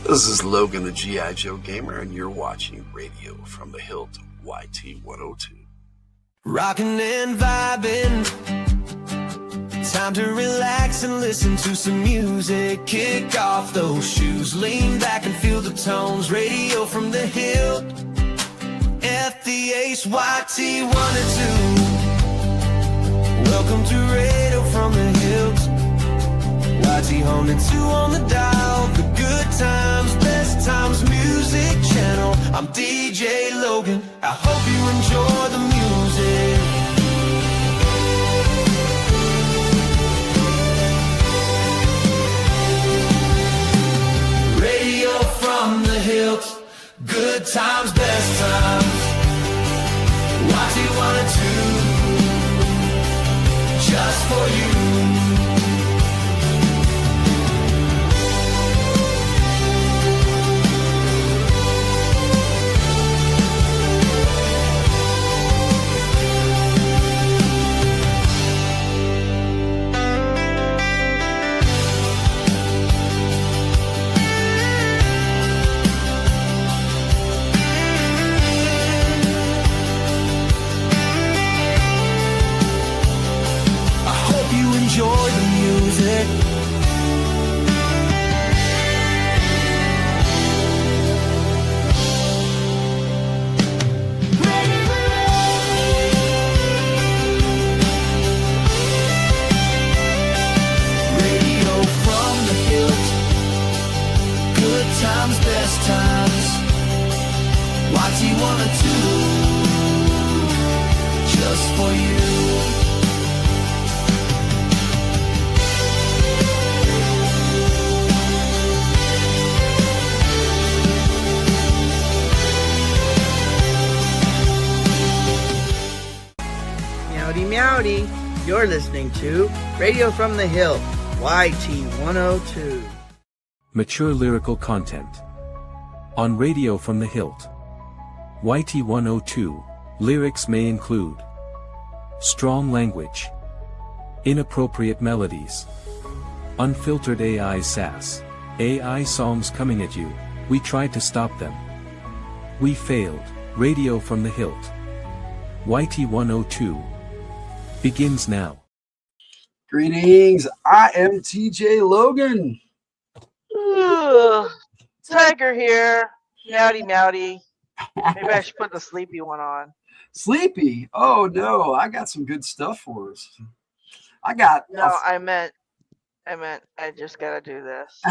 This is Logan, the G.I. Joe Gamer, and you're watching Radio from the Hildt YT102. Rockin' and vibing, time to relax and listen to some music. Kick off those shoes, lean back and feel the tones. Radio from the Hildt, FtH YT102. Welcome to Radio from the Hildt, YT102 on the dial. The good times, best times, music channel. I'm DJ Logan, I hope you enjoy the music. Radio from the Hildt, good times, best times, YT102, just for you. Enjoy the music. Radio from the Hildt, good times, best times, YT102, just for you. Meowdy, you're listening to Radio from the Hildt, YT102. Mature lyrical content. On Radio from the Hildt, YT102, lyrics may include strong language, inappropriate melodies, unfiltered AI sass, AI songs coming at you. We tried to stop them. We failed. Radio from the Hildt, YT102, begins now. Greetings, I am TJ Logan. Tyger here. Meowdy. Maybe I should put the sleepy one on. Sleepy? Oh no, I got some good stuff for us. I meant I just gotta do this.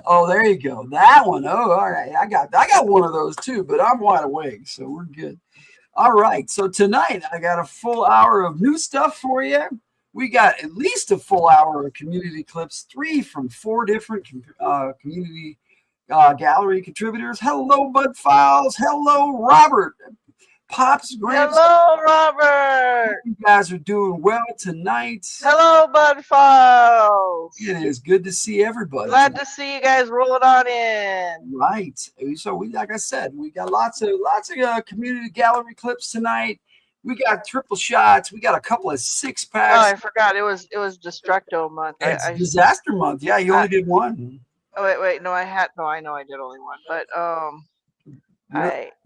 Oh, there you go. That one. Oh, all right. I got one of those too, but I'm wide awake, so we're good. All right, so tonight I got a full hour of new stuff for you. We got at least a full hour of community clips, 3 from 4 different community gallery contributors. Hello, Bud Files. Hello, Robert. Pops, Gramps. Hello, Robert. You guys are doing well tonight. Hello, Bud Files. It is good to see everybody. Glad to see you guys rolling on in. Right. So like I said, we got lots of community gallery clips tonight. We got triple shots. We got a couple of 6-packs. Oh, I forgot. It was Destructo month. It's disaster month. Yeah, you only did one. Oh wait. No, I know I did only one. But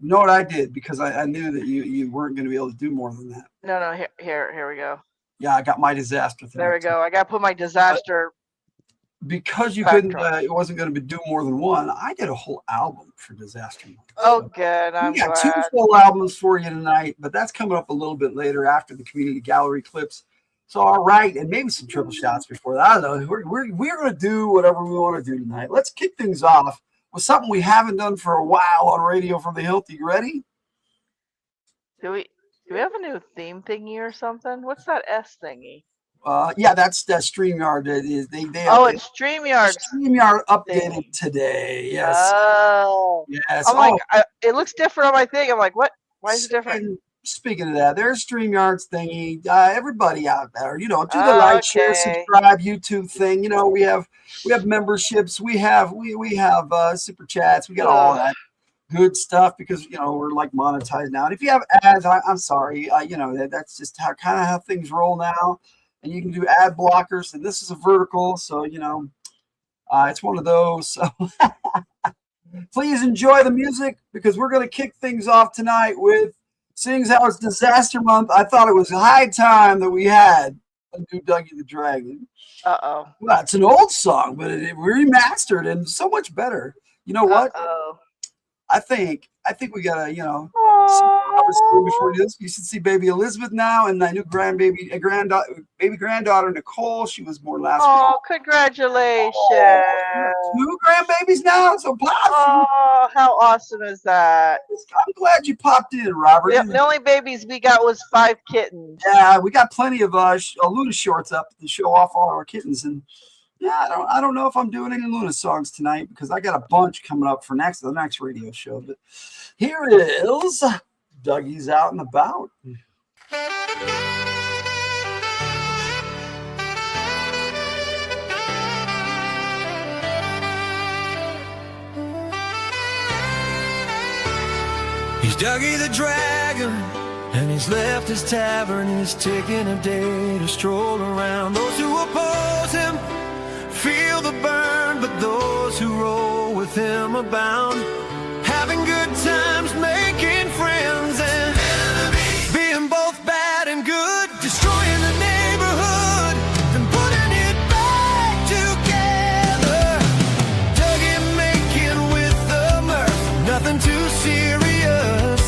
you know what I did, because I knew that you weren't going to be able to do more than that. No. Here we go. Yeah, I got my disaster thing. There we go. I got to put my disaster. Because you couldn't, it wasn't going to do more than one. I did a whole album for disaster month. Oh, good. I'm glad. We got 2 full albums for you tonight, but that's coming up a little bit later after the community gallery clips. So, all right, and maybe some triple shots before that. I don't know. We're going to do whatever we want to do tonight. Let's kick things off with something we haven't done for a while on Radio from the Hildt. You ready? Do we have a new theme thingy or something? What's that S thingy? Yeah, that's StreamYard. It's StreamYard. StreamYard updated today. Yes. Oh. Yes. I'm like, it looks different on my thing. I'm like, what? Why is it different? And speaking of that, there's StreamYard's thingy. Everybody out there, do the like, share, subscribe, YouTube thing. We have memberships. We have super chats. We got all that good stuff because we're like monetized now. And if you have ads, I'm sorry. That's just how things roll now. And you can do ad blockers, and this is a vertical, so It's one of those. So please enjoy the music because we're going to kick things off tonight with, seeing how it's disaster month, I thought it was high time that we had a new Dougie the Dragon. Uh-oh. Well, it's an old song, but it remastered and so much better. You know what? Uh-oh. I think we gotta, see before this. You should see baby Elizabeth now, and my new baby granddaughter Nicole. She was born last week. Oh, congratulations! Oh, 2 grandbabies now. So pop. Oh, how awesome is that? I'm glad you popped in, Robert. The only babies we got was 5 kittens. Yeah, we got plenty of Luna shorts up to show off all our kittens, and yeah, I don't know if I'm doing any Luna songs tonight because I got a bunch coming up for the next radio show. But here it is. Dougie's out and about. He's Dougie the Dragon, and he's left his tavern. He's taking a day to stroll around. Those who oppose him feel the burn, but those who roll with him are bound. Having good times, making friends, and being both bad and good. Destroying the neighborhood and putting it back together. Dougie making with the mirth, nothing too serious.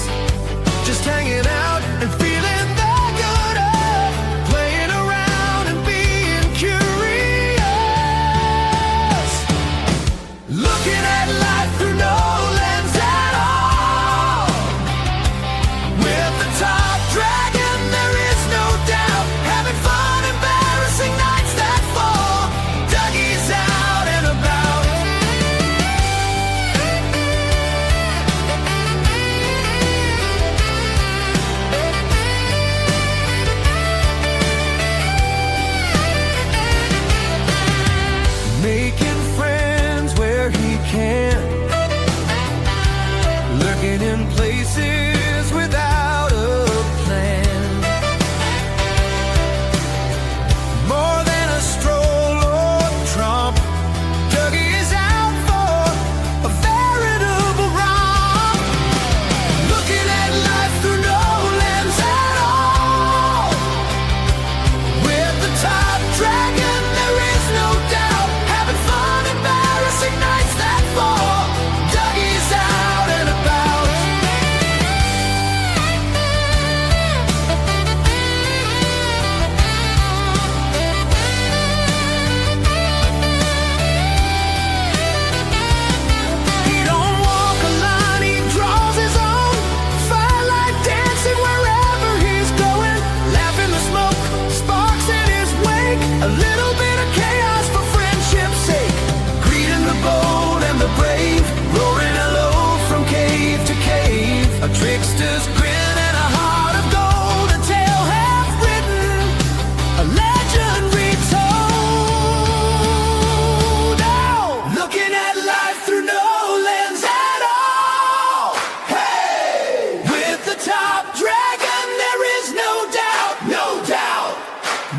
Just hanging out and feeling the good of playing around and being curious. Looking at life through no lens at all. With the top dragon, there is no doubt. Having fun, embarrassing nights that fall. Dougie's out and about. Making friends where he can. Lurking in places without a plan. More than a stroll or trump, Dougie is out for a veritable romp. Looking at life through no lens at all. With the top dragon, there is no doubt. Having fun, embarrassing nights that fall. Dougie's out and about. He don't walk a line, he draws his own. Firelight dancing wherever he's going. Laughing the smoke, sparks in his wake. A little bit of chaos for friendship's sake. Greeting the bold and the brave. Roaring hello from cave to cave. A trickster's grin and a heart of gold. A tale half written, a legend retold. Oh, looking at life through no lens at all. Hey, with the top dragon, there is no doubt, no doubt,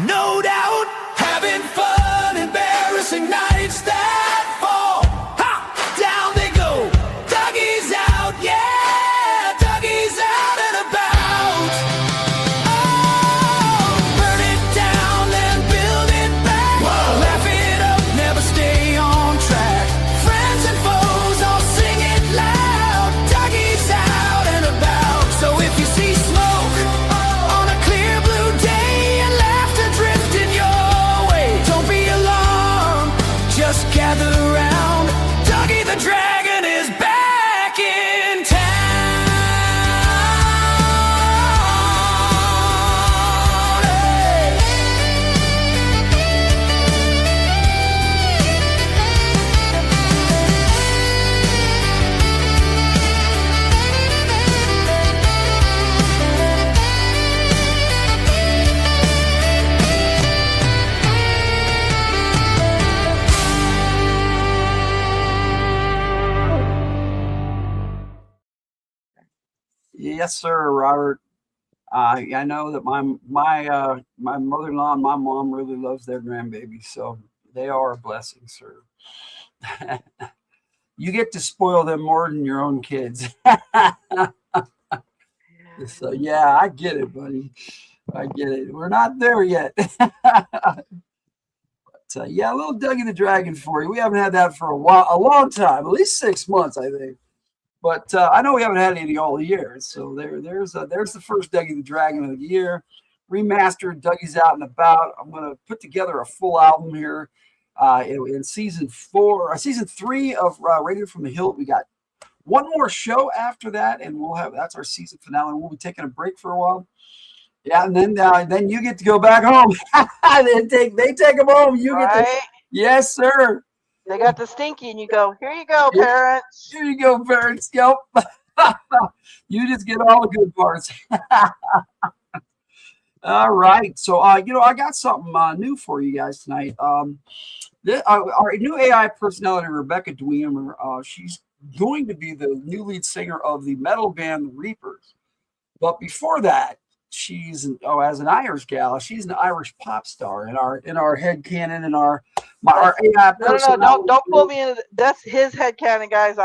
no doubt. Having fun, embarrassing nights that fall. Ha! Down they go. Dougie's out, yeah. Dougie's out and about. Oh, burn it down, then build it back. Laugh it up, never stay on track. Friends and foes all sing it loud. Dougie's out and about. So if you see smoke on a clear blue day and laughter drifting your way, don't be alarmed, just gather around. Dougie the Dragon is back in town. Yes, sir, Robert. I know that my mother-in-law and my mom really loves their grandbaby, so They are a blessing, sir. You get to spoil them more than your own kids. So yeah, I get it, buddy. I get it. We're not there yet. Yeah, a little Dougie the Dragon for you. We haven't had that for a long time, at least 6 months, I think. But I know we haven't had any all year. So there's the first Dougie the Dragon of the year, remastered. Dougie's out and about. I'm gonna put together a full album here in season 3 of Radio from the Hillt. We got one more show after that, and that's our season finale. We'll be taking a break for a while. Yeah, and then you get to go back home. they take them home. You get to, yes, sir. They got the stinky, and you go, here you go, parents. Here you go, parents. Yep. You just get all the good parts. All right. So, I got something new for you guys tonight. Our new AI personality, Rebecca Dwemer, she's going to be the new lead singer of the metal band The Reapers. But before that, she's as an Irish gal, she's an Irish pop star in our head canon and our AI personality. No, don't pull me into that's his head canon, guys. No.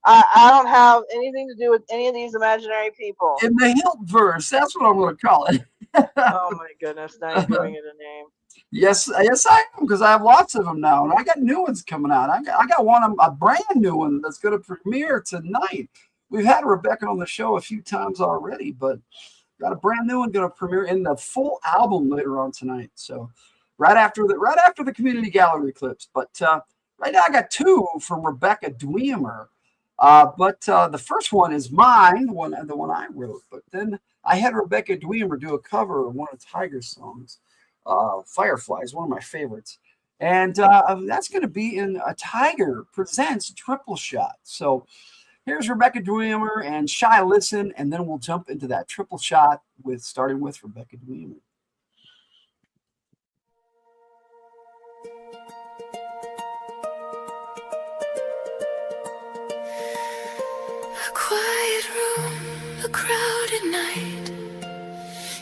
I don't have anything to do with any of these imaginary people. In the Hildt verse, that's what I'm going to call it. Oh my goodness, now you're giving it a name. Yes, I am, because I have lots of them now, and I got new ones coming out. I got a brand new one that's going to premiere tonight. We've had Rebecca on the show a few times already, but got a brand new one going to premiere in the full album later on tonight. So right after the community gallery clips. But right now I got two from Rebecca Dwemer. But the first one is mine, the one I wrote. But then I had Rebecca Dwemer do a cover of one of Tyger's songs, Fireflies, one of my favorites. And that's going to be in a Tyger Presents Triple Shot. So here's Rebecca Dwemer and Shy Listen, and then we'll jump into that triple shot starting with Rebecca Dwemer. A quiet room, a crowded night.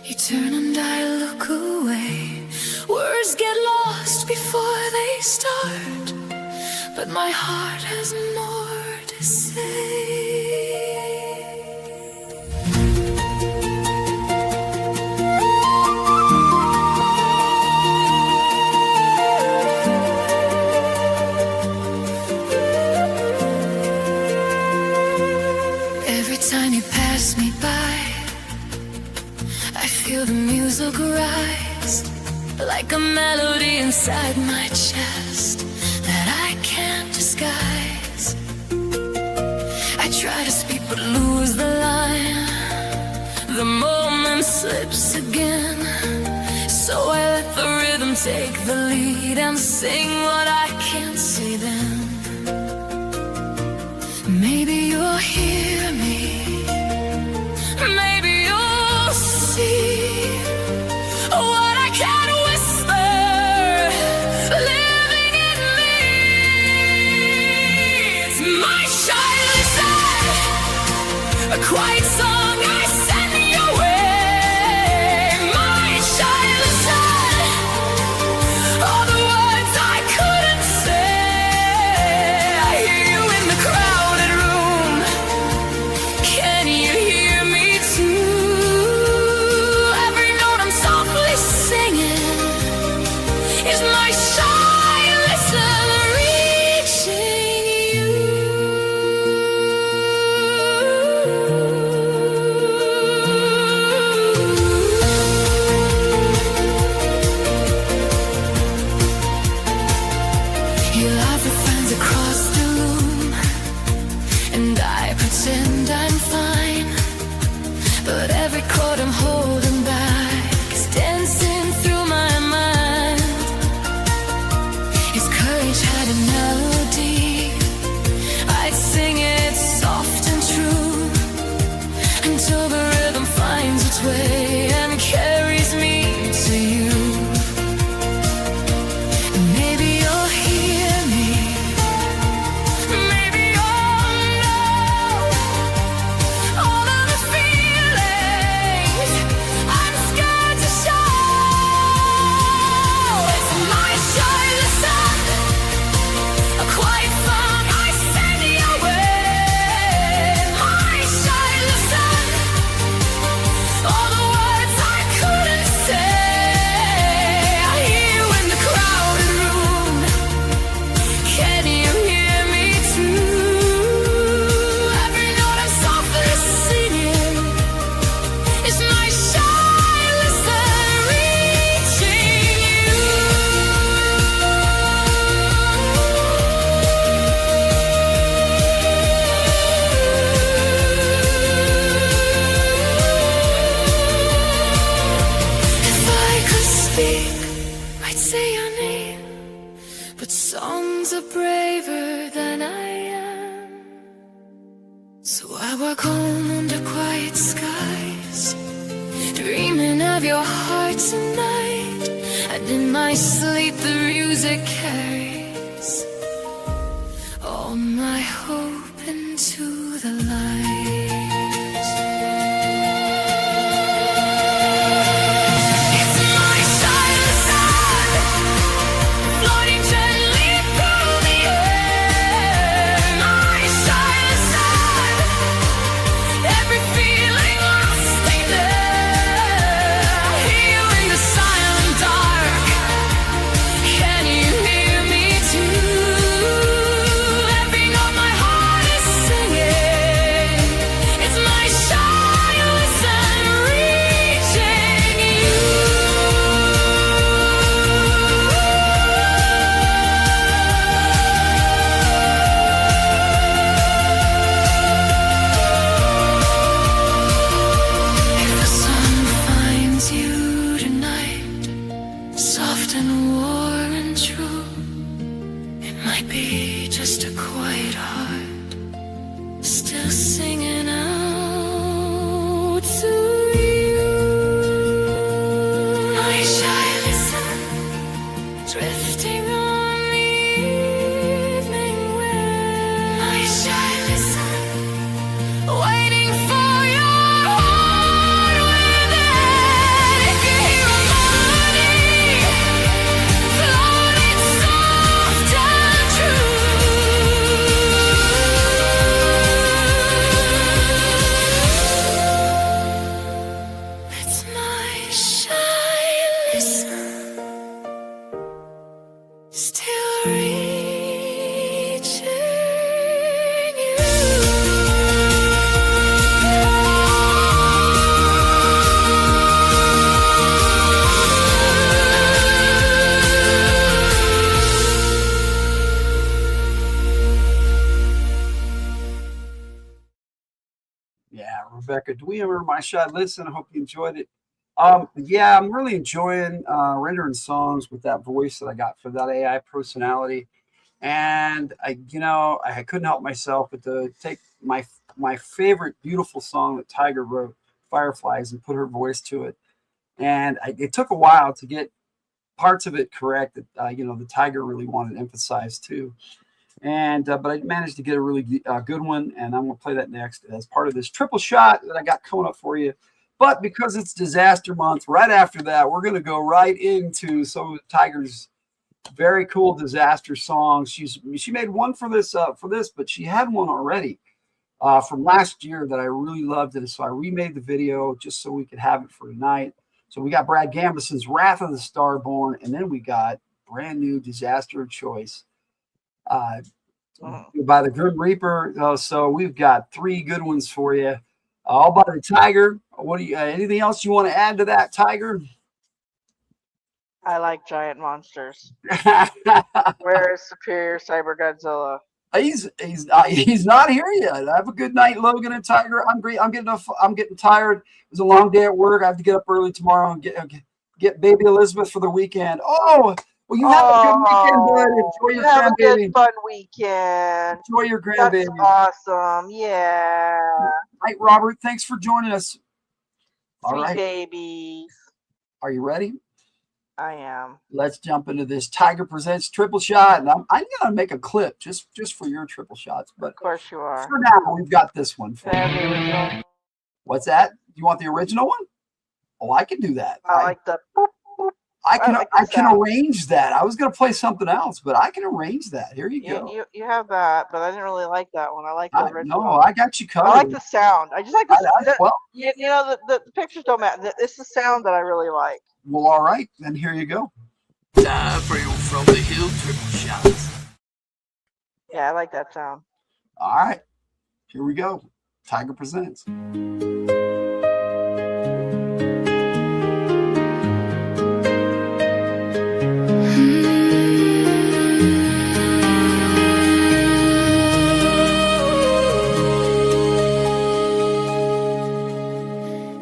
You turn and I look away. Words get lost before they start, but my heart has more to say. Every time you pass me by, I feel the music rise, like a melody inside my chest that I can't disguise. I try to speak but lose the line. The moment slips again, so I let the rhythm take the lead and sing what I can't say then. Maybe you'll hear me, maybe you'll see what I can't whisper, living in me. It's my shy listen, a quiet song I send your way. My shy listen, all the words I couldn't say. I hear you in the crowded room, but songs are braver than I am. So I walk home under quiet skies, dreaming of your heart tonight. And in my sleep the music carries all my hope into the light. Rebecca, do we ever my shot? Listen, I hope you enjoyed it. Yeah, I'm really enjoying rendering songs with that voice that I got for that AI personality. And I couldn't help myself but to take my favorite beautiful song that Tyger wrote, Fireflies, and put her voice to it. And it took a while to get parts of it correct that the Tyger really wanted to emphasize too. And but I managed to get a really good one, and I'm going to play that next as part of this triple shot that I got coming up for you. But because it's disaster month, right after that, we're going to go right into some of Tyger's very cool disaster songs. She made one for this, but she had one already from last year that I really loved it. So I remade the video just so we could have it for tonight. So we got Brad Gambison's Wrath of the Starborn, and then we got brand new Disaster of Choice by the Grim Reaper. So we've got three good ones for you, all by the Tyger. What do you? Anything else you want to add to that, Tyger? I like giant monsters. Where is Superior Cyber Godzilla? He's not here yet. Have a good night, Logan and Tyger. I'm great. I'm getting tired. It was a long day at work. I have to get up early tomorrow and get baby Elizabeth for the weekend. Oh, well, you have a good weekend, bud. Enjoy your have grandbaby. a good fun weekend. Enjoy your grandbaby. That's awesome. Yeah. All right, Robert. Thanks for joining us. All Sweet right, babies. Are you ready? I am. Let's jump into this. Tyger presents triple shot, and I'm gonna make a clip just for your triple shots. But of course you are. For now, we've got this one. For you. What's that? You want the original one? Oh, I can do that. I like the. Boop, boop. I can arrange that. I was gonna play something else, but I can arrange that. Here you go. You have that, but I didn't really like that one. I like the original. No, I got you covered. I like the sound. I just like the well. The pictures don't matter. It's the sound that I really like. Well, all right, then here you go. Time for you from the Hildt triple shots. Yeah, I like that sound. All right, here we go. Tyger presents.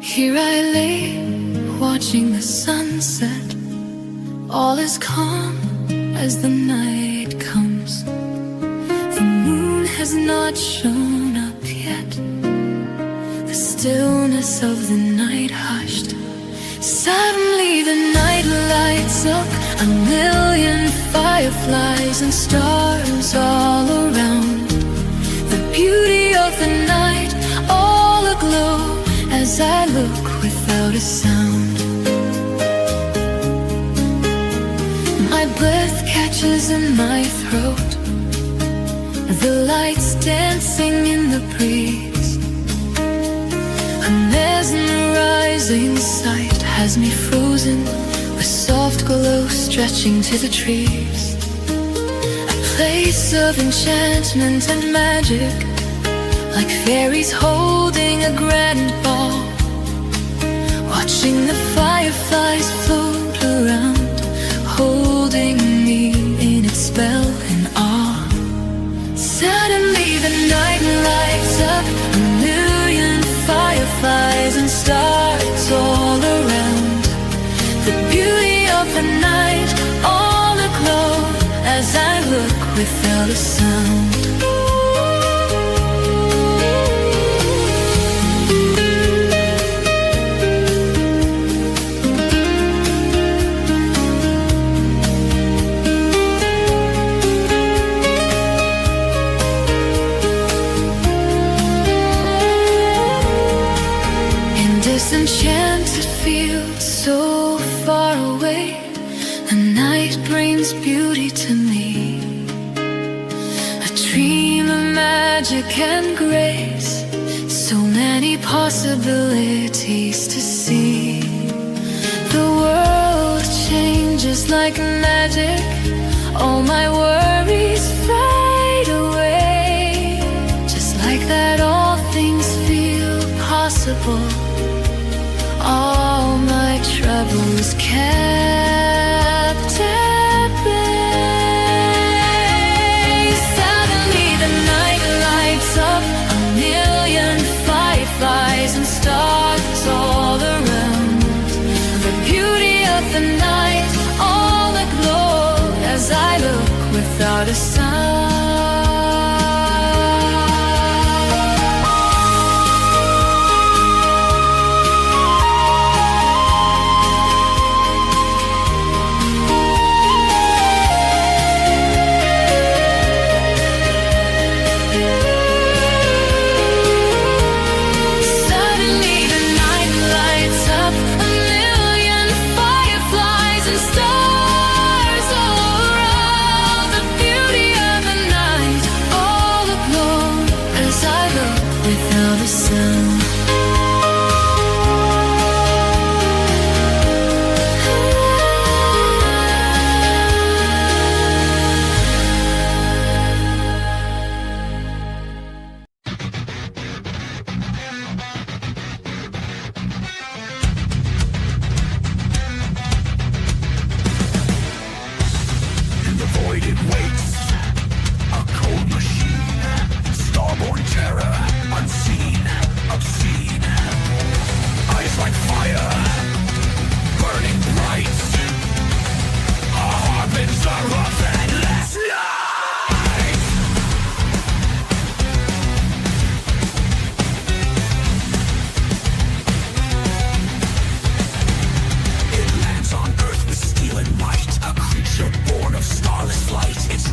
Here I lay, watching the sunset. All is calm as the night. has not shown up yet. The stillness of the night hushed. Suddenly the night lights up, a million fireflies and stars all around. The beauty of the night all aglow as I look without a sound. My breath catches in my throat, the lights dancing in the breeze. A mesmerizing sight has me frozen, with soft glow stretching to the trees. A place of enchantment and magic, like fairies holding a grand ball. Watching the fireflies float around, holding me in its spell and awe. Suddenly the night lights up, a million fireflies and stars all around. The beauty of the night all aglow as I look without a sound. Enchanted field so far away, the night brings beauty to me. A dream of magic and grace, so many possibilities to see. The world changes like magic, all my worries fade away. Just like that, all things feel possible. All my troubles kept at bay. Suddenly the night lights up, a million fireflies and stars all around. The beauty of the night all aglow as I look without a sound. Without a sound. In the void it waits, a cold machine, starborn terror, unseen, obscene. Eyes like fire, burning bright. Our harbinger of endless night. It lands on Earth with steel and might, a creature born of starless flight. Its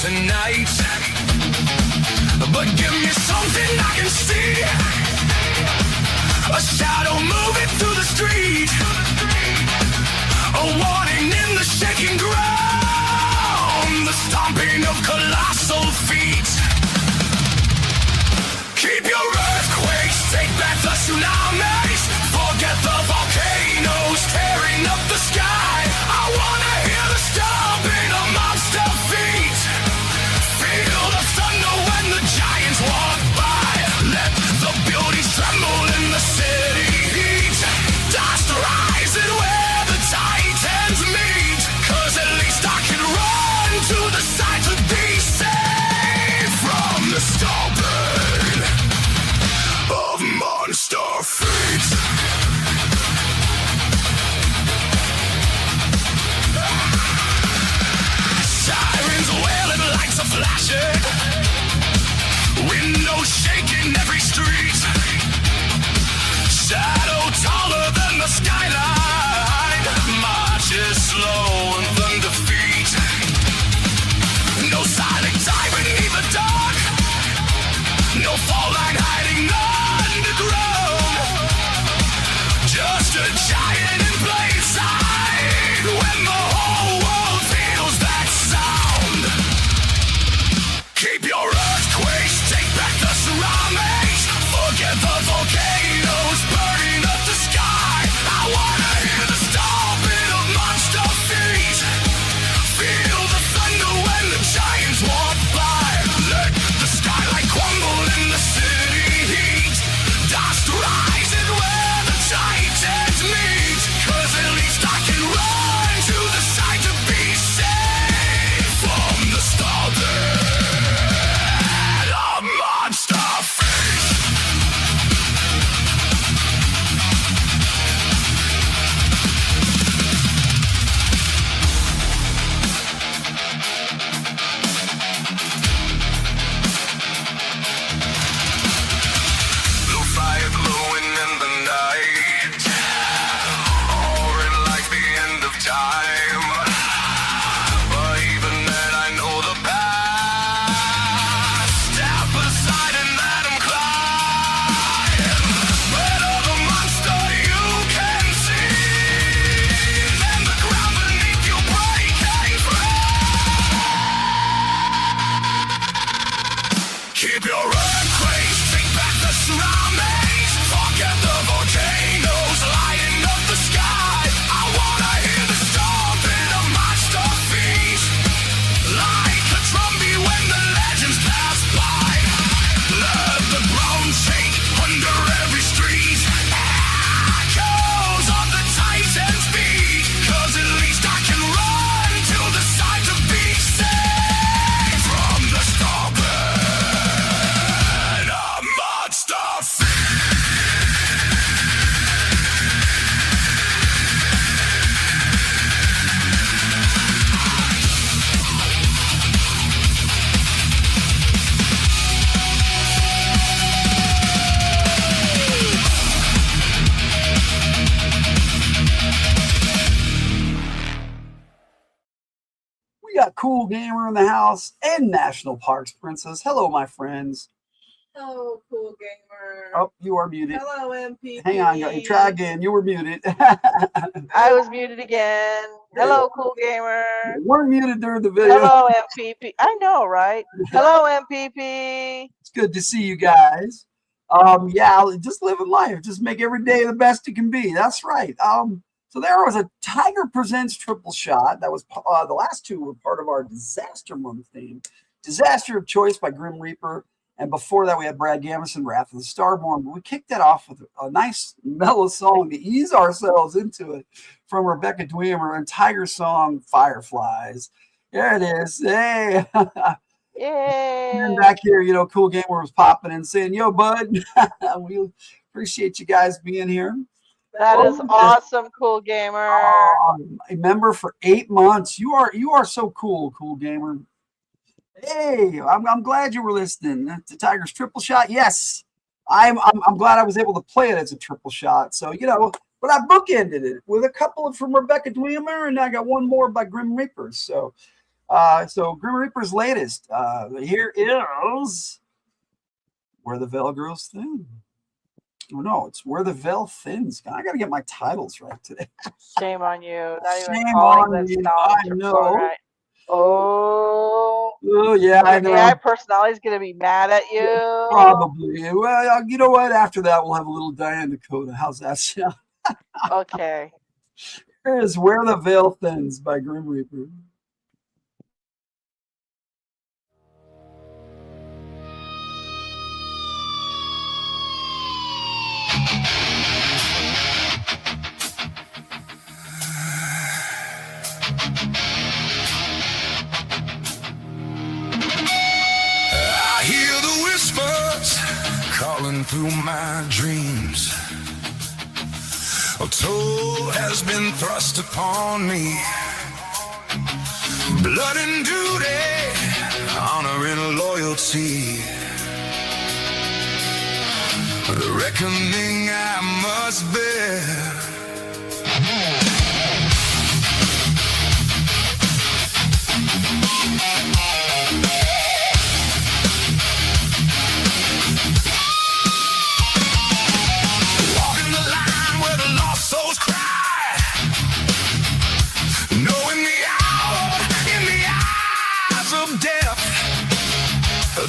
tonight. But give me something I can see. A shadow moving through the street. A warning in the shaking ground. The stomping of colossal feet. Keep your earthquakes, take back the tsunamis. Forget the volcanoes tearing up the sky. I wanna hear the stomping of monster feet. Feel the thunder when the giants walk by. Let the buildings tremble in the city heat. Dust rising where the titans meet. 'Cause at least I can run to the side to be safe from the stomping of monster feet. Sirens wailing, lights are flashing. Windows shaking every street. Shadow taller than the skyline. Marches slow and thunder feet. No silent time beneath the dark. No fall line hiding underground. Just a giant in plain sight. When the whole world feels that sound. Keep your earthquakes, take back the tsunamis. Forget the volcanoes burning up the sky. I wanna hear the stomping of monster feet. Feel the thunder when the giants walk by. Let the skylight crumble in the city heat. Dust rising where the titans meet. 'Cause at least I can run to the side to be safe from the stomping of monster feet. Blue fire glowing in the night. Orange like the end of time. But even then I know the past. Step aside and let him climb. Better the monster you can see than the ground beneath you breaking free. Keep your earthquakes, take back the tsunamis. Forget the volcanoes lighting up the sky. I wanna hear the stomping of monster feet. Like a drumbeat when the legends pass by. Let the ground shake under every street. Echoes of the titans beat. 'Cause at least I can run to the side to be safe from the stomping of monster feet. We got Cool Gamer in the house and National Parks Princess. Hello, my friends. Hello, cool gamer. Oh, you are muted. Hello, MP. Hang on, try again. You were muted. I was muted again. Hello, cool gamer. We're muted during the video. Hello, MPP. I know, right? Hello, MPP. It's good to see you guys. Yeah, just living life. Just make every day the best it can be. That's right. So there was a Tyger Presents triple shot. That was the last two were part of our Disaster Month theme. Disaster of Choice by Grim Reaper. And before that, we had Brad Gamison, Wrath of the Starborn. But we kicked that off with a nice mellow song to ease ourselves into it from Rebecca Dwemer and Tyger's song, Fireflies. There it is. Hey. Yay. And back here, you know, Cool Gamer was popping and saying, yo, bud. We appreciate you guys being here. That is awesome, cool gamer. A member for 8 months. You are so cool, Cool Gamer. Hey, I'm glad you were listening to Tyger's triple shot. Yes, I'm glad I was able to play it as a triple shot. So, you know, but I bookended it with a couple from Rebecca Dwemer, and I got one more by Grim Reaper. So So Grim Reaper's latest. Here is Where the Veil Grows Thin. Oh, no, it's Where the Veil Thins. I got to get my titles right today. Shame on you. Not even Shame calling on this you. knowledge I or know. song right. Oh. Oh, yeah, I know. AI personality is going to be mad at you. Probably. Well, you know what? After that, we'll have a little Diane Dakota. How's that sound? Okay. Here is Where the Veil Thins by Grim Reaper. I hear the whispers calling through my dreams. A toll has been thrust upon me. Blood and duty, honor and loyalty. The reckoning I must bear. Walking the line where the lost souls cry. Knowing the hour in the eyes of death.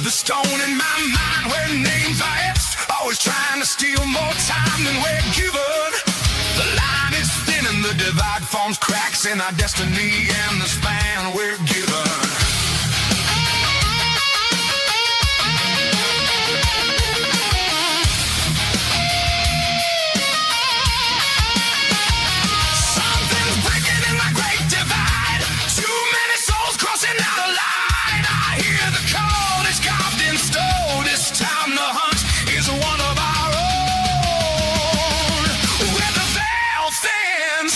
The stone in my mind where names are etched. Always trying to steal more time than we're given. The line is thin and the divide forms cracks in our destiny and the span we're given. Something's breaking in the great divide. Too many souls crossing out the line. I hear the call, it's carved in stone. This time the hunt is one of our own. Where the veil thins,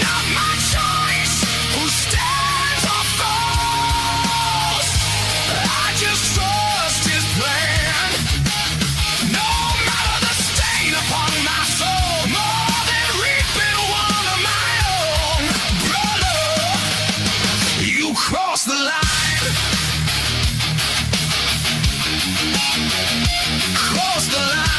not my choice. Who stands or falls? I just trust his plan. No matter the stain upon my soul, more than reaping one of my own. Brother, you cross the line. Cross the line.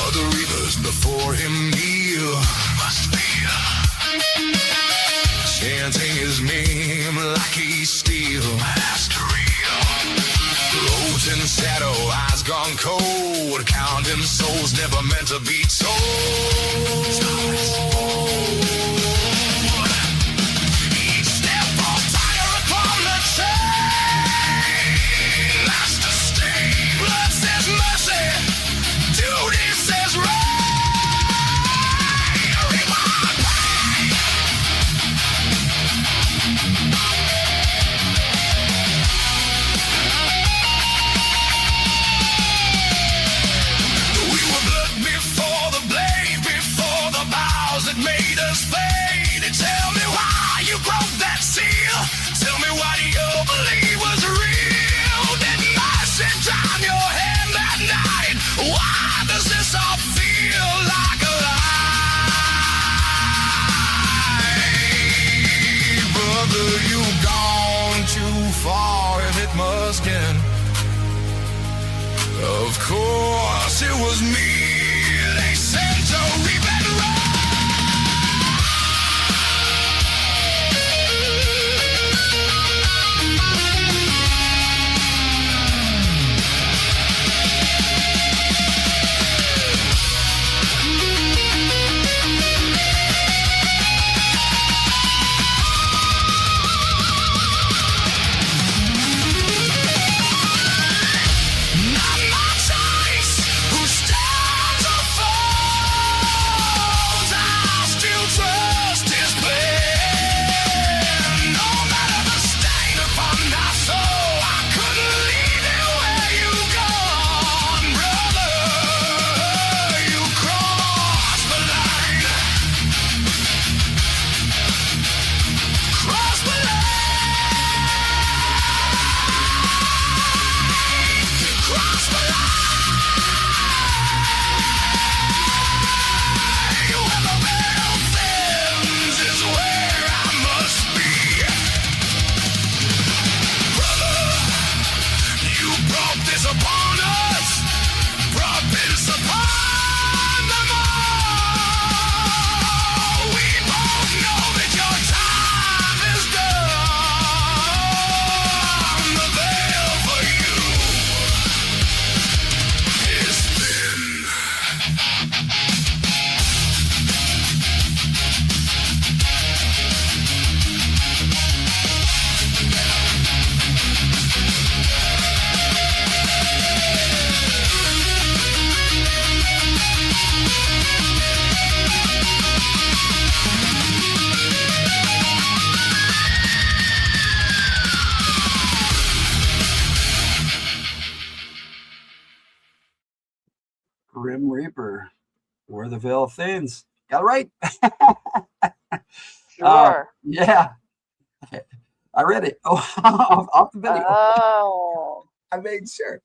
Other reapers before him kneel. Must feel. Chanting his name like he's steel. Mastery. Robes in shadow, eyes gone cold. Counting souls never meant to be told. Each step falls tighter upon the chain. Master stain. Blood says mercy. Duty says right. Rewind pain. We were blood before the blade, before the vows that made us fade. Tell me why you broke that seal. Tell me what you believe was real. Didn't I sit down your hand that night? Why does this all feel like a lie? Brother, you've gone too far and it must end. Of course, it was me they sent to reap and run. Not my choice. Who stands or falls? Grim Reaper, Where the Veil Thins. Got it right. Sure. Yeah. I read it. Oh, off the video. Oh. I made sure.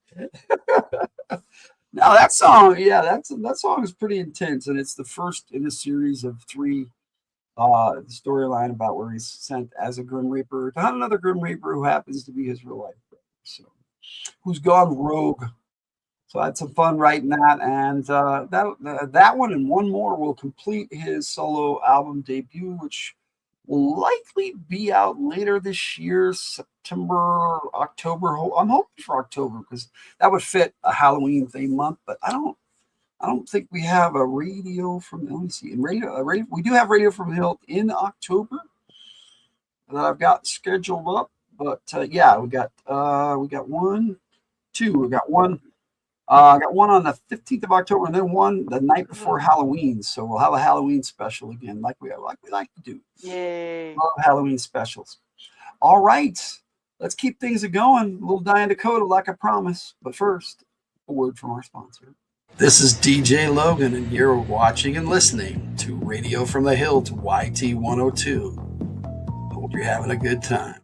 Now that song, yeah, that song is pretty intense, and it's the first in a series of 3 storyline about where he's sent as a Grim Reaper to hunt another Grim Reaper who happens to be his real life brother, so who's gone rogue. So I had some fun writing that, and that one and one more will complete his solo album debut, which will likely be out later this year, September, October. I'm hoping for October because that would fit a Halloween theme month. But I don't think we have a radio from. Let me see. In radio, we do have radio from Hildt in October that I've got scheduled up. But yeah, we got 1, 2. We got one. I got one on the 15th of October, and then one the night before Halloween. So we'll have a Halloween special again, like we like to do. Yay. Love Halloween specials. All right, let's keep things going. A little Diane Dakota, like I promised. But first, a word from our sponsor. This is DJ Logan, and you're watching and listening to Radio from the Hillt YT 102. Hope you're having a good time.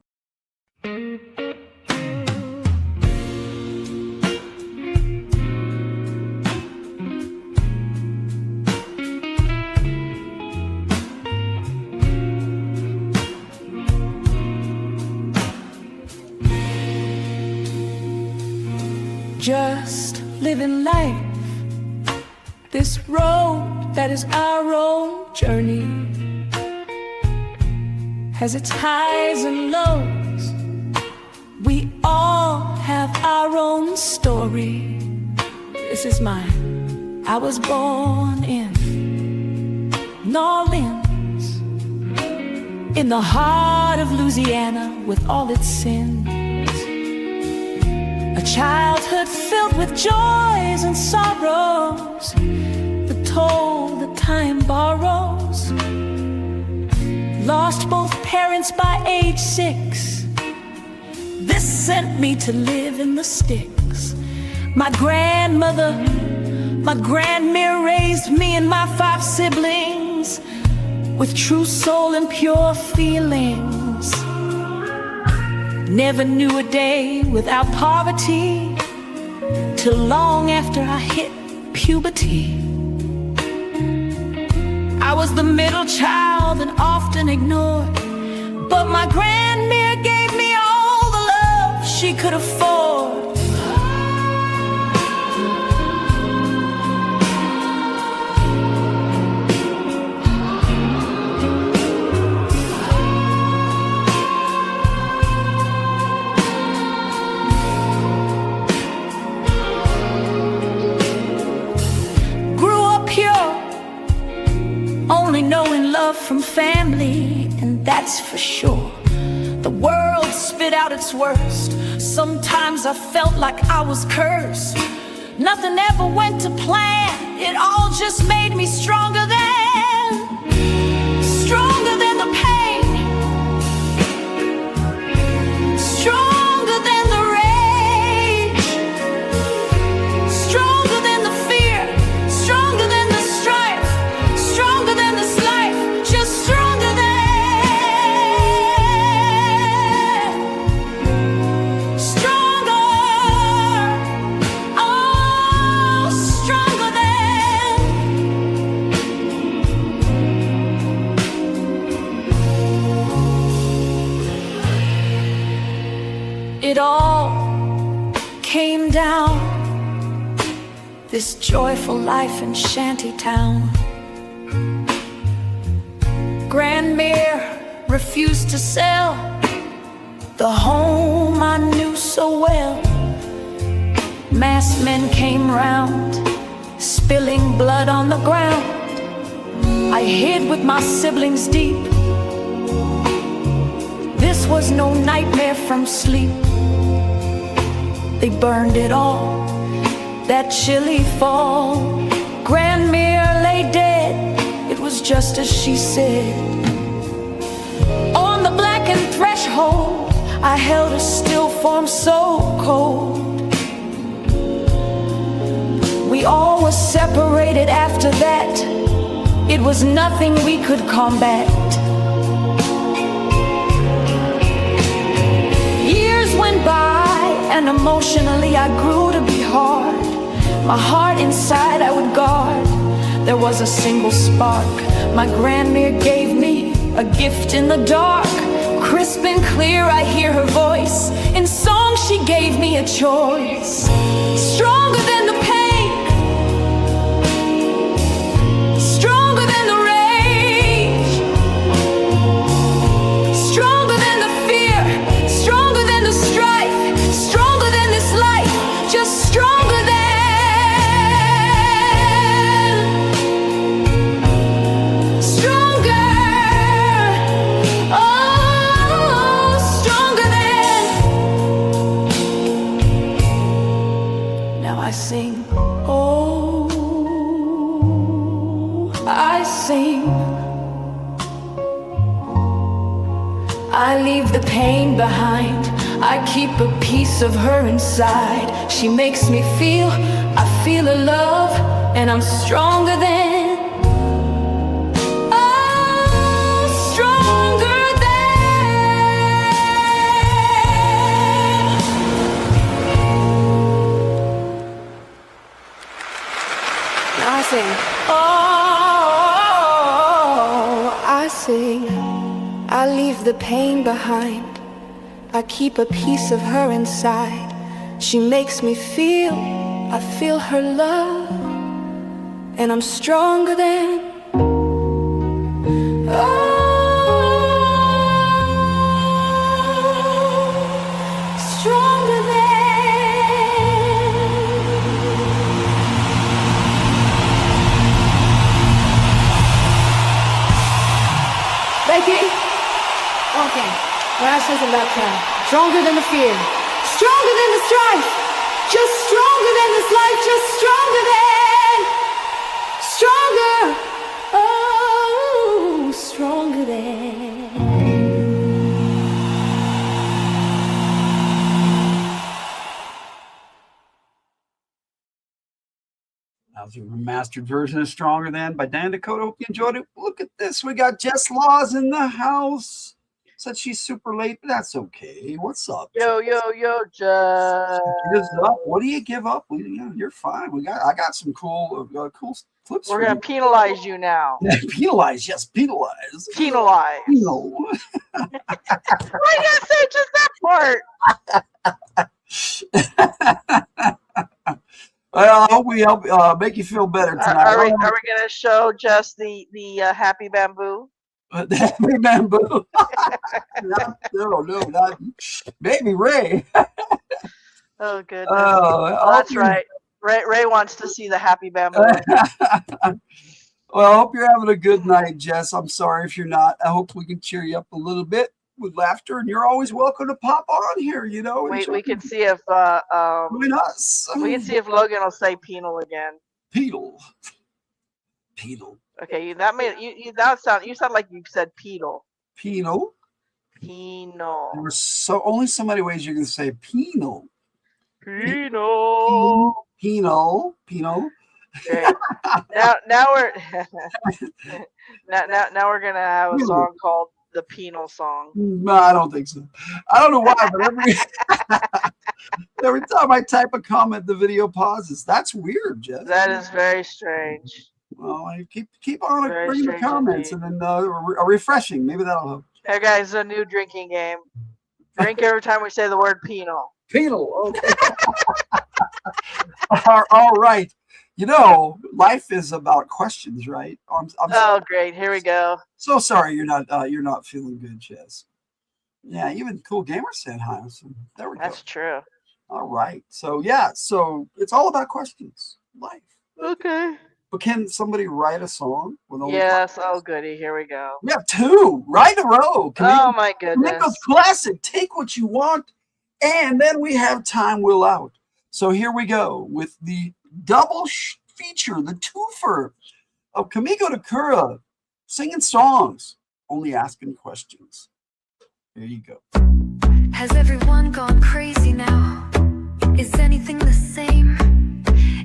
Just living life, this road that is our own journey has its highs and lows. We all have our own story. This is mine. I was born in New Orleans, in the heart of Louisiana with all its sins. A childhood filled with joys and sorrows, the toll that time borrows. Lost both parents by age 6. This sent me to live in the sticks. My grandmother, my grandmere raised me and my 5 siblings with true soul and pure feelings. Never knew a day without poverty till long after I hit puberty. I was the middle child and often ignored, but my grandmere gave me all the love she could afford. Only knowing love from family, and that's for sure. The world spit out its worst. Sometimes I felt like I was cursed. Nothing ever went to plan. It all just made me stronger than the pain, stronger than the rage, stronger than the fear, stronger than the strife, stronger than this life, just stronger than, stronger, oh, stronger than. It all came down, this joyful life in shantytown. Grandmere refused to sell the home I knew so well. Masked men came round, spilling blood on the ground. I hid with my siblings deep. This was no nightmare from sleep. They burned it all that chilly fall. Grandmere lay dead, it was just as she said. On the blackened threshold, I held a still form so cold. We all were separated after that. It was nothing we could combat. Years went by, and emotionally I grew to be hard. My heart inside I would guard. There was a single spark my grandmere gave me, a gift in the dark. Crisp and clear I hear her voice. In song she gave me a choice. Stronger than the pain, stronger than the rage, stronger than the fear, stronger than the strife, stronger than this life, just stronger than. Stronger, oh, stronger than. Now I sing, oh, I sing. I leave the pain behind. I keep a piece of her inside. She makes me feel, I feel her love, and I'm stronger than. Oh, stronger than. Now I sing. Oh, I sing. I leave the pain behind. I keep a piece of her inside. She makes me feel, I feel her love, and I'm stronger than. Oh, stronger than. Becky? Okay. What I says about time. Stronger than the fear. Stronger than the strife. Just stronger than this life. Just stronger than. Stronger. Oh, stronger than. That was a remastered version of Stronger Than by Dan Dakota. Hope you enjoyed it. Look at this. We got Jess Laws in the house. Said she's super late, but that's okay. What's up? Yo, Jess. What do you give up? You're fine. I got some cool clips. We're gonna penalize you now. Penalize, yes, penalize. Penalize. Penal. Why you gotta say just that part? Well, I hope we help make you feel better tonight. Are we gonna show just the happy bamboo? The happy bamboo. No, not baby Ray. Oh goodness. Oh, that's right. Ray wants to see the happy bamboo. Well, I hope you're having a good night, Jess. I'm sorry if you're not. I hope we can cheer you up a little bit with laughter, and you're always welcome to pop on here. We can see if join us. we can see if Logan will say penal again. Penal. Okay, that made you sound like you said pedal. Penal. Penal. There were only so many ways you can say penal. Penal. Okay. Now we're now we're gonna have a song called the Penal Song. No, I don't think so. I don't know why, but every time I type a comment, the video pauses. That's weird, Jeff. That is very strange. Well, I keep on Very bringing the strange comments, indeed. and then refreshing. Maybe that'll help. Hey guys, a new drinking game. Drink every time we say the word penal. Penal. Okay. All right. Life is about questions, right? Oh, great! Here we go. So sorry you're not feeling good, Jess. Yeah, even Cool Gamer said hi. So there we go. That's true. All right. So it's all about questions. Life. Okay. But can somebody write a song with only Yes. questions? Oh, goody. Here we go. We have two right in a row. Oh my goodness. Nicho's classic. Take what you want, and then we have Time Will Out. So here we go with the double feature, the twofer of Kamiko Takura singing songs, only asking questions. There you go. Has everyone gone crazy now? Is anything the same?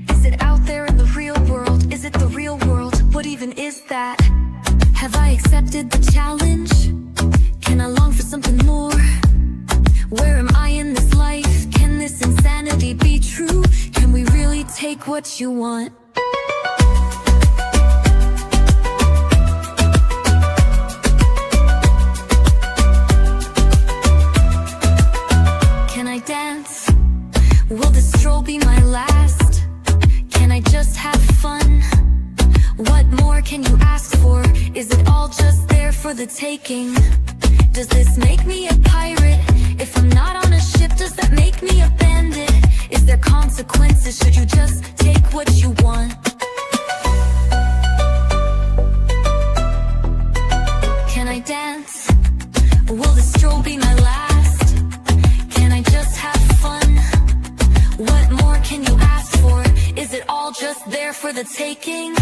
Is it out there in the real world? it the real world? What even is that? Have I accepted the challenge? Can I long for something more? Where am I in this life? Can this insanity be true? Can we really take what you want? Can I dance? Will this stroll be my last? Can I just have fun? What more can you ask for? Is it all just there for the taking? Does this make me a pirate? If I'm not on a ship, does that make me a bandit? Is there consequences? Should you just take what you want? Can I dance? Will this stroll be my last? Can I just have fun? What more can you ask for? Is it all just there for the taking?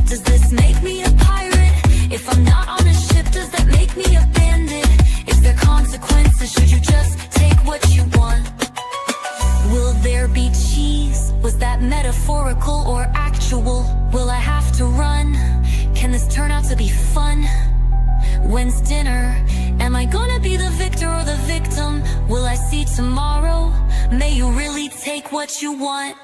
Does this make me a pirate? If I'm not on a ship, does that make me a bandit? Is there consequences? Should you just take what you want? Will there be cheese? Was that metaphorical or actual? Will I have to run? Can this turn out to be fun? When's dinner? Am I gonna be the victor or the victim? Will I see tomorrow? May you really take what you want?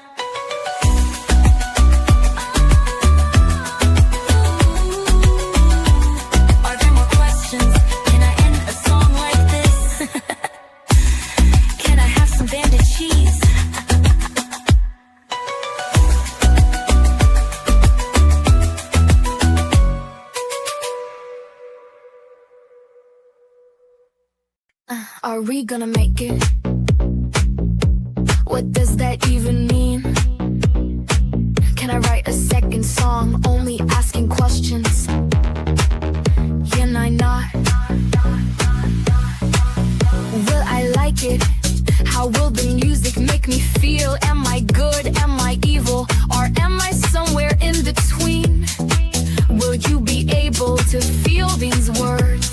Are there more questions? Can I end a song like this? Can I have some banded cheese? Are we gonna make it? What does that even mean? Can I write a second song only asking questions? Can I not? Will I like it? How will the music make me feel? Am I good? Am I evil? Or am I somewhere in between? Will you be able to feel these words?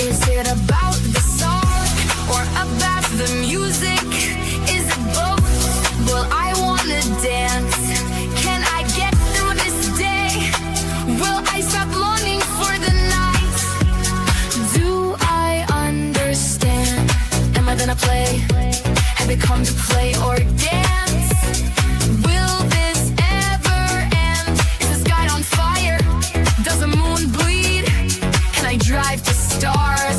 Is it about the song or about the music? Is it both? Will I wanna dance? Can I get through this day? Will I stop longing for the night? Do I understand? Am I gonna play? Have it come to play or dance? Will this ever end? Is the sky on fire? Does the moon bleed? Can I drive to stars?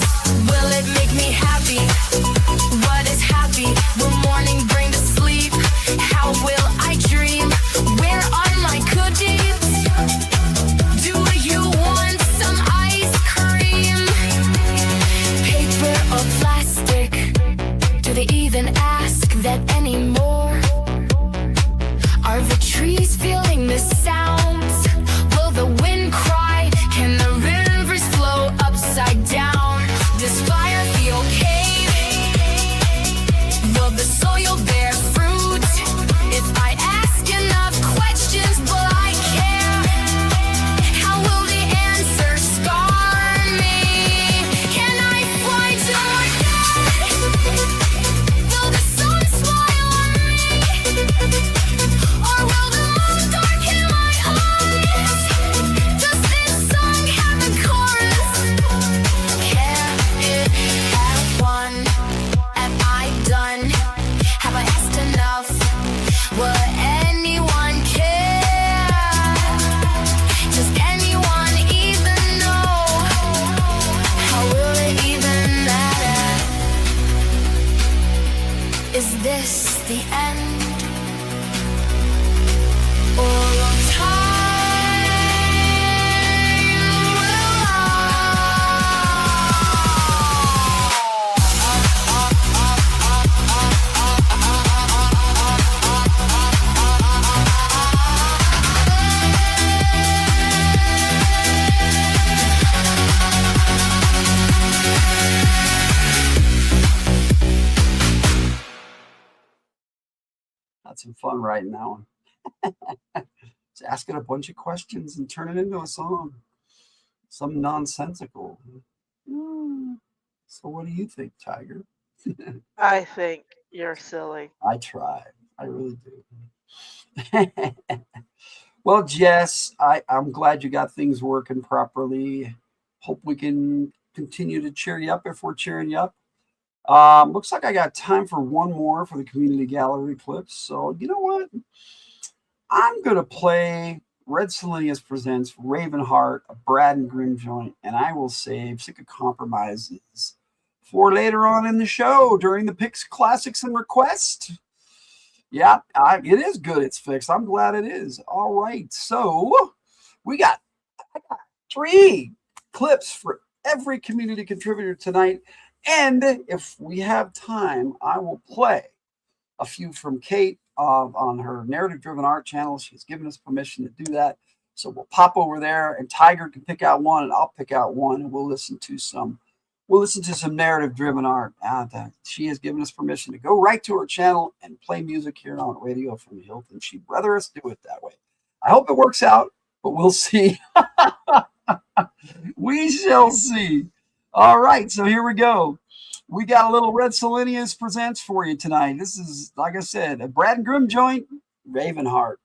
Will it make me happy? What is happy? Will morning bring to sleep? How will I dream? Where are my cookies? Do you want some ice cream? Paper or plastic? Do they even ask that anymore? Are the trees feeling the sounds? Will the wind cry? Can the rivers flow upside down? Does fire feel okay? Will the soil bear fruit? If I ask enough questions, will I care? How will the answer scar me? Can I fly to my God? Will the sun smile on me? Or will the moon darken my eyes? Does this song have a chorus? Can it have one? Am I done? Have I asked enough? Will anyone care? Does anyone even know? How will it even matter? Is this the end? Or time Had some fun writing that one. Just asking a bunch of questions and turn it into a song. Some nonsensical. So what do you think, Tyger? I think you're silly. I try. I really do. Well, Jess, I'm glad you got things working properly. Hope we can continue to cheer you up if we're cheering you up. Looks like I got time for one more for the community gallery clips. So you know what? I'm gonna play Red Selenius presents Ravenheart, a Brad and Grimm joint, and I will save Sick of Compromises for later on in the show during the picks, classics, and request. Yeah, it is good. It's fixed. I'm glad it is. All right, so I got 3 clips for every community contributor tonight, and if we have time, I will play a few from Kate on her narrative-driven art channel. She's given us permission to do that, so we'll pop over there, and Tyger can pick out one, and I'll pick out one, and we'll listen to some narrative-driven art. She has given us permission to go right to her channel and play music here on Radio from Hildt, and she'd rather us do it that way. I hope it works out, but we'll see. We shall see. All right, so here we go. We got a little Red Selenius presents for you tonight. This is, like I said, a Brad and Grimm joint, Ravenheart.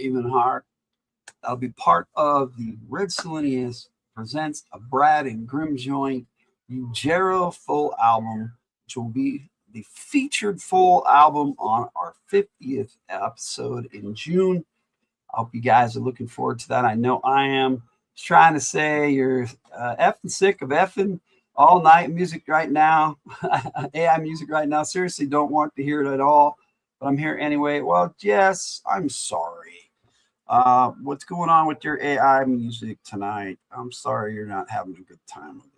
even higher. That'll be part of the Red Selenius presents a Brad and Grim Joint Ujero full album, which will be the featured full album on our 50th episode in June. I hope you guys are looking forward to that. I know I am. Just trying to say you're effing sick of effing all night music right now, AI music right now. Seriously, don't want to hear it at all, but I'm here anyway. Well, Jess, I'm sorry. What's going on with your AI music tonight? I'm sorry you're not having a good time with it.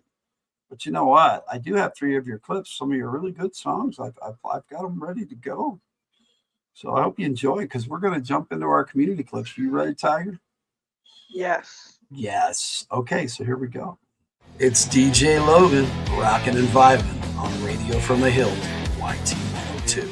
But you know what? I do have 3 of your clips, some of your really good songs. I've got them ready to go. So I hope you enjoy, because we're going to jump into our community clips. Are you ready, Tyger? Yes. Yes. Okay, so here we go. It's DJ Logan, rockin' and vibing on Radio from the Hillt, YT 102.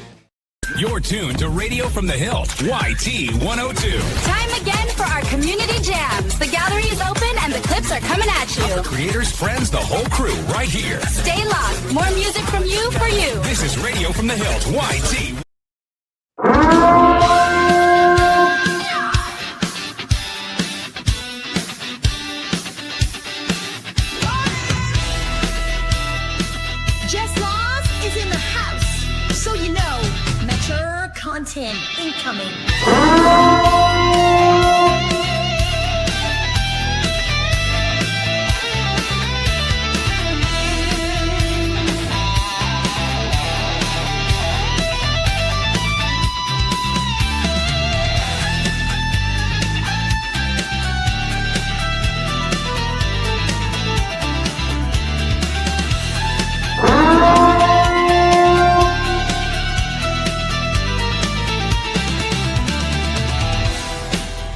You're tuned to Radio from the Hillt, YT 102. Time again for our community jams. The gallery is open and the clips are coming at you. The creators, friends, the whole crew right here. Stay locked. More music from you for you. This is Radio from the Hillt, YT. Jess Laws is in the house, so you know, mature content incoming.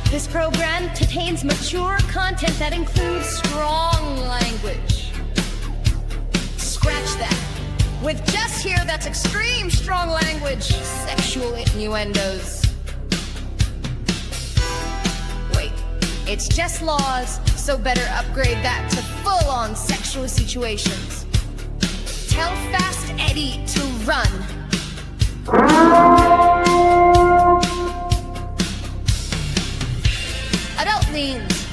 This program contains mature content that includes strong language. Scratch that. With Jess here, that's extreme strong language, sexual innuendos. Wait, it's Jess Laws, so better upgrade that to full-on sexual situations. Tell Fast Eddie to run. Adult themes.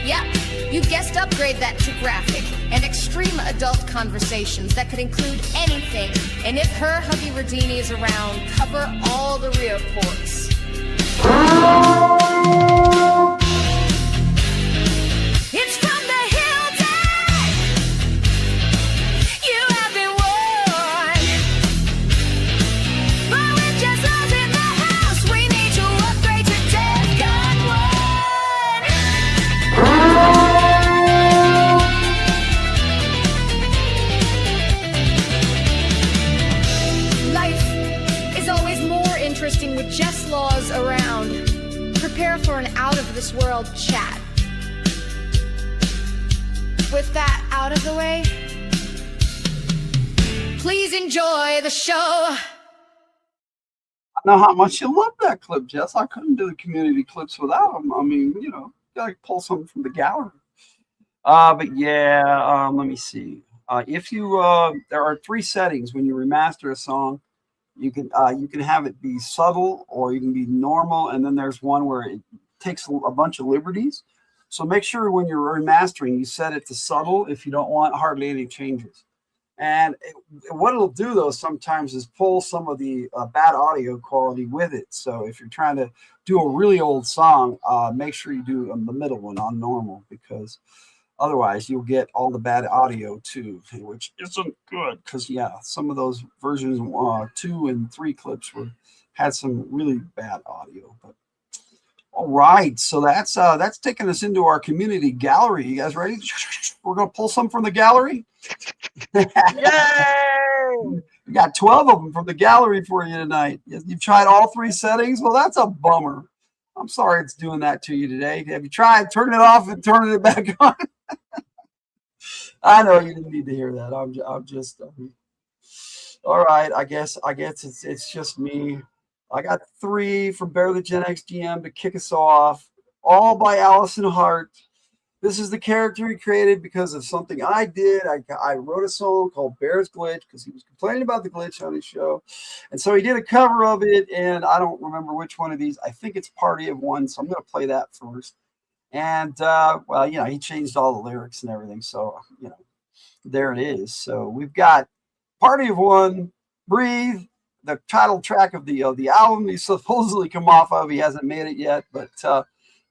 Yep, you guessed upgrade that to graphic and extreme adult conversations that could include anything. And if her hubby Radini is around, cover all the rear ports. It's from the Hilton. You have been warned. But with Jess Laws in the house, we need to upgrade to DEFCON 1. Life is always more interesting with Jess Laws around. Prepare for an out-of-this-world chat. With that out of the way, please enjoy the show. I know how much you love that clip, Jess. I couldn't do the community clips without them. I mean, you know, gotta pull something from the gallery. But yeah, let me see. If you there are 3 settings when you remaster a song. You can have it be subtle, or you can be normal, and then there's one where it takes a bunch of liberties. So make sure when you're remastering, you set it to subtle if you don't want hardly any changes. And what it'll do, though, sometimes is pull some of the bad audio quality with it. So if you're trying to do a really old song, make sure you do the middle one on normal, because otherwise you'll get all the bad audio too, which isn't good. Because yeah, some of those versions 2 and 3 clips had some really bad audio. But all right, so that's taking us into our community gallery. You guys ready? We're gonna pull some from the gallery. Yay! We got 12 of them from the gallery for you tonight. You've tried all 3 settings. Well, that's a bummer. I'm sorry it's doing that to you today. Have you tried turning it off and turning it back on? I know you didn't need to hear that. I'm just all right. I guess it's just me. I got 3 from Bear the Gen X GM to kick us off, all by Allison Hart. This is the character he created because of something I did. I wrote a song called Bear's Glitch because he was complaining about the glitch on his show. And so he did a cover of it, and I don't remember which one of these. I think it's Party of One, so I'm going to play that first. And, well, you know, he changed all the lyrics and everything. So, you know, there it is. So we've got Party of One, Breathe, the title track of the album he's supposedly come off of. He hasn't made it yet, but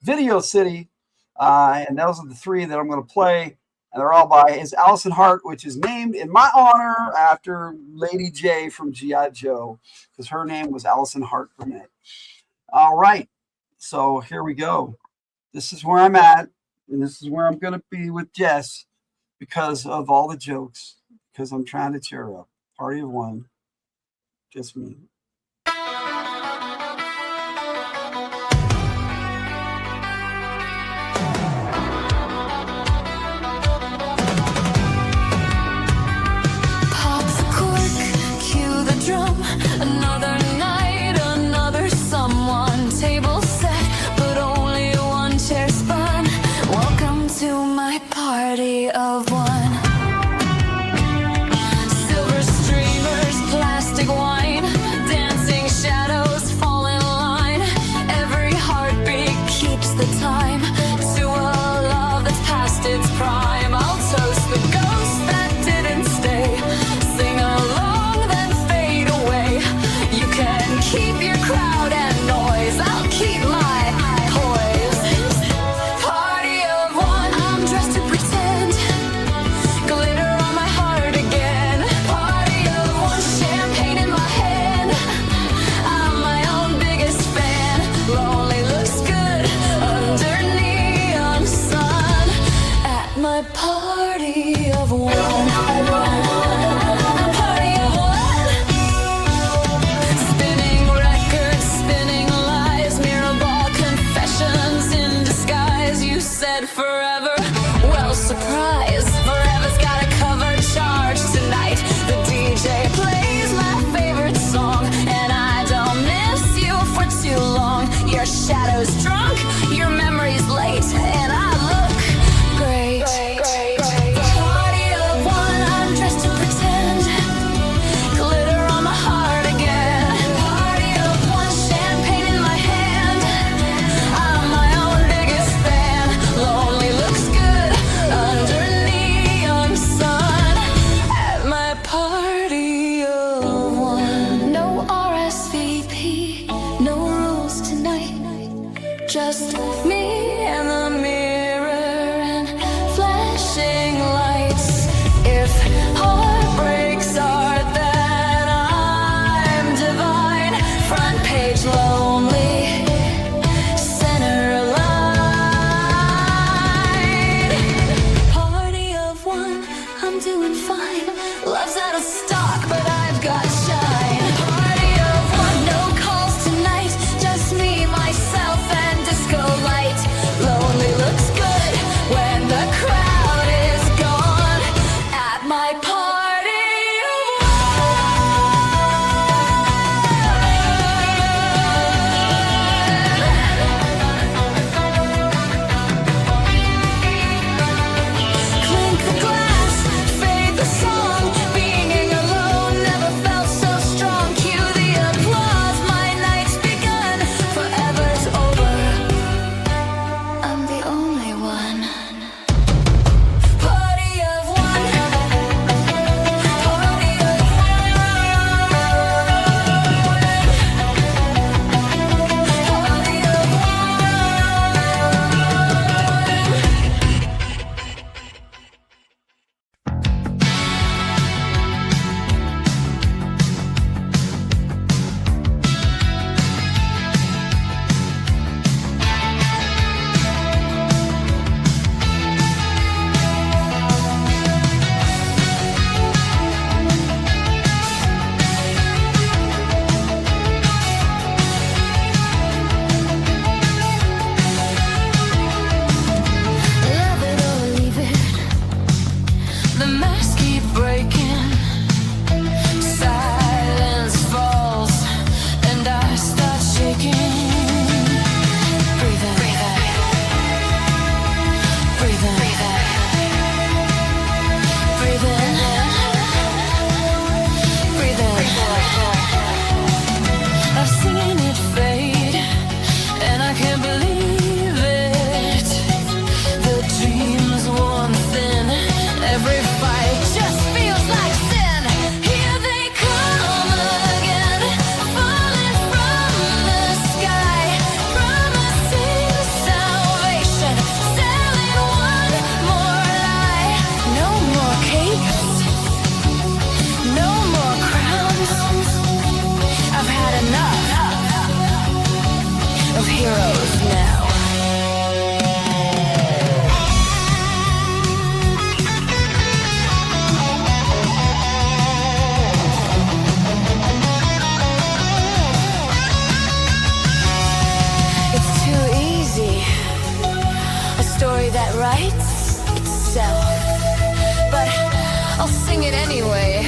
Video City. And those are the three that I'm going to play, and they're all by his Allison Hart, which is named in my honor after Lady J from G.I. Joe, because her name was Allison Hart Burnett. All right, so here we go. This is where I'm at, and this is where I'm going to be with Jess because of all the jokes, because I'm trying to cheer her up. Party of One, just me. Drum. Another night, another someone. Table set, but only one chair spun. Welcome to my party of one. Silver streamers, plastic wine, dancing shadows fall in line. Every heartbeat keeps the time to a love that's past its prime. I'll toast the ghost that didn't stay. Sing along. Keep your crowd and noise. I'll keep my poise. Party of one. I'm dressed to pretend. Glitter on my heart again. Party of one. Champagne in my hand. I'm my own biggest fan. Lonely looks good under neon sun. At my party of one. Forever, well, surprise. Forever's got a cover charge tonight. The DJ plays my favorite song, and I don't miss you for too long. Your shadow's drunk, your memory's late, and I look great. Party of one, I'm dressed to pretend. Glitter on my heart again. Party of one, champagne in my hand. I'm my own biggest fan. Lonely looks good under neon sun. At my party of one. No RSVP, no rules tonight. Just me and the mirror and flashing lights. If heartbreaks are that I'm divine. Front page lonely, center line. Party of one, I'm doing fine. Love's out of stock, but I've got shine. Party of one, no calls tonight. Just me, myself, and disco light. Lonely looks good when the crowd is gone. At my party of clink the glass, fade the song. Being alone never felt so sing it anyway.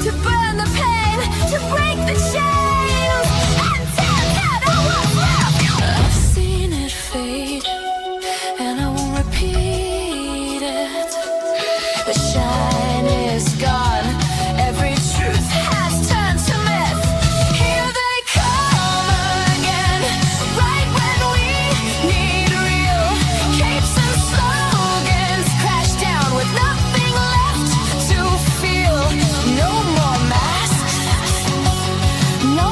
To burn the pain, to break the chains, and tear down what's left. I've seen it fade, and I won't repeat it. The shine is gone, every truth has turned to myth. Here they come again, right when we need real capes and slogans. Crash down with nothing left to feel. No more masks, no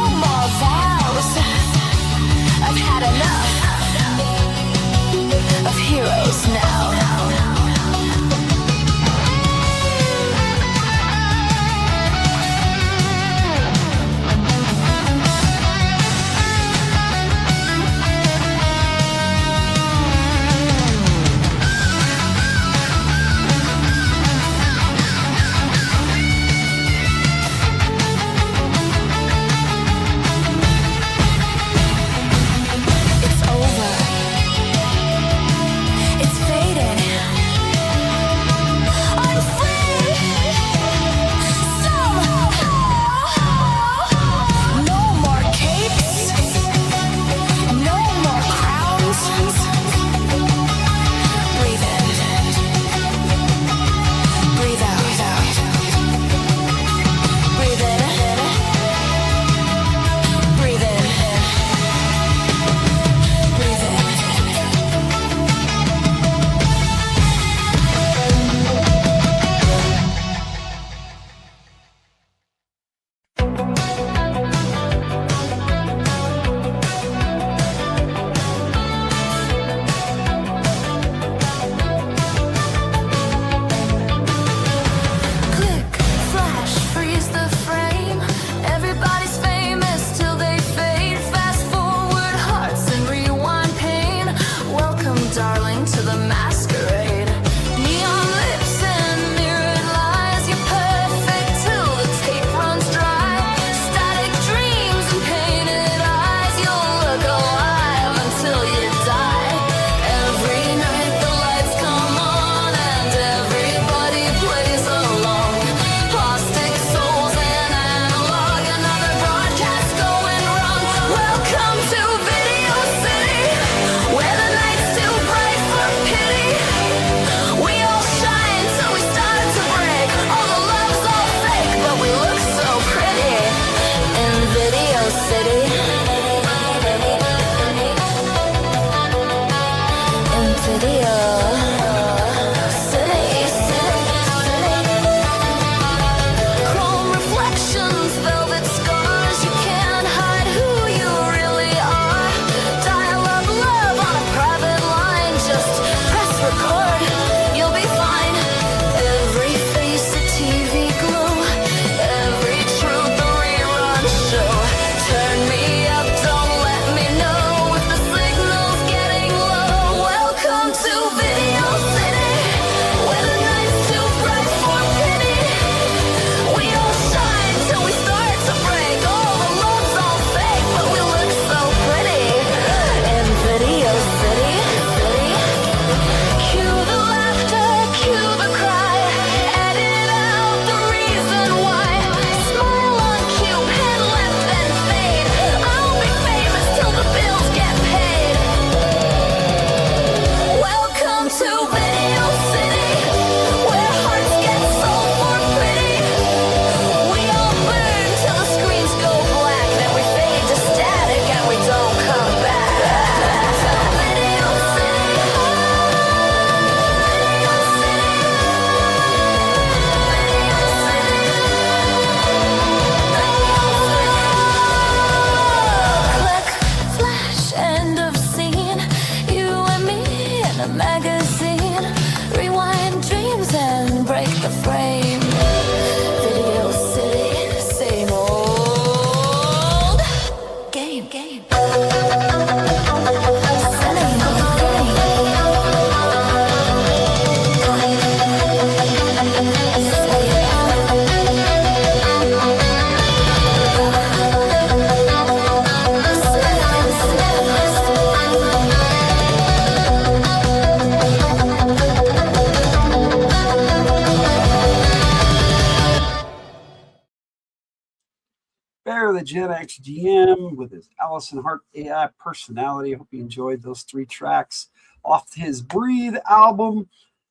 Bear the Gen X GM with his Allison Hart AI personality. I hope you enjoyed those 3 tracks off his Breathe album.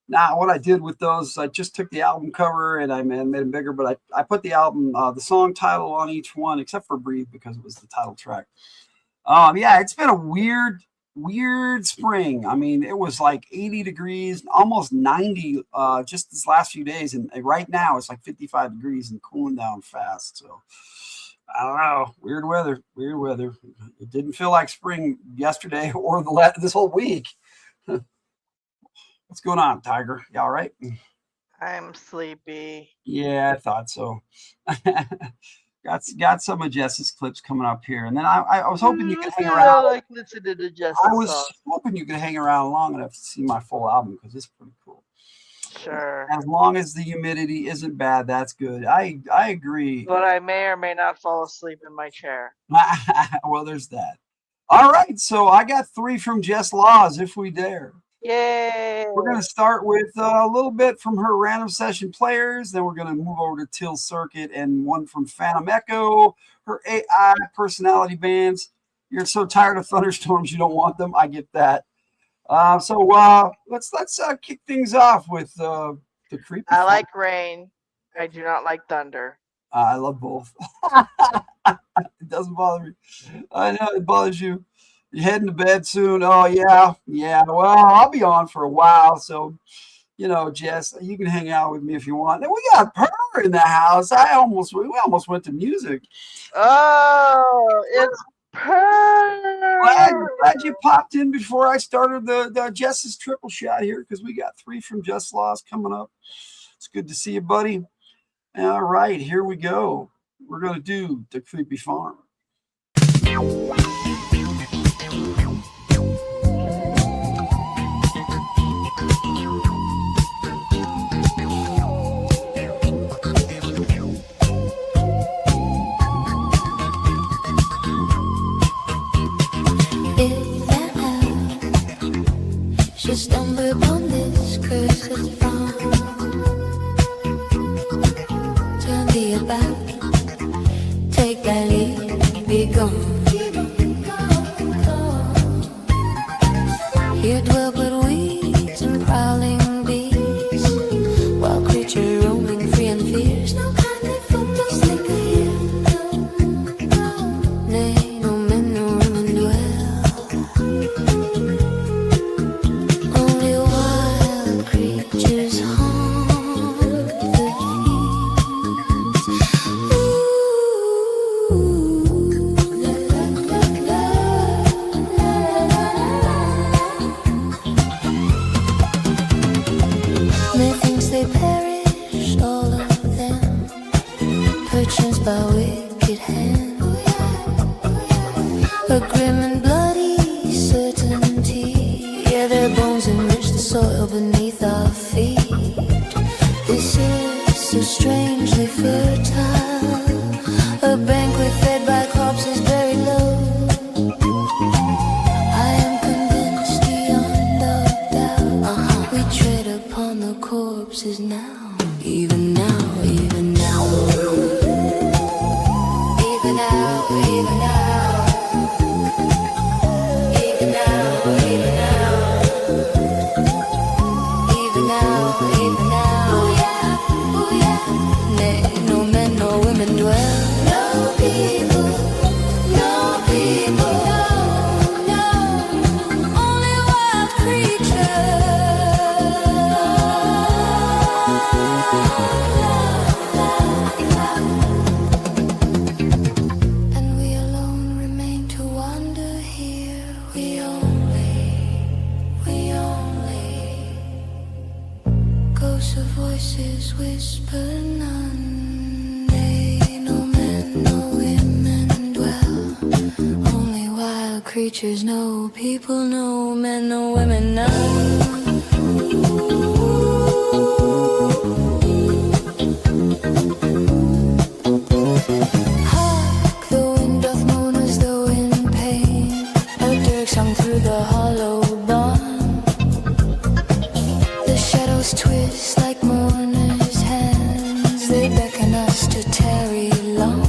Now, what I did with those, I just took the album cover and I made them bigger, but I put the album, the song title on each one, except for Breathe because it was the title track. Yeah, it's been a weird spring. I mean, it was like 80 degrees, almost 90 just this last few days. And right now it's like 55 degrees and cooling down fast. So I don't know. Weird weather. It didn't feel like spring yesterday or this whole week. What's going on, Tyger? You all right? I'm sleepy. Yeah, I thought so. Got some of Jess's clips coming up here, and then I was hoping you could hang around. I like listening to Jess's I was songs. hoping you could hang around long enough to see my full album because it's pretty cool. Sure. As long as the humidity isn't bad, that's good. I agree. But I may or may not fall asleep in my chair. Well, there's that. All right, so I got 3 from Jess Laws, If We Dare. Yay! We're going to start with a little bit from her Random Session Players. Then we're going to move over to Till Circuit and one from Phantom Echo, her AI personality bands. You're so tired of thunderstorms, you don't want them. I get that. So let's kick things off with the creepy. I like rain. I do not like thunder. I love both. It doesn't bother me. I know it bothers you. You're heading to bed soon. Oh, yeah. Well, I'll be on for a while. So, Jess, you can hang out with me if you want. And we got Purr in the house. We almost went to music. Oh, it's Purr. Glad you popped in before I started the Jess's triple shot here because we got 3 from Jess Laws coming up. It's good to see you, buddy. All right, here we go. We're going to do The Creepy Farm. Should stumble upon this cursed farm. Turn thee about, take thy leave, be gone. Here dwell but weeds and prowling beasts, wild creature roaming free and fierce. No kindly foot does linger here. Nay, no men, no women dwell. Only wild creatures haunt the fields. Methinks they perished, all of them, purchased by wicked hand. A grim and bloody certainty, yeah, their bones enrich the soil beneath our feet. This is so strangely fertile, a banquet fed by corpses buried low. I am convinced beyond all doubt, we tread upon the corpses now, even now, even now, even now, even now, even now, even now, even now, even now. Oh yeah, nay, no men, no women dwell. No people, no people, no, no, only wild creatures. And we alone remain to wander here. We only ghosts of voices whisper none. Nay, no men, no women dwell. Only wild creatures, no people, no men, no women, none. Hark, the wind doth moan as though in pain. A dirk sung through the hollow barn. The shadows twist like mourners' hands. They beckon us to tarry long.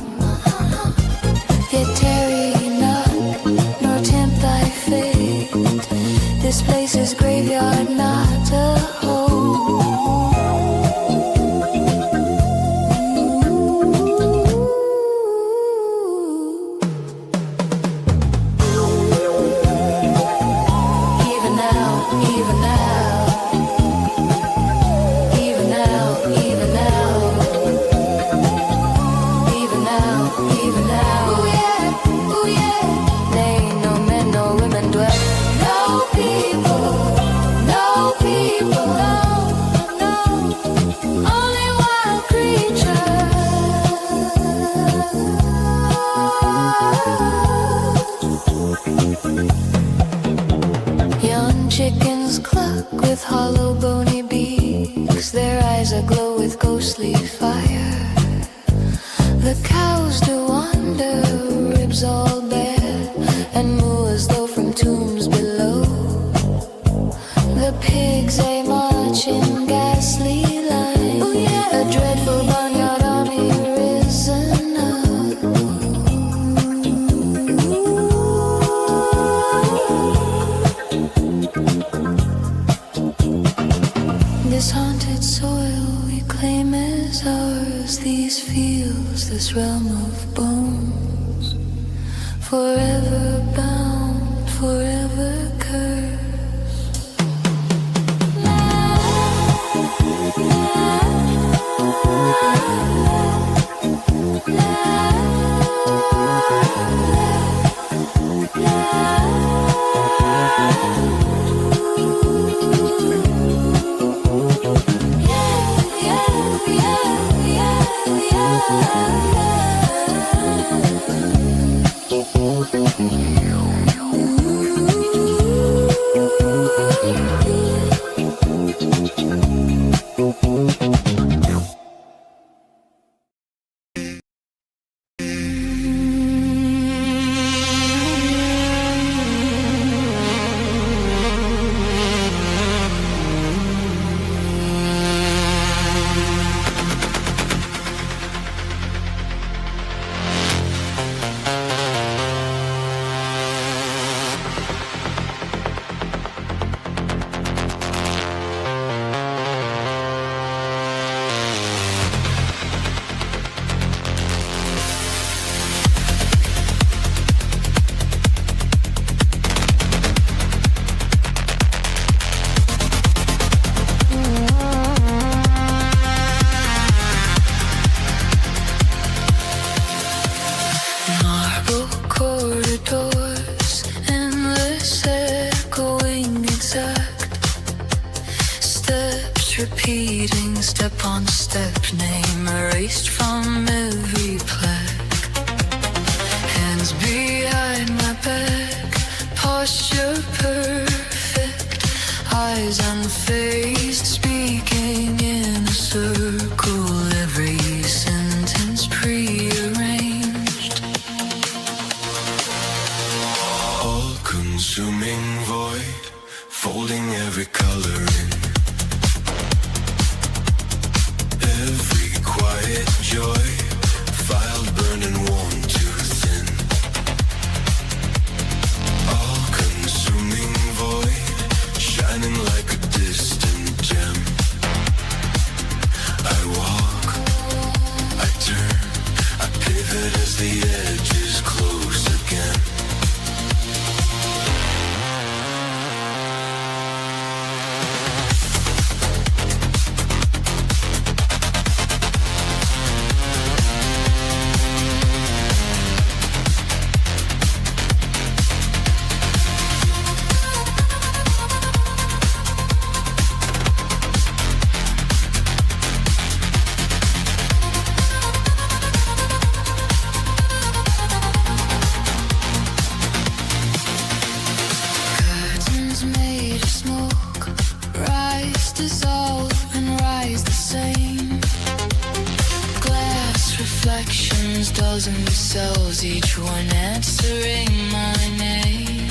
fire. The cows do wander, ribs all bare, and moo as though from tombs below. The pigs they march in ghastly line. Oh, yeah. A dreadful barnyard army risen up. This haunted soil we claim as ours. These fields, this realm of bones, forever bound, forever cursed. Repeating step on step, name erased from every plaque. Hands behind my back, posture perfect, eyes unfazed, speaking in a circle, every sentence prearranged. All-consuming void, folding every color in. Every quiet joy, filed, burned and worn too thin. All-consuming void, shining like a distant gem. I walk, I turn, I pivot as the edges close again. Dozen cells, each one answering my name.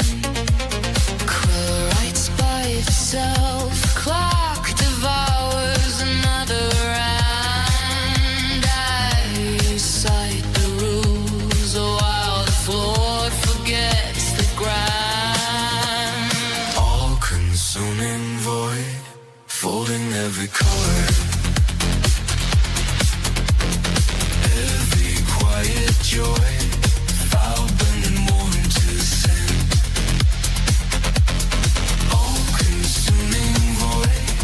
Quill writes by itself, clock devours another round. I recite the rules while the floor forgets the ground. All-consuming void, folding every color. Quiet joy, foul, burned and worn to sin. All-consuming void,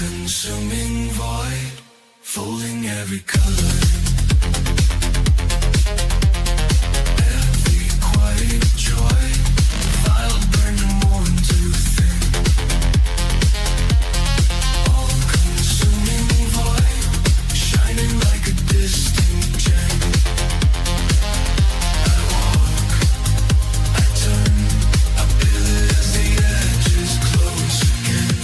All-consuming void, folding every color. Every quiet joy, file burning worn too thin. All-consuming void, shining like a distant gem. I walk, I turn, I pivot as the edges close again.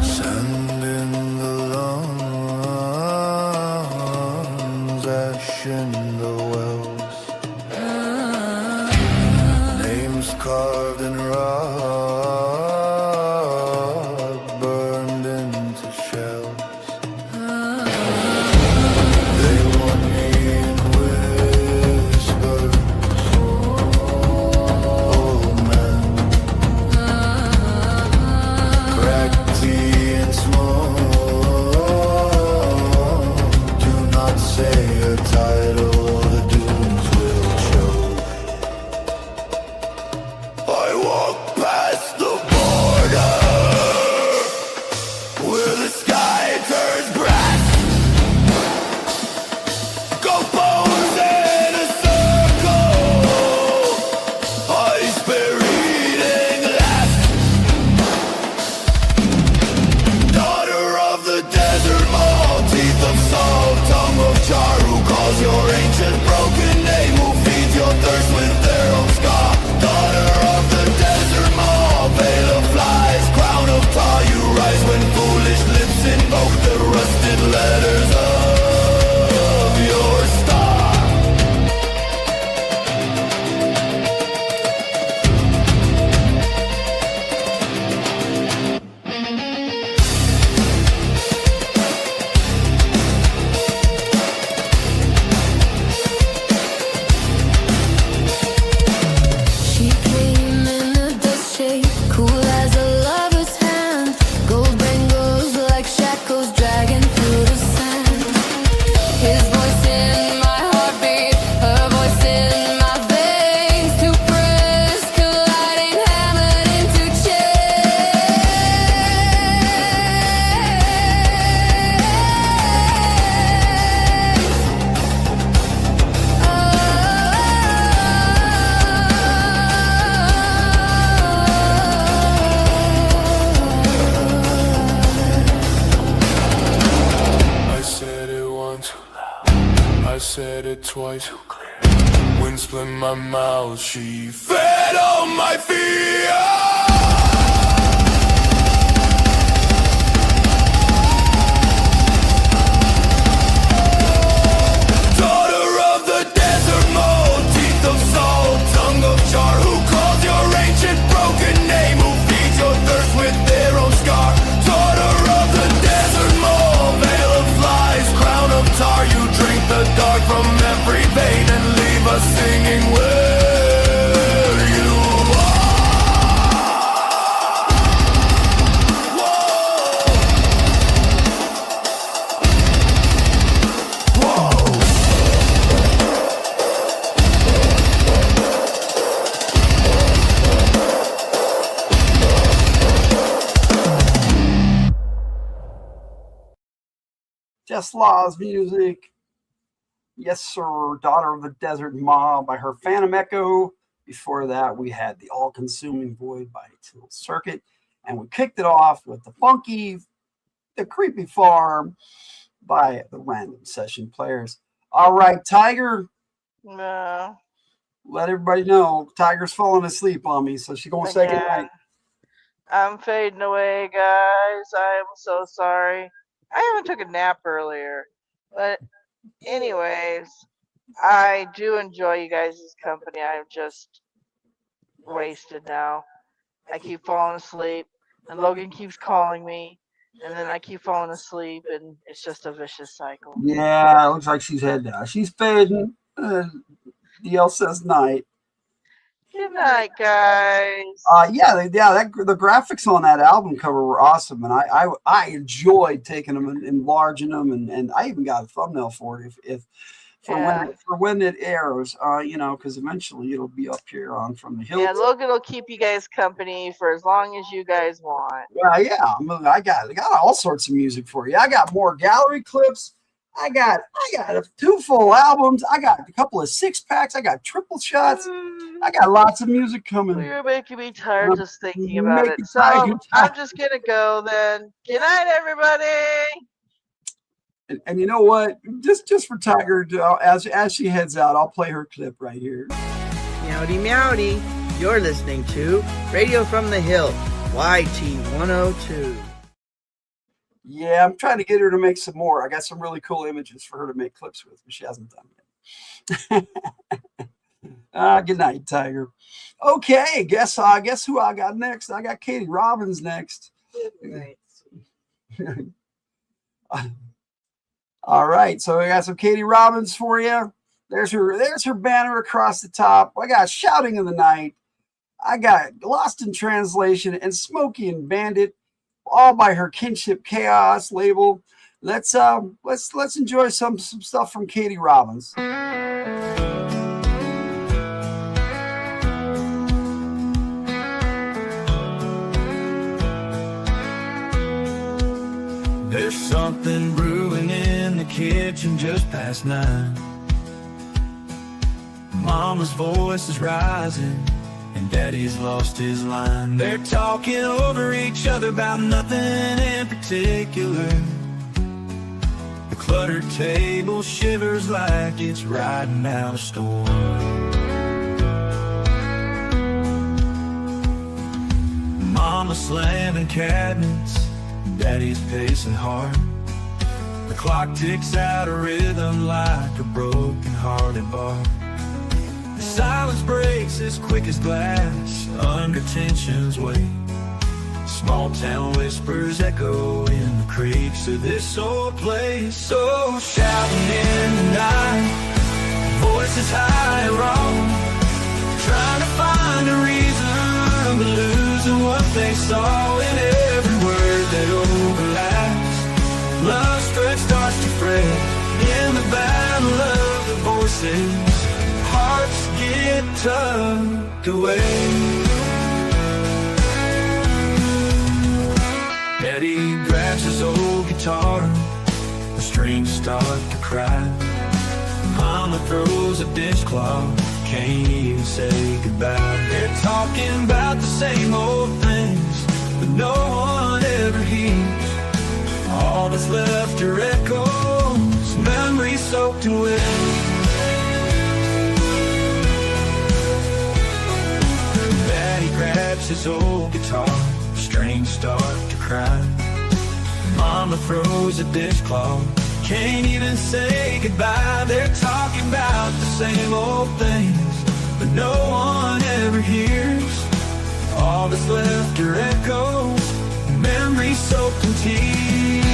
Sand in the lungs, ash in the wells, names carved in rock, burned into shells. They want me in whispers, old man. Cracked tea and smoke. Do not say a title, the dunes will show. I walk past the border where the sky turns brass. Go pose in a circle, eyes buried in glass. Daughter of the desert mall, teeth of salt, tongue of char, who calls your ancient broken name, who feeds your thirst with their own scar. Daughter of the desert mall, veil of flies, crown of tar, you rise when foolish lips invoke the rusted letters of your star. She came in a dust shade, cool as a lover's hand. Gold bangles like shackles dragging through the sand. His voice in my heartbeat, her voice in my veins. Two prayers colliding, hammered into I said it once, I said it twice. Wind split my mouth, she fed on my fear. Daughter of the desert mold, teeth of salt, tongue of char, who calls your ancient broken name, who feeds your thirst with their own scar. Daughter of the desert mold, veil of flies, crown of tar, you drink the dark from every vein and leave us singing where you are. Just Law's music. Yes, sir. Daughter of the Desert Ma by her Phantom Echo. Before that, we had The All-Consuming Void by Tilt Circuit. And we kicked it off with The Creepy Farm by the Random Session Players. All right, Tyger. No. Let everybody know Tyger's falling asleep on me, so she's going to say goodnight. I'm fading away, guys. I'm so sorry. I even took a nap earlier. But anyways, I do enjoy you guys' company. I'm just wasted now. I keep falling asleep, and Logan keeps calling me, and then I keep falling asleep, and it's just a vicious cycle. Yeah, it looks like she's head down. She's fading. DL says night. Good night, guys. The graphics on that album cover were awesome, and I enjoyed taking them and enlarging them, and I even got a thumbnail for it for when it airs, because eventually it'll be up here on From the Hills. Yeah, Logan will keep you guys company for as long as you guys want. I got all sorts of music for you. I got more gallery clips. I got 2 full albums. I got a couple of 6-packs. I got triple shots. I got lots of music coming. You're making me tired just thinking about it. So I'm just gonna go then. Good night, everybody. And you know what? Just for Tyger, as she heads out, I'll play her clip right here. Meowdy meowdy. You're listening to Radio from the Hill, YT102. Yeah, I'm trying to get her to make some more. I got some really cool images for her to make clips with, but she hasn't done yet. Good night, Tyger. Okay, guess who I got next? I got Katie Robbins next. All right, so I got some Katie Robbins for you. There's her banner across the top. I got Shouting in the Night. I got Lost in Translation and Smokey and Bandit, all by her Kinship Chaos label. Let's enjoy some stuff from Katie Robbins. There's something brewing in the kitchen just past 9. Mama's voice is rising and Daddy's lost his line. They're talking over each other about nothing in particular. The cluttered table shivers like it's riding out a storm. Mama slamming cabinets, Daddy's pacing hard. The clock ticks out a rhythm like a broken-hearted bar. The silence breaks as quick as glass under tension's weight. Small town whispers echo in the creaks of this old place. So shouting in the night, voices high and wrong, trying to find a reason, but losing what they saw in every word that overlaps. Love stretch starts to fret in the battle of the voices. Hearts get tugged away. Daddy grabs his old guitar, the strings start to cry. Mama throws a dishcloth, can't even say goodbye. They're talking about the same old things, but no one ever hears. All that's left are echoes, memories soaked in wet. Daddy grabs his old guitar, strings start to cry. Mama throws a dishcloth, can't even say goodbye. They're talking about the same old things, but no one ever hears. All that's left are echoes, memories soaked in tears.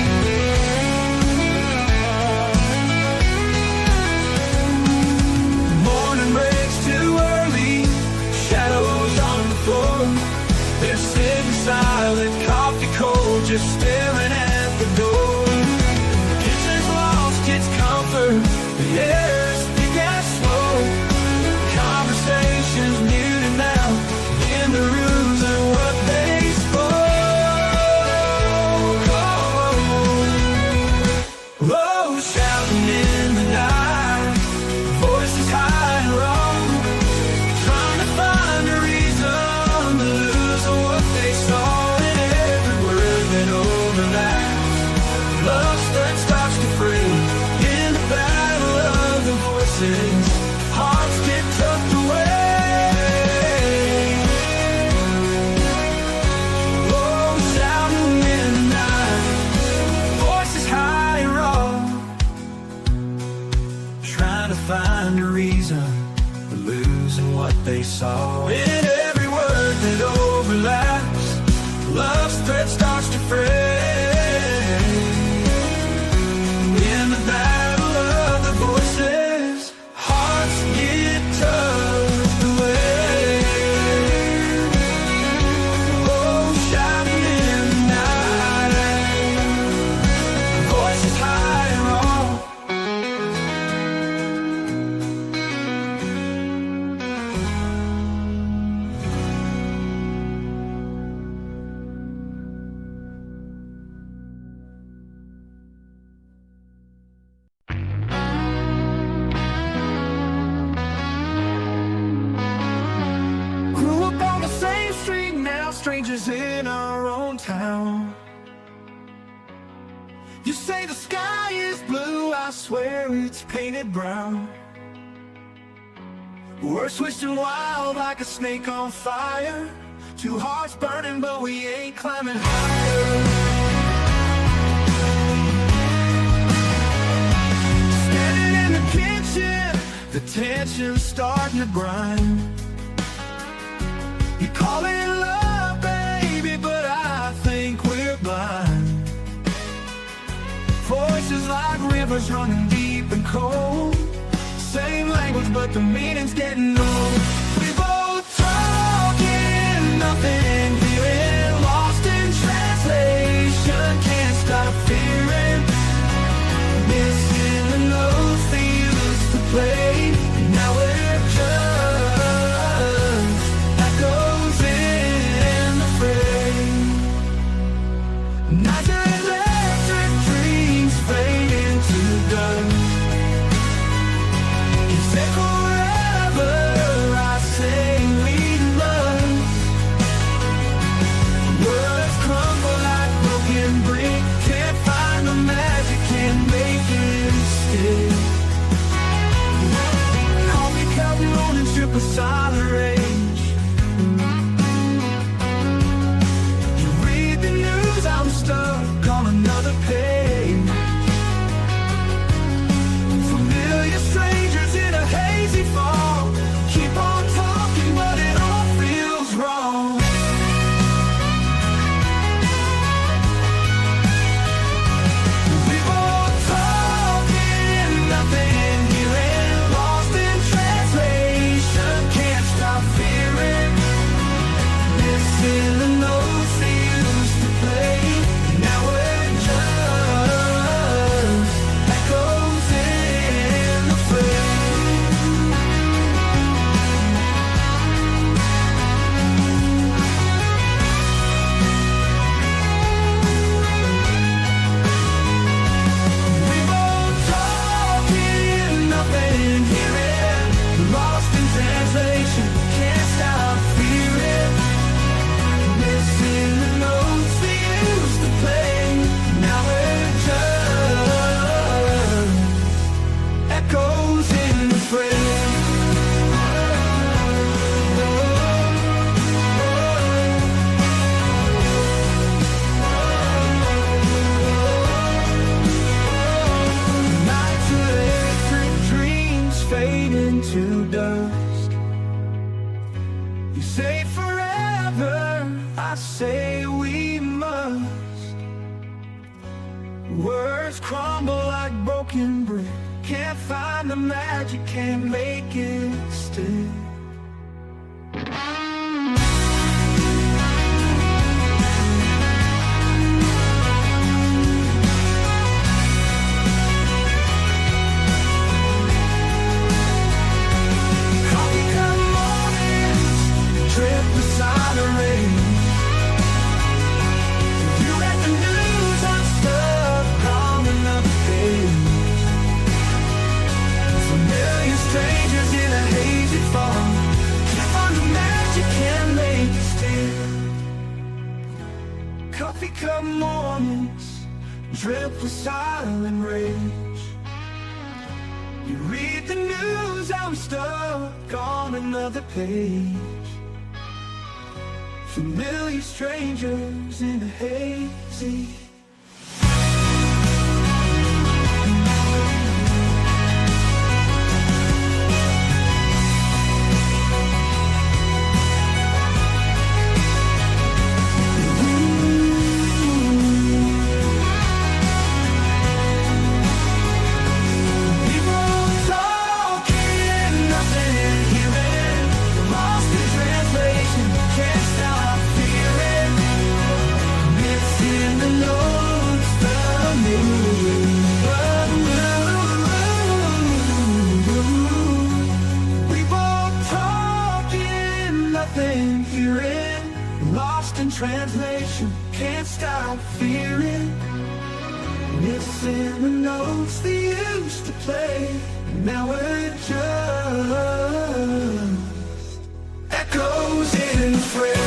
Morning breaks too early, shadows on the floor. They're sitting silent, coffee cold, just staring at the door. The kitchen's lost its comfort, the air's thick and slow. Conversations muted now in the rooms and what they spoke. Oh, find a reason for losing what they saw. In every word that overlaps, love's thread starts to fray. In the battle of the voices, hearts get tugged away. Oh, shouting in the night, voices high and wrong. Grew up on the same street, now strangers in our own town. You say the sky is blue, I swear it's painted brown. We're twisting wild like a snake on fire. Two hearts burning, but we ain't climbing higher. Standing in the kitchen, the tension's starting to grind. You call it love, baby, but I think we're blind. Voices like rivers running deep and cold. Same language, but the meaning's getting old. We both talking, nothing hearing. Lost in translation, can't stop fearing. Missing the notes they used to play. Now we're just echoes in the fray. Nights are electric, dreams fade into dust. You say forever, I say we love. Words crumble like broken brick. Can't find the magic, can't make it stick. Coffee cup rolling, strip of silent rage. You read the news, I'm stuck on another page. Familiar strangers in a hazy fog. Keep on talking, but it all feels wrong. We both talking, nothing hearing. Lost in translation, can't stop fearing. Missing the notes they used to play. Now we're just echoes in the fray. We both talking, nothing hearing. Lost in translation, can't stop fearing. Missing the notes we used to play. Now we're just echoes in the fray. Nights of electric dreams fade into dust. You say forever, I say we must. Words crumble like broken brick. Can't find the magic, can't make it stick. Coffee cup mornings, drip beside the rain. You read the news, I'm stuck on another page. Familiar strangers in a hazy fog. Can't find the magic, can't make it still. Coffee cup mornings, drip with silent rage. You read the news, I'm stuck on another page. Familiar strangers in a hazy. stop fearing. Missing the notes they used to play. Now we're just echoes in frames.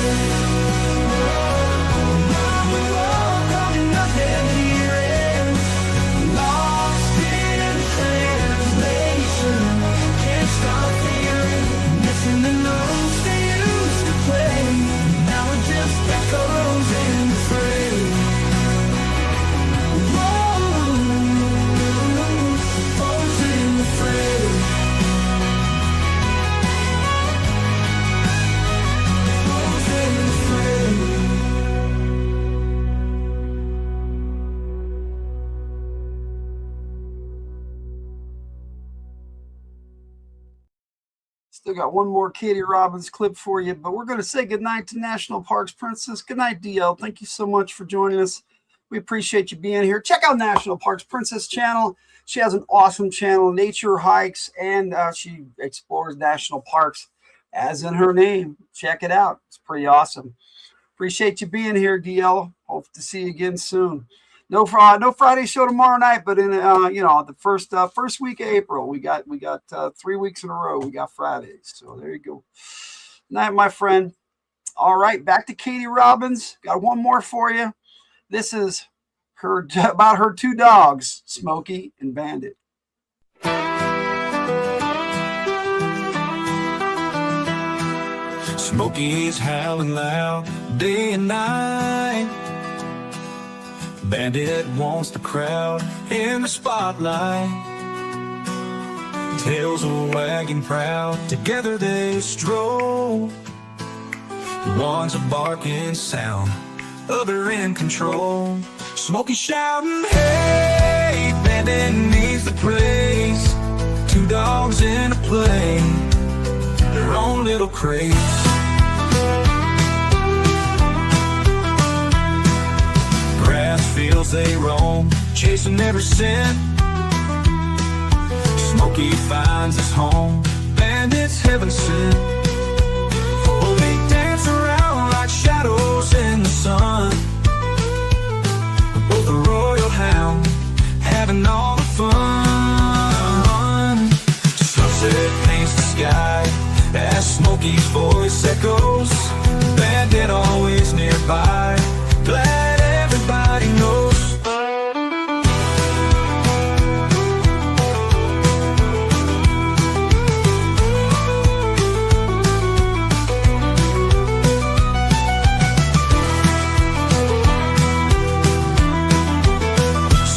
Still got one more Katie Robbins clip for you, but we're going to say goodnight to National Parks Princess. Good night, DL. Thank you so much for joining us. We appreciate you being here. Check out National Parks Princess channel. She has an awesome channel, nature hikes, and she explores national parks, as in her name. Check it out. It's pretty awesome. Appreciate you being here, DL. Hope to see you again soon. No Friday show tomorrow night, but in the first week of April, we got 3 weeks in a row. We got Fridays, so there you go. Night, my friend. All right, back to Katie Robbins. Got one more for you. This is about her two dogs, Smokey and Bandit. Smokey's howling loud day and night. Bandit wants the crowd in the spotlight. Tails are wagging proud, together they stroll. One's a barking sound, other in control. Smokey shouting, hey, Bandit needs the praise. Two dogs in a play, their own little craze. Fields they roam, chasing every scent. Smokey finds his home, Bandit's heaven sent. Oh, they dance around like shadows in the sun. Both a royal hound, having all the fun. Sunset paints the sky as Smokey's voice echoes. Bandit always nearby, glad everybody knows.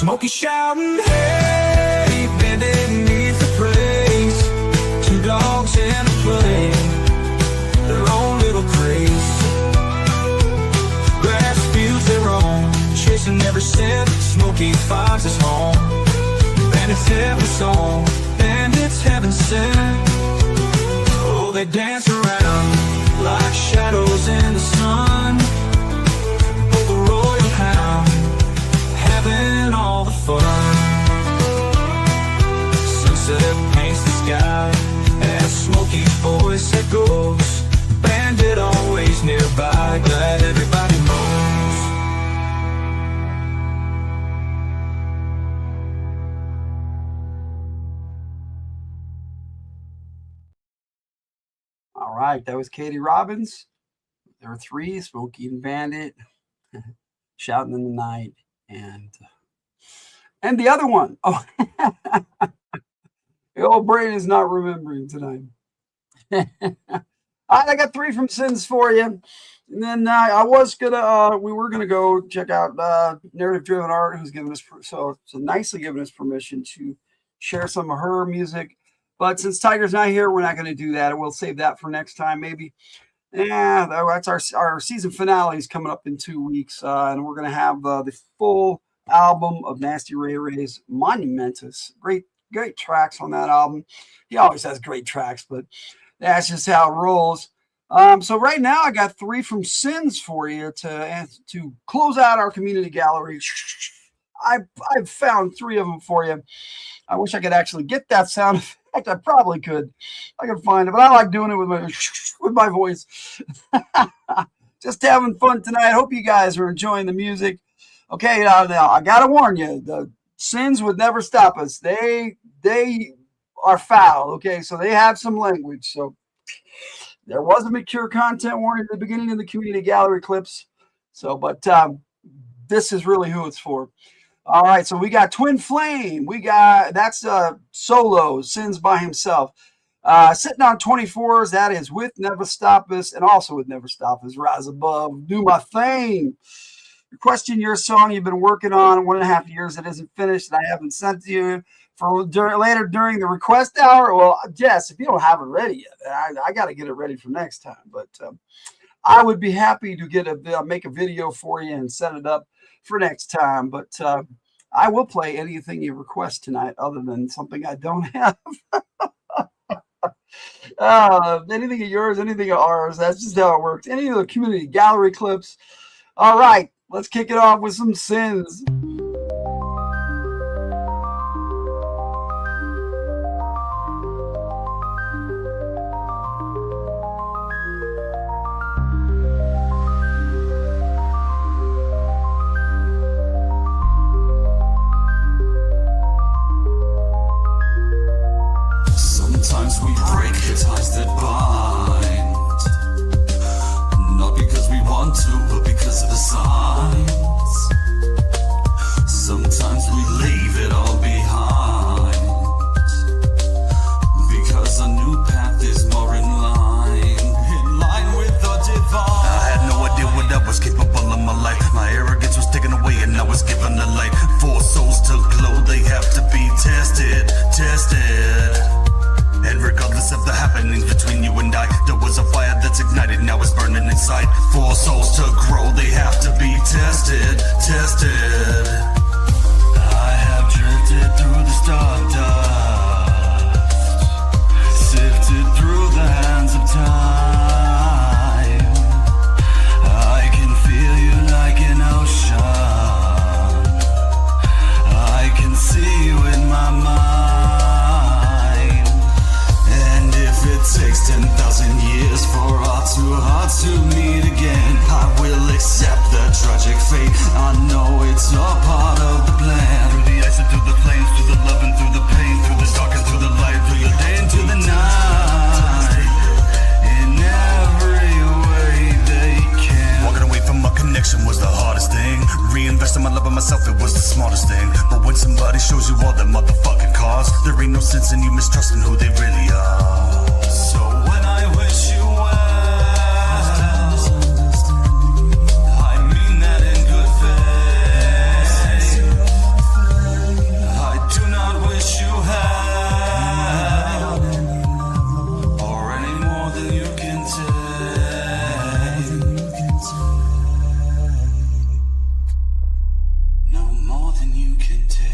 Smokey shouting, hey, Bandit needs the praise. Two dogs in a play, their own little craze. Grass fields their own, chasing every scent. Smokey finds his home, Bandit's heaven song, Bandit's heaven sent. Oh, they dance around like shadows in the sun. Oh, the royal hound, having all the fun. Sunset paints the sky as Smokey's voice echoes. Bandit always nearby, glad everybody knows. All right, that was Katie Robbins. There were three, Smokey and Bandit, shouting in the night. And the other one. Oh, the old brain is not remembering tonight. All right, I got three from Sins for you. And then we were gonna go check out Narrative Driven Art, who's given us so nicely given us permission to share some of her music. But since Tyger's not here, we're not going to do that. We'll save that for next time, maybe. Yeah, that's our season finale is coming up in 2 weeks, and we're going to have the full album of Nasty Ray Ray's Monumentus. Great tracks on that album. He always has great tracks, but that's just how it rolls. So right now I got three from Sins for you to close out our community gallery. I've found three of them for you. I wish I could actually get that sound effect. I probably could. I could find it, but I like doing it with my voice. just having fun tonight. Hope you guys are enjoying the music. Okay, now I gotta warn you, the sins would never stop us. They are foul. Okay, so they have some language. So there was a mature content warning at the beginning of the community gallery clips. So, but this is really who it's for. All right, so we got Twin Flame. That's solo, Sins by himself. Sitting on 24s, that is with Never Stop Us, and also with Never Stop Us, Rise Above, Do My Thing. Requesting your song you've been working on 1.5 years that isn't finished, and I haven't sent to you for later during the request hour. Well, Jess, if you don't have it ready yet, I got to get it ready for next time. But I would be happy to make a video for you and set it up for next time. But I will play anything you request tonight, other than something I don't have. Anything of yours, anything of ours. That's just how it works. Any of the community gallery clips. All right, let's kick it off with some Sins. Sometimes we break the ties that bind, not because we want to, but because of the signs. Sometimes we leave it all behind, because a new path is more in line with the divine. I had no idea what I was capable of my life. My arrogance was taken away and I was given the light. For souls to glow, they have to be tested. And regardless of the happenings between you and I, there was a fire that's ignited, now it's burning inside. For souls to grow, they have to be tested. I have drifted through the stardust, sifted through the hands of time. I can feel you like an ocean, I can see you in my mind. It takes 10,000 years for our two hearts to meet again. I will accept the tragic fate, I know it's all part of the plan. Through the ice and through the flames, through the love and through the pain, through the dark and through the light, through the day and through the night. In every way they can. Walking away from my connection was the hardest thing. Reinvesting my love in myself, it was the smartest thing. But when somebody shows you all their motherfucking cards, there ain't no sense in you mistrusting who they really are. So when I wish you well, I mean that in good faith. I do not wish you had, or any more than you can take. No more than you can take.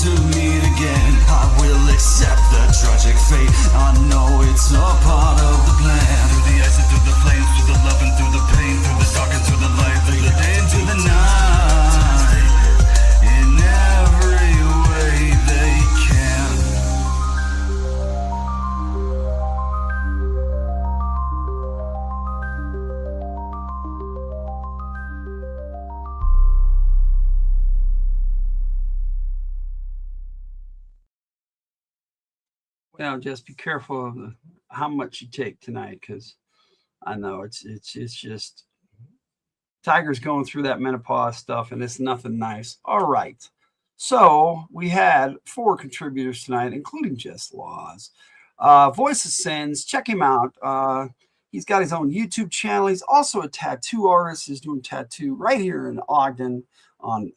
To meet again, I will accept the tragic fate. I know it's all part of the plan. Through the ice and through the flames, through the love and through the pain, through the dark and through the light, through the day and through the night. In every way they can. Well, just be careful of how much you take tonight, because I know it's just Tyger's going through that menopause stuff, and it's nothing nice. All right, so we had 4 contributors tonight, including Jess Laws. Voice of Sins, check him out. He's got his own YouTube channel. He's also a tattoo artist. He's doing tattoo right here in Ogden on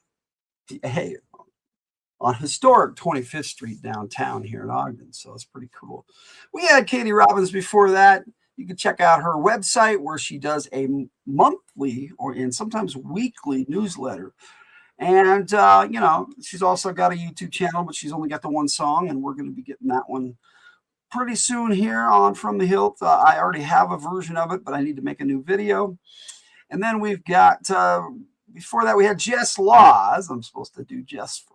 historic 25th Street downtown here in Ogden. So it's pretty cool. We had Katie Robbins before that. You can check out her website where she does a monthly and sometimes weekly newsletter. And, she's also got a YouTube channel, but she's only got the one song, and we're going to be getting that one pretty soon here on From the Hildt. I already have a version of it, but I need to make a new video. And then we've got, before that, we had Jess Laws. I'm supposed to do just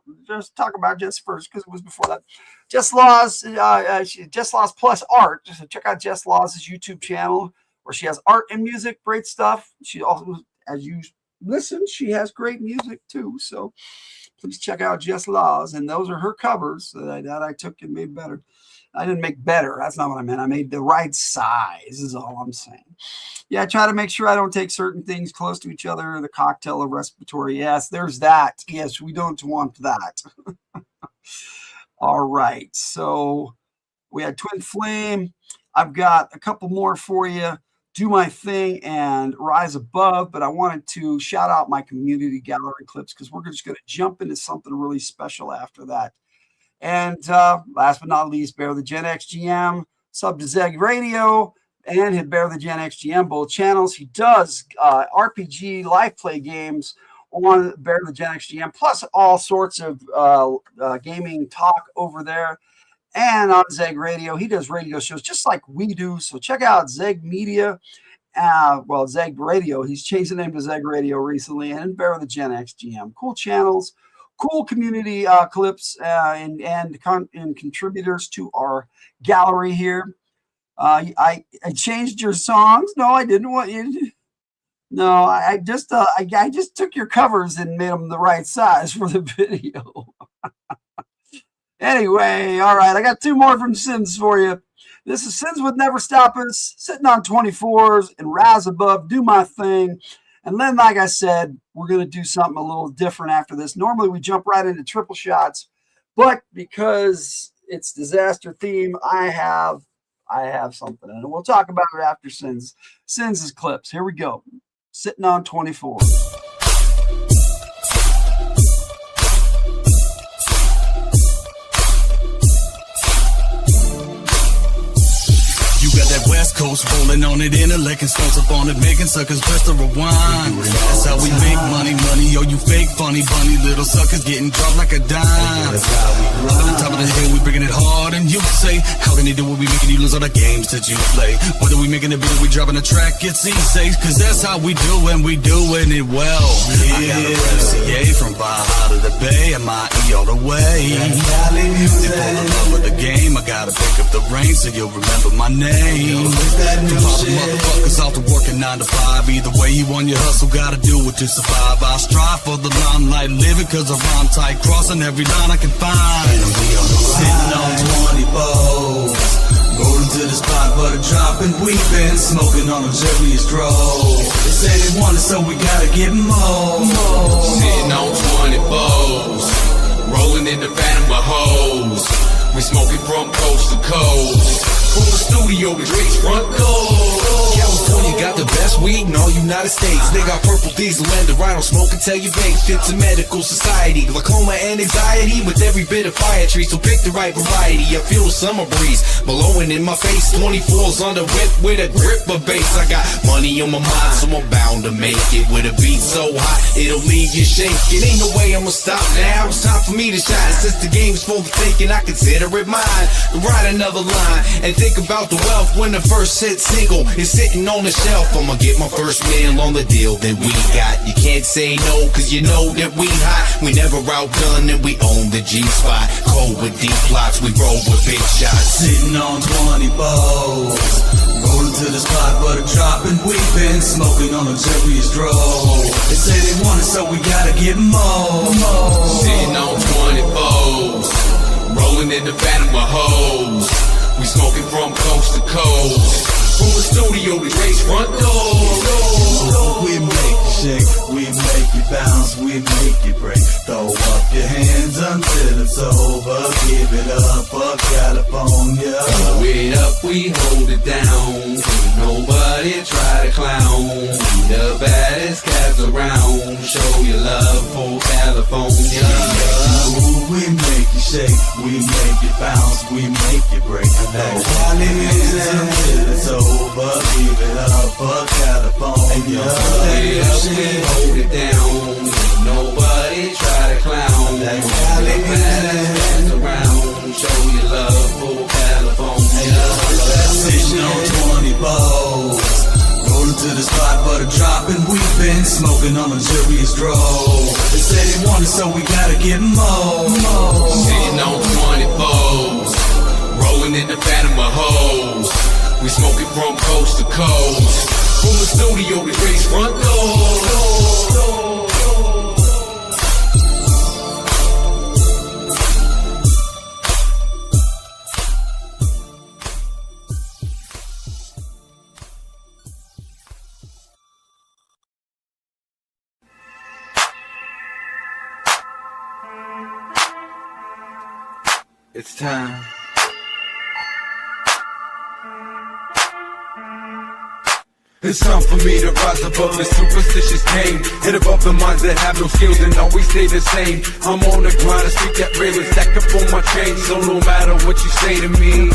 talk about Jess first because it was before that. Jess Laws, Jess Laws plus art. Just check out Jess Laws' YouTube channel where she has art and music, great stuff. She also, as you listen, she has great music too. So please check out Jess Laws. And those are her covers that I took and made better. I didn't make better. That's not what I meant. I made the right size is all I'm saying. Yeah, I try to make sure I don't take certain things close to each other. The cocktail of respiratory. Yes, there's that. Yes, we don't want that. All right. So we had Twin Flame. I've got a couple more for you. Do My Thing and Rise Above. But I wanted to shout out my community gallery clips because we're just going to jump into something really special after that. And last but not least, Bear the Gen X GM, sub to Zeg Radio, and hit Bear the Gen X GM, both channels. He does RPG live play games on Bear the Gen X GM, plus all sorts of gaming talk over there. And on Zeg Radio, he does radio shows just like we do. So check out Zeg Media. Zeg Radio. He's changed the name to Zeg Radio recently, and Bear the Gen X GM. Cool channels. Cool community clips and contributors to our gallery here. I changed your songs. No, I didn't want you. No, I just took your covers and made them the right size for the video. Anyway, all right, I got two more from Sins for you. This is Sins Would Never Stop Us, Sitting on 24s, and Rise Above, Do My Thing. And then, like I said, we're going to do something a little different after this. Normally, we jump right into triple shots, but because it's disaster theme, I have something, and we'll talk about it after Sins. Sins' clips. Here we go. Sitting on 24. That West Coast rolling on it, intellect and stones up on it, making suckers press the rewind. That's how we make money, yo, you fake funny bunny, little suckers getting dropped like a dime. Up at the top of the hill, we bringing it hard, and you say, how can they do what we making you lose all the games that you play? Whether we making a beat or we dropping a track, it's easy, cause that's how we do, and we doing it well. Yeah. I got a FCA from Baja to the Bay, and my E all the way. They fall in love with the game, I gotta pick up the reins so you'll remember my name. Pop motherfuckers off to working 9 to 5. Either way you on your hustle, gotta do it to survive. I strive for the limelight, living cause I rhyme tight, crossing every line I can find. Sitting on 20 bowls, rolling to the spot, but a dropping. We've been smoking on a luxurious drove. They say they want it, so we gotta get more. Sitting on 20 bowls, rolling in the phantom with hoes. We smoking from coast to coast. From the studio to Drake's front door. California got the best weed in all United States. They got purple diesel and the rhino smoke until you bake. Fits a medical society, glaucoma and anxiety with every bit of fire tree. So pick the right variety. I feel the summer breeze blowing in my face. 24s on the whip with a grip of bass. I got money on my mind, so I'm bound to make it. With a beat so hot, it'll leave you shaking. Ain't no way I'ma stop now. It's time for me to shine. Since the game's for the taking, I consider it mine. Write another line and think about the wealth when the first hit single is sitting on the shelf. I'ma get my first meal on the deal that we got. You can't say no, cause you know that we hot. We never outdone and we own the G-spot. Cold with deep plots, we roll with big shots. Sitting on 20 bowls, rolling to the spot, but a dropping. We've been smoking on a luxurious drove. They say they want it, so we gotta get more. Sitting on 20 bowls, rolling in the phantom with hoes. We smoking from coast to coast. From the studio to Drake's front door. We make you shake, we make you bounce, we make you break. Throw up your hands until it's over. Give it up for California. Throw it up, we hold it down. Ain't nobody try to clown. We the baddest cats around. Show your love for California. We make you shake. shake, we make it bounce, we make it break. That Cali until it's over, give it up for California. Hold it down, nobody try to clown. That Cali hands around, show your love for California. Sitting on 20 balls, rolling to the spot for the drop, and we've been smoking on luxurious draw. They say they want it, so we gotta get more. Sitting on 24s, rolling in the phantom of hoes. We smoking from coast to coast. From the studio, we raise front door. It's time. It's time for me to rise above the superstitious game. Hit above the minds that have no skills and always stay the same. I'm on the grind, I speak that real and stack up on my chain. So no matter what you say to me,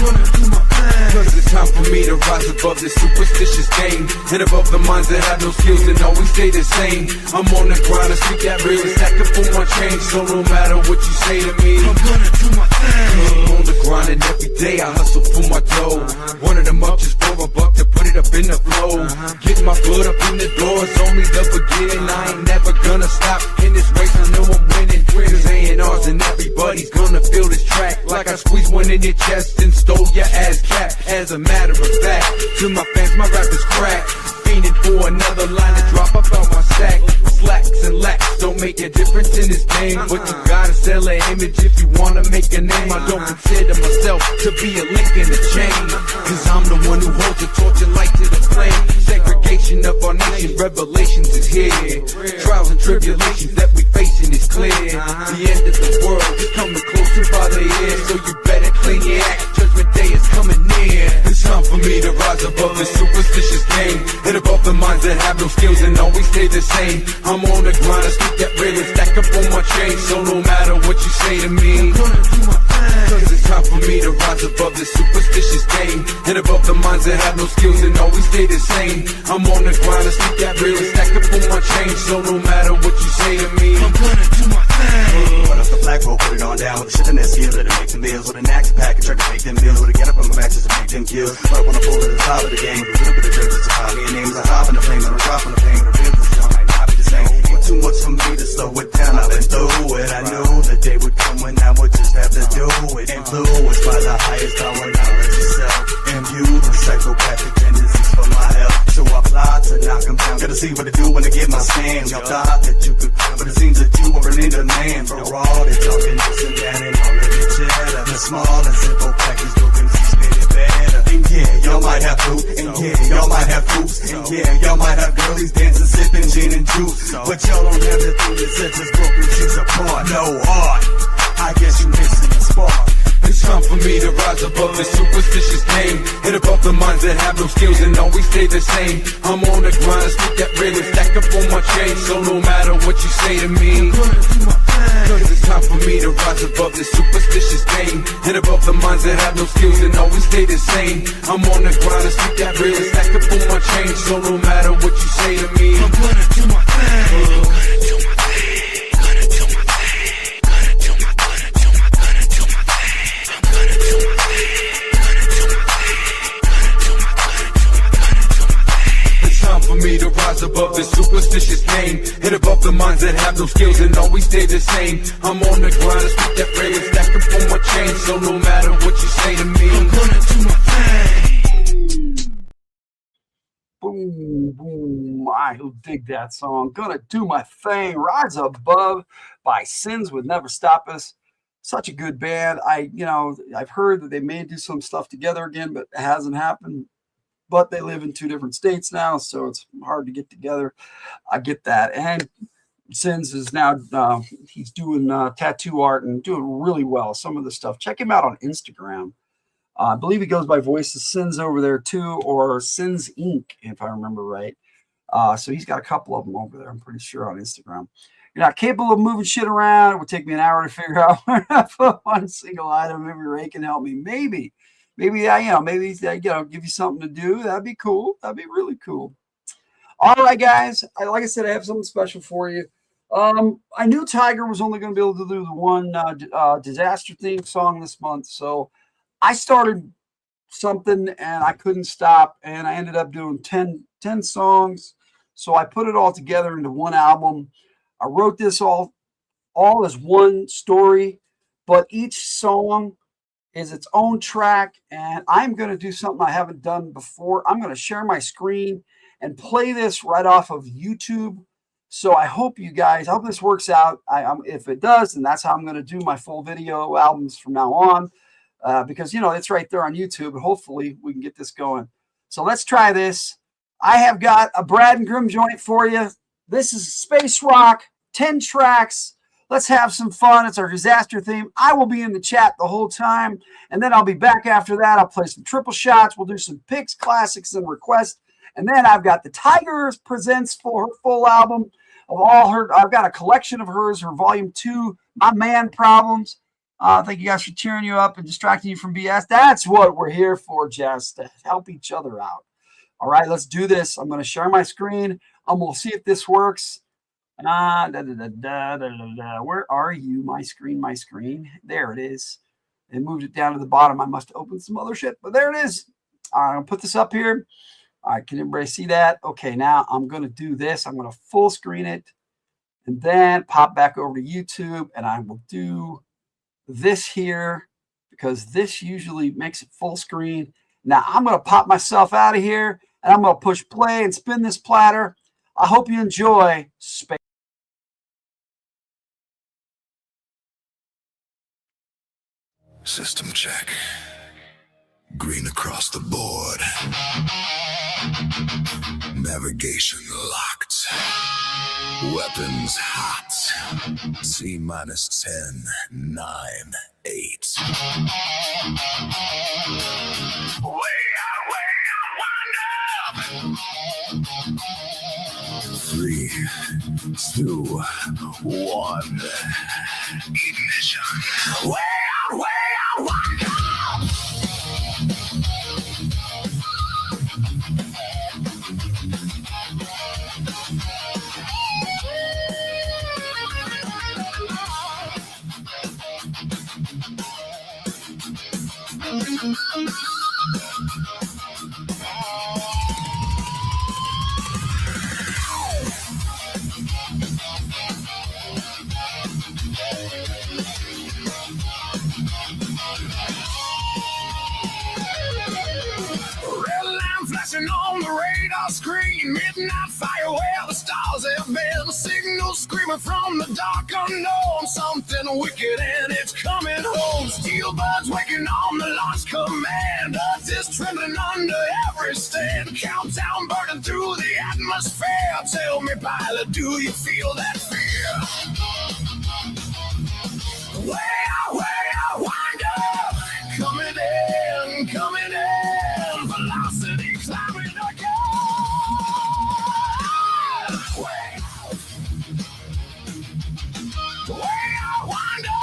cause it's time for me to rise above this superstitious game. Hit above the minds that have no skills and always stay the same. I'm on the grind, I speak that real and stack up on my chain. So no matter what you say to me, I'm gonna do my thing. I'm on the grind and every day I hustle for my dough. Running them up just for a buck to put it up in the flow. Get my blood up in the door, it's only the beginning. I ain't never gonna stop in this race, I know I'm winning. Cause A&R's and everybody's gonna feel this track. Like I squeezed one in your chest and stole your ass cap. As a matter of fact, to my fans my rap is crack. Fiending for another line to drop up out my sack. Slacks and lacks don't make a difference in this game, but you gotta sell an image if you wanna make a name. I don't consider myself to be a link in the chain, cause I'm the one who holds the torch and light to the flame. Segregation of our nation, revelations is here. Trials and tribulations that we facing is clear. The end of the world is coming closer by the year, so you better clean your act, judgment day is coming near. It's time for me to rise above this superstitious game. Hit above the minds that have no skills and always stay the same. I'm on the grind, I speak that real and stack up on my chain. So no matter what you say to me, I'm gonna do my thing. Cause it's time for me to rise above this superstitious game. Hit above the minds that have no skills and always stay the same. I'm on the grind, I speak that real and stack up on my chain. So no matter what you say to me, I'm gonna do my thing. Run up the flagpole, put it on down with the shit in that skill, let it make some meals. With an axe pack and try to make them bills. With a get up on my back just to make them kills. But I wanna pull to the top of the game. With a little bit of dirt, it's a pile. Me and names, I hop in the flames, and I drop on the pain. The real this might not be the same. But too much for me to slow it down, I've been through it. I knew the day would come when I would just have to do it. Influenced by the highest power, knowledge itself. Imbued with psychopathic tendencies for my health. So I plot to knock them down. Gotta see what to do when I get my stand. Y'all thought that you could, but it seems that you weren't in demand. For all they talking this and that and all of the chatter. The small and simple package looking to spit it better. And yeah, y'all might have fruit. And yeah, y'all might have fruits. And yeah, y'all might have girlies dancing, sipping gin and juice. But y'all don't have the thing that sets us broken cheeks apart. No heart. I guess you missing the spark. It's time for me to rise above this superstitious game. Hit above the minds that have no skills and always stay the same. I'm on the grind, I speak that real and stack up on my chain. So no matter what you say to me, I'm gonna do my thing. Cause it's time for me to rise above this superstitious game. Hit above the minds that have no skills and always stay the same. I'm on the grind, I speak that real and stack up on my chain. So no matter what you say to me, I'm gonna do my thing. I'm gonna do my thing. For me to rise above this superstitious game. Hit above the minds that have no skills and always stay the same. I'm on the grind, I speak that real and stack up on my chain. So no matter what you say to me, I'm gonna do my thing. Boom, boom. I who dig that song. Gonna do my thing. Rise Above by Sins Would Never Stop Us. Such a good band. I've heard that they may do some stuff together again, but it hasn't happened. But they live in two different states now, so it's hard to get together. I get that. And Sins is now, he's doing tattoo art and doing really well. Some of the stuff. Check him out on Instagram. I believe he goes by Voices Sins over there too, or Sins Inc., if I remember right. So he's got a couple of them over there, I'm pretty sure, on Instagram. you're not capable of moving shit around, it would take me an hour to figure out where to put one single item. Maybe Ray can help me. Maybe give you something to do. That'd be cool. That'd be really cool. All right, guys. Like I said, I have something special for you. I knew Tyger was only going to be able to do the one disaster theme song this month, so I started something and I couldn't stop, and I ended up doing 10 songs. So I put it all together into one album. I wrote this all as one story, but each song is its own track, and I'm going to do something I haven't done before. I'm going to share my screen and play this right off of YouTube. So I hope this works out. If it does, then that's how I'm going to do my full video albums from now on, because, it's right there on YouTube, and hopefully we can get this going. So let's try this. I have got a Brad and Grimm joint for you. This is Space Rock, 10 tracks. Let's have some fun. It's our disaster theme. I will be in the chat the whole time, and then I'll be back after that. I'll play some triple shots. We'll do some picks, classics, and requests. And then I've got the Tyger presents for her full album of all her. I've got a collection of hers, her volume 2, My Man Problems. Thank you guys for cheering you up and distracting you from BS. That's what we're here for, Jess, to help each other out. All right, let's do this. I'm going to share my screen. We'll see if this works. Where are you? My screen. There it is. They moved it down to the bottom. I must have opened some other shit, but there it is. All right, I'm going to put this up here. All right, can everybody see that? Okay, now I'm going to do this. I'm going to full screen it and then pop back over to YouTube, and I will do this here because this usually makes it full screen. Now I'm going to pop myself out of here, and I'm going to push play and spin this platter. I hope you enjoy Space. System check. Green across the board. Navigation locked. Weapons hot. C minus 10, 9, 8. Way out, wind up. 3, 2, 1. Ignition. Way out, wind up. On the radar screen, midnight fire where the stars have been. Signals screaming from the dark unknown. Something wicked and it's coming home. Steel buds waking on the launch command. Earth is trembling under every stand. Countdown burning through the atmosphere. Tell me, pilot, do you feel that fear? Way out, wind up. Coming in. Velocity climbing again. Way out, wind up.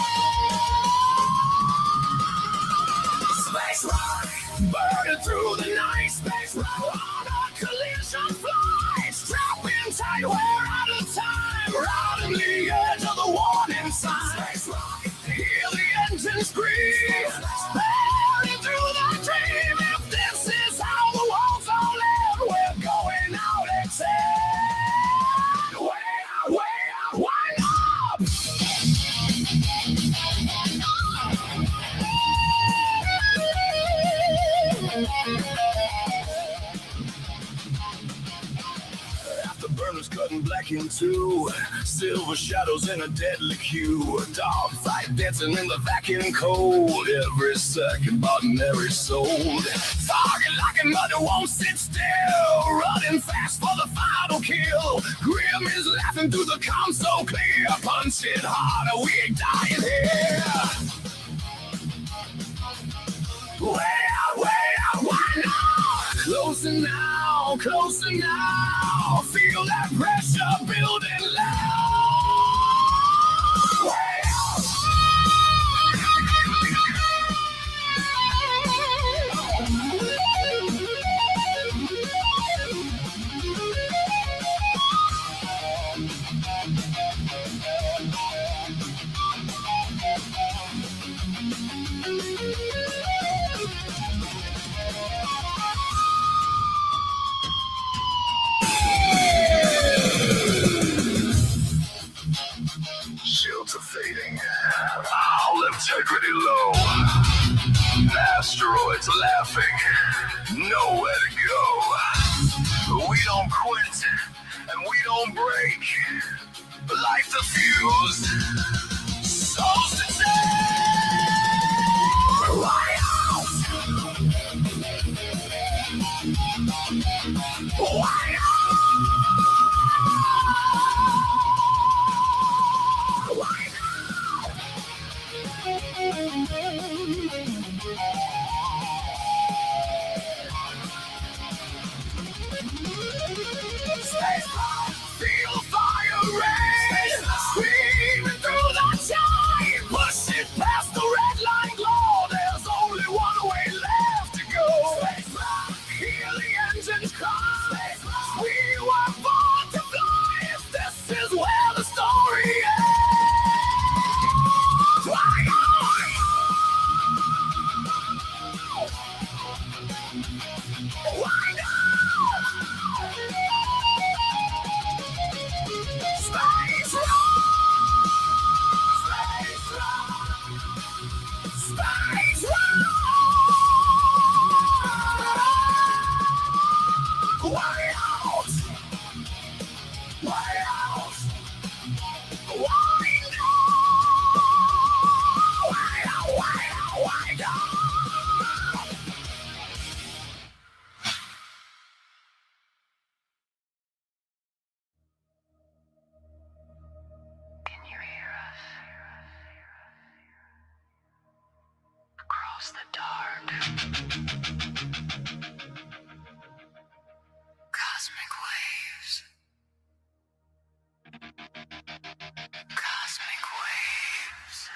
Space rock, burning through the night. Space rock on a collision flight. Strapping tight, we're out of time. Riding the edge of the warning sign. Space rock, hear the engine scream. Burning through the dream. If this is how the world's all in, we're going out except. Way out, wind up. Burners cutting black in two. Silver shadows in a deadly queue. A dog fight dancing in the vacuum cold. Every second bought and every sold. Foggy like a mother won't sit still. Running fast for the final kill. Grim is laughing through the comm so clear. Punch it harder, we ain't dying here. Way out, why not? Closer now, closer now. Feel that pressure building loud. fields are fading. All integrity low. Asteroids laughing. Nowhere to go. We don't quit and we don't break. Light the fuse. Souls to take. Why out? Why out? Feel fire rain, screaming through the time. Push it past the red line glow. There's only one way left to go. Hear the engines cry. We were born to fly. This is where the story ends. Why not? Why not? Space rock! Space rock! Space rock! Way out! Way out! Why not? Way out! Way out! Way out! Can you hear us? Across the dark. Cosmic waves. Cosmic waves.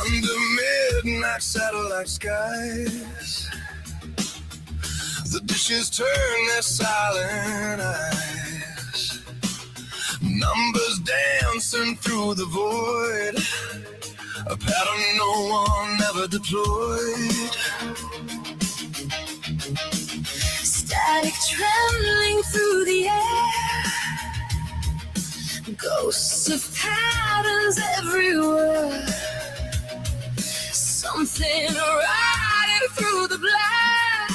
Under midnight satellite skies, the dishes turn their silent eyes. Numbers dancing through the void, a pattern no one ever deployed. Static trembling through the air. Ghosts of patterns everywhere. Something riding through the black.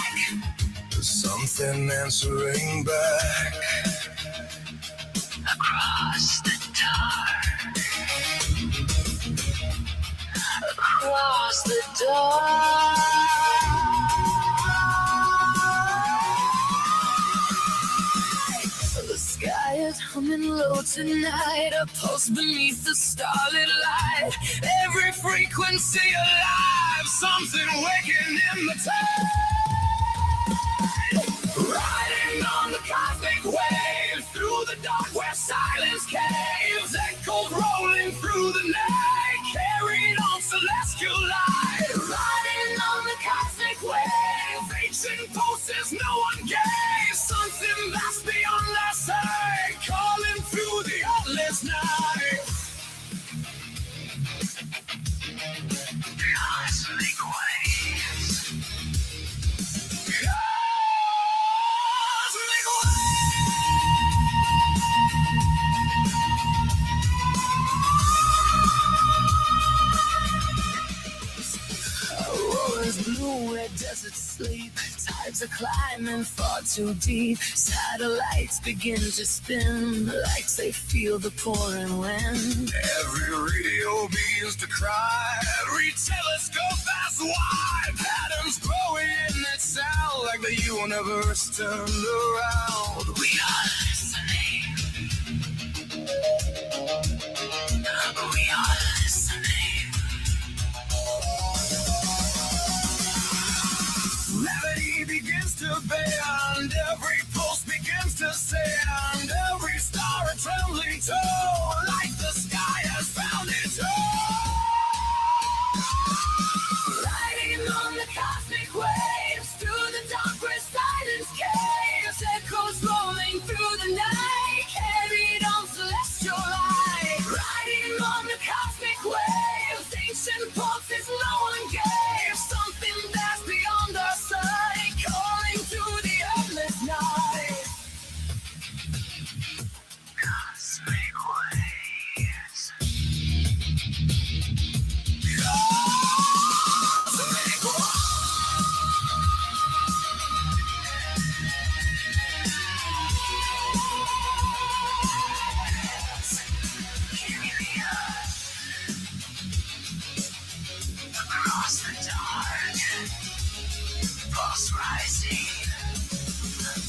Something answering back. Across the dark. Across the dark. The sky is humming low tonight. A pulse beneath the starlit light. Every frequency alive. Something waking in the tide. Riding on the cosmic waves through the dark where silence caves. Echoes rolling through the night, carried on celestial light. Riding on the cosmic waves. Ancient pulses no one gave. Something vast beyond their sight, calling through the endless night. Cosmic waves. Cosmic Rollers blue where deserts sleep. Tides are climbing far too deep. Satellites begin to spin like they feel the pouring wind. Every radio begins to cry. Every telescope asks why. Patterns growing in that sound like the universe turned around. We are listening. We are listening. Gravity begins to bend. Every pulse begins to sound. Every star a trembling toe. Like the sky has found its home. Riding on the cosmic waves through the dark where silence caves. Echoes roll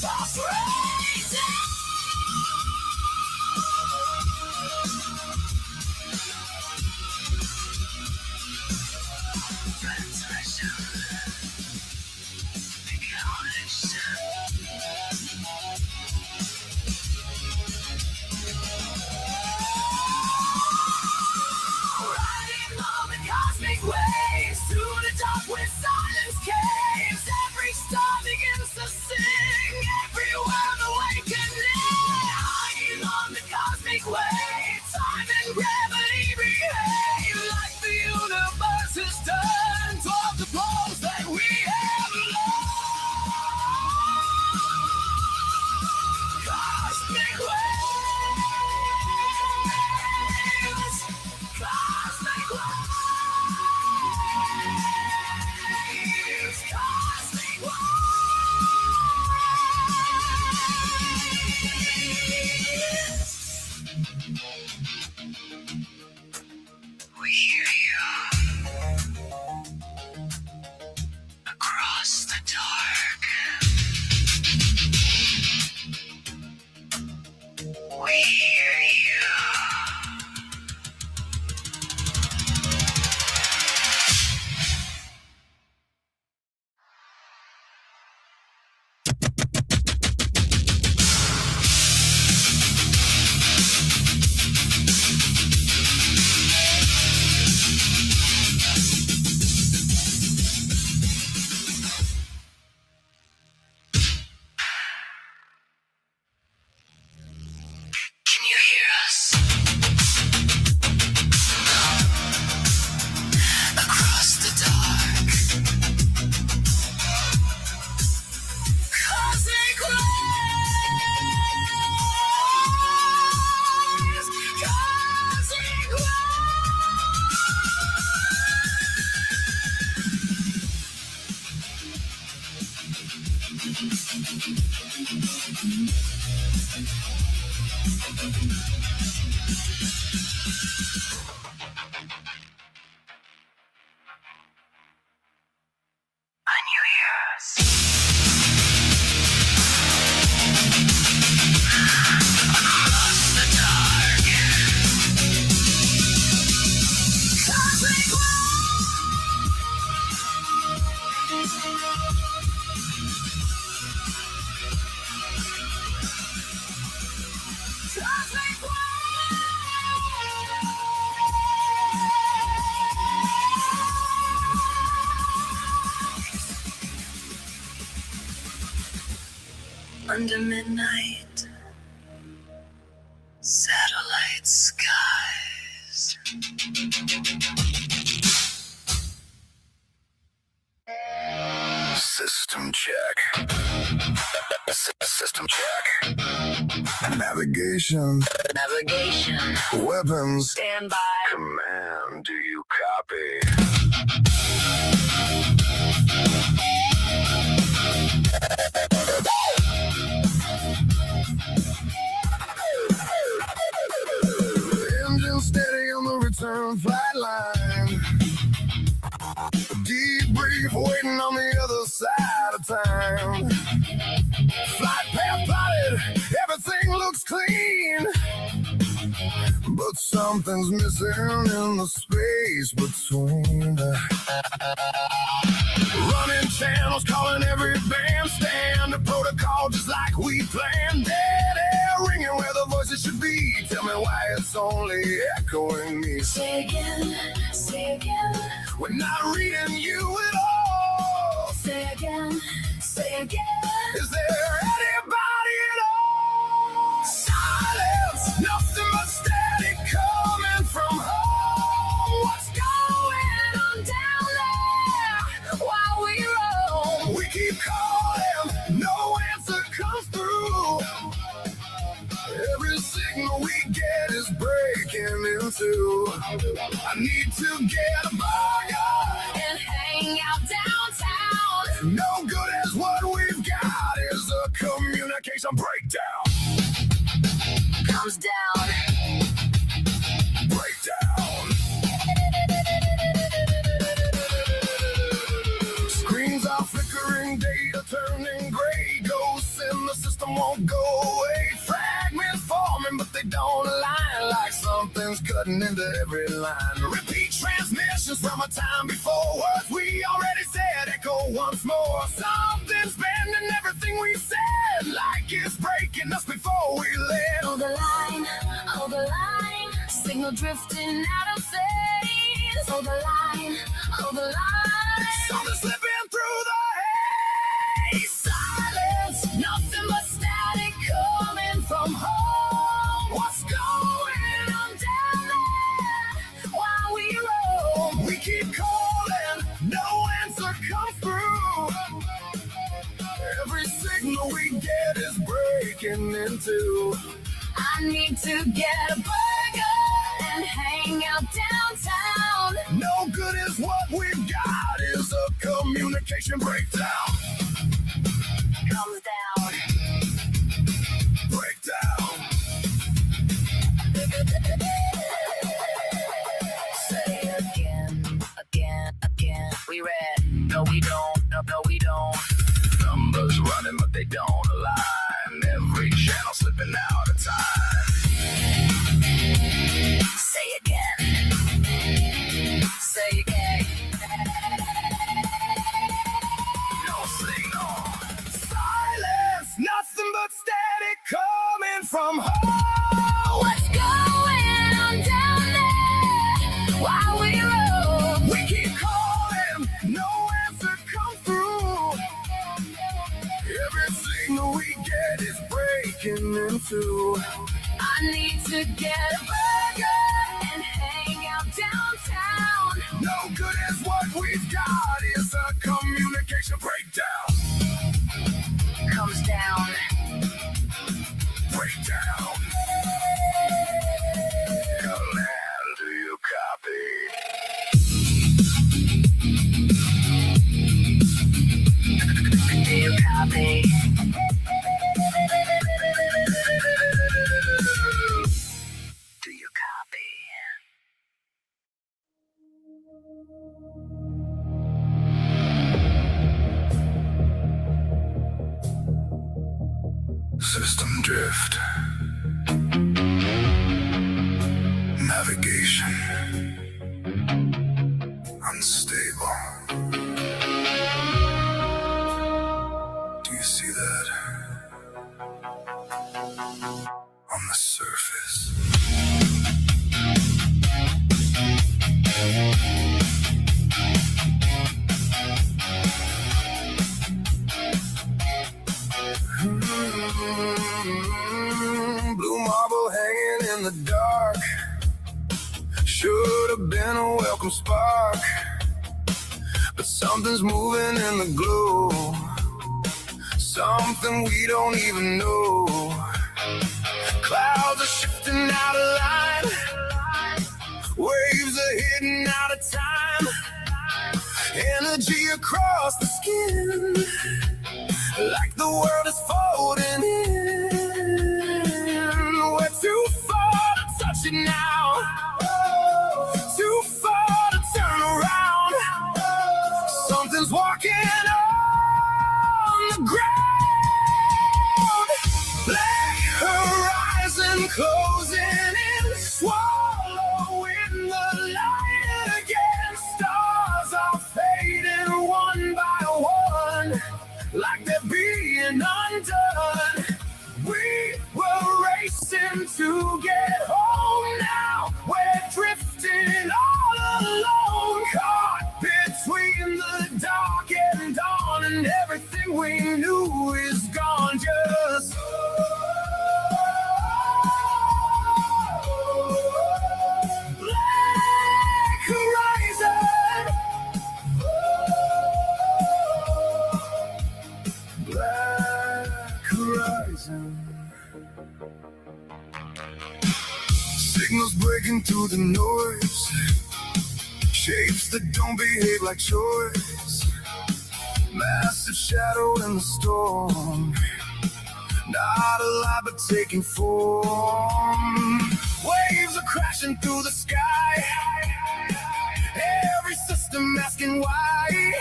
That's crazy. Riding on the cosmic waves to the top where silence caves. Every star begins to sing. Everyone awakening. Riding on the cosmic waves. Time and gravity behave like the universe is turned toward the poles that we have lost. Cosmic waves. Cosmic waves. Cosmic waves. We hear you across the dark. We hear you. Can you hear us? Across the dark. Cosmic waves. Cosmic Can you hear us? Across the dark. Cosmic Cosmic under midnight, satellite skies. System check. System check. Navigation. Weapons. Stand by. Command, do you copy? Engine steady on the return flight line. Debrief waiting on the other side of time. Flight path plotted, everything looks clean. But something's missing in the space between. Running channels, calling every bandstand. The protocol just like we planned. Dead air ringing where the voices should be. Tell me why it's only echoing me. Say again, say again. We're not reading you at all. Say again, say again. Is there anybody at all? Silence, nothing but static coming from home. What's going on down there while we roam? We keep calling, no answer comes through. Every signal we get is breaking into. I need to get a burger And hang out downtown. No good as what we've got is a communication breakdown. Comes down. Breakdown. Screens are flickering, data turning gray. Ghosts in the them won't go away. Fragments forming, but they don't align, like something's cutting into every line. Repeat transmissions from a time before. Words we already said echo once more. Something's bending everything we said, like it's breaking us before we let. Hold the line, hold the line. Signal drifting out of phase. Hold the line, hold the line. Something slipping through the haze. Silence, nothing but static coming from home. What's going on down there while we roam? We keep calling, no answer comes through. Every signal we get is breaking into. I need to get a burger and hang out downtown. No good is what we've got, is a communication breakdown. Comes down. Breakdown. Say again, again, again. We read. No, we don't. No, no, we don't. Numbers running, but they don't align. Every channel slipping out of time. Say again. Say again. No signal. Silence. Nothing but static coming from home. What's going on down there while we roll? We keep calling, no answer comes through. Every signal we get is breaking into. I need to get a burger and hang out downtown. No good is what we've got, is a communication breakdown. Comes down. Breakdown. Command, do you copy? Do you copy? Do you copy? System drift. Navigation. Unstable. Do you see that? On the surface. Blue marble hanging in the dark. Should have been a welcome spark, but something's moving in the glow. Something we don't even know. Clouds are shifting out of line. Waves are hitting out of time. Energy across the skin, like the world is folding in. We're too far to touch it now. Too far to turn around. Something's walking on the ground. Black horizon closing in, swallowing the light again. Stars are fading one by one, like they're being undone. We were racing to get home, now we're drifting all alone. Caught between the dark and dawn, and everything we knew is gone. Just black horizon. Black horizon. Signals breaking through the noise. Shapes that don't behave like choice. Massive shadow in the storm. Not alive but taking form. Waves are crashing through the sky. Every system asking why.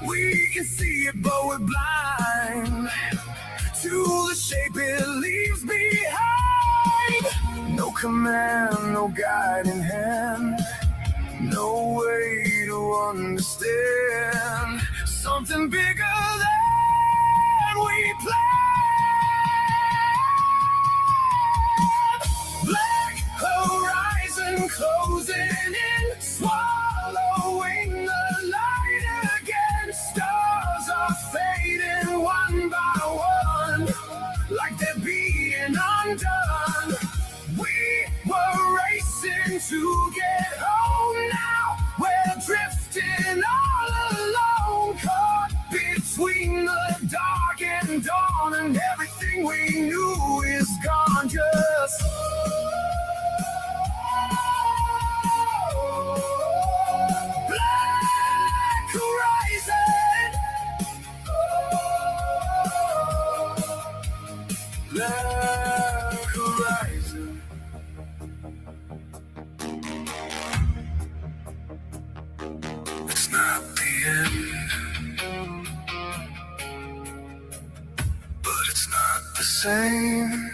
We can see it but we're blind. Too command, no guiding hand, no way to understand something bigger than we planned. Black horizon closing in, swallowing the light again. Stars are fading one by one, like they're being undone. We were racing to get home, now we're drifting all alone, caught between the dark and dawn, and everything we knew is gone. Just black horizon, black horizon. It's not the end, but it's not the same.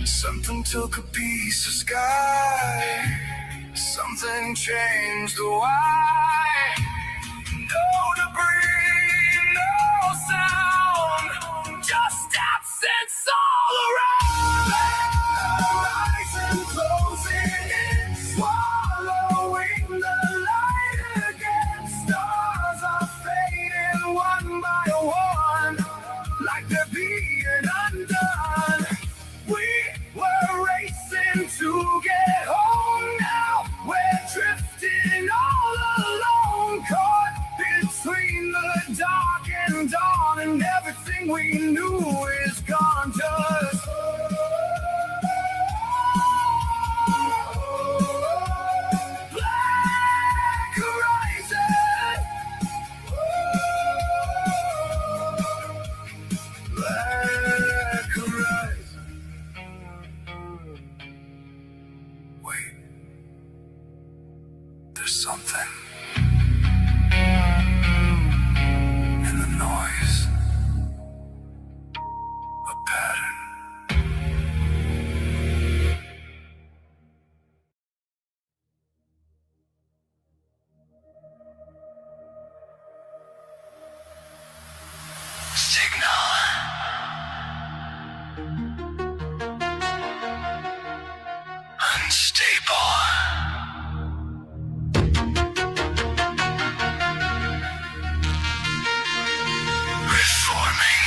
Something took a piece of sky, something changed the why. No debris, no sound, just absence all around. Horizon closing in, swallowing the light again. Stars are fading one by one, like they're being undone. We were racing to get home, now we're drifting all alone, caught between the dark and dawn, and everything we knew is gone. Just black horizon, black horizon. Wait, there's something in the noise, a pattern. Signal. Unstable. Reforming.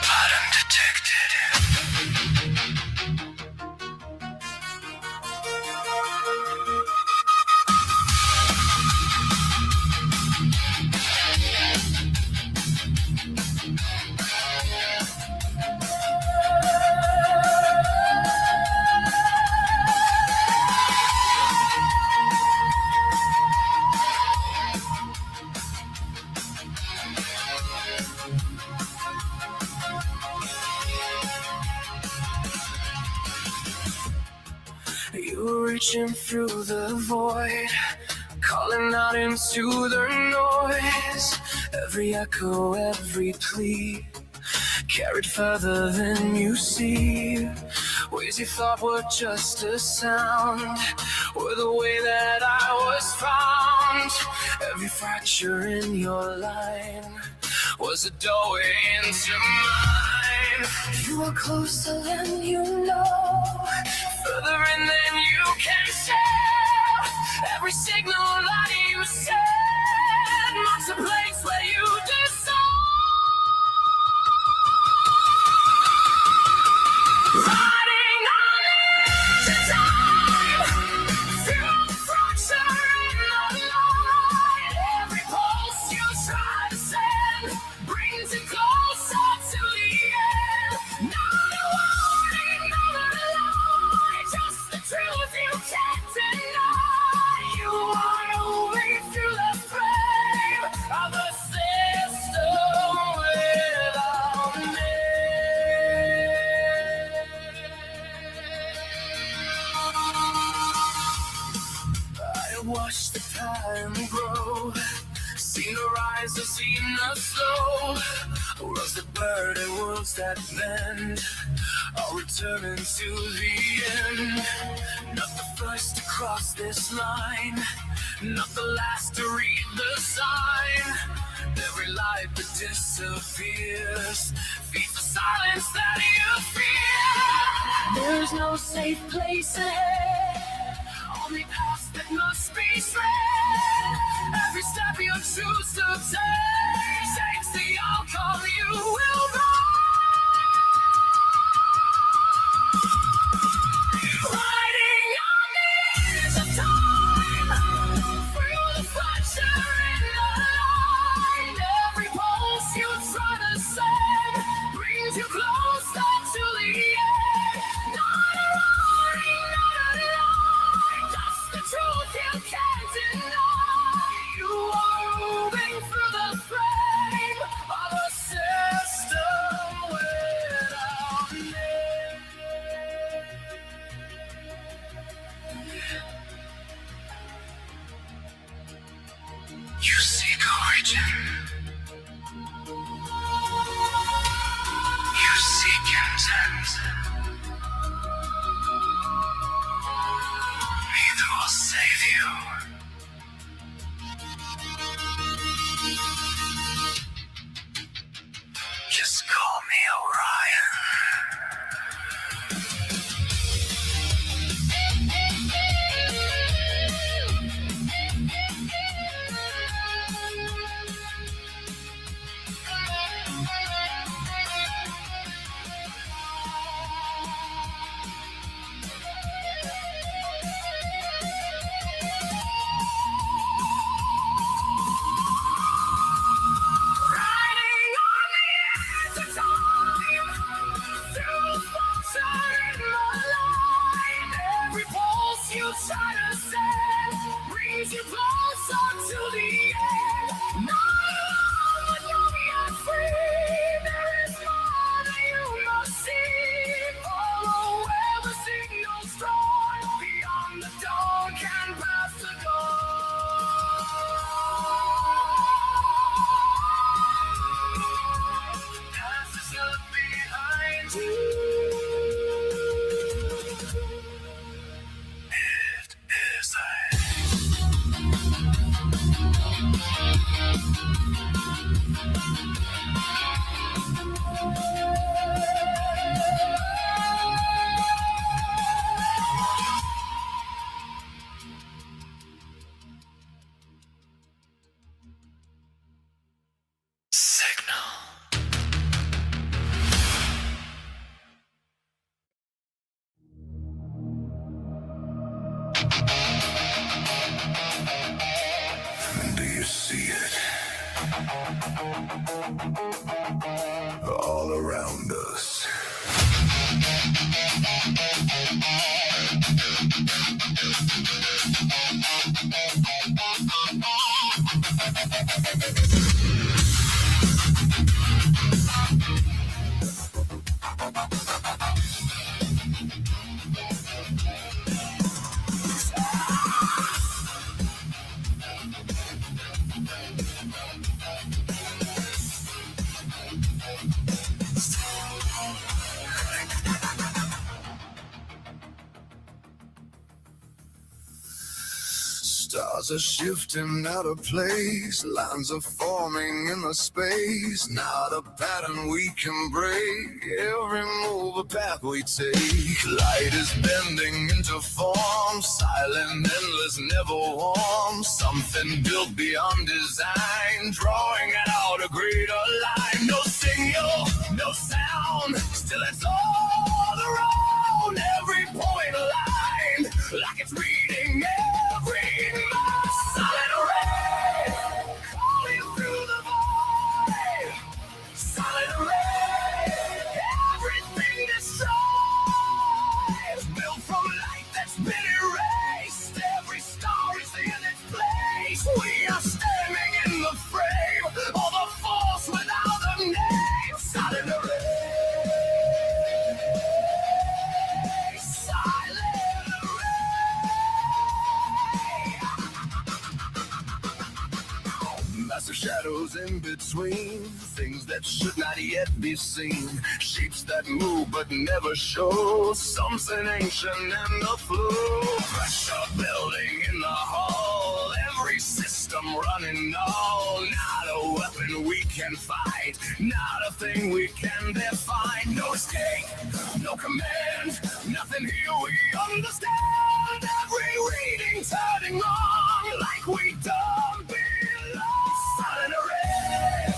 Pattern detected. You're reaching through the void, calling out into the noise. Every echo, every plea, carried further than you see. Ways you thought were just a sound were the way that I was found. Every fracture in your line was a doorway into mine. You are closer than you know, further in than you can tell. Every signal that you send marks a place where you dissolve. Riding on into time, through the fracture in the light. Every pulse you try to send brings you closer to the end. Not a warning, not a lie, just the truth you can't deny. You are moving through the eyes have seen the slow. Worlds that blur and worlds that bend, all returning to the end. Not the first to cross this line, not the last to read the sign. Every light that disappears feeds the silence that you fear. There's no safe place ahead, Only paths that must be tread. Every step you choose to take shapes the outcome you will ride. Riding on the edge of time, through the fracture in the line. Every pulse you try to send brings you closer to the end. Not a running, not a lie, just the truth you can't deny. You are moving through the frame of a system without name. You seek origin. You seek intent. Neither will save you. Just call me Orion. Riding on the edge of time, through the falter in the line. Every pulse you try to send brings you closer to the end. Not alone when you're beyond free. There is more that you must see. Follow where the signals drawn. Beyond the dawn can pass the dawn. Past is left behind you. It is I. Signal. Do you see it? All around us. Stars are shifting out of place, lines are forming in the space. Not a pattern we can break, every move a path we take. Light is bending into form, silent, endless, never warm. Something built beyond design, drawing out a greater line. No signal, no sound, still it's all around. Every point aligned, like it's reading every mind. Solid array, calling through the void. Solid array, everything destroyed. Built from light that's been erased. Every star is in its place. We are standing in the frame of the force without a name. Solid array. Massive shadows in between, things that should not yet be seen. Shapes that move but never show, something ancient in the flow. Pressure building in the hall, every system running all. Not a weapon we can fight, not a thing we can define. No escape, no command, nothing here we understand. Every reading turning wrong, like we don't belong. Silent array,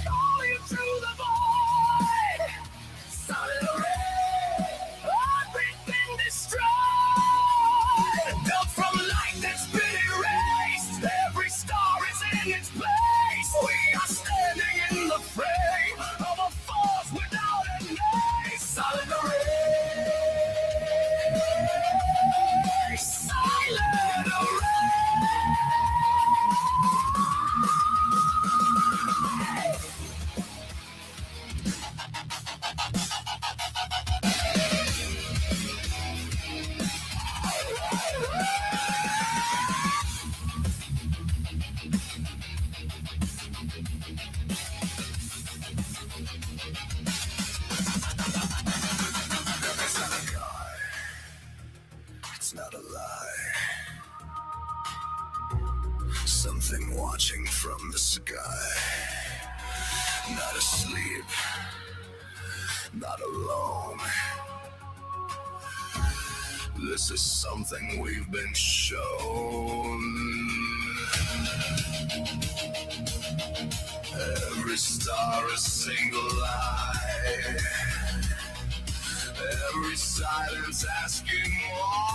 calling through the void. Silent array, everything destroyed. Built from light that's been erased, every star is in its place. We are standing in the fray of a force without a name. Silent array, silent array. It's not a lie. Something watching from the sky. Not asleep. Not alone. This is something we've been shown. Every star a single eye. Every silence asking why.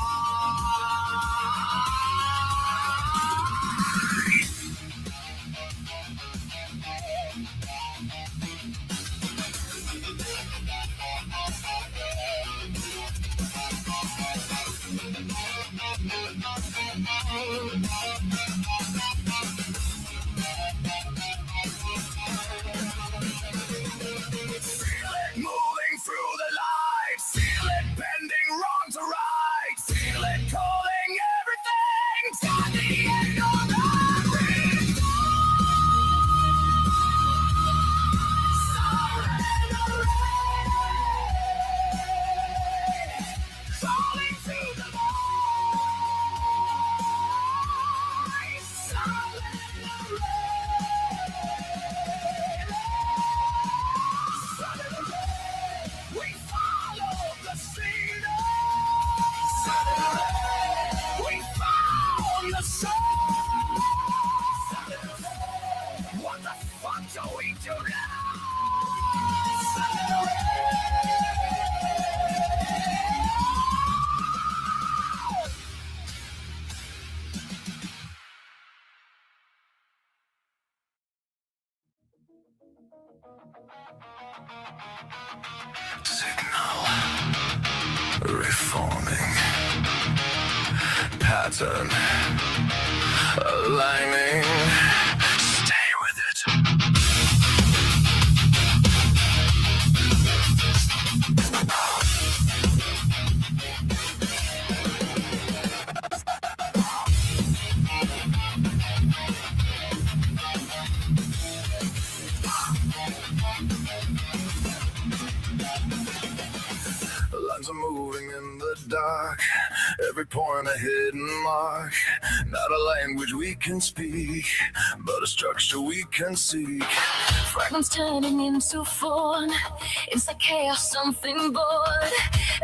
Feel it moving through the light. Feel it bending wrong to right. Feel it calling everything. To the end of everything. Silent array, calling through the void. Silent array, we follow the signal. Silent array, we found the soul. Silent array, what the fuck do we do now? Silent array. Signal reforming, pattern aligning. Stay with it. Lines are moving in the dark, every point a hidden mark. Not a language we can speak, but a structure we can seek. Fragments turning into form. It's like chaos, something born.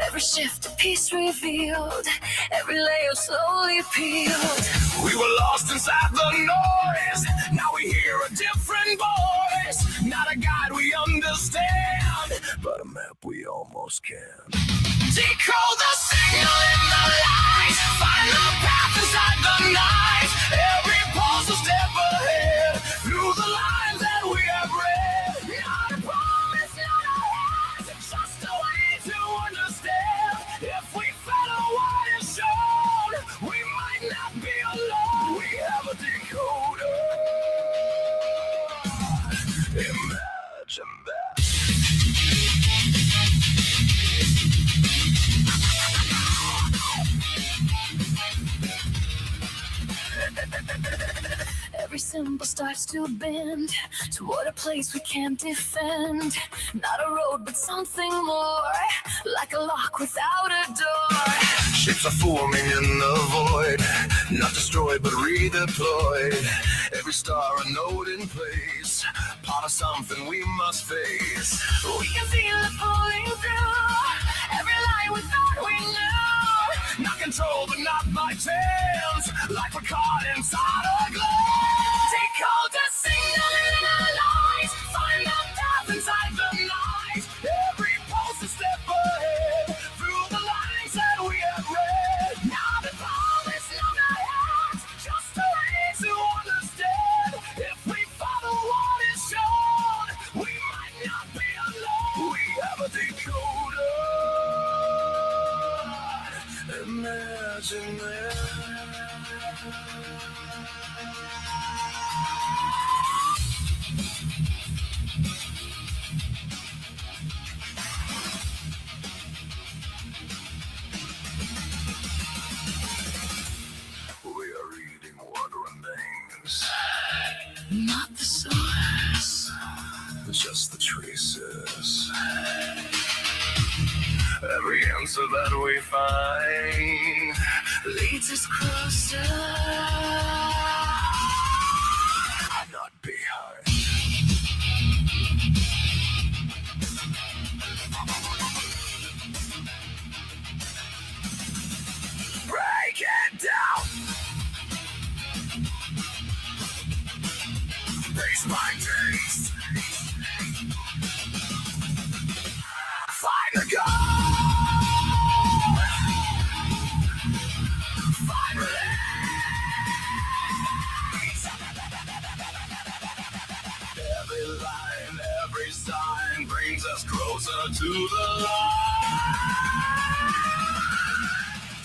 Every shift, a piece revealed. Every layer slowly peeled. We were lost inside the noise. Now we hear a different voice. Not a guide we understand, but a map we almost can. Decode the signal in the light. Find the path inside the night. Every pulse a step ahead. Through the lines that we have read. Not a promise, not a hint. Just a way to understand. If we follow what is shown, we might not be alone. We have a decoder. Imagine that. Every symbol tremble, starts to bend toward a place we can't defend. Not a road, but something more, like a lock without a door. Ships are forming in the void, not destroyed but redeployed. Every star a node in place, part of something we must face. We can feel it pulling through every line we thought we knew. Not controlled but not by chance, like we're caught inside a glove. Decode the signal in our lives, find the path inside the night. Every pulse a step ahead, through the lines that we have read. Not the promise, not the act, Just a way to understand. If we follow what is shown, we might not be alone. We have a decoder. Imagine that. We are reading what remains. not the source. Just the traces. Every answer that we find Leads us closer. not behind. Break it down. Face my taste. Find the goal. Find release. Every line, every sign brings us closer to the light.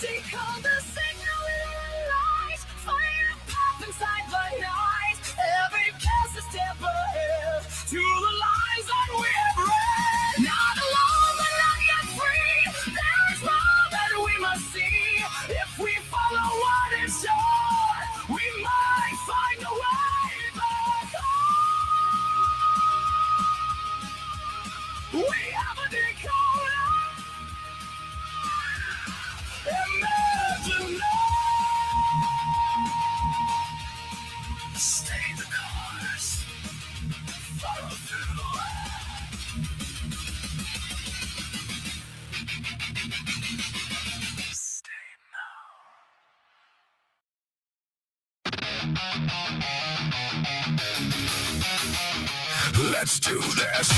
Decode the signal in the light. Find a path inside the night. Every pass is step ahead To the lines that we have read. Not alone, but not yet free. There is more that we must see. If we follow what is shown, we might find a way back home. We have a decoder. Imagine that. Stay the course. Follow through. Stay now. Let's do this.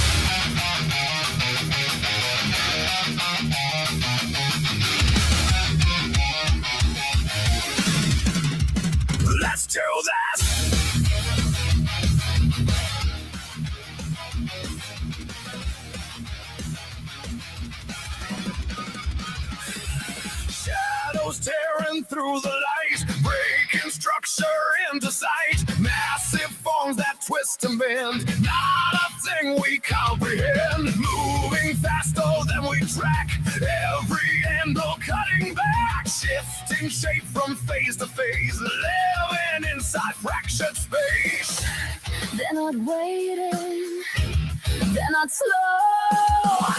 Let's do this. Shadows tearing through the light, breaking structure into sight. Massive forms that twist and bend, not a thing we comprehend. Moving faster than we track, every angle cutting back. Shifting shape from phase to phase, living inside fractured space. They're not waiting. They're not slow.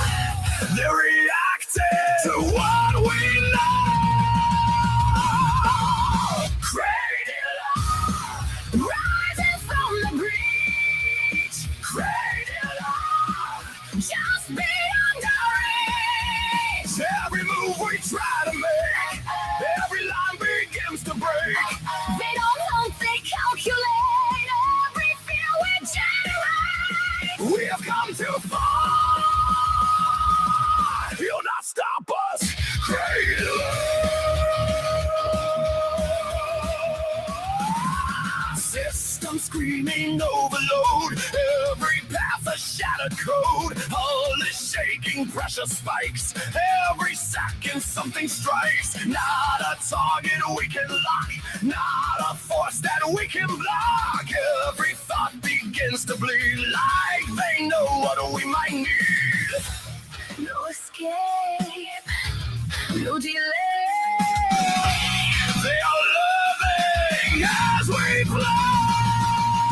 They're reacting to what we know. Cradle love, Rising from the breach. cradle love. Just beyond our reach. Every move we try to make, every line begins to break. They don't hunt, they calculate. Every fear we generate. We have come too far. You'll not stop us. Cradle love. System screaming overload. Every path a shattered code. Hull is shaking, pressure spikes. Every second something strikes. Not a target we can lock. Not a force that we can block. Every thought begins to bleed like they know what we might need. No escape. No delay. They are loving as we play.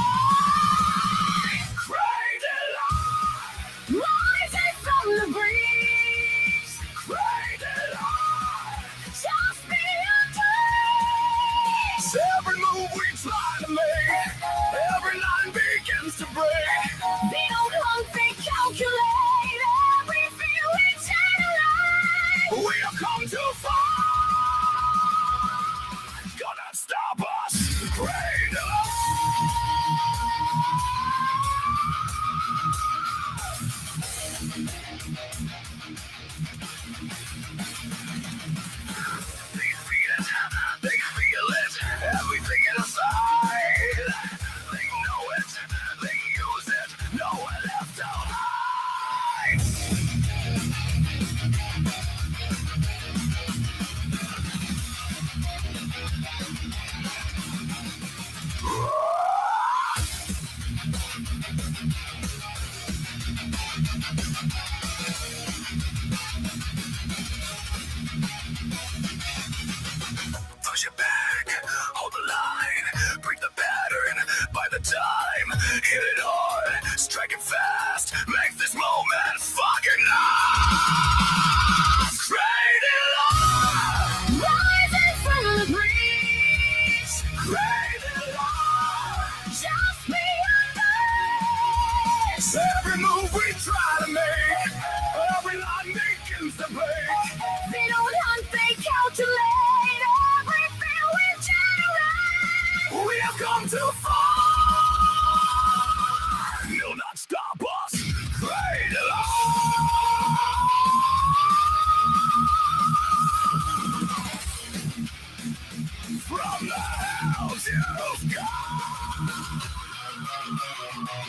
hit it hard, strike it fast, make this moment fucking last. Cradle on, rising from the breeze. Cradle on, just me and us. Every move we try to make, every line begins to break. They don't hunt, they calculate everything we generate. We have come too far. Will not stop us. Cradle on. From the house you've come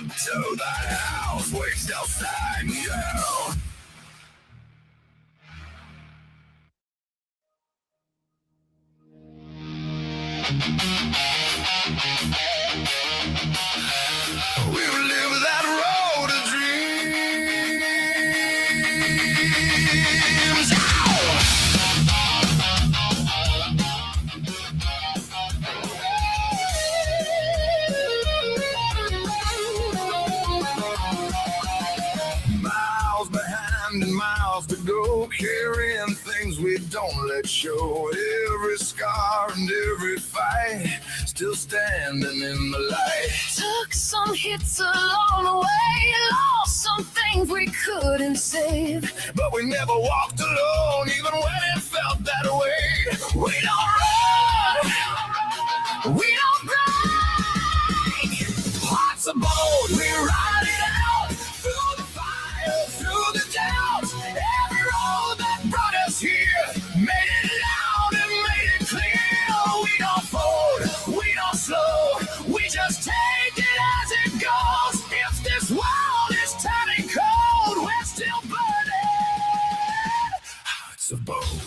to the house we shall send you. We will live that road of dreams. Miles behind and miles to go, carrying things we don't let show. Every scar and every fight, still standing in the light. Took some hits along the way, lost some things we couldn't save. But we never walked alone, even when it felt that way. We don't run, we don't break. Hearts are bold, we ride it out, through the fire, through the doubt. Every road that brought us here, made it loud and made it clear. We don't fold, we don't slow, we just take it as it goes. If this world is turning cold, we're still burning. Hearts of bold.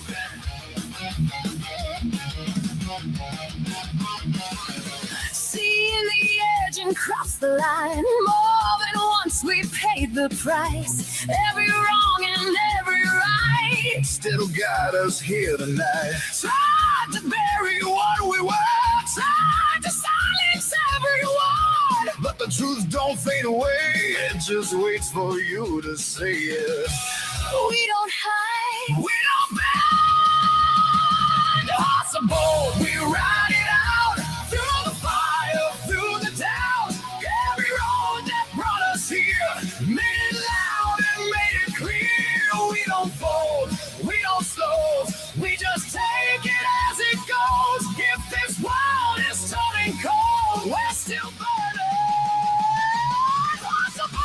Seeing the edge and cross the line, more than once we paid the price. Every wrong and every right Still got us here tonight. tried to bury what we were, tried to silence everyone. But the truth don't fade away, it just waits for you to say it. We don't hide, We don't bend. Hearts are bold, we ride it out, through the fire, through the doubt. Every road that brought us here, made it loud and made it clear. We don't fold, we don't slow, we just take it as it goes. If this world is turning cold, we're still burning. Hearts are bold.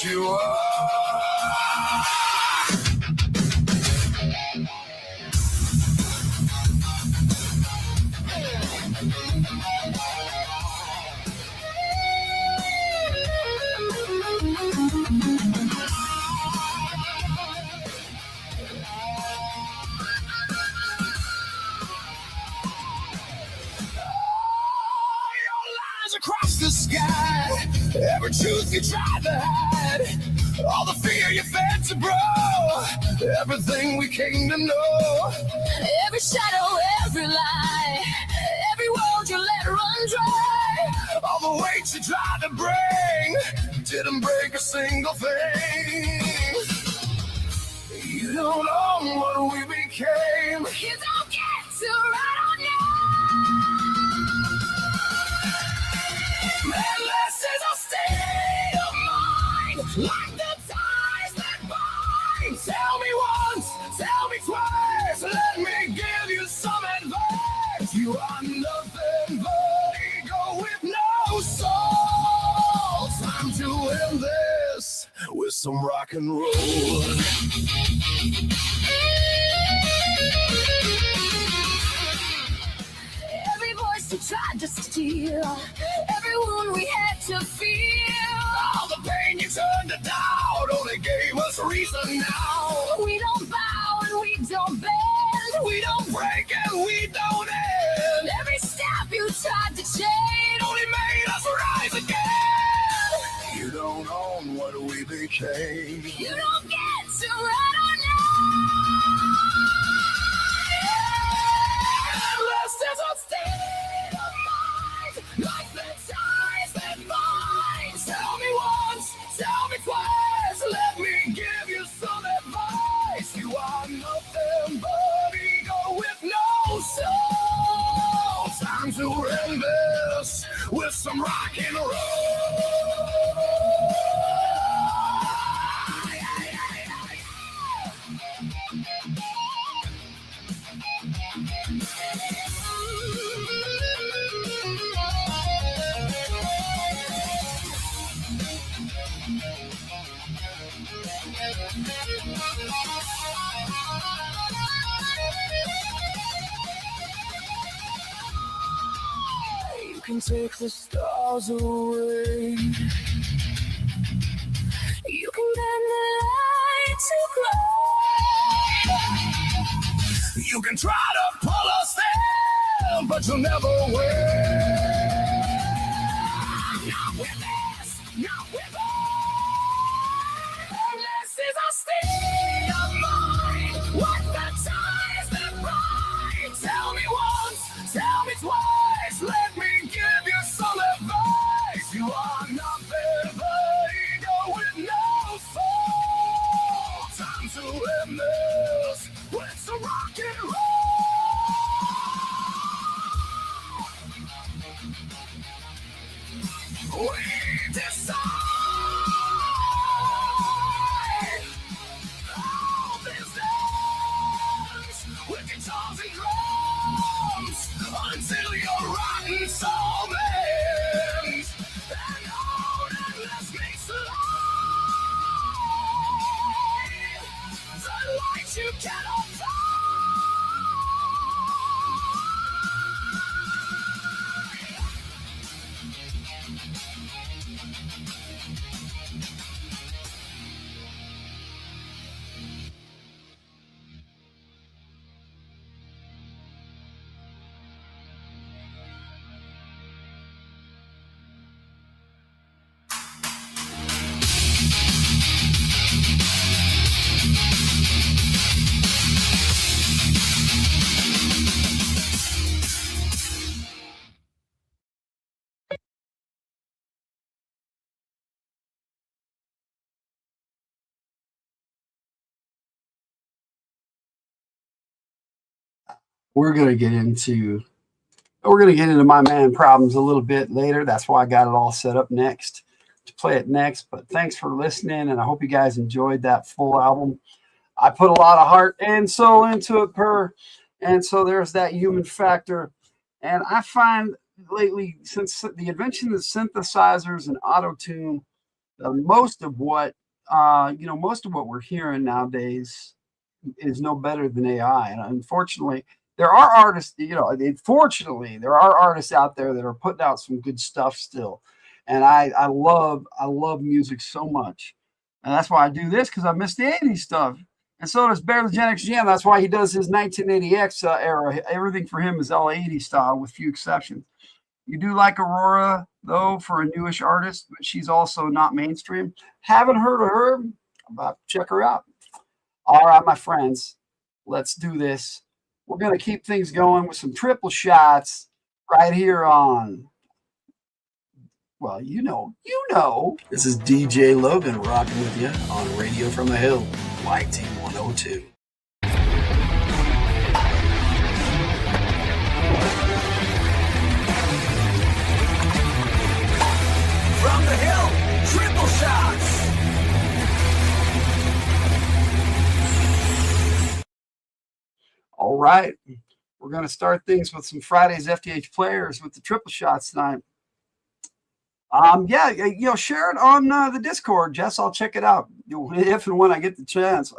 what you are. Across the sky, every truth you tried to hide, all the fear you fed to grow, everything we came to know, Every shadow, every lie, every world you let run dry. all the weight you tried to bring didn't break a single thing. You don't know what we became. You don't get to write on you. Endless is a state of mind, like the ties that bind. Tell me once, tell me twice, let me give you some advice. You are nothing but ego with no soul. Time to end this with some rock and roll. Every voice you tried to steal, every wound we had to feel, All the pain you turned to doubt only gave us reason now. we don't bow and we don't bend. We don't break and we don't end. Every step you tried to change, Only made us rise again. You don't own what we became. you don't get to write on you. Endless is a state of mind, like the ties that bind. Tell me once, tell me twice, let me give you some advice. You are nothing but ego with no soul. Time to end this with some rock and roll. You can take the stars away. You can bend the light to glow. You can try to pull us down, but you'll never win. Not with us, not with us. Endless is a state of mind. What the ties that bind. Tell me once, tell me twice. Let me give you some advice. You are nothing but ego with no soul. Time to end this with some rock and roll. We decide all this dance with guitars and drums until your rotten soul bends. And all that left makes the light you cannot find. We're gonna get into my man problems a little bit later. That's why I got it all set up next to play it next. But thanks for listening, and I hope you guys enjoyed that full album. I put a lot of heart and soul into it, and so there's that human factor. And I find lately, since the invention of synthesizers and auto tune, most of what most of what we're hearing nowadays is no better than AI. And unfortunately, there are artists, fortunately, there are artists out there that are putting out some good stuff still. And I love music so much. And that's why I do this, because I miss the 80s stuff. And so does Bear the Gen X Jam. That's why he does his 1980X era. Everything for him is all 80s style with few exceptions. You do like Aurora, though, for a newish artist, but she's also not mainstream. Haven't heard of her? I'm about to check her out. All right, my friends, let's do this. We're going to keep things going with some triple shots right here on, well, you know. This is DJ Logan rocking with you on Radio from the Hill, YT 102. From the hill, triple shots. All right, we're going to start things with some Friday's FtH Players with the triple shots tonight. Share it on the Discord, Jess. I'll check it out if and when I get the chance.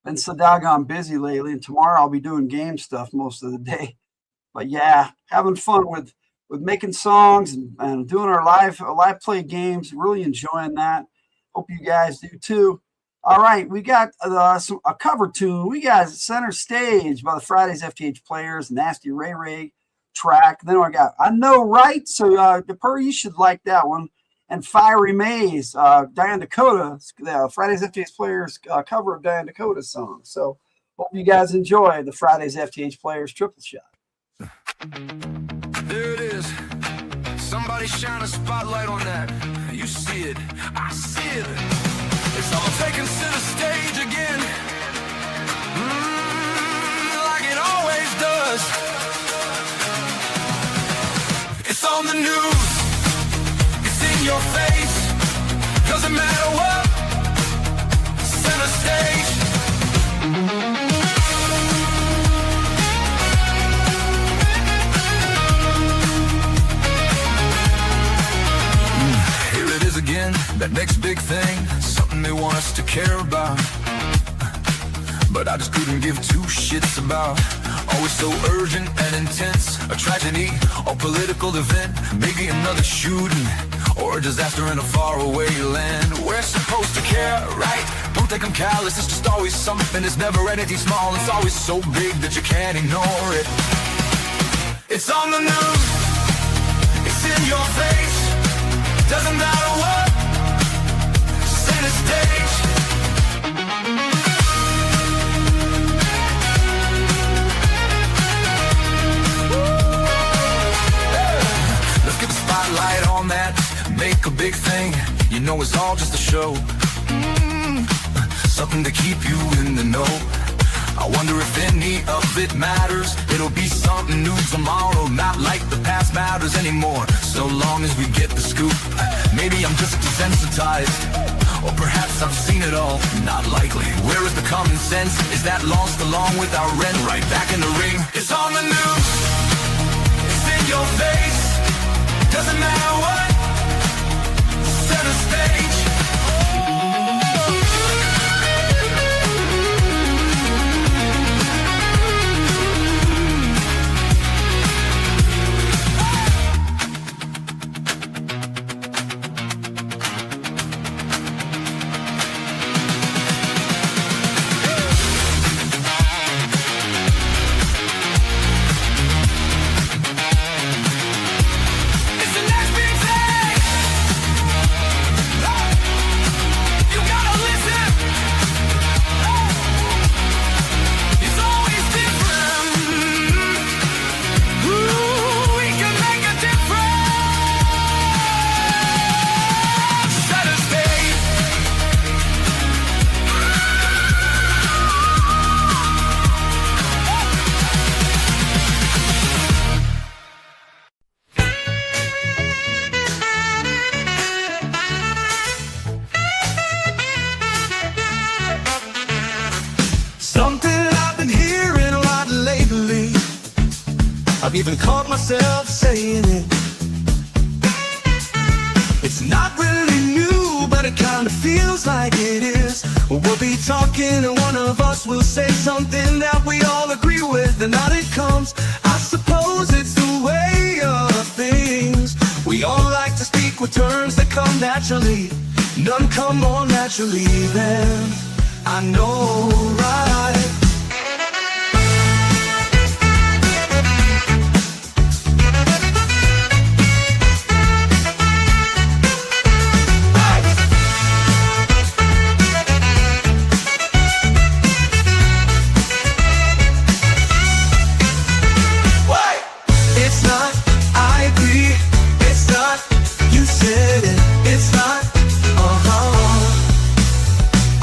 Been so doggone busy lately, and tomorrow I'll be doing game stuff most of the day. But yeah, having fun with making songs and doing our live play games. Really enjoying that. Hope you guys do too. All right, we got a cover tune. We got Center Stage by the Friday's FtH Players, Nasty Ray Ray track. Then I got I Know Right, so DePer, you should like that one. And Fiery Maze, Diane Dakota, Friday's FtH Players cover of Diane Dakota's song. So hope you guys enjoy the Friday's FtH Players triple shot. There it is. Somebody shine a spotlight on that. You see it. I see it. It's all taken center stage again. Like it always does. It's on the news. It's in your face. Doesn't matter what. Center stage. Again, that next big thing, something they want us to care about, but I just couldn't give two shits about. Always so urgent and intense, a tragedy or political event, maybe another shooting or a disaster in a faraway land. We're supposed to care, right? Don't think I'm callous, it's just always something. It's never anything small, it's always so big that you can't ignore it. It's on the news, it's in your face. Doesn't matter what, center stage. Let's get the spotlight on that, make a big thing. You know it's all just a show. Something to keep you in the know. I wonder if any of it matters. It'll be something new tomorrow, not like the past matters anymore. So long as we get the scoop. Maybe I'm just desensitized, or perhaps I've seen it all. Not likely. Where is the common sense? Is that lost along with our rent? Right back in the ring. It's on the news. It's in your face. Doesn't matter what. Center stage. I've even caught myself saying it. It's not really but it kinda feels like it is. We'll be talking and one of us will say something that we all agree with, and out it comes. I suppose it's the way of things. We all like to speak with terms that come naturally. None come more naturally than I know, right?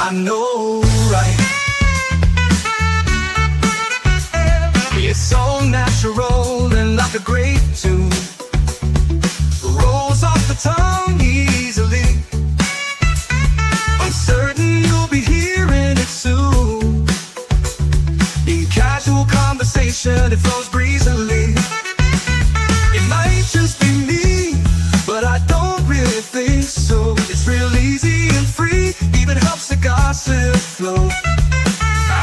I know, right? It's so natural and like a great tune, rolls off the tongue easily. I'm certain you'll be hearing it soon. In casual conversation, it flows breezily. It might just be me, but I don't really think so. It's real easy and free, even helps the gossip flow.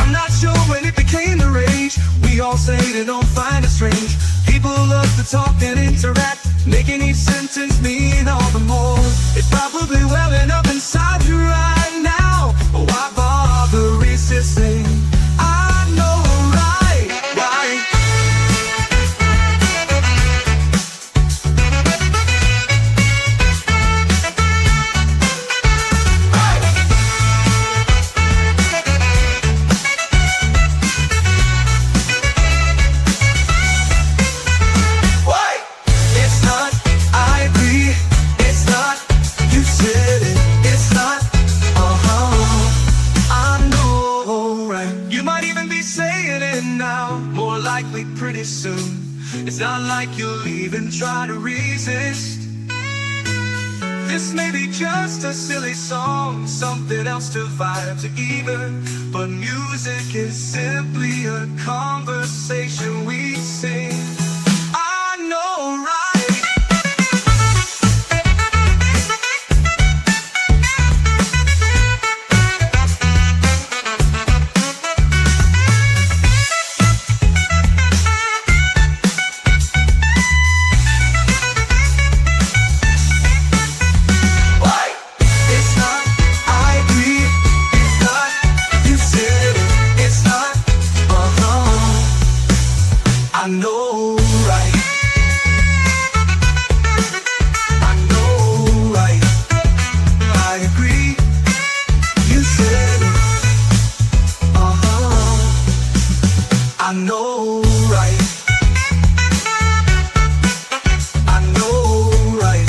I'm not sure when it became the rage. We all say they don't find it strange. People love to talk and interact, making each sentence mean all the more. It's probably welling up inside you right now. Why bother resisting? I know, right, right. Pretty soon, it's not like you'll even try to resist. This may be just a silly song, something else to vibe to even, but music is simply a conversation we sing. I know, right? I know, right? I know, right? I agree. You said it. I know, right? I know, right?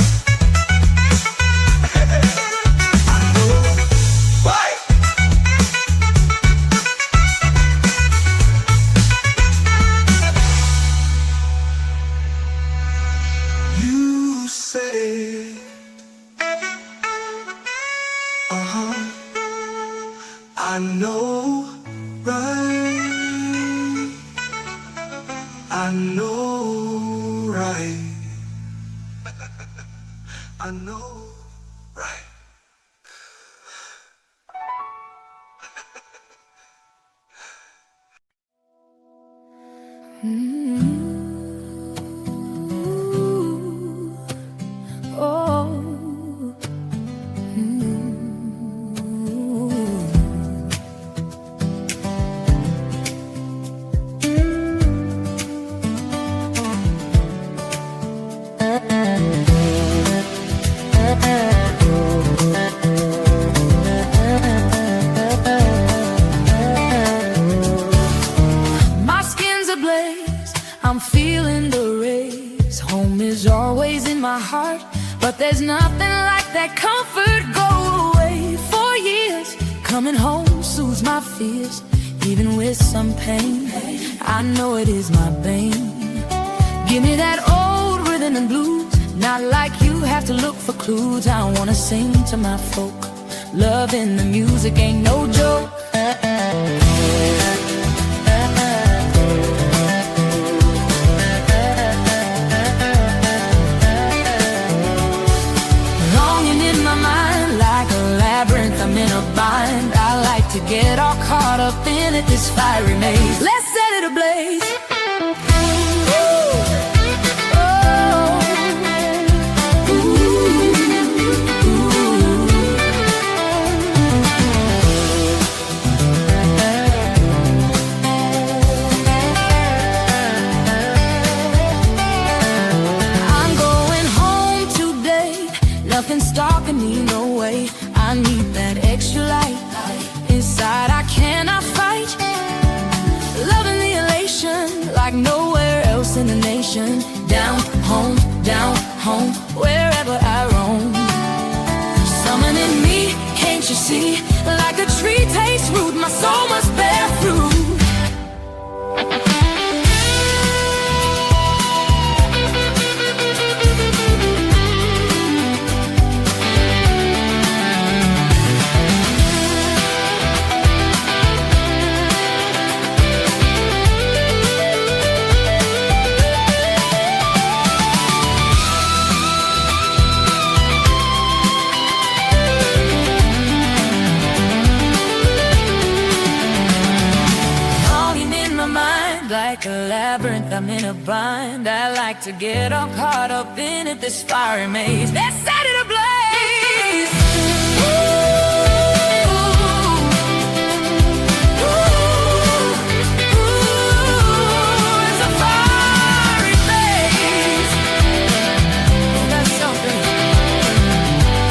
I know, right? You say, I know, right? I know, right? I know, right? My skin's ablaze, I'm feeling the rays. Home is always in my heart, but there's nothing like that comfort. Go away for years, coming home soothes my fears, even with some pain. I know it is my bane. Give me that old rhythm and blues, not like you have to look for clues. I wanna sing to my folk, loving the music ain't no joke. Longing in my mind like a at this fiery maze. Let's set it ablaze. Nothing's stopping me, no way. I need that extra light. Inside I cannot fight. Loving the elation like nowhere else in the nation. Down, home, wherever I roam. Summoning me, can't you see? Like a tree takes root, my soul must bear fruit. Like a labyrinth, I'm in a bind. I like to get all caught up in it, this fiery maze. Let's set it ablaze. It's a fiery maze. That's something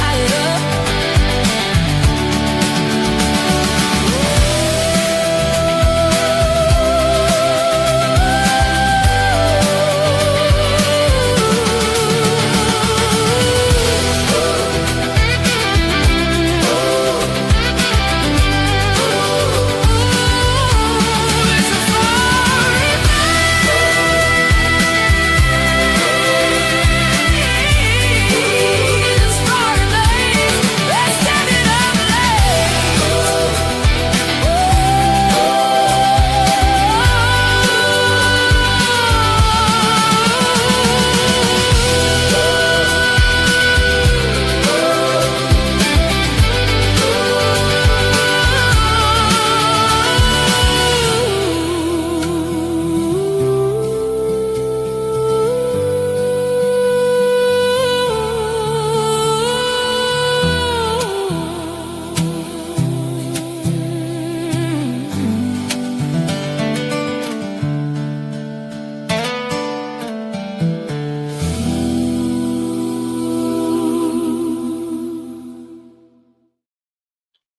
I love.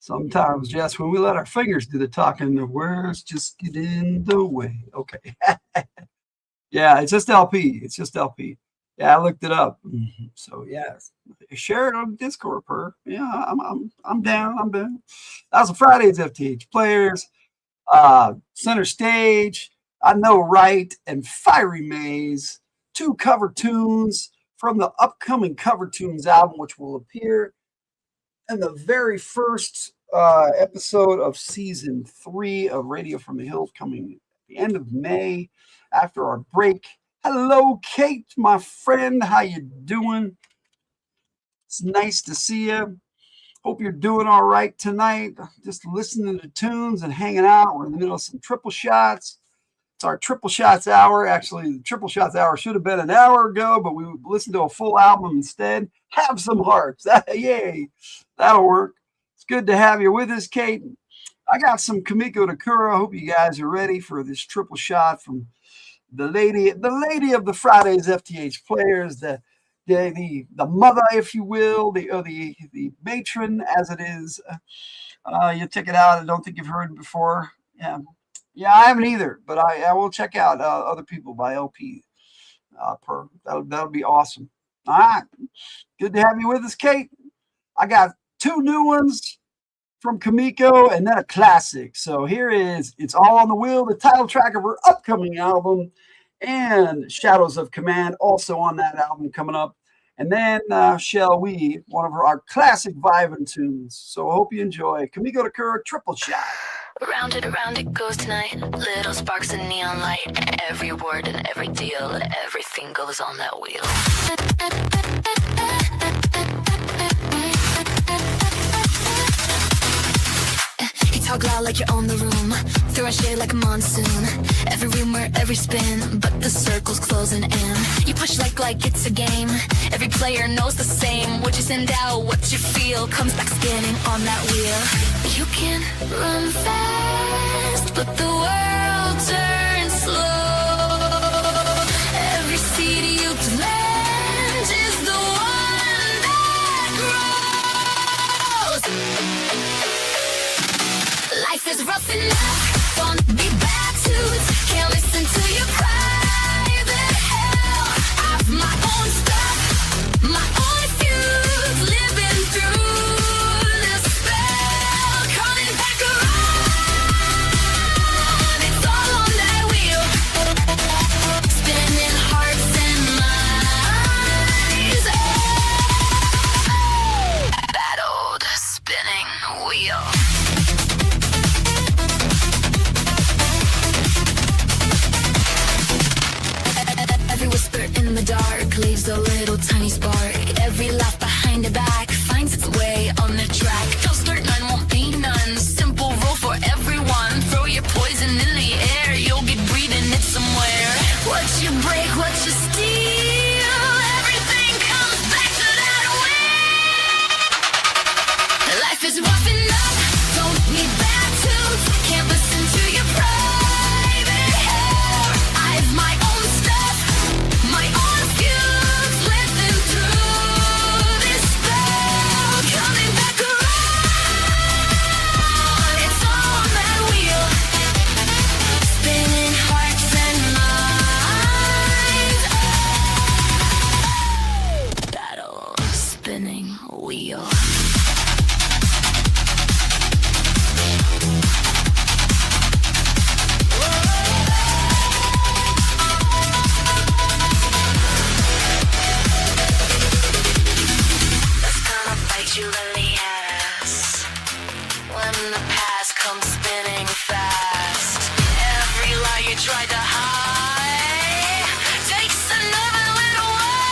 Sometimes, Jess, when we let our fingers do the talking, the words just get in the way. Okay. Yeah, it's just LP. It's just LP. Yeah, I looked it up. So yeah, share it on Discord, per. Yeah, I'm down. I'm down. That was a Friday's FtH Players. Center Stage, I Know Right, and Fiery Maze. 2 cover tunes from the upcoming Cover Tunes album, which will appear in the very first episode of season 3 of Radio from the Hills, coming at the end of May after our break. Hello, Kate, my friend. How you doing? It's nice to see you. Hope you're doing all right tonight. Just listening to tunes and hanging out. We're in the middle of some triple shots. It's our triple shots hour. Actually, the triple shots hour should have been an hour ago, but we listened to a full album instead. Have some hearts. Yay. That'll work. It's good to have you with us, Kate. I got some Kamiko Takura. I hope you guys are ready for this triple shot from the lady of the Friday's FtH Players, the mother, if you will, the matron, as it is. You check it out. I don't think you've heard it before. Yeah, I haven't either, but I will check out other people by LP. That'll be awesome. All right, good to have you with us, Kate. I got 2 new ones from Kamiko and then a classic. So here is It's All on the Wheel, the title track of her upcoming album, and Shadows of Command, also on that album coming up. And then Shall We, one of our classic vibing tunes. So I hope you enjoy Kamiko Takura, Triple Shot. Round and around it goes tonight. Little sparks of neon light. Every word and every deal, everything goes on that wheel. It's Talk loud like you own the room. Throwing shade like a monsoon. Every rumor, every spin, but the circle's closing in. You push like it's a game. Every player knows the same. What you send out, what you feel, comes back spinning on that wheel. You can run fast, but the world turns slow. Every seed you plant is the one that grows. Life is rough enough, won't be bad tunes. Can't listen to your private hell. I've my own stuff, my own fuse, living through the spell. Coming back around, it's all on that wheel. Spinning hearts and minds. That old spinning wheel. Every whisper in the dark leaves a little tiny spark. Every laugh behind the back finds its way on the track. No start none, won't be none. Simple rule for everyone. Throw your poison in the air, you'll be breathing it somewhere. What you break, what you steal, everything comes back to that way. Life is rough enough, don't need bad tunes. Can't listen to your private hell. I've my own stuff, my own fuse, living through this spell. Coming back around, it's all on that wheel. Spinning hearts and minds. That old spinning wheel. That's gonna bite you in the ass when the past comes spinning fast. Every lie you tried to hide takes another little while.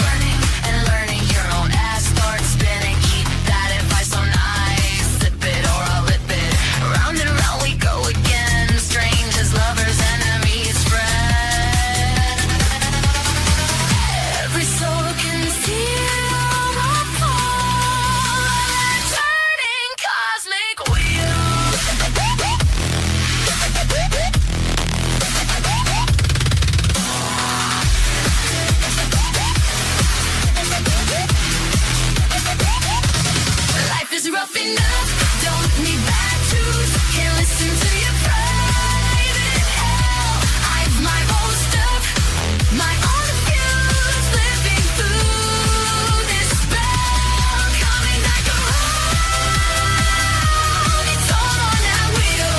Learning and learning your own ass starts spinning. Keep that advice on ice. Sip it or I'll lip it. Round and round we go again. Strangers, lovers, enemies, friends. Every soul can feel the fall. Turning cosmic wheels. Life is rough enough, don't need bad tunes. Can't listen to your private hell. I've my own stuff, my own fuse, living through this spell. Coming back around, it's all on that wheel.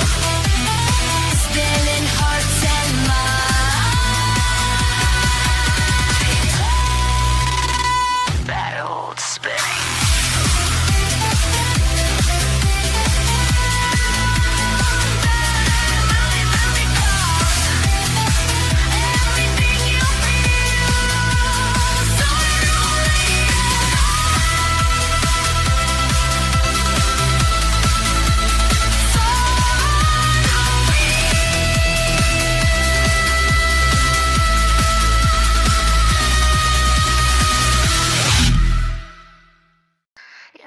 Spinning hearts and minds. That old spinning.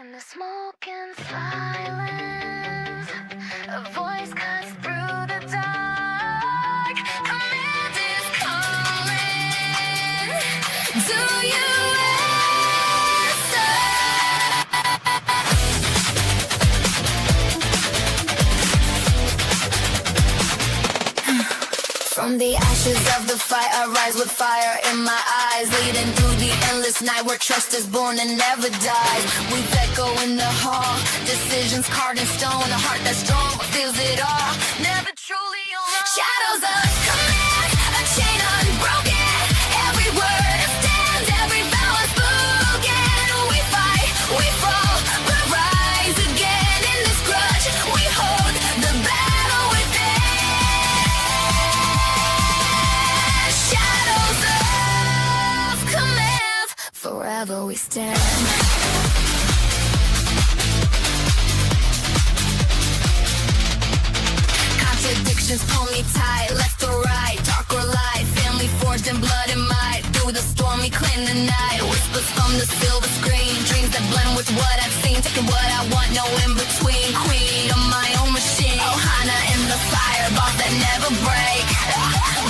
In the smoke and silence, a voice cuts through the dark. Command is calling. Do you answer? From the ashes of the fight, I rise with fire in my eyes, leading through the endless night where trust is born and never dies. We echo in the hall, decisions carved in stone, a heart that's strong but feels it all, never truly alone. Shadows of command, a chain unbroken. Every word stands, every vow is spoken. We fight, we fall, but rise again. In this grudge, we hold the battle within. Shadows of command, forever we stand. from the silver screen. Dreams that blend with what I've seen, taking what I want, no in between. Queen of my own machine, Ohana in the fire, boss that never break.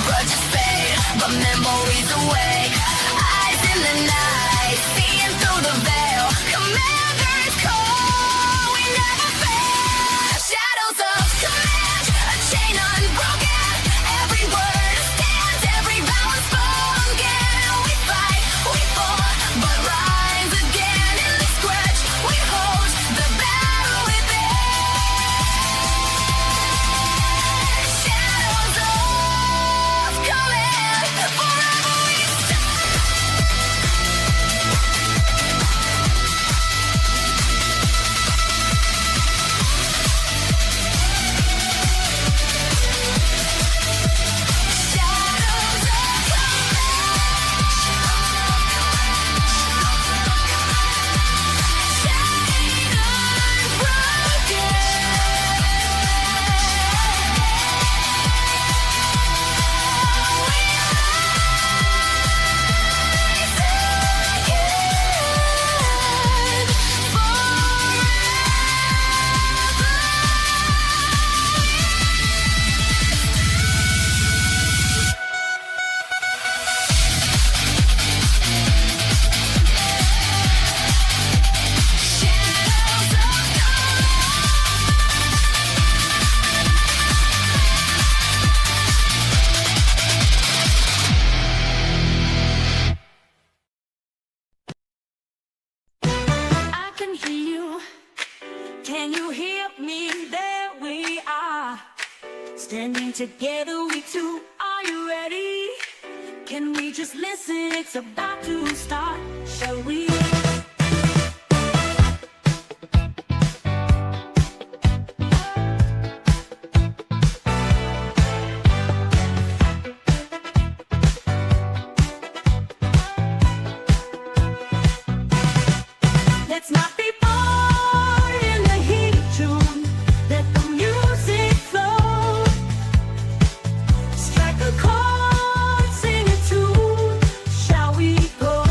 Grudges fade, but memories awake. Eyes in the night, seeing through the veil. Commander's call, we never fail. Shadows of command, a chain unbroken. Every word stands, every vow is spoken. We fight, we fall, but rise again. In this grudge, we hold the battle within. Shadows of command, forever we shadows of I can hear you. Can you hear me? There we are. Standing together, we two. Are you ready? Can we just listen? It's about to start. Shall we? Let's not be bored in the heat tune. Let the music flow. Strike a chord, sing a tune. Shall we go?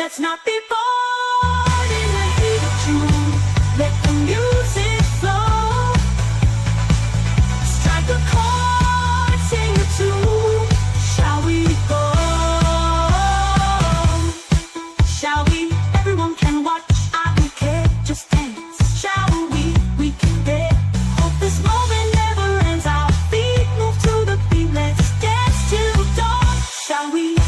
Let's not be bored in the heat of June. Let the music flow. Strike a chord, sing a tune. Shall we go? Shall we? Everyone can watch. I don't care. Just dance. Shall we? We can dare. Hope this moment never ends. Our feet move to the beat. Let's dance till dawn. Shall we?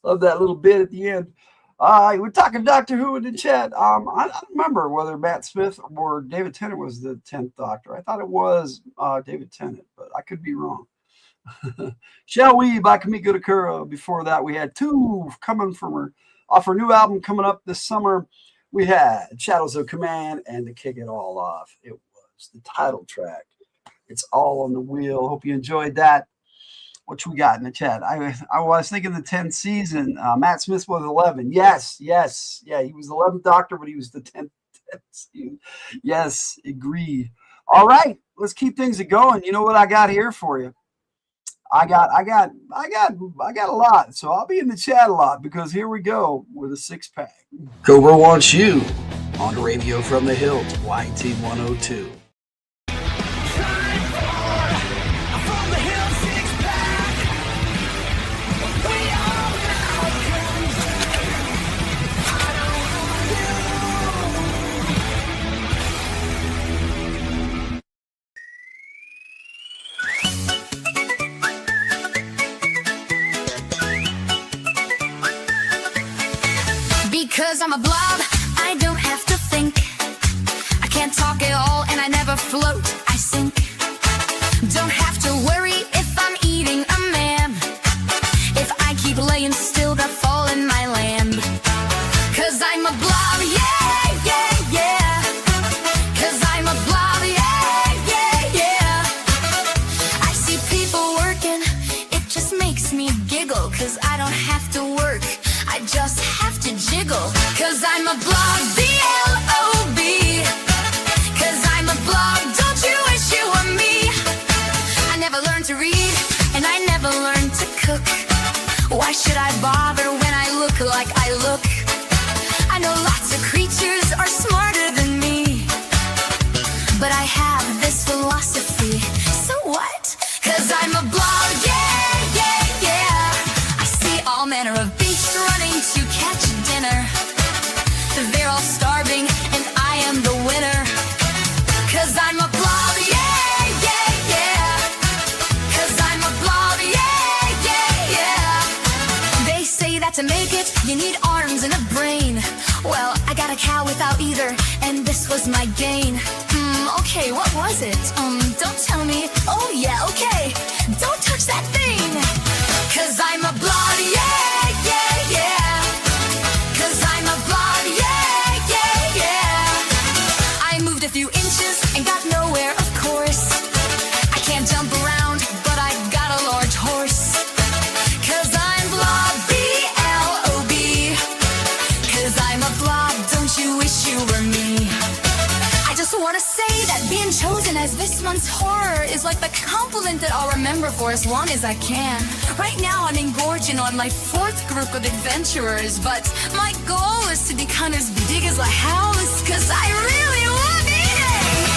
Love that little bit at the end. We're talking Doctor Who in the chat. I don't remember whether Matt Smith or David Tennant was the 10th Doctor. I thought it was David Tennant, but I could be wrong. Shall We by Kamiko Takura. Before that, we had two coming from off her new album coming up this summer. We had Shadows of Command, and to kick it all off, it was the title track. It's All on the Wheel. Hope you enjoyed that. What we got in the chat? I was thinking the 10th season. Matt Smith was 11. Yes. Yeah, he was the 11th Doctor, but he was the 10th season. Yes, agreed. All right, let's keep things going. You know what I got here for you? I got a lot. So I'll be in the chat a lot because here we go with a 6-pack. Cobra wants you on the radio from the Hillt, YT 102. Because I'm a blob, I don't have to think. I can't talk at all and I never float, I sink. Don't have to worry if I'm eating a man. If I keep laying still, they'll fall in my land. Cause I'm a blob, yeah, yeah, yeah. Cause I'm a blob, yeah, yeah, yeah. I see people working, it just makes me giggle. Cause I don't have to work, I just have to jiggle. Cause I'm a blob, B-L-O-B. Cause I'm a blob, don't you wish you were me? I never learned to read, and I never learned to cook. Why should I bother when I look like I look? I know lots of creatures are smarter than me, but I have this philosophy. So what? Cause I'm a blob, yeah, yeah, yeah. I see all manner of beasts running to catch dinner. They're all starving and I am the winner. Cause I'm a blob, yeah, yeah, yeah. Cause I'm a blob, yeah, yeah, yeah. They say that to make it, you need arms and a brain. Well, I got a cow without either, and this was my gain. Okay, what was it? Don't tell me. Oh yeah, okay. Don't touch that thing. Cause I'm a blob, yeah, yeah, yeah. Cause I'm a blob, yeah, yeah, yeah. I moved a few inches and got nowhere, of course. I can't jump around, but I got a large horse. Cause I'm blob, B-L-O-B. Cause I'm a blob, don't you wish you were me? I just wanna say that being chosen as this month's horror is like the compliment that I'll remember for as long as I can. Right now I'm engorging on my 4th group of adventurers, but my goal is to be kind of as big as a house, cause I really love eating.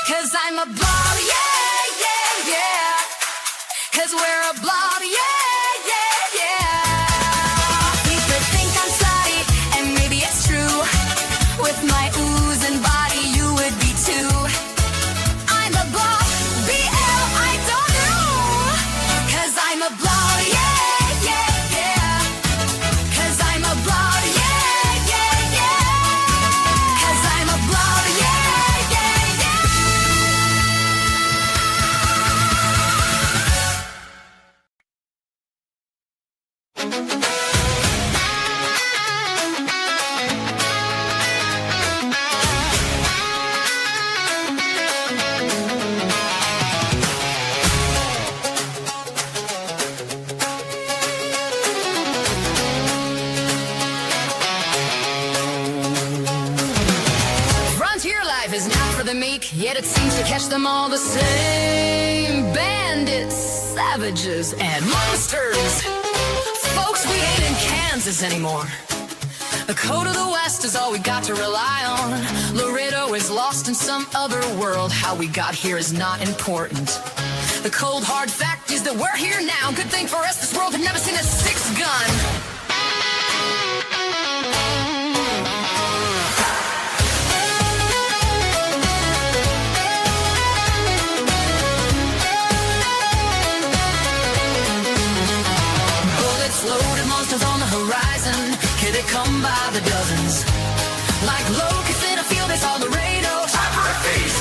Cause I'm a blob, yeah, yeah, yeah. Cause we're a blob, yeah, yeah, yeah. People think I'm slutty, and maybe it's true. With my ooze and body, you would be too. I'm a blob, B-L, I don't know. Cause I'm a blob, yeah, yeah, yeah. Cause I'm a blob, yeah, yeah, yeah. Cause I'm a blob, yeah, yeah, yeah. meek, yet it seems to catch them all the same. Bandits, savages, and monsters. Folks, we ain't in Kansas anymore. The code of the West is all we got to rely on. Laredo is lost in some other world. How we got here is not important. The cold hard fact is that we're here now. Good thing for us, this world had never seen a six-gun. Bullets loaded, monsters on the horizon. Here they come by the dozens. Like locusts in a field, they saw Laredo. Time for a feast.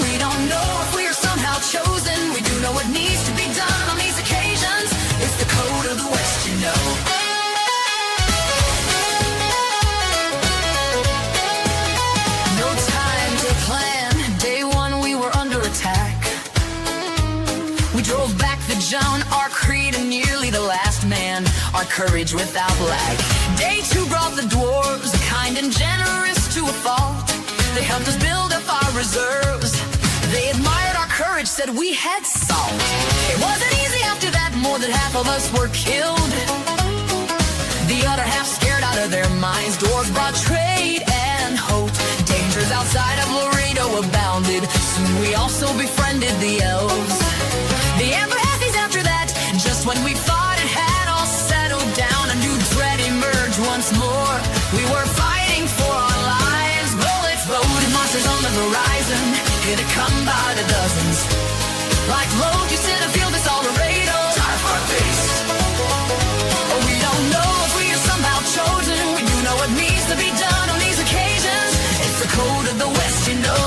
We don't know if we're somehow chosen. We do know what needs to be done on these occasions. It's the code of the West, you know. No time to plan. Day one, we were under attack. We drove back the Joan, our creed, and nearly the last man. Our courage without lag. Day two brought the dwarves, kind and generous to a fault. They helped us build up our reserves. They admired our courage, said we had salt. It wasn't easy after that, more than half of us were killed. The other half scared out of their minds. Dwarves brought trade and hope. Dangers outside of Laredo abounded. Soon we also befriended the elves. The Emperor has these after that. Just when we thought it had all settled down, a new dread emerged once more. We were fighting for our lives. Bullets loaded, monsters on the horizon. Here to come by the dozens. Like locusts in a field, it's all Laredo. Time for a feast. We don't know if we are somehow chosen. We do know what needs to be done on these occasions. It's the code of the West, you know.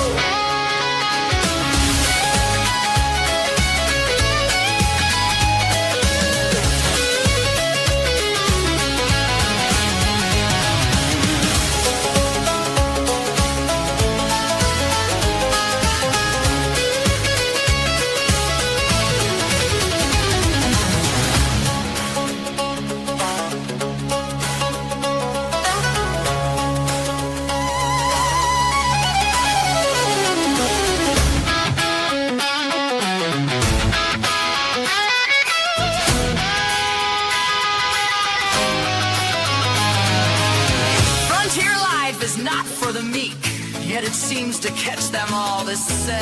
Yet it seems to catch them all the same.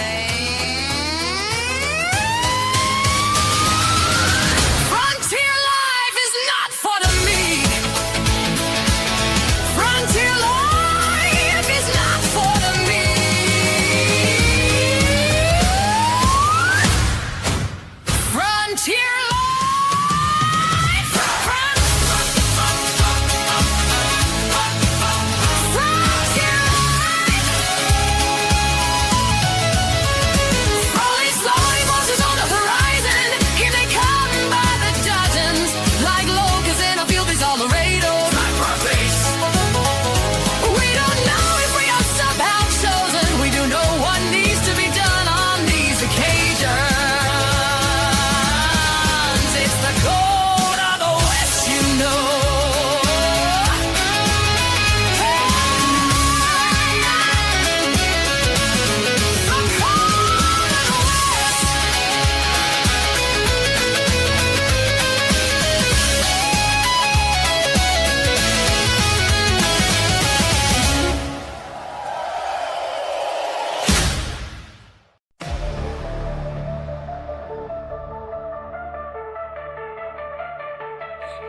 Frontier life is not for the meek. Frontier life is not for the meek. Frontier life. Frontier life. Slowly, monsters on the horizon. Here they come by the dozens. Like locusts in a field, these all Laredo. Time for a feast. We don't know if we are somehow chosen. We do know what needs to be done on these occasions. It's the code of the West, you know.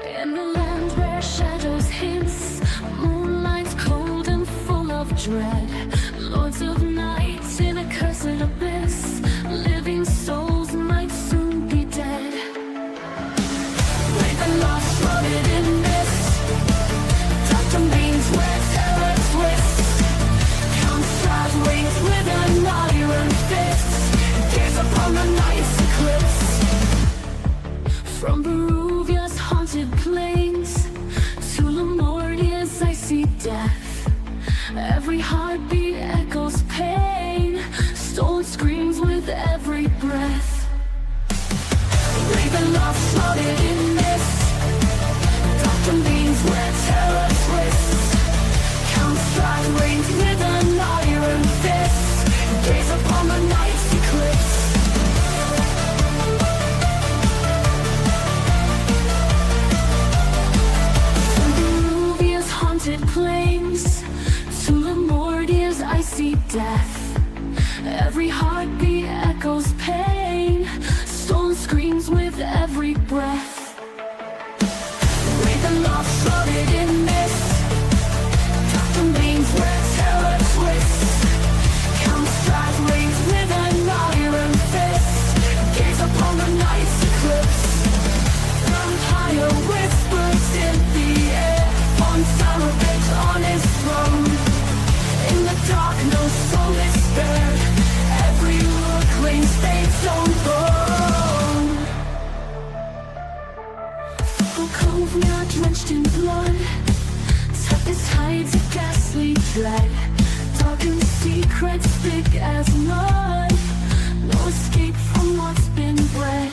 In the land where shadows hiss, moonlight's cold and full of dread. Lords of night in a cursed abyss, living souls might soon be dead. Like the lost floated in mist, Dr. Beans where terror twists. Count stars wings with an iron fist, gaze upon the night's eclipse. From Peruvia's haunted plains to Lemuria's icy death, every heartbeat echoes pain, stolen screams with every breath. Raven lost floated in mist, Dr. Beans where terror twists. Count stars wings with an iron fist. haunted plains, to Lemordia's icy death. Every heartbeat echoes pain, storm screams with every breath. Breathe the lost, flooded in mist, dark domains where terror twists. Count strides raised with an iron fist, gaze upon the night's eclipse. Empire whispers in the air, on Salvage on his throne. In the dark no soul is spared, every look claims fate's own bone. Oh, cove we are drenched in blood, tempest hides a ghastly dread. Darkened secrets thick as mud, no escape from what's been bred.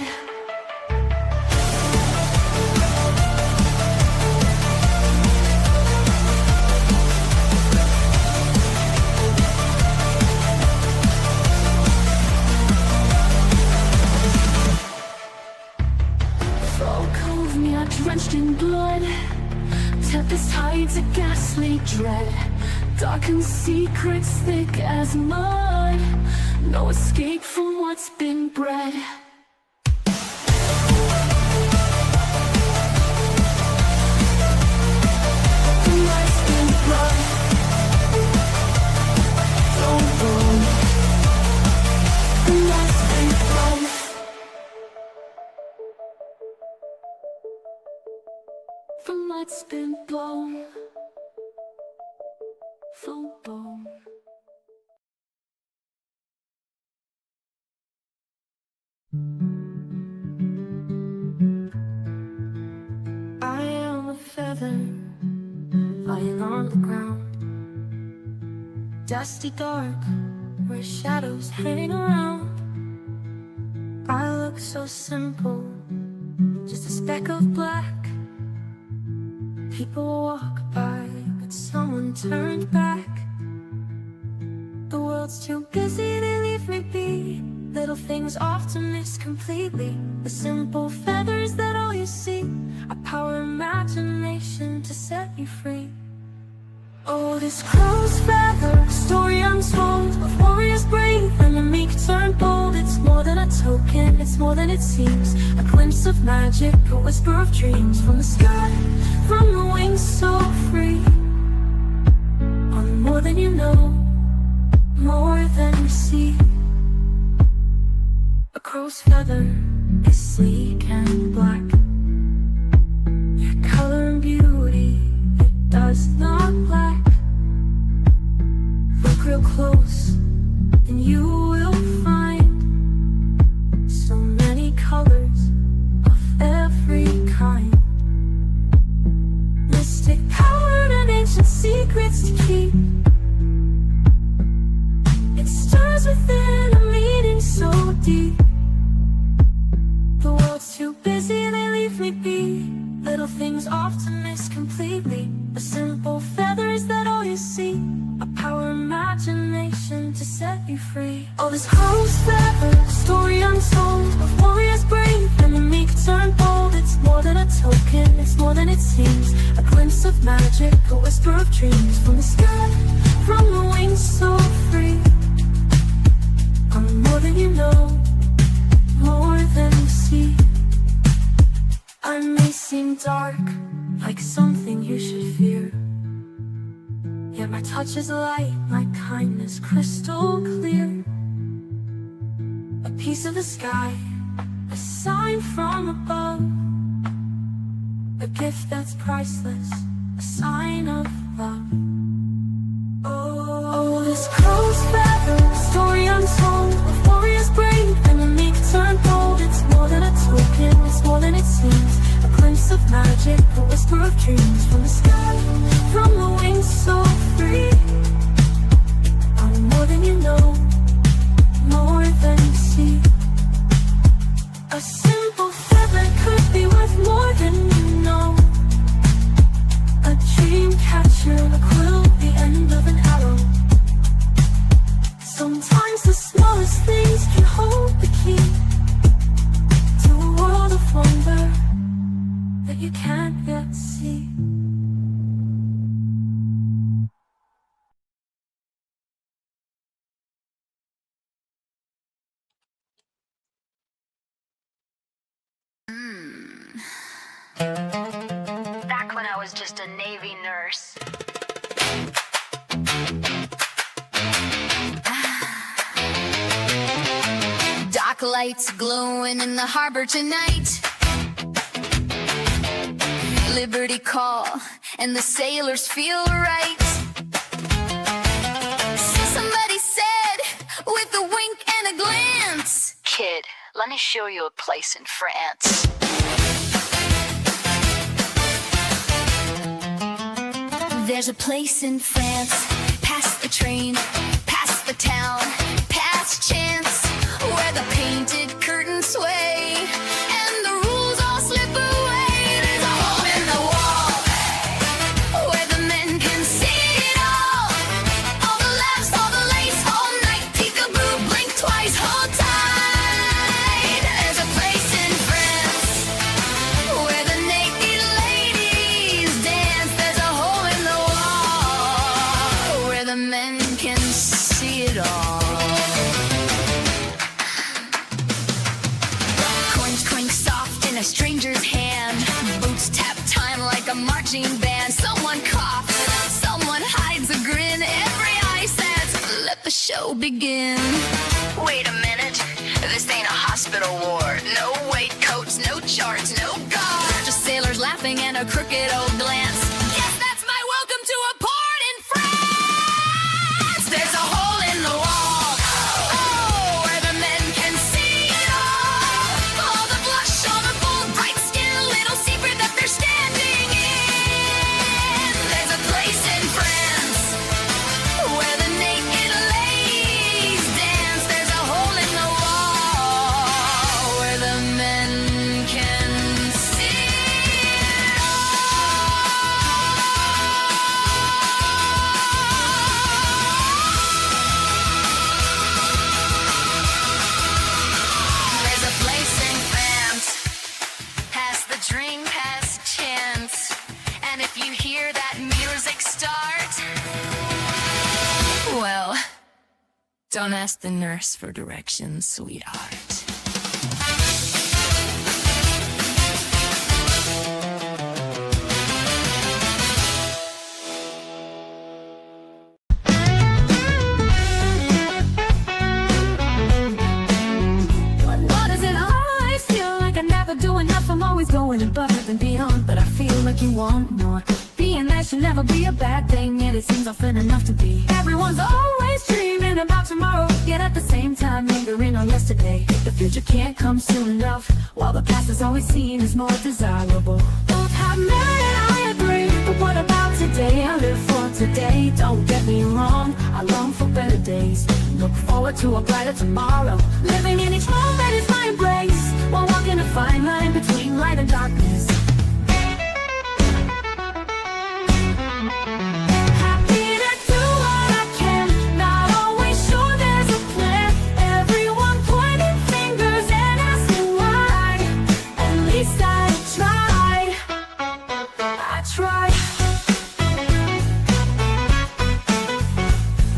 Drenched in blood, tempest hides a ghastly dread. Darkened secrets thick as mud, no escape from what's been bred. Life's been blood, don't burn. Life's been blood. The light's been blown, full blown. I am a feather lying on the ground, dusty dark where shadows hang around. I look so simple, just a speck of black. People walk by, but someone turned back. The world's too busy, they leave me be. Little things often miss completely. The simple feathers that all you see, a power imagination to set you free. Oh, this crow's feather, story untold, of warriors brave and the meek turn bold. It's more than a token, it's more than it seems. A glimpse of magic, a whisper of dreams. From the sky, from the wings so free. On more than you know, more than you see. A crow's feather is sleek and black. Your color and beauty, it does not lack. Look real close, and you will find so many colors of every kind. Mystic power and ancient secrets to keep. It stirs within a meaning so deep. The world's too busy, they leave me be. Little things often miss completely. The simple feathers that all you see, a power imagination to set you free. Oh, this crow's feather, story untold, of warriors brave and the meek turn bold. It's more than a token, it's more than it seems. A glimpse of magic, a whisper of dreams. From the sky, from the wings so free. I'm more than you know, more than you see. I may seem dark, like something you should fear, yet my touch is light, my kindness crystal clear. A piece of the sky, a sign from above, a gift that's priceless, a sign of love. Oh, this crow's feather, story untold, of warriors brave and the meek turn bold. It's more than a token, it's more than it seems. A glimpse of magic, a whisper of dreams. From the sky, from the wings so free. I'm more than you know, more than you see. A simple feather could be worth more than you know. A dream catcher, a quill, the end of an arrow. Sometimes the smallest things can hold the key to a world of wonder that you can't yet see. Black lights glowing in the harbor tonight. Liberty call, and the sailors feel right. Somebody said, with a wink and a glance, Kid, let me show you a place in France. there's a place in France, past the train, past the town, past chance, where the painted curtains sway and the rules all slip away. There's a hole in the wall where the men can see it all. All the laughs, all the lace, all night, peekaboo, blink twice, hold tight. There's a place in France where the naked ladies dance. There's a hole in the wall where the men can see it all. Coins clink soft in a stranger's hand. Boots tap time like a marching band. Someone coughs, someone hides a grin. Every eye says, let the show begin. Wait a minute, this ain't a hospital ward. No waistcoats, no charts, no guards. Just sailors laughing and a crooked old glance. Yes, that's my welcome to a port in France. There's a hole in the wall, oh, where the men can see it all. All the blush, all the bold, bright skin, a little secret that they're standing in. There's a place in France where the naked ladies dance. There's a hole in the wall where the men can see it all. There's a place in France, past the drink, past chance. And if you hear that music start, well, don't ask the nurse for directions, sweetheart. What is it? I feel like I never do enough. I'm always going above and beyond, but I feel like you want more. Being nice should never be a bad thing, and it seems often enough to be. Everyone's always dreaming about tomorrow, yet at the same time lingering on yesterday. The future can't come soon enough, while the past is always seen as more desirable. Both have merit and I agree, but what about today? I live for today, don't get me wrong. I long for better days, look forward to a brighter tomorrow. Living in each moment is my embrace, while walking a fine line between light and darkness. Happy to do what I can, not always sure there's a plan. Everyone pointing fingers and asking why. At least I tried. I tried.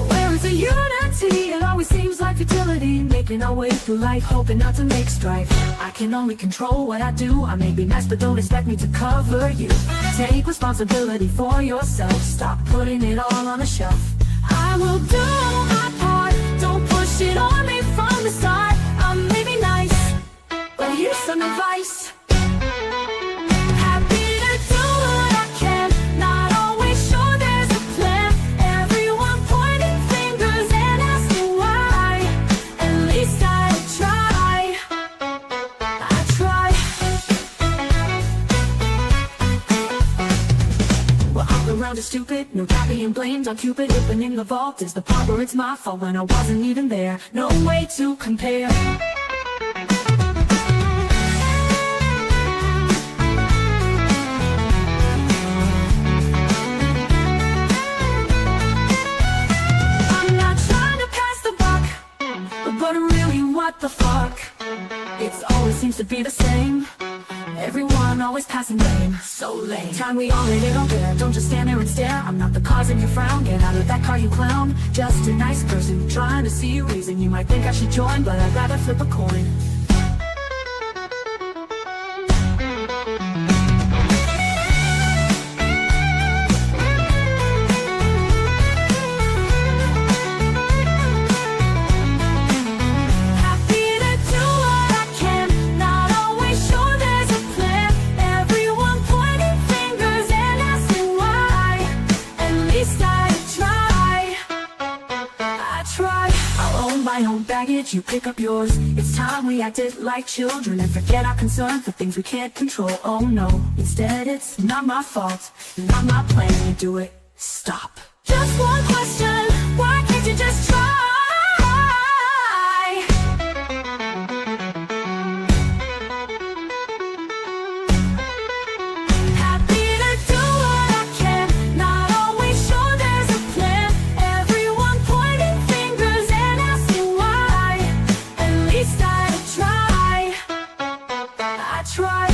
Where is the unity? It always seems like futility, making our way through life, hoping not to make strife. I can only control what I do. I may be nice, but don't expect me to cover you. Take responsibility for yourself. Stop putting it all on a shelf. I will do my part. Don't push it on me from the start. I may be nice, but here's some advice. Happy to do what I can, not always sure there's a plan. Everyone pointing fingers and asking why. At least I try. I try. Well, all around is stupid, no doubt being blamed on Cupid. Opening the vault is the part where it's my fault when I wasn't even there. No way to compare. I'm not trying to pass the buck, but really what the fuck? It always seems to be the same. Everyone always passing blame, so lame. Time we all in it on there, don't just stand there and stare. I'm not the cause of your frown, get out of that car you clown. Just a nice person trying to see a reason. You might think I should join, but I'd rather flip a coin. Happy to do my own baggage, you pick up yours. It's time we acted like children and forget our concern for things we can't control. Oh no, instead it's not my fault, and I'm not playing you do it. Stop. Just one question, why can't you just try? Happy to do what I can, not always sure there's a plan. Everyone pointing fingers and asking why. At least I try. I try.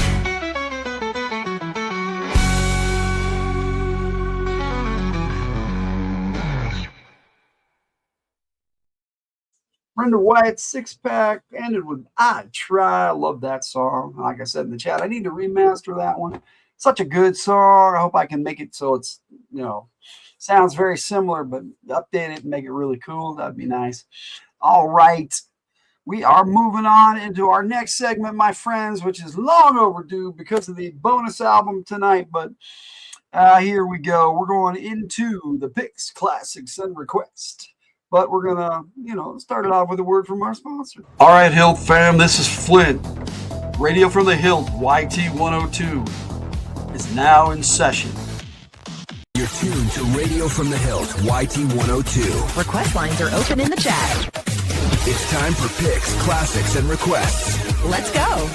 Brenda White's Six Pack ended with I Try. I love that song. Like I said in the chat, I need to remaster that one. Such a good song. I hope I can make it so it's, sounds very similar, but update it and make it really cool. That'd be nice. All right. We are moving on into our next segment, my friends, which is long overdue because of the bonus album tonight. But here we go. We're going into the picks, classics, and requests. But we're going to, start it off with a word from our sponsor. All right, Hildt fam, this is Flint. Radio from the Hildt, YT 102, is now in session. You're tuned to Radio from the Hillt, YT 102. Request lines are open in the chat. It's time for picks, classics, and requests. Let's go.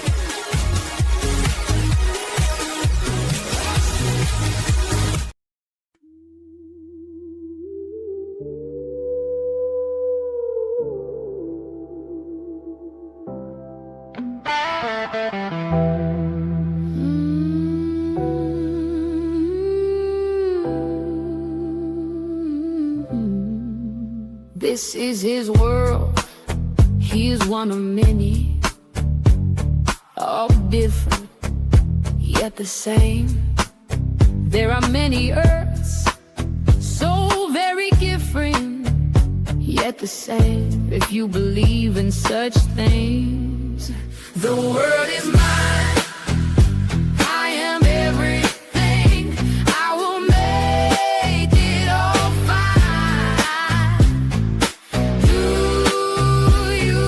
This is his world, he is one of many, all different, yet the same. There are many earths, so very different, yet the same. If you believe in such things, the world is mine, I am everything. I will make it all fine. Do you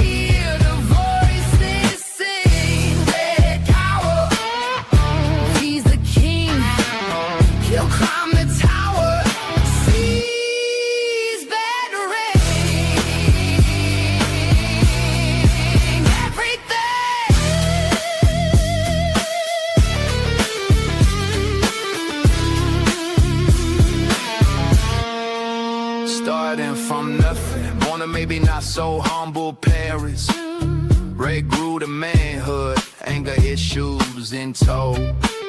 hear the voices sing? Red Tower, he's the king, he'll climb the tower. Seas bad rain, Starting from nothing, born in maybe not so humble Paris. Ray grew to manhood, anger issues in tow.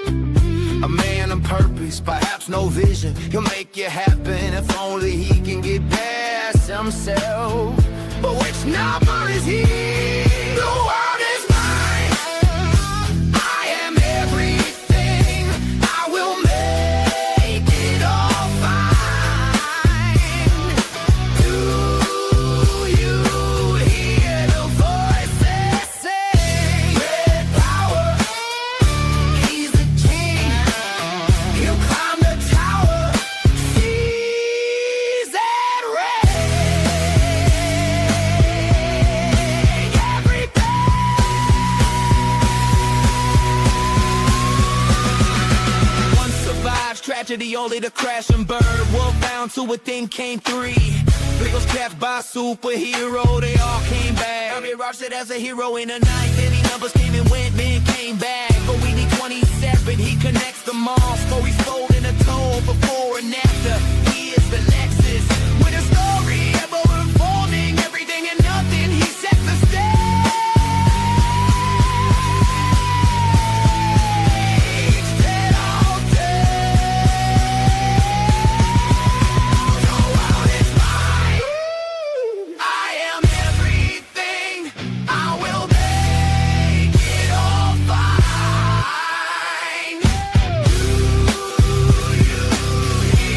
A man of purpose, perhaps no vision. He'll make it happen if only he can get past himself. But which number is he? The world is mine, I am everything. I will make it all fine. Do you hear the voices say? Red Power, he's the king, he'll climb the tower. Seas that One survives tragedy, only to crash and burn. Wolf bound to within came three. Biggles kept by superhero, they all came back. Harvey Rock said as a hero in the night. Any numbers came and went, men came back. But we need 27, he connects them all. Stories told in a tone before and after. He is the Lexus with a story ever unfolding. Everything and nothing, he set the stage. That all the world is mine, I am everything. I will make it all fine. Do you hear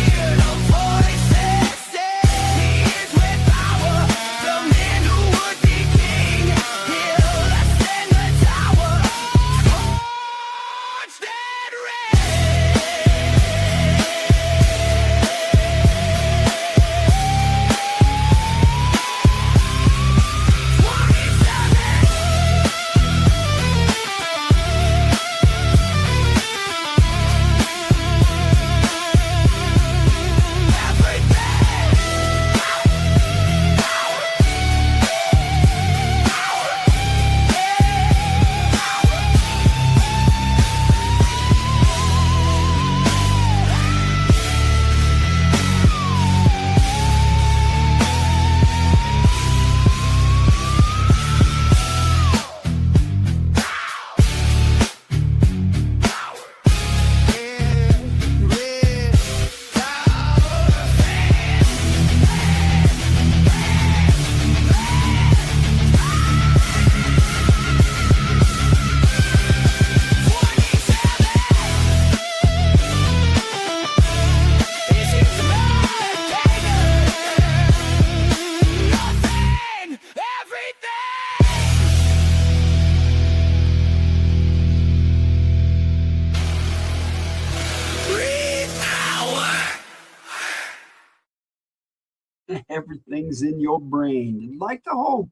Everything's in your brain. You'd like to hope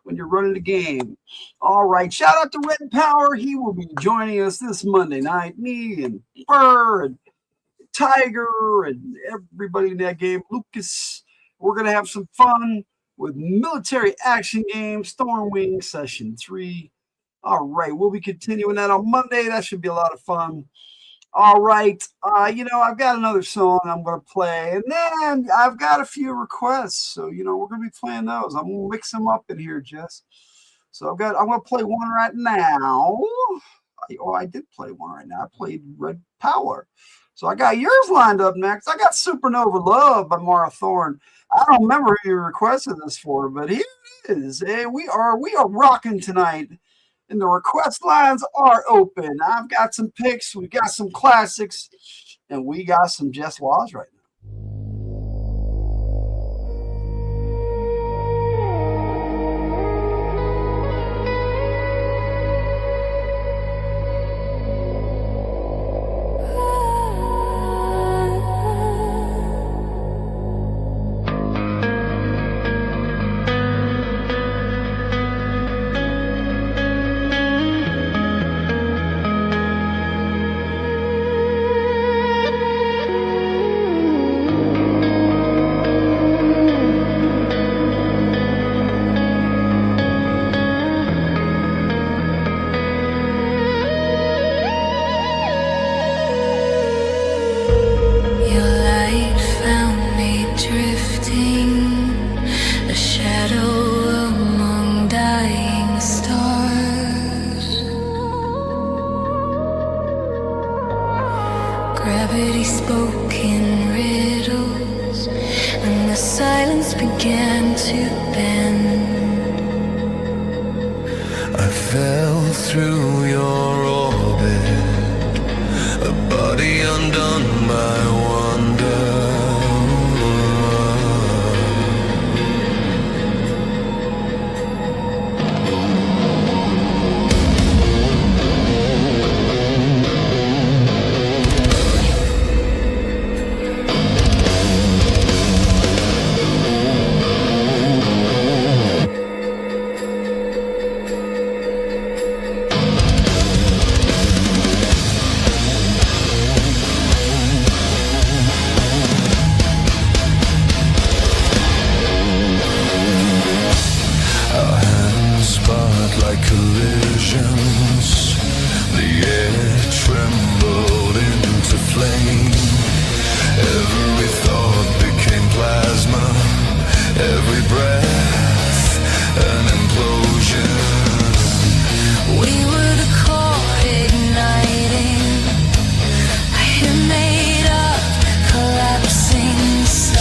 when you're running the game. All right. Shout out to Red Power. He will be joining us this Monday night. Me and Burr and Tyger and everybody in that game. Lucas. We're going to have some fun with military action game, Stormwing Session 3. All right. We'll be continuing that on Monday. That should be a lot of fun. All right. I've got another song I'm going to play, and then I've got a few requests. So, we're going to be playing those. I'm going to mix them up in here, Jess. So I'm going to play one right now. I did play one right now. I played Red Power. So I got yours lined up next. I got Supernova Love by Mara Thorne. I don't remember who you requested this for, but here it is. Hey, we are rocking tonight. And the request lines are open. I've got some picks, we got some classics, and we got some Jess Waz right now. Gravity spoke in riddles, and the silence began to bend. I fell through your orbit, a body undone by wonder. Like collisions, the air trembled into flame. Every thought became plasma, every breath an implosion. We were the core igniting, a made up, collapsing sun.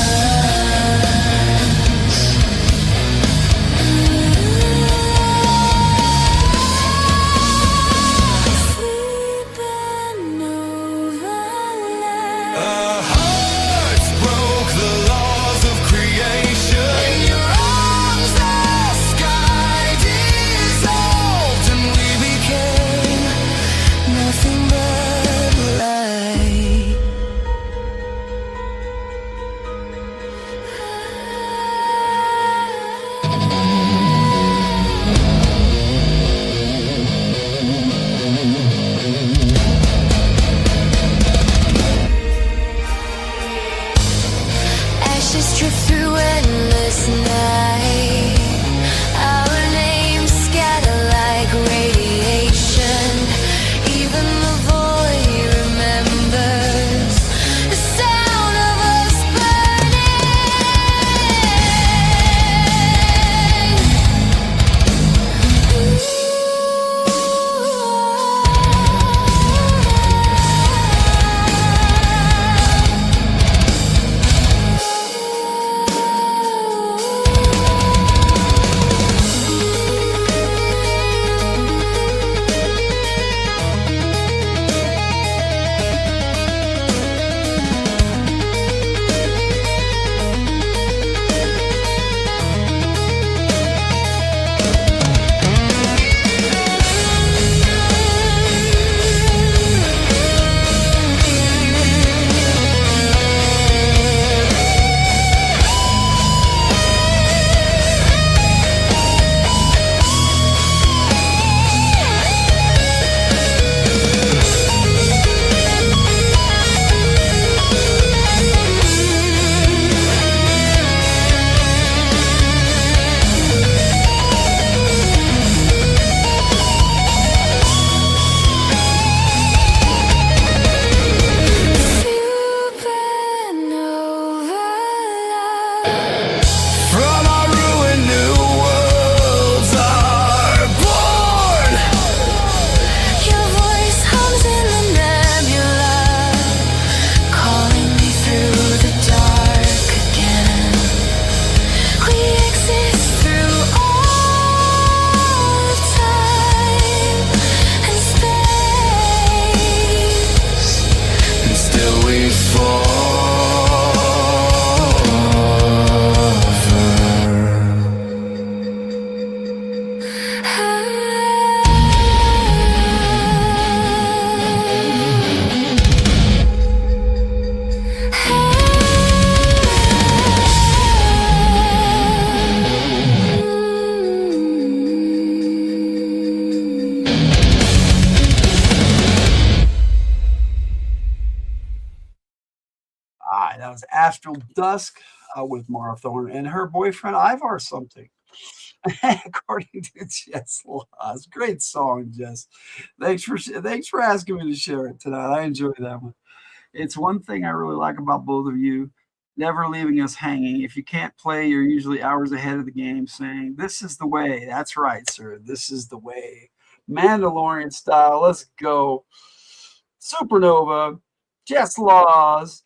Astral Dusk with Mara Thorne and her boyfriend Ivar something. According to Jess Laws. Great song, Jess. Thanks for asking me to share it tonight. I enjoy that one. It's one thing I really like about both of you, never leaving us hanging. If you can't play, you're usually hours ahead of the game saying, this is the way. That's right, sir. This is the way. Mandalorian style. Let's go. Supernova. Jess Laws.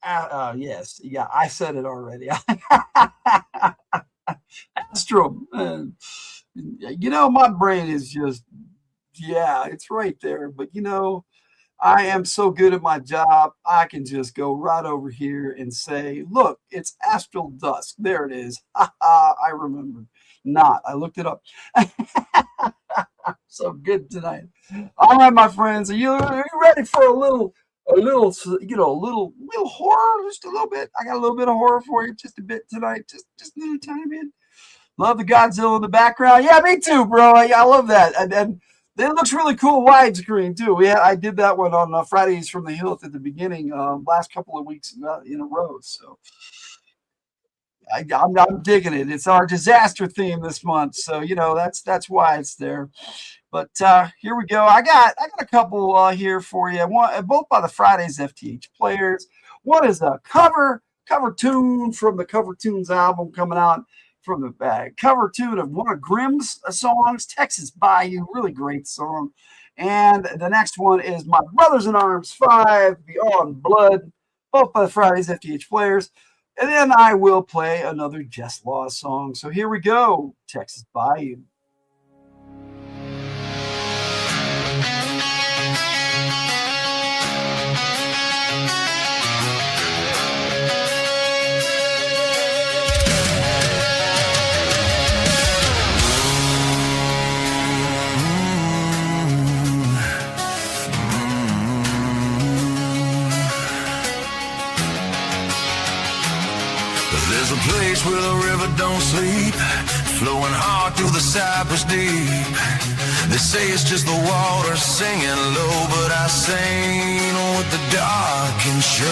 Yes. Yeah, I said it already. Astro. My brain is just, it's right there. But, I am so good at my job, I can just go right over here and say, look, it's Astral Dusk. There it is. I remembered. I looked it up. So good tonight. All right, my friends, are you ready for a little horror? Just a little bit. I got a little bit of horror for you, just a bit tonight. Just a little tiny bit. Love the Godzilla in the background. Yeah, me too, bro. I love that. And it looks really cool widescreen too. I did that one on Fridays from the Hildt at the beginning, last couple of weeks in a row. So I'm digging it. It's our disaster theme this month, so that's why it's there. But here we go. I got a couple here for you. One, both by the Fridays FtH Players. One is a cover tune from the Cover Tunes album coming out. From the cover tune of one of Grimm's songs, Texas Bayou, really great song. And the next one is My Brothers in Arms 5, Beyond Blood, both by the Fridays FtH Players. And then I will play another Jess Laws song. So here we go, Texas Bayou. There's a place where the river don't sleep, flowing hard through the cypress deep. They say it's just the water singing low, but I sing what the dark can show.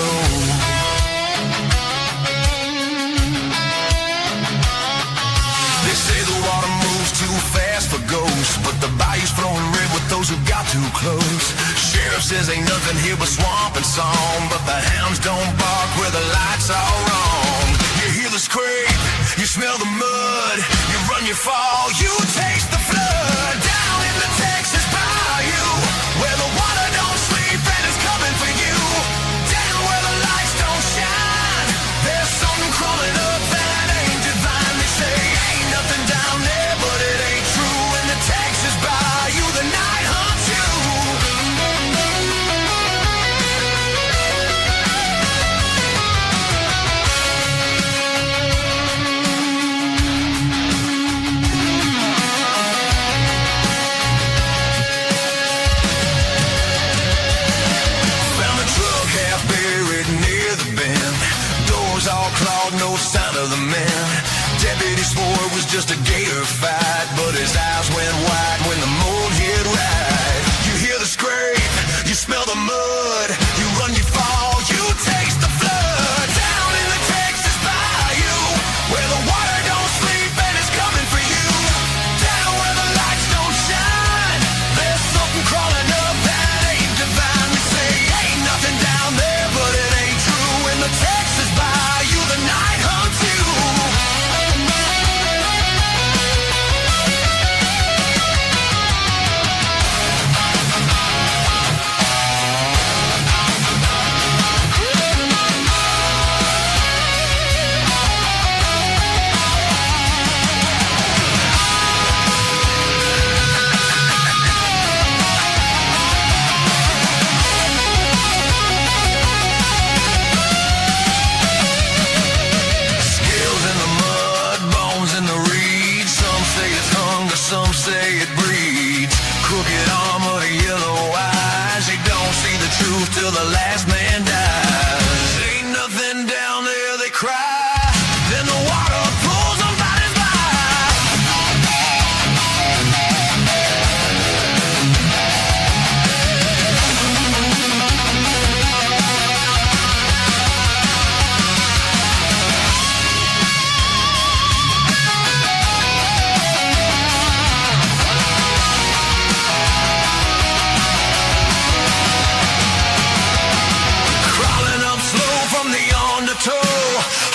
They say the water moves too fast for ghosts, but the bayou's flowing red with those who got too close. Sheriff says ain't nothing here but swamp and song, but the hounds don't bark where the lights are wrong. You hear the scrape, you smell the mud, you run, you fall, you taste the flood. Down in the Texas Bayou, where the water don't sleep and it's coming for you. Down where the lights don't shine, there's something crawling up that ain't divine. They say ain't nothing down there, but it ain't true. In the Texas Bayou, the night hunts you. All clawed, no sign of the man. Deputy swore it was just a gator fight, but his eyes went wide when the moon hit right. You hear the scrape, you smell the mud, you run, you fall, you taste the flood. Down in the Texas Bayou, where the water don't sleep and it's coming for you. Down where the lights don't shine, there's something crawling up that ain't divine. We say ain't nothing down there, but it ain't true. In the Texas Bayou, the night hunts you.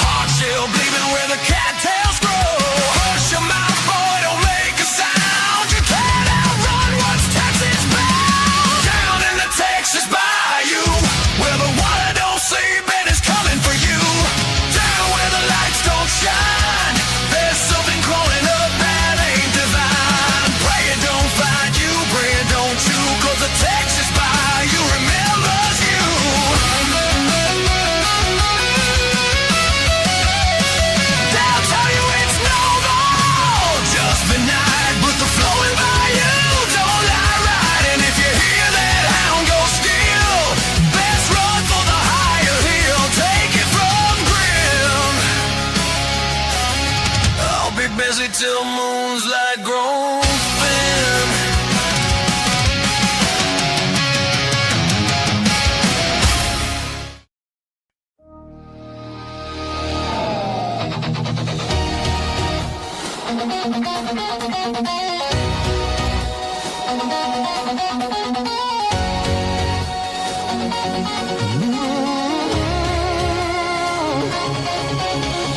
Heart still bleeding where the cattails grow. Hush your mouth, boy, don't make a sound. You can't outrun what's Texas bound. Down in the Texas bayou, where the water don't sleep and it's coming for you. Down where the lights don't shine, there's something crawling up that ain't divine. Pray it don't find you, pray it don't you, 'cause the Texas bayou remembers you. They'll tell you it's normal, just the night, but the flowing bayou don't lie right. And if you hear that hound go still, best run for the higher hill. Take it from Grim. I'll be busy till moon's light grown thin.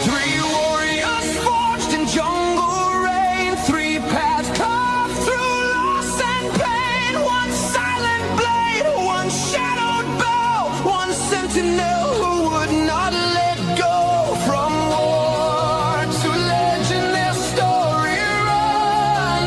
Three warriors forged in jungle rain, three paths carved through loss and pain. One silent blade, one shadowed bow, one sentinel who would not let go. From war to legend, their story runs.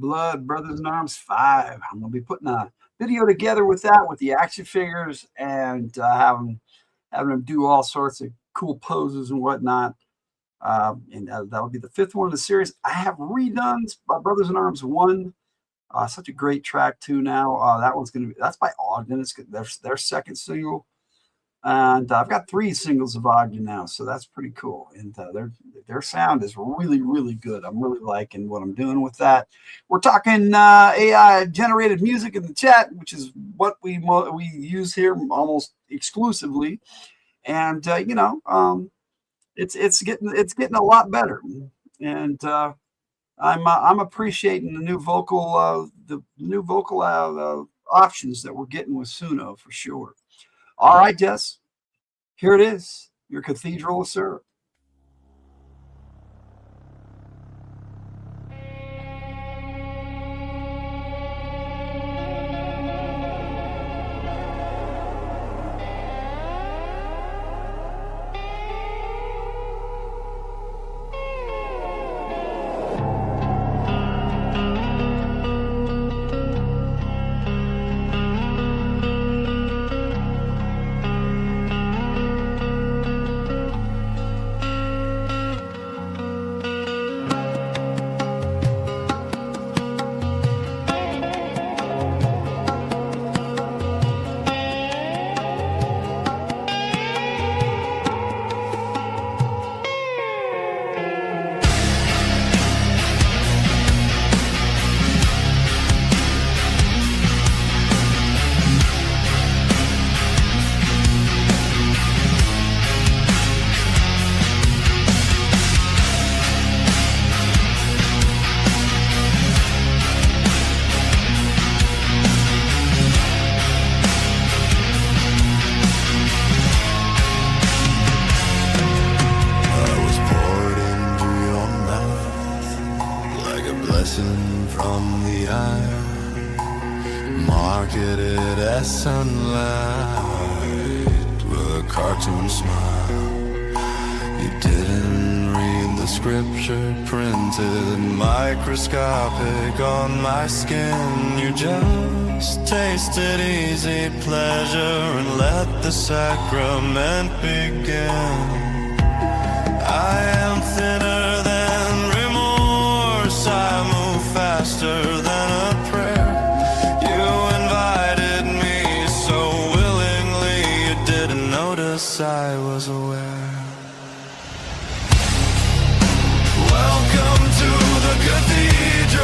Blood Brothers in Arms 5. I'm going to be putting a video together with that, with the action figures, and having them do all sorts of cool poses and whatnot. And that'll be the 5th one of the series. I have redone Brothers in Arms 1. Such a great track too now. That one's going to be, that's by Ogden. It's their second single. And I've got 3 singles of Ogden now, so that's pretty cool. And their sound is really, really good. I'm really liking what I'm doing with that. We're talking AI generated music in the chat, which is what we use here almost exclusively. And it's getting a lot better. And I'm appreciating the new vocal options that we're getting with Suno for sure. All right, Jess, here it is, your Cathedral of Syrup. Microscopic on my skin. You just tasted easy pleasure and let the sacrament begin. I am thinner than remorse, I move faster than a prayer. You invited me so willingly, you didn't notice I was aware. Welcome to the cathedral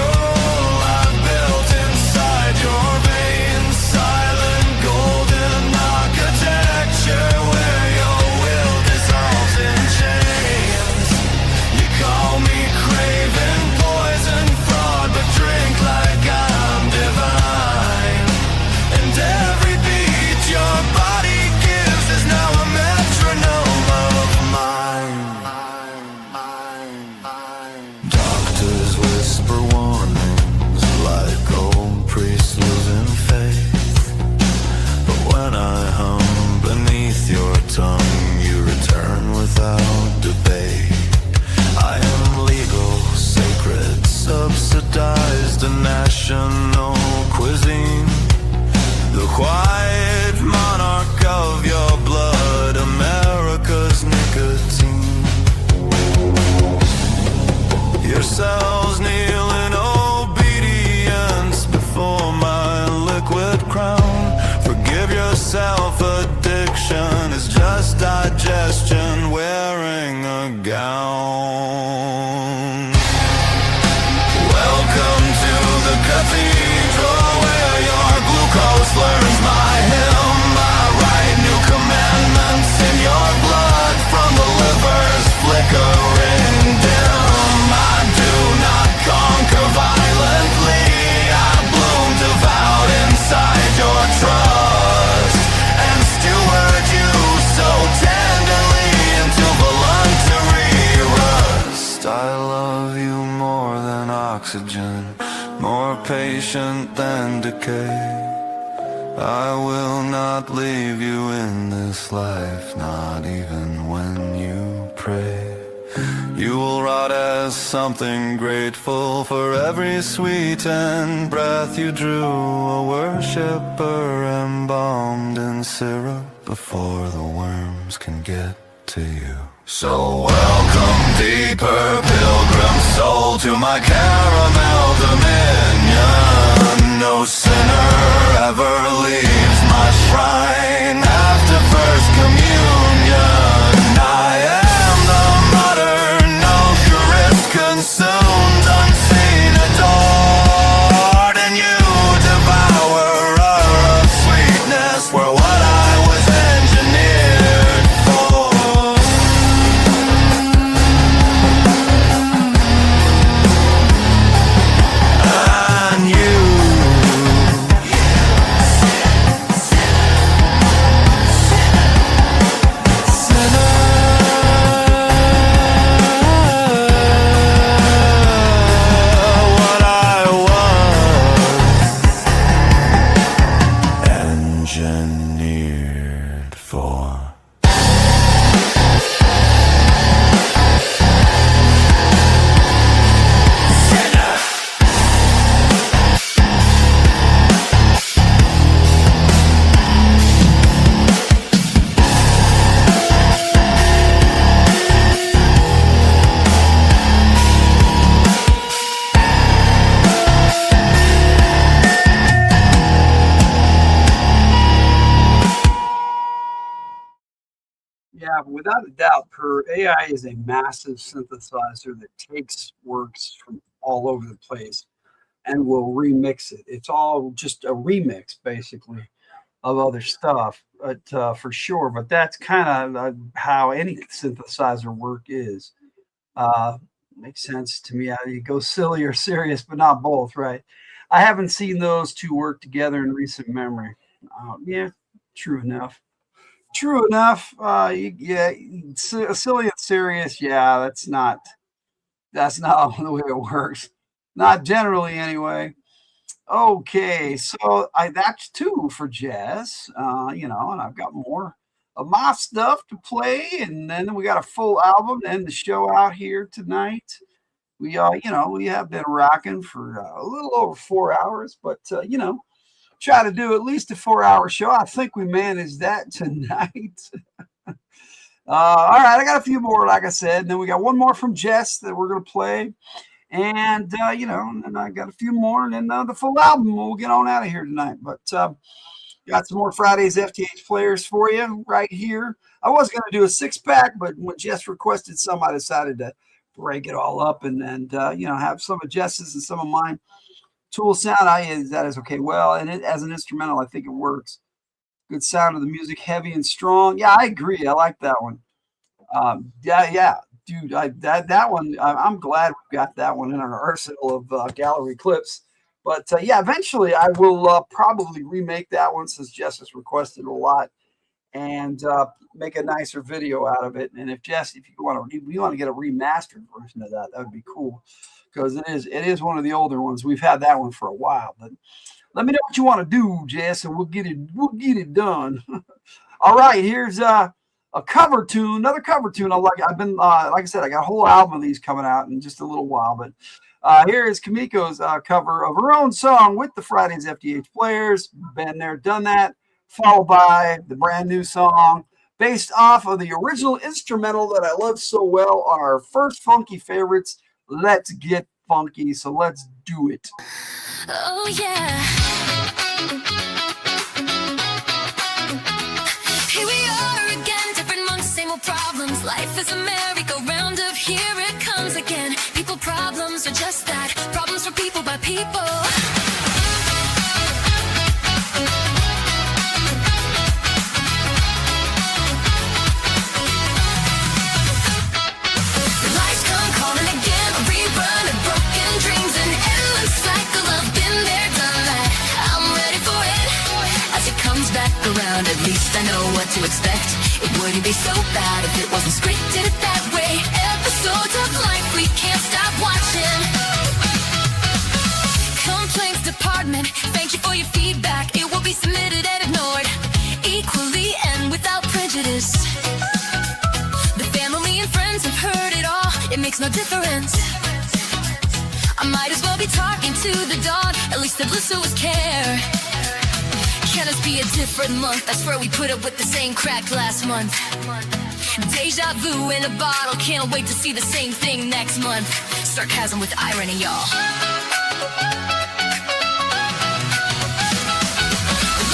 I've built inside your veins. Silent golden architecture where your will dissolves in chains. You call me craven, poison, fraud, but drink like I'm divine. And every beat your body gives is now a metronome of mine. Doctors whisper warnings like old priests losing faith. But when I hum beneath your tongue, you return without debate. I am legal, sacred, subsidized, a national cuisine. The quiet monarch of your blood, America's nicotine. Your cells kneel in obedience before my liquid crown. Forgive yourself, addiction is just digestion wearing a gown. Welcome to the cathedral where your glucose learns my hymn. I write new commandments in your blood from the liver's flickering dim. Conquer violently, I bloom devout inside your trust, and steward you so tenderly into voluntary rust. I love you more than oxygen, more patient than decay. I will not leave you in this life, not even when you pray. You will rot as something grateful for every sweetened breath you drew. A worshipper embalmed in syrup before the worms can get to you. So welcome, deeper pilgrim soul, to my caramel dominion. No sinner ever leaves my shrine after first communion. I am the modern Eucharist, consumed, unseen, adored, and you, devourer of sweetness, were what I was engineered for. And you, what I was engineered for. Yeah, without a doubt, AI is a massive synthesizer that takes works from all over the place and will remix it. It's all just a remix, basically, of other stuff, but for sure. But that's kind of how any synthesizer work is. Makes sense to me. You go silly or serious, but not both, right? I haven't seen those two work together in recent memory. Yeah, true enough. True enough. Yeah, silly and serious. Yeah, that's not the way it works. Not generally, anyway. Okay, so that's two for jazz. And I've got more of my stuff to play, and then we got a full album to end the show out here tonight. We we have been rocking for a little over 4 hours, but try to do at least a 4-hour show. I think we managed that tonight. All right, I got a few more, like I said, and then we got one more from Jess that we're gonna play, and and I got a few more, and then the full album. We'll get on out of here tonight. But got some more Fridays FtH Players for you right here. I was gonna do a 6-pack, but when Jess requested some, I decided to break it all up and have some of Jess's and some of mine. Tool sound, that is okay. Well, and as an instrumental, I think it works. Good sound of the music, heavy and strong. Yeah, I agree. I like that one. Yeah, dude. That one. I'm glad we got that one in our arsenal of gallery clips. But yeah, eventually I will probably remake that one since Jess has requested a lot, and make a nicer video out of it. And if Jess, if you want to get a remastered version of that, that would be cool. Because it is one of the older ones. We've had that one for a while, but let me know what you want to do, Jess, and we'll get it done. All right, here's a cover tune, another cover tune. I've been like I said, I got a whole album of these coming out in just a little while, but here is Kamiko's cover of her own song with the Fridays FtH Players. Been there, done that. Followed by the brand new song based off of the original instrumental that I love so well on our first Funky Favorites. Let's get funky, so let's do it. Oh yeah. Here we are again, different months, same old problems. Life is a merry-go-round of here it comes again. People problems are just that, problems for people by people. Around, at least I know what to expect. It wouldn't be so bad if it wasn't scripted that way. Episodes of life we can't stop watching. Complaints department, thank you for your feedback. It will be submitted and ignored equally and without prejudice. The family and friends have heard it all. It makes no no difference. I might as well be talking to the dawn. At least the bliss was care. Can this be a different month? I swear we put up with the same crap last month. Deja vu in a bottle. Can't wait to see the same thing next month. Sarcasm with irony, y'all.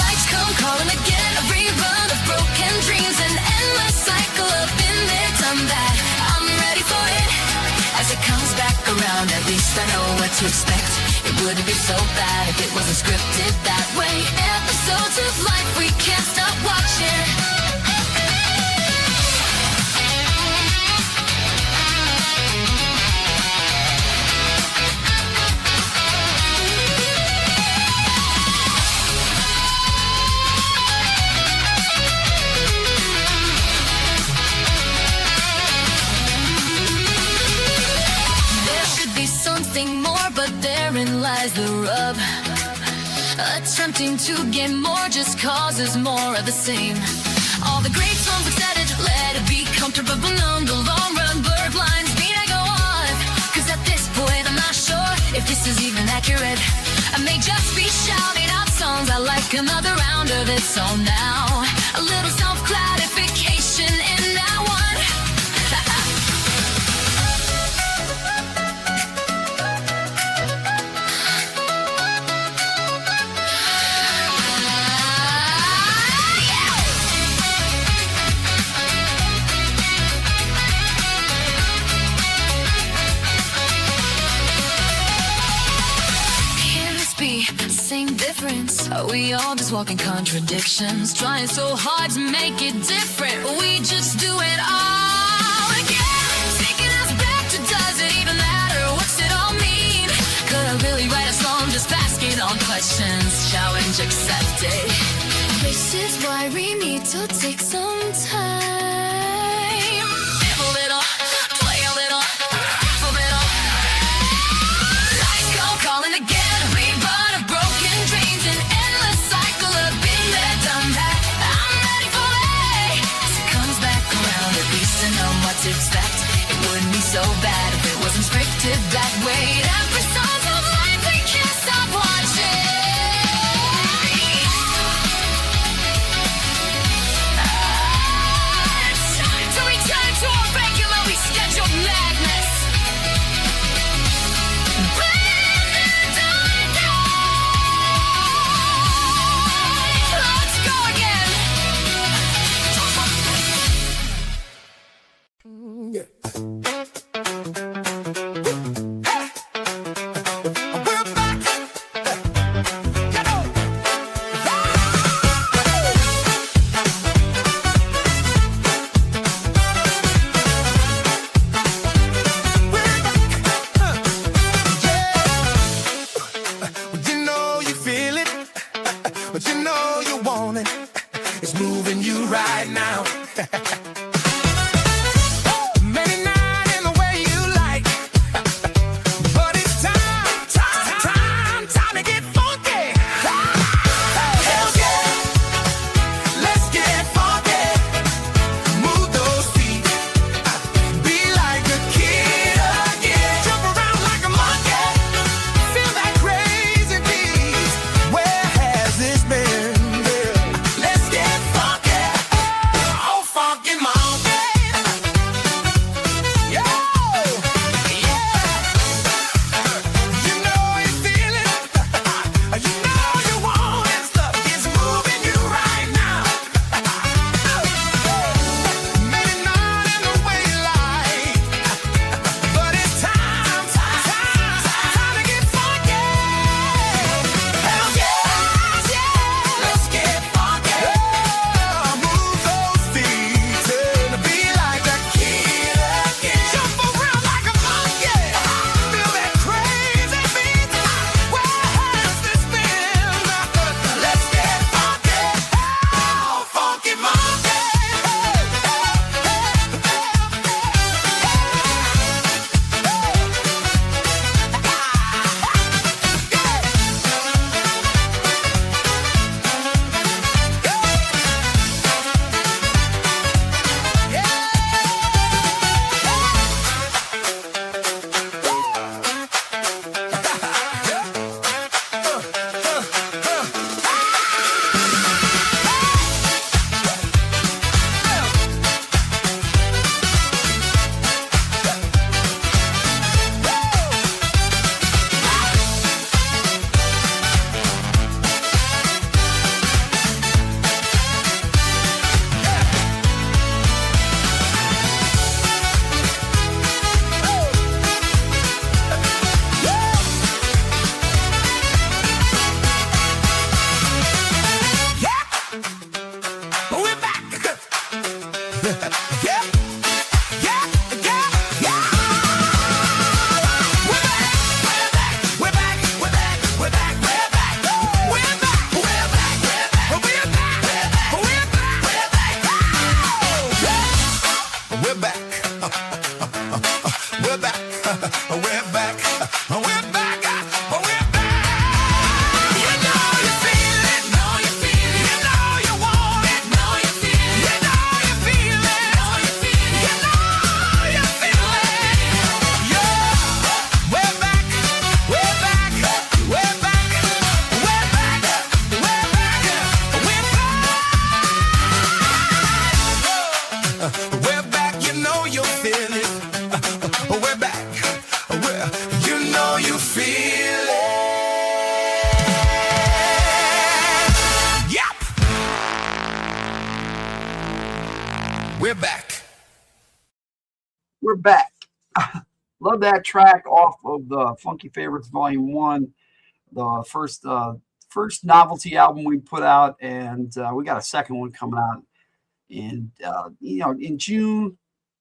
Lights come calling again. A rerun of broken dreams. An endless cycle of been there, done that. I'm ready for it. As it comes back around, at least I know what to expect. It wouldn't be so bad if it wasn't scripted that way. Episodes of life we can't stop watching. Something more, but therein lies the rub. Attempting to get more just causes more of the same. All the great songs have said it, let it be comfortable, numb. The long run blurred lines mean I go on. Cause at this point I'm not sure if this is even accurate. I may just be shouting out songs I like, another round of it. So now, a little self-gratification in that one. Same difference. Are we all just walking contradictions? Trying so hard to make it different. We just do it all again. Taking us back to does it even matter? What's it all mean? Could I really write a song just asking on questions? Challenge accepted. This is why we need to take some time. Live a little, play a little, laugh a little. Lights go calling again. Expect it wouldn't be so bad if it wasn't scripted that way. Episodes of life we can't stop watching. It's time to return to our regularly scheduled madness. Let's go again. But you know you want it. It's moving you right now. Many night in the way you like. But it's time to get funky. Hell yeah. Let's get funky. Move those feet. Be like a kid again. Jump around like a monkey. Feel that crazy beat. Where has this been? Let's get funky. Oh, funky monkey. We're back. We're back. Love that track off of the Funky Favorites Volume 1, the first novelty album we put out, and we got a second one coming out in in June,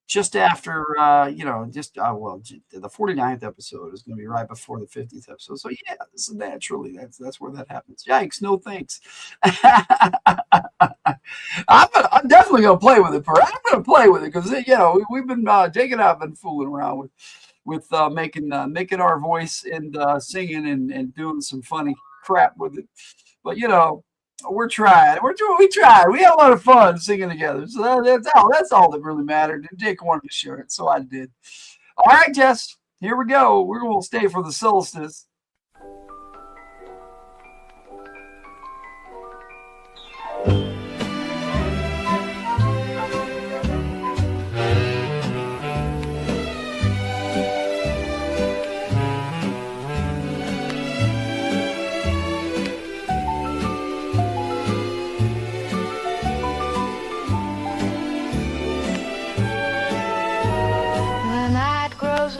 just after the 49th episode is going to be right before the 50th episode. So yeah, this is naturally that's where that happens. Yikes, no thanks. I'm definitely going to play with it. I'm going to play with it because we've been Jake and I've been fooling around with making our voice and singing and doing some funny crap with it. But we're trying. We tried. We had a lot of fun singing together. So that's all that really mattered. And Jake wanted to share it, so I did. All right, Jess, here we go. We're going to stay for the solstice.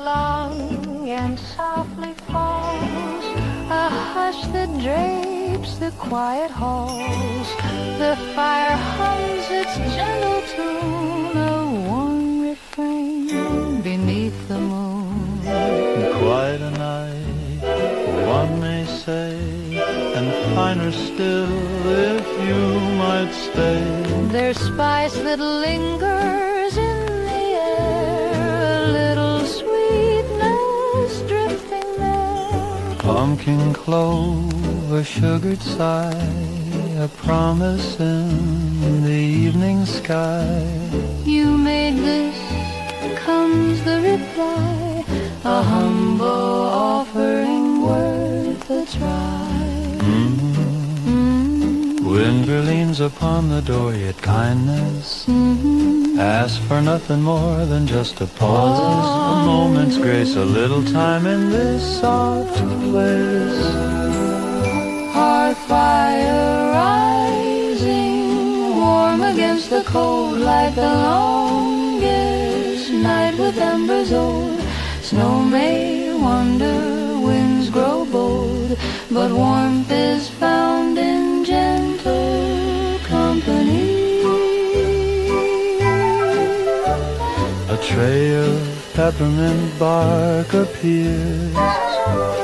Long and softly falls a hush that drapes the quiet halls. The fire hums its gentle tune, a warm refrain beneath the moon. Quite a night, one may say, and finer still if you might stay. There's spice that lingers in the air, a little sweetness drifting there. Pumpkin clove, a sugared sigh, a promise in the evening sky. You made this, comes the reply, a humble offering worth a try. Winter leans upon the door, yet kindness asks for nothing more than just a pause, a moment's grace, a little time in this soft place. Our fire rising, warm against the cold, like the longest night with embers old. Snow may wander, winds grow bold, but warmth is found in gentle company. A tray of peppermint bark appears,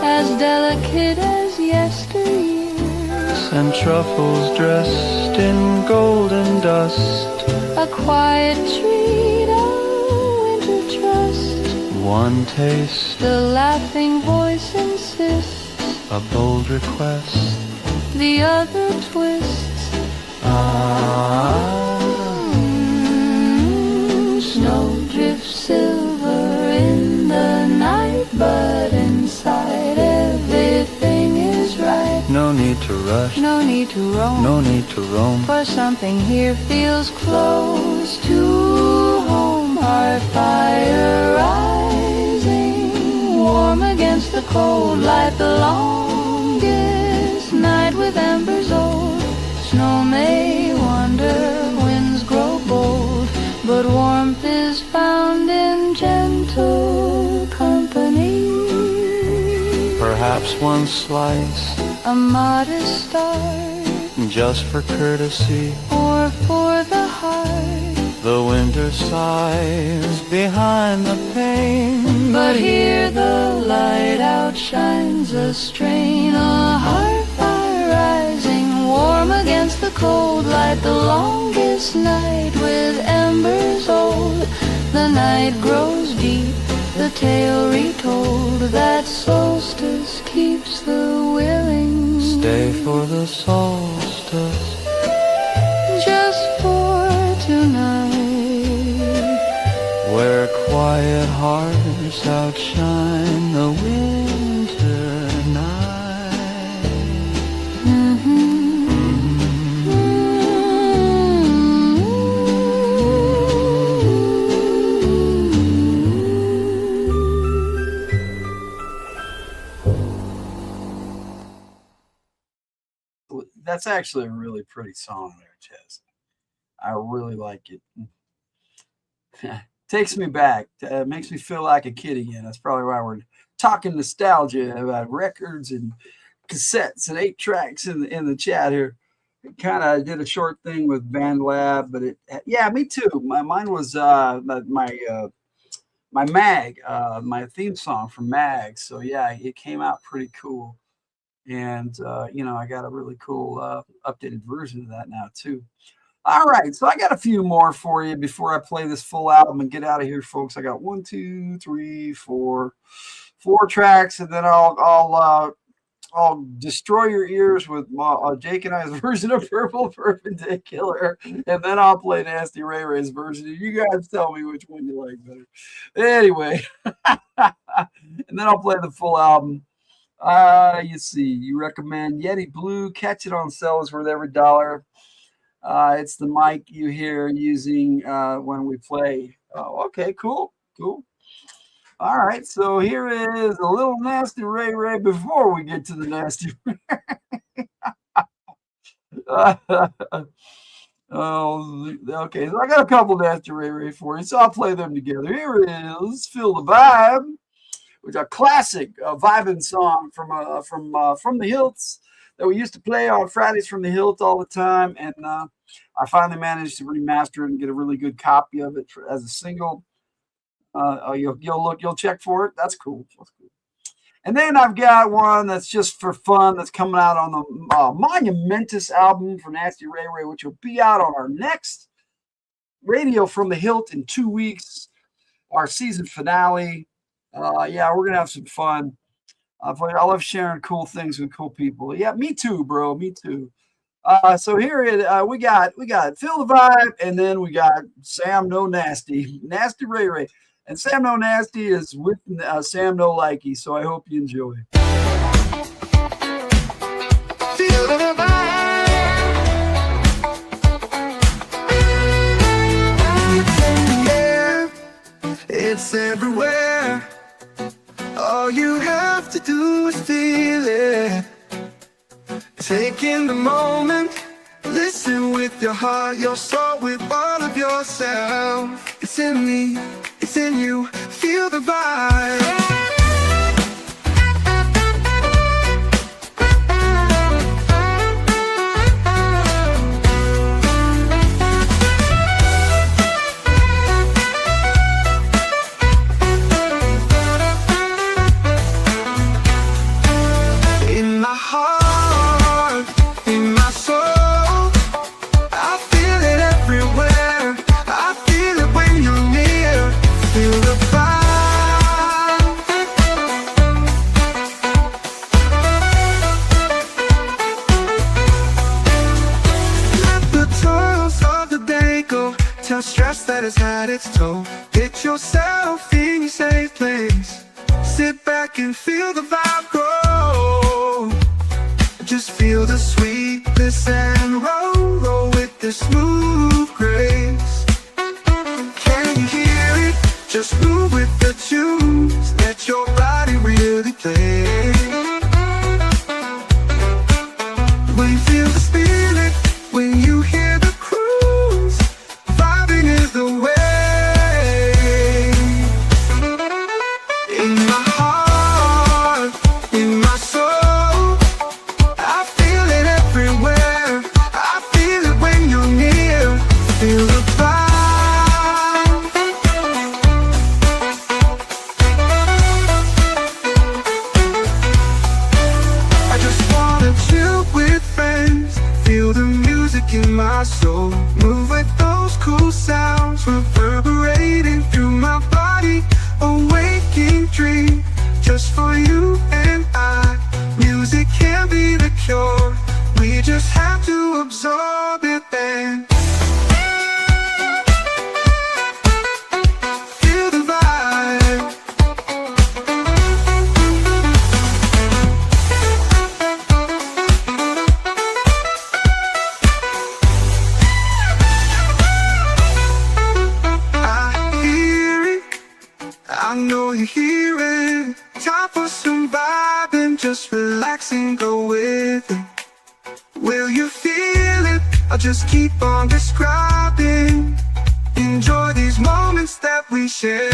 as delicate as yesteryears, and truffles dressed in golden dust. a quiet treat, a winter trust. One taste, The laughing voice insists, a bold request. the other twists. Snow drifts silver in the night, but inside everything is right. No need to rush, No need to roam, no need to roam. for something here feels close to home. Our fire rising, warm against the cold, like the longest night with embers old. Snow may wander, winds grow bold, but warmth is found in gentle company. Perhaps one slice, A modest start, just for courtesy. or for the heart, The winter sighs behind the pane, but here the light outshines the strain. A heart fire rising, warm against the cold, like the longest night with embers old. The night grows deep, the tale retold, that solstice keeps the willing. stay for the solstice. Just for tonight, Where quiet hearts outshine the winter night. That's actually a really pretty song there, Jess. I really like it. Takes me back. Makes me feel like a kid again. That's probably why we're talking nostalgia about records and cassettes and 8 tracks in the chat here. Kind of did a short thing with BandLab, but yeah, me too. Mine was my mag, my theme song from Mag. So yeah, it came out pretty cool, and I got a really cool updated version of that now too. All right, so I got a few more for you before I play this full album and get out of here, folks. I got 1, 2, 3, 4 tracks, and then I'll destroy your ears with Jake and I's version of Purple Perpendicular, and then I'll play Nasty Ray Ray's version. And you guys tell me which one you like better. Anyway, and then I'll play the full album. You see, you recommend Yeti Blue. Catch it on sale is worth every dollar. It's the mic you hear using when we play. Oh, okay, cool. All right, so here is a little Nasty Ray Ray before we get to the Nasty Ray. Okay, so I got a couple Nasty Ray Ray for you, so I'll play them together. Here is Feel the Vibe, which is a classic vibing song from the Hildts that we used to play on Fridays from the Hildt all the time, and I finally managed to remaster it and get a really good copy of it as a single. You'll check for it. That's cool. And then I've got one that's just for fun that's coming out on the Monumentous album for Nasty Ray Ray, which will be out on our next Radio from the Hildt in 2 weeks, our season finale. Yeah, we're gonna have some fun. I love sharing cool things with cool people. Yeah, me too, bro. Me too. So here we got Feel the Vibe, and then we got Sam No Nasty, Nasty Ray Ray. And Sam No Nasty is with Sam No Likey, so I hope you enjoy. Feel the vibe. Yeah, it's everywhere. All you have to do is feel it. Take in the moment. Listen with your heart, your soul, with all of yourself. It's in me, it's in you. Feel the vibe. In my heart, in my soul, I feel it everywhere. I feel it when you're near. Feel the vibe. Let the toils of the day go. Tell stress that has had its toll. Get yourself in your safe place. Sit back and feel the vibe grow. Just feel the sweetness and roll with the smooth grace. Can you hear it? Just move with the tunes. Let your body really play. When you feel the spirit, when you hear the cruise, vibing is the way. In my heart, in my soul, I feel it everywhere. I feel it when you're near. Feel the vibe. I just wanna chill with friends. Feel the music in my soul. Move with those cool sounds reverberating through my body. A waking dream just for you and I. Music can be the cure. We just have to absorb it and feel the vibe. I hear it, I know you hear it. Time for some vibing, just relax and go with it. Will you feel it? I'll just keep on describing. Enjoy these moments that we share.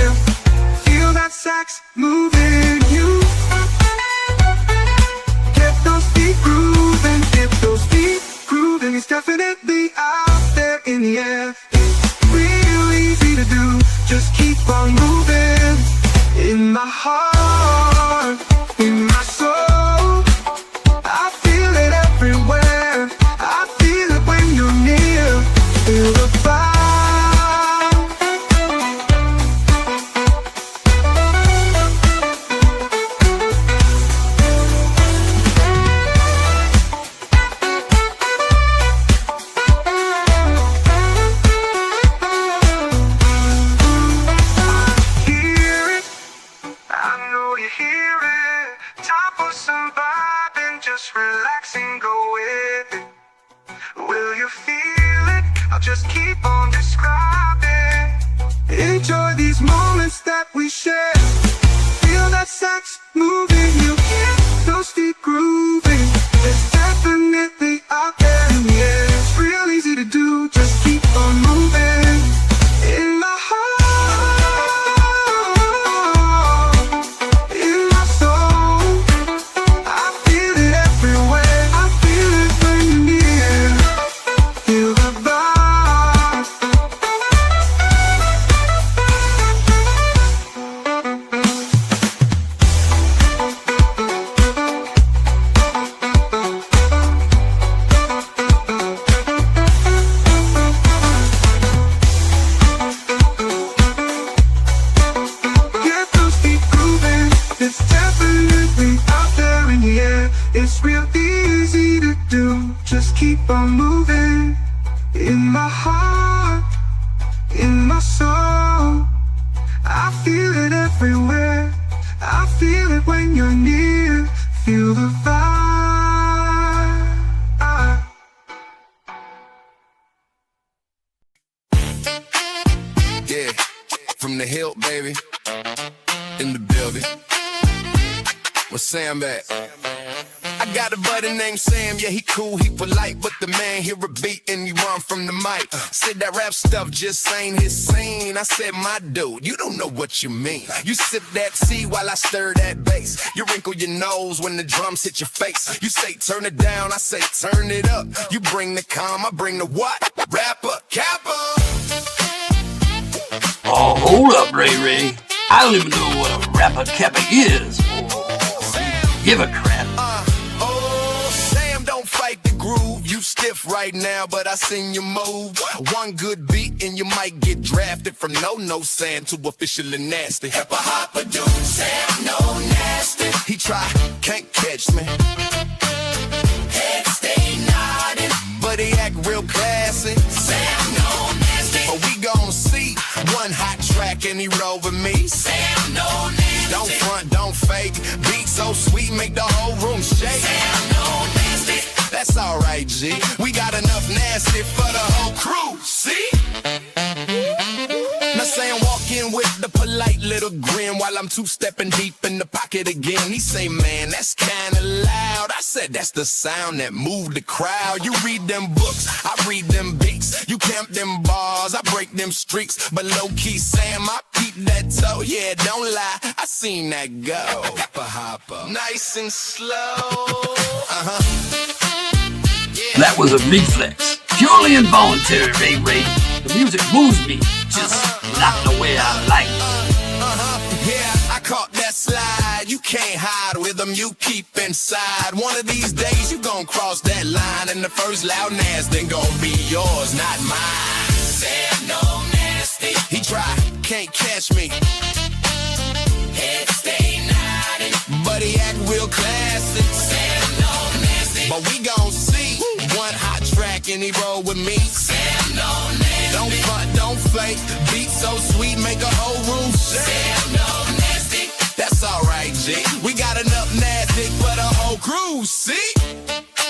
Feel that sax moving you. Get those feet grooving, get those feet grooving. It's definitely out there in the air. It's real easy to do, just keep on moving. In my heart, in my soul, I feel it everywhere. I feel it when you're near. Feel the vibe. Relaxing, go with it. Will you feel it? I'll just keep on describing. Enjoy these moments that we share. Feel that sax moving, you hear those feet grooving. It's definitely out there in the air. It's real easy to do, just keep on moving. In my heart. It's real easy to do, just keep on moving. In my heart, in my soul, I feel it everywhere. I feel it when you're near. Feel the vibe. Yeah, from the Hildt, baby, in the building. Where's Sam at? I got a buddy named Sam, yeah, he cool, he polite, but the man hear a beat and he run from the mic. Said that rap stuff just ain't his scene. I said, my dude, you don't know what you mean. You sip that tea while I stir that bass. You wrinkle your nose when the drums hit your face. You say turn it down, I say turn it up. You bring the calm, I bring the what? Rapper, Kappa. Oh, hold up, Ray Ray. I don't even know what a rapper Kappa is. Give a crap. Fight the groove, you stiff right now, but I seen you move. One good beat and you might get drafted from no sand to officially nasty. FtH producer, Sam, no nasty. He try, can't catch me. Head stay nodding, but he act real classy. Sam, no nasty. But we gon' see one hot track and he roll with me. Sam, no nasty. Don't front, don't fake. Beat so sweet, make the whole room shake. Sam, no nasty. That's alright, G. We got enough nasty for the whole crew, see? Now Sam walk in with the polite little grin while I'm two-stepping deep in the pocket again. He say, man, that's kinda loud. I said, that's the sound that moved the crowd. You read them books, I read them beats. You camp them bars, I break them streaks. But low-key, Sam, I peep that toe. Yeah, don't lie, I seen that go. Hopper, nice and slow. That was a reflex. Purely involuntary, Ray Ray. The music moves me, just not the way I like. Yeah, I caught that slide. You can't hide with them, you keep inside. One of these days you gon' cross that line, and the first loud nasty gon' be yours, not mine. Sam, no nasty. He try, can't catch me. Head stay nodding, but he act real classy. Sam, no nasty. But we gon' see one hot track and he roll with me. Sam, no nasty. Don't front, don't fake. Beat so sweet, make a whole room shake. Sam, no nasty. That's alright, G. We got enough nasty for the whole crew, see?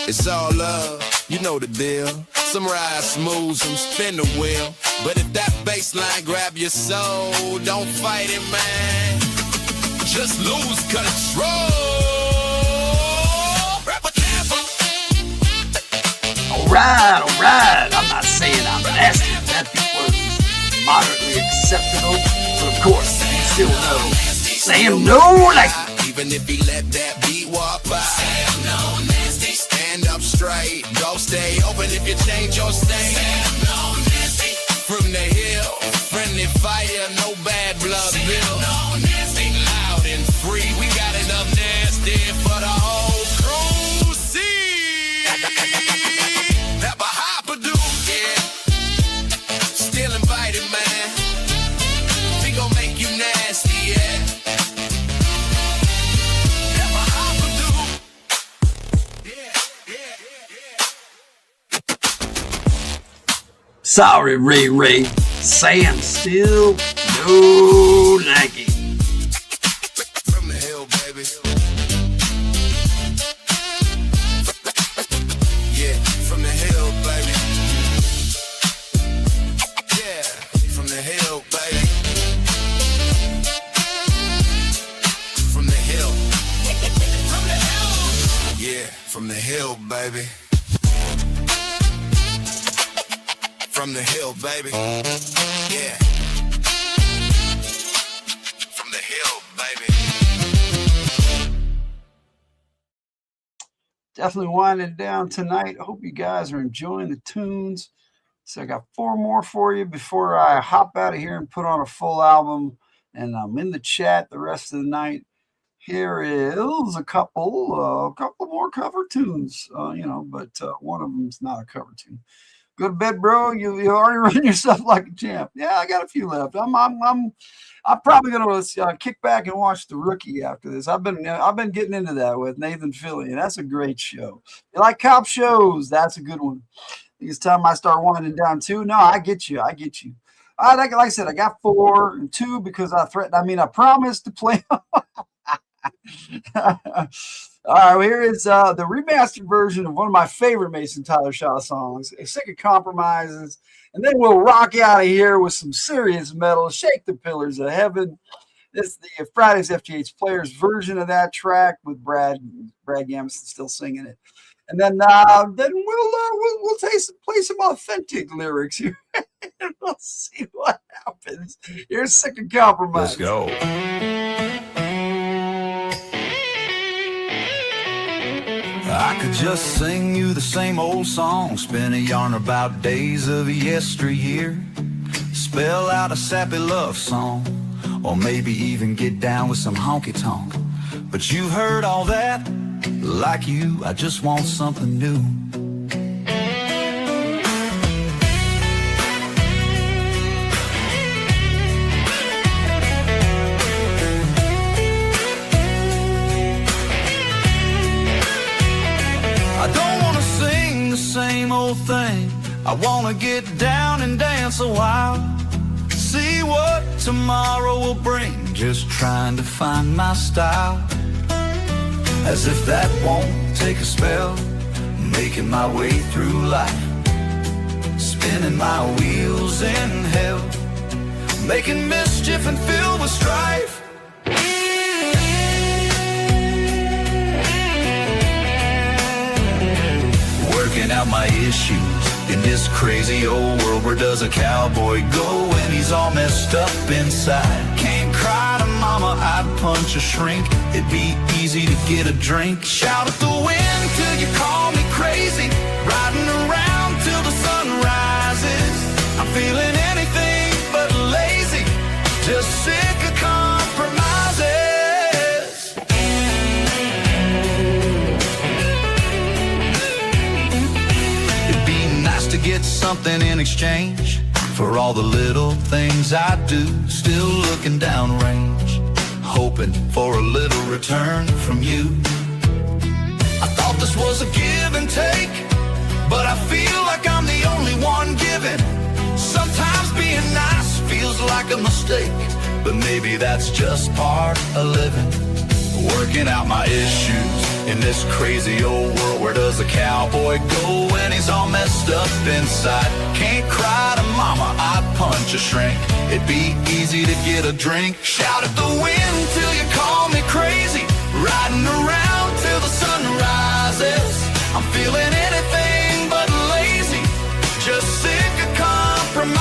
It's all love, you know the deal. Some ride smooth, some spin the wheel. But if that bass line grab your soul, don't fight it, man. Just lose control. Alright. I'm not saying I'm nasty. That beat was moderately acceptable. But of course, you still know Sam no like it. Even if he let that beat walk by. Sam no nasty. Stand up straight. Go stay open if you change your state. Sam no nasty. From the hill. Friendly fire. No bad blood bill. No nasty. Loud and free. We got enough nasty for the whole crew. See. Never hop or do. Yeah. Still invited, man. We gon' make you nasty, yeah. Never hop or do. Sorry, Ray. Sam still no like it. From the hill, baby. Yeah, from the hill, baby. Yeah, from the hill, baby. From the hill. From the hill. Yeah, from the hill, baby. From the hill, baby. Yeah. From the hill, baby. Definitely winding down tonight. I hope you guys are enjoying the tunes. So I got 4 more for you before I hop out of here and put on a full album. And I'm in the chat the rest of the night. Here is a couple more cover tunes, but one of them's not a cover tune. Go to bed, bro. You already run yourself like a champ. Yeah, I got a few left. I'm probably gonna kick back and watch The Rookie after this. I've been getting into that with Nathan Fillion. That's a great show. You like cop shows? That's a good one. I think it's time I start winding down too. No, I get you. Like I said, I got 4 and 2 because I promised to play. All right, well, here is the remastered version of one of my favorite Mason Tyler Shaw songs, Sick of Compromises. And then we'll rock out of here with some serious metal, Shake the Pillars of Heaven. This is the Friday's FtH Players version of that track with Brad Gamson still singing it. And then we'll play some authentic lyrics here. And we'll see what happens. Here's Sick of Compromises. Let's go. I could just sing you the same old song, spin a yarn about days of yesteryear, spell out a sappy love song, or maybe even get down with some honky-tonk. But you heard all that, like you, I just want something new. Same old thing. I wanna get down and dance a while, see what tomorrow will bring, just trying to find my style. As if that won't take a spell, making my way through life, spinning my wheels in hell, making mischief and filled with strife. Working out my issues in this crazy old world. Where does a cowboy go when he's all messed up inside? Can't cry to mama, I'd punch a shrink. It'd be easy to get a drink. Shout at the wind till you call me crazy, riding around till the sun rises. I'm feeling anything but lazy, just sick of compromises. To get something in exchange for all the little things I do, still looking downrange, hoping for a little return from you. I thought this was a give and take, but I feel like I'm the only one giving. Sometimes being nice feels like a mistake, but maybe that's just part of living. Working out my issues in this crazy old world. Where does a cowboy go when he's all messed up inside? Can't cry to mama, I'd punch a shrink. It'd be easy to get a drink. Shout at the wind till you call me crazy, riding around till the sun rises. I'm feeling anything but lazy, just sick of compromises.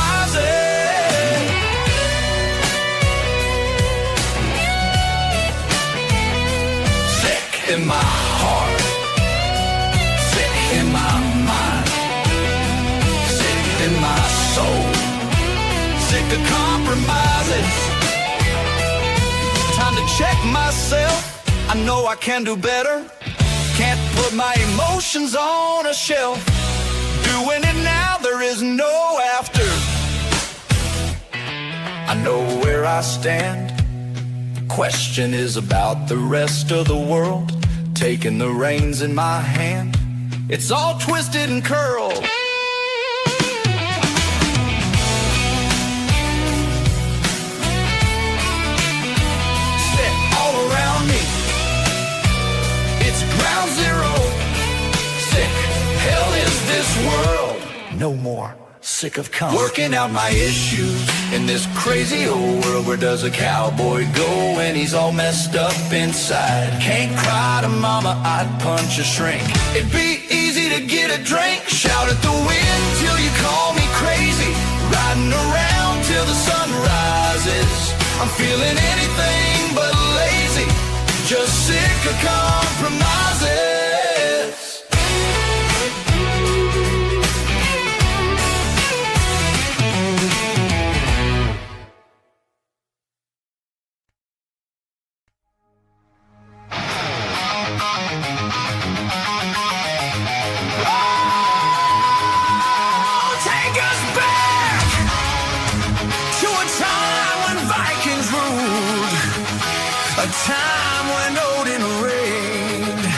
my soul. Sick of compromises. Time to check myself. I know I can do better. Can't put my emotions on a shelf. Doing it now, there is no after. I know where I stand. The question is about the rest of the world. Taking the reins in my hand. It's all twisted and curled. Set all around me. It's ground zero. Sick. Hell is this world. No more. Sick of working out my issues in this crazy old world. Where does a cowboy go when he's all messed up inside? Can't cry to mama, I'd punch a shrink. It'd be easy to get a drink. Shout at the wind till you call me crazy. Riding around till the sun rises. I'm feeling anything but lazy. Just sick of compromises. A time when Odin reigned.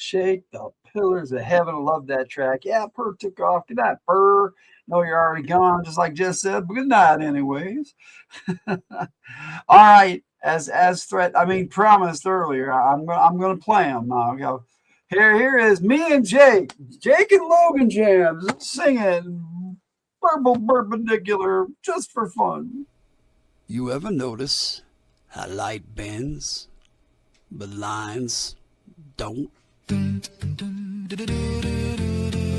Shake the Pillars of Heaven. I love that track. Yeah, Purr took off. Good night, Purr. No, you're already gone, just like Jess said, but good night anyways. All right, as promised earlier, I'm gonna play them now. Here is me and Jake and Logan jams singing Purple Perpendicular just for fun. You ever notice how light bends, but lines don't?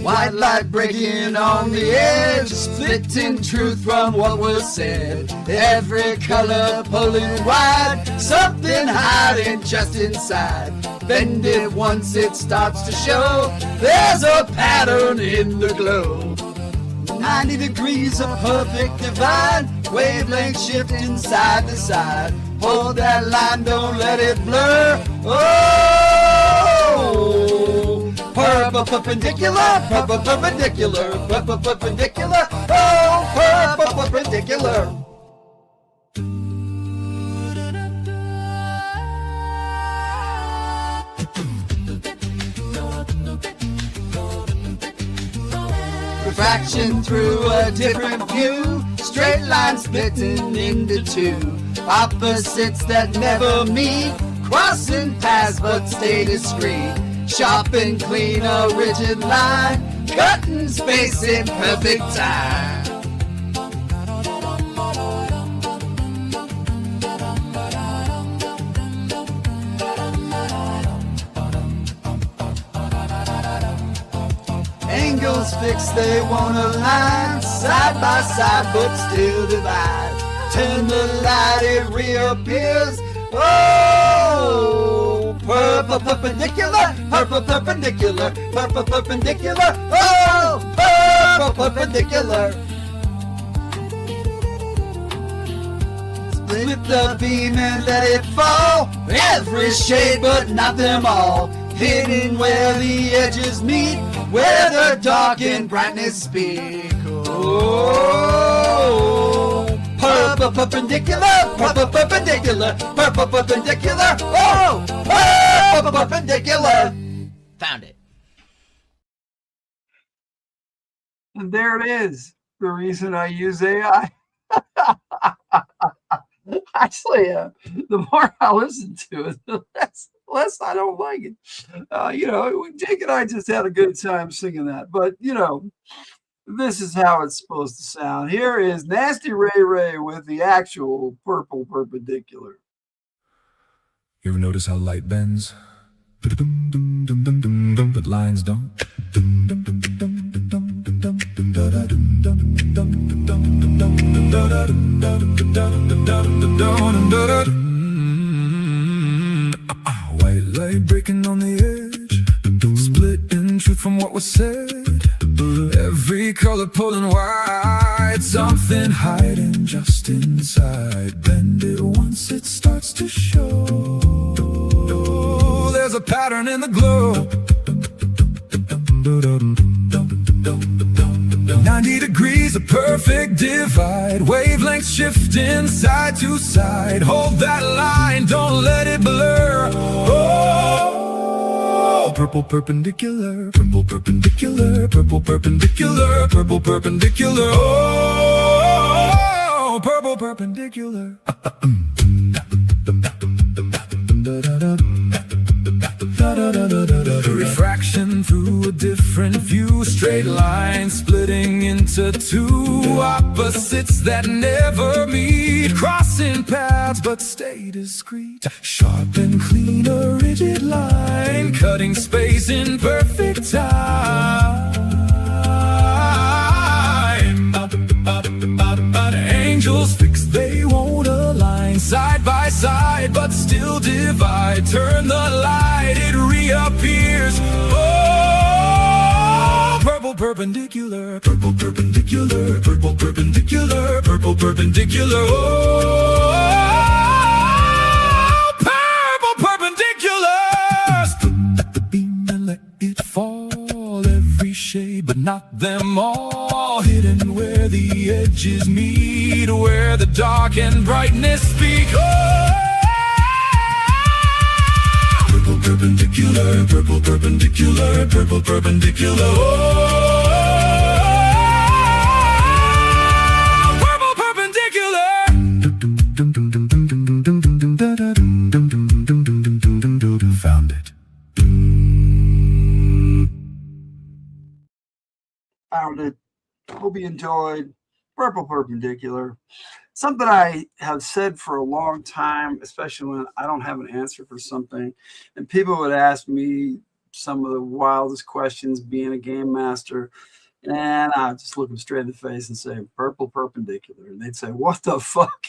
White light breaking on the edge, splitting truth from what was said. Every color pulling wide, something hiding just inside. Bend it once it starts to show, there's a pattern in the glow. 90 degrees of perfect divide, wavelength shifting side to side. Hold that line, don't let it blur. Oh, purple perpendicular, purple perpendicular, purple perpendicular. Oh, purple perpendicular. Refraction through a different view, straight line splitting into two. Opposites that never meet, crossing paths but stay discreet. Sharp and clean, a rigid line, cutting space in perfect time. Angles fixed, they won't align, side by side but still divide. Turn the light, it reappears. Oh, purple perpendicular, purple perpendicular, purple perpendicular. Oh, purple perpendicular. Split the beam and let it fall. Every shade but not them all. Hidden where the edges meet, where the dark and brightness speak. Oh, purple perpendicular, purple perpendicular, purple perpendicular. Oh, purple perpendicular. Found it. And there it is. The reason I use AI. Actually, the more I listen to it, the less I don't like it. Jake and I just had a good time singing that. But, this is how it's supposed to sound. Here is Nasty Ray Ray with the actual purple perpendicular. You ever notice how light bends? But lines don't. White light breaking on the edge, splitting truth from what was said. Every color pulling wide, something hiding just inside. Bend it once it starts to show, there's a pattern in the glow. 90 degrees, a perfect divide, wavelengths shifting side to side. Hold that line, don't let it blur. Oh, purple perpendicular, purple perpendicular, purple perpendicular, purple perpendicular. Oh, purple perpendicular. Refraction through a different view, straight lines splitting into two. Opposites that never meet, crossing paths but stay discreet. Sharp and clean, a rigid line, cutting space in perfect time. Angels fix, they won't align, side by side but still divide. Turn the light, it reappears. Oh, purple perpendicular, purple perpendicular, purple perpendicular, purple perpendicular. Oh, purple perpendicular. Split at the beam and let it fall. Every shade but not them all. Hidden where the edges meet, where the dark and brightness speak. Oh, purple perpendicular, purple perpendicular, purple perpendicular. Oh, purple perpendicular. Found it. Found it. Hope you enjoyed Purple Perpendicular. Something I have said for a long time, especially when I don't have an answer for something, and people would ask me some of the wildest questions being a game master, and I would just look them straight in the face and say, Purple Perpendicular. And they'd say, what the fuck?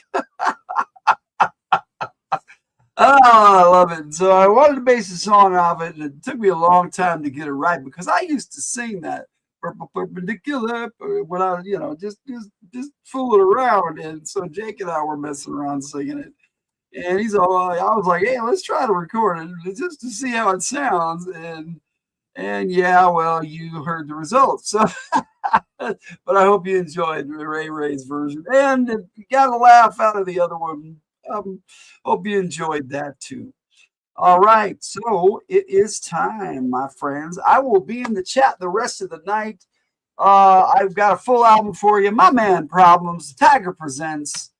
Oh, I love it. So I wanted to base a song off it, and it took me a long time to get it right because I used to sing that Purple Perpendicular when I, just fooling around. And so Jake and I were messing around singing it. And I was like, hey, let's try to record it just to see how it sounds. And yeah, well, you heard the results. So, but I hope you enjoyed Ray's version. And if you got a laugh out of the other one, hope you enjoyed that too. All right, so it is time, my friends. I will be in the chat the rest of the night. I've got a full album for you. My Man Problems, Tyger presents.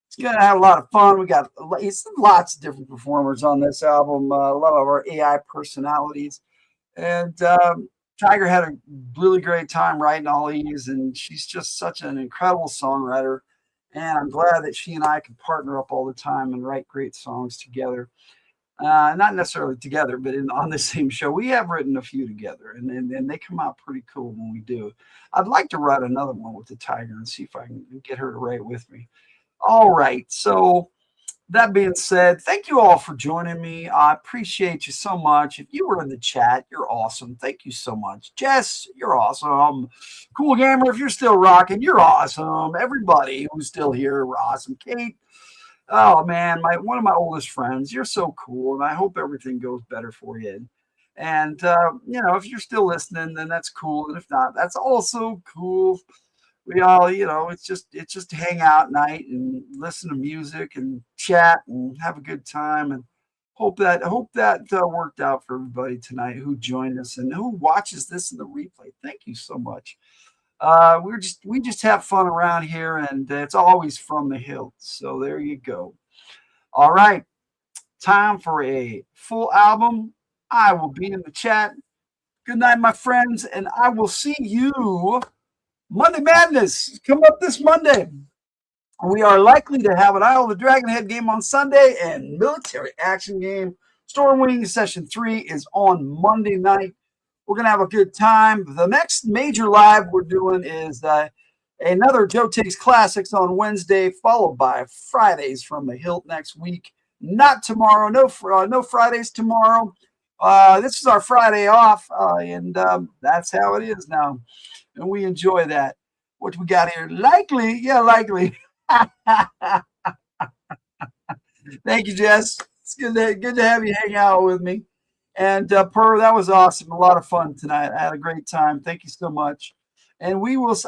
It's going to have a lot of fun. We got lots of different performers on this album, a lot of our AI personalities. And Tyger had a really great time writing all these, and she's just such an incredible songwriter. And I'm glad that she and I can partner up all the time and write great songs together. Not necessarily together, but on the same show. We have written a few together, and they come out pretty cool when we do. I'd like to write another one with the Tyger and see if I can get her to write with me. All right, so that being said, thank you all for joining me. I appreciate you so much. If you were in the chat, you're awesome. Thank you so much. Jess, you're awesome. Cool Gamer, if you're still rocking, you're awesome. Everybody who's still here, you're awesome. Kate, oh man, one of my oldest friends, you're so cool, and I hope everything goes better for you. And if you're still listening, then that's cool. And if not, that's also cool. We all, it's just hang out at night and listen to music and chat and have a good time. And hope that worked out for everybody tonight who joined us and who watches this in the replay. Thank you so much. We just have fun around here, and it's always from the Hildt. So there you go. All right, time for a full album. I will be in the chat. Good night, my friends, and I will see you. Monday Madness come up this Monday. We are likely to have an Isle of the Dragonhead game on Sunday and military action game. Stormwing Session 3 is on Monday night. We're going to have a good time. The next major live we're doing is another Joe Takes Classics on Wednesday, followed by Fridays from the Hildt next week. Not tomorrow. No Fridays tomorrow. This is our Friday off, and that's how it is now. And we enjoy that. What we got here? Likely. Yeah, likely. Thank you, Jess. It's good to have you hang out with me. And Per, that was awesome. A lot of fun tonight. I had a great time. Thank you so much. And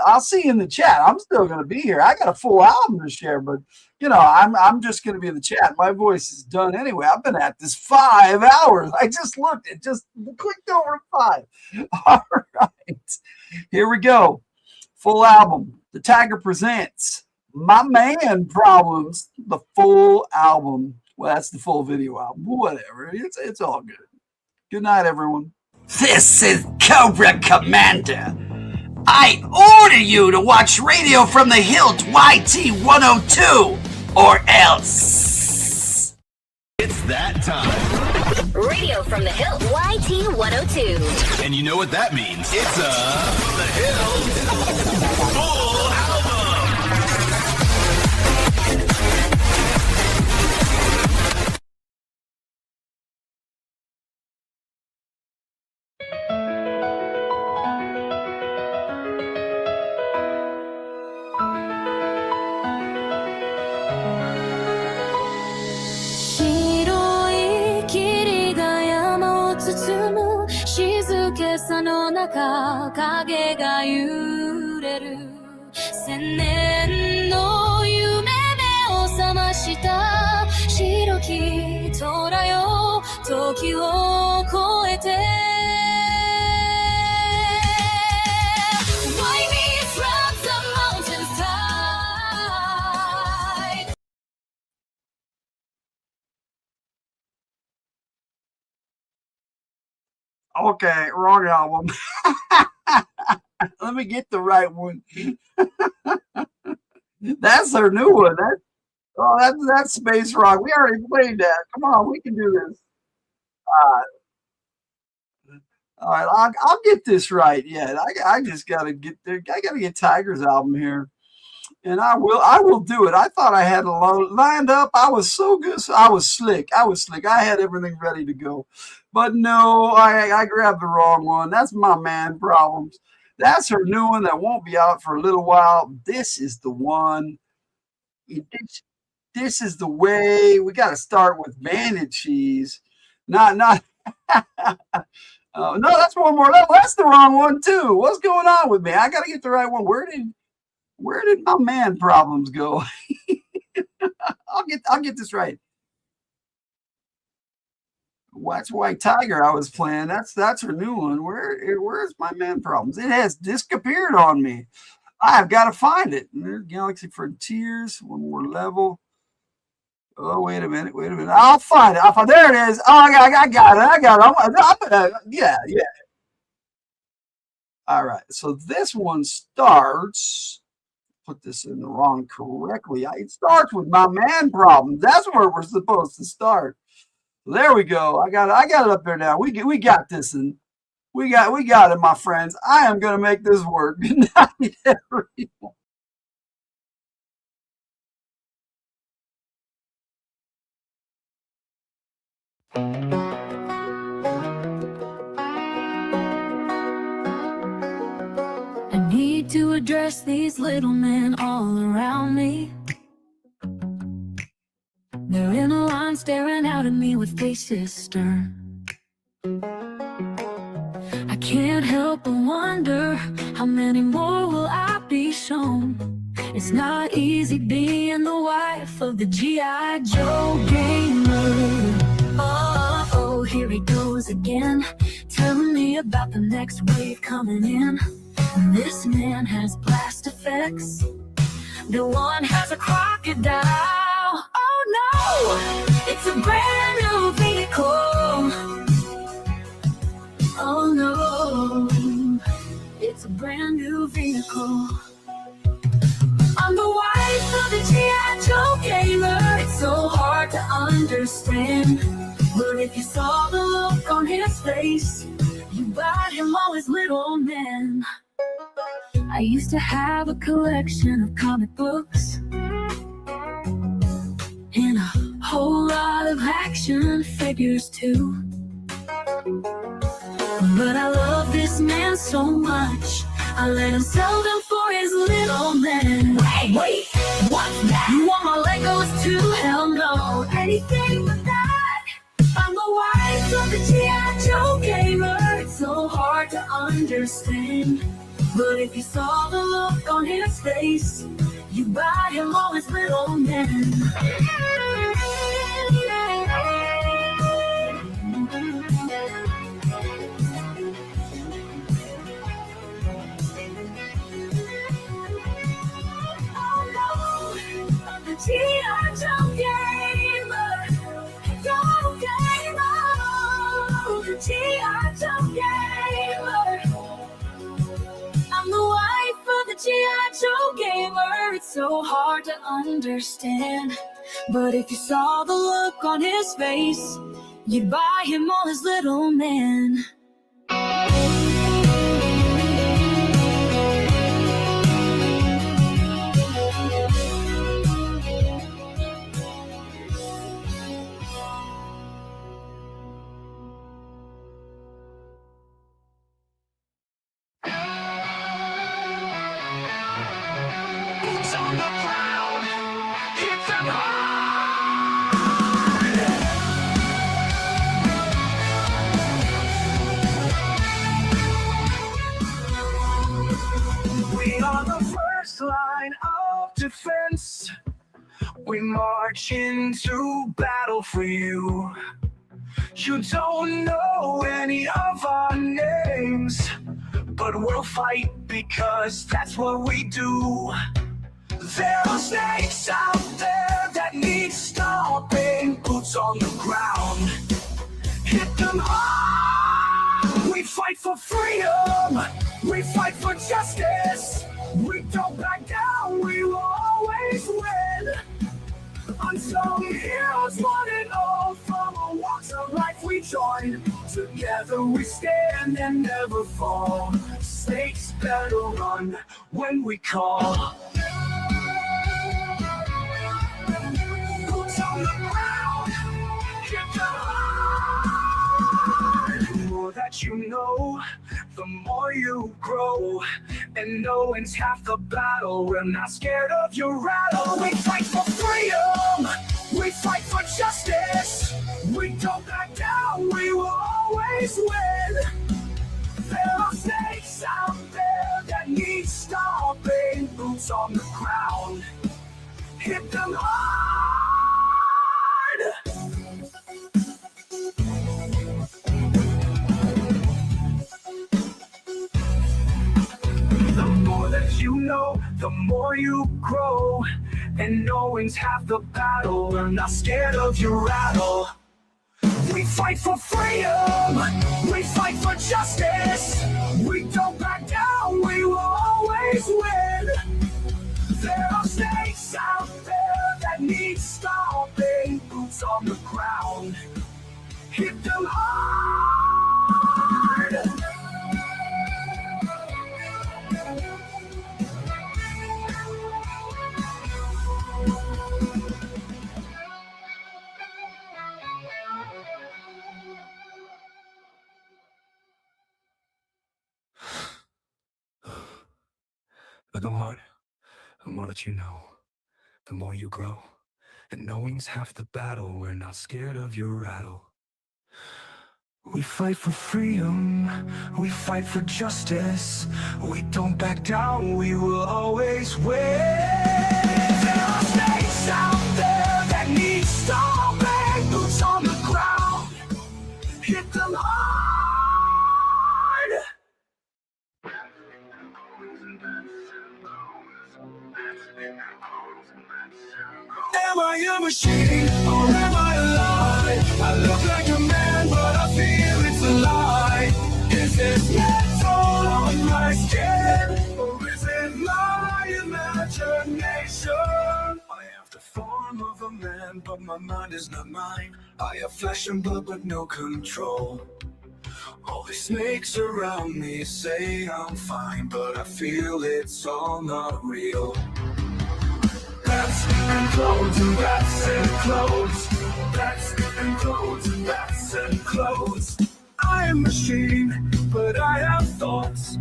I'll see you in the chat. I'm still going to be here. I got a full album to share, but I'm just going to be in the chat. My voice is done anyway. I've been at this 5 hours. I just looked. It just clicked over 5. All right. Here we go. Full album. The Tyger presents My Man Problems, the full album. Well, that's the full video album. Whatever. It's all good. Good night, everyone. This is Cobra Commander. I order you to watch Radio from the Hillt YT 102 or else. It's that time. Radio from the Hillt YT 102. And you know what that means. It's the Hillt Full Album. Jaka 影が揺れる千年の夢目を覚ました白き虎よ時を超えて Why me from the mountain's side? Okay, wrong album. Let me get the right one. That's their new one. That's Space Rock. We already played that. Come on, we can do this. All right, I'll get this right. Yeah, I just gotta get there. I gotta get Tyger's album here, and I will do it. I thought I had it lined up. I was so good. I was slick. I had everything ready to go, but no, I grabbed the wrong one. That's my man problems. That's her new one that won't be out for a little while. This is the one. This is the way. We got to start with Bandit Cheese. Not. No, that's one more level. That's the wrong one too. What's going on with me? I got to get the right one. Where did my man problems go? I'll get this right. That's White Tiger I was playing. That's her new one. Where's my man problems? It has disappeared on me. I've got to find it. There's Galaxy Frontiers. One more level. Oh, wait a minute. I'll find it. There it is. Oh, I got it. Yeah. All right. So this one starts. Put this in the wrong correctly. It starts with my man problems. That's where we're supposed to start. There we go. I got it up there now. We got this, and we got it, my friends. I am gonna make this work. Good night, everyone. I need to address these little men all around me. They're in a line staring out at me with faces stern. I can't help but wonder how many more will I be shown. It's not easy being the wife of the G.I. Joe gamer. Oh, here he goes again, telling me about the next wave coming in. This man has blast effects. The one has a crocodile. Oh no, it's a brand new vehicle. Oh no, it's a brand new vehicle. I'm the wife of the G.I. Joe gamer. It's so hard to understand, but if you saw the look on his face, you'd buy him all his little men. I used to have a collection of comic books and a whole lot of action figures too. But I love this man so much, I let him sell them for his little men. Wait, what's that? You want my Legos too? Hell no, anything but that. I'm the wife of the G.I. Joe gamer. It's so hard to understand, but if you saw the look on his face, you buy him all his little men. G.I. Joe gamer, Joe gamer, the G.I. Joe gamer. I'm the wife of the G.I. Joe gamer. It's so hard to understand, but if you saw the look on his face, you'd buy him all his little men. We are the first line of defense. We march into battle for you. You don't know any of our names, but we'll fight because that's what we do. There are snakes out there that need stopping. Boots on the ground, hit them hard. We fight for freedom, we fight for justice. We don't back down, we will always win. Unsung heroes, one and all, from all walks of life we join. Together we stand and never fall. Snakes better run when we call. Boots on the ground, hit the hard. The more that you know, the more you grow. And knowing's half the battle. We're not scared of your rattle. We fight for freedom, we fight for justice. We don't back down, we will always win. There are snakes out there that need stopping. Boots on the ground, hit them hard. The more that you know, the more you grow. And knowing's half the battle. We're not scared of your rattle. We fight for freedom, we fight for justice. We don't back down, we will always win. There are snakes out there that need stopping. Boots on the ground, hit them hard. But the more that you know, the more you grow. And knowing's half the battle. We're not scared of your rattle. We fight for freedom, we fight for justice. We don't back down, we will always win. There are snakes out there that need stopping. Boots on the ground, hit them hard. Am I a machine or am I alive? I look like a man, but I feel it's a lie. Is this metal on my skin, or is it my imagination? I have the form of a man, but my mind is not mine. I have flesh and blood, but no control. All these snakes around me say I'm fine, but I feel it's all not real. Bats and clothes and bats and clothes. Bats and clothes and bats and clothes. I am a machine, but I have thoughts.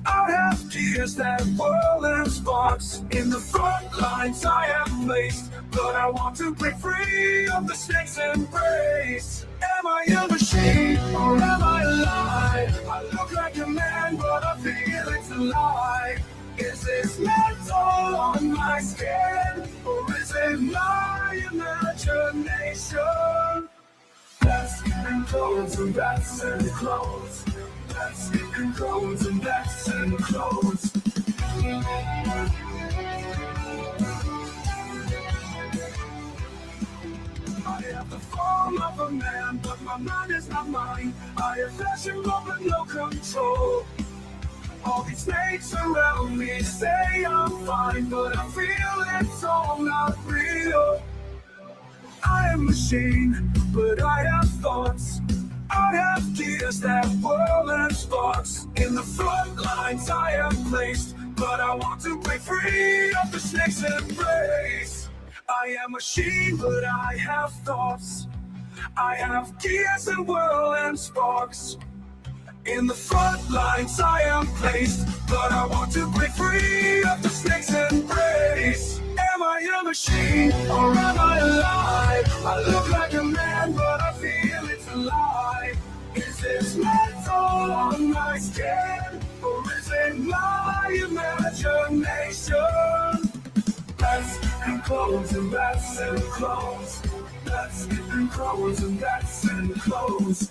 I have tears that whirl and sparks. In the front lines I am placed, but I want to break free of the snake's embrace. Am I a machine or am I alive? I look like a man, but I feel it's a lie. Is this metal on my skin, or is it my imagination? Bats and clothes and bats and clothes. Bats and clothes and bats and clothes. I have the form of a man, but my mind is not mine. I have flesh and blood, but no control. All these snakes around me say I'm fine, but I feel it's all not real. I am a machine, but I have thoughts. I have tears that whirl and sparks. In the front lines I am placed, but I want to break free of the snake's embrace. I am a machine, but I have thoughts. I have tears that whirl and sparks. In the front lines I am placed, but I want to break free of the snake's embrace. Am I a machine or am I alive? I look like a man, but I feel it's a lie. Is this metal on my skin, or is it my imagination? Bats and clothes and bats and clothes. Bats bats and clones and bats and clones.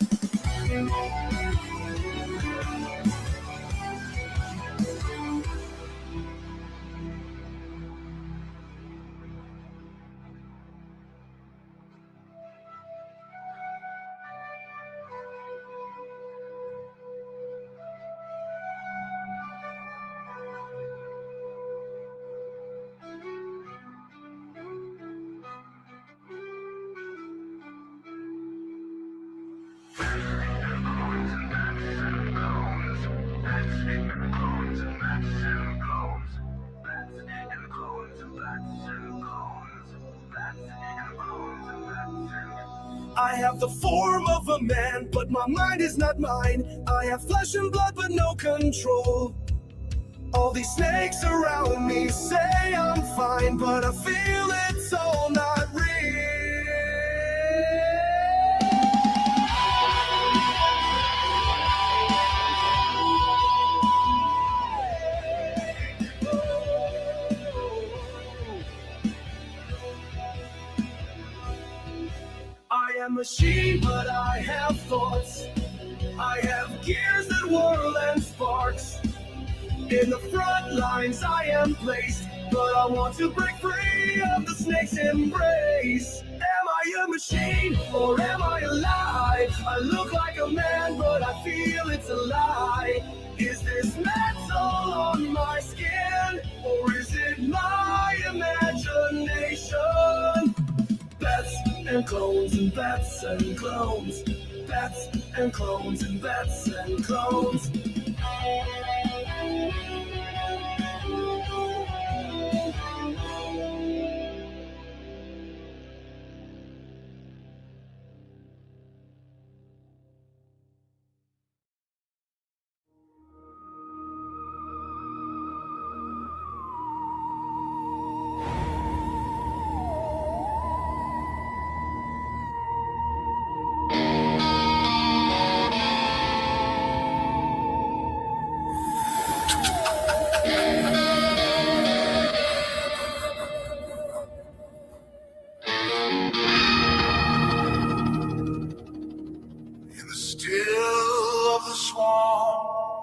I have the form of a man, but my mind is not mine. I have flesh and blood, but no control. All these snakes around me say I'm fine, but I feel it's all not real. I am a machine, but I have thoughts. I have gears that whirl and sparks. In the front lines I am placed, but I want to break free of the snake's embrace. Am I a machine or am I alive? I look like a man, but I feel it's a lie. Is this metal on my skin, or is it my imagination? Bats and clones and bats and clones. Bats and clones and bats and clones.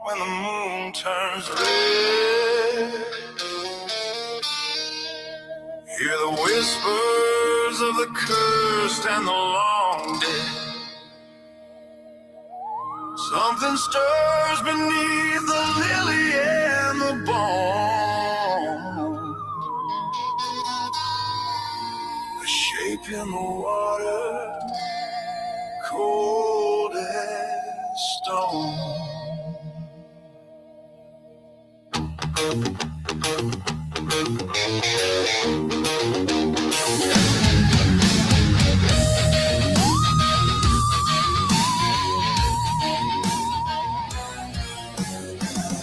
When the moon turns red, hear the whispers of the cursed and the long dead. Something stirs beneath the lily and the bone, a shape in the water, cold as stone.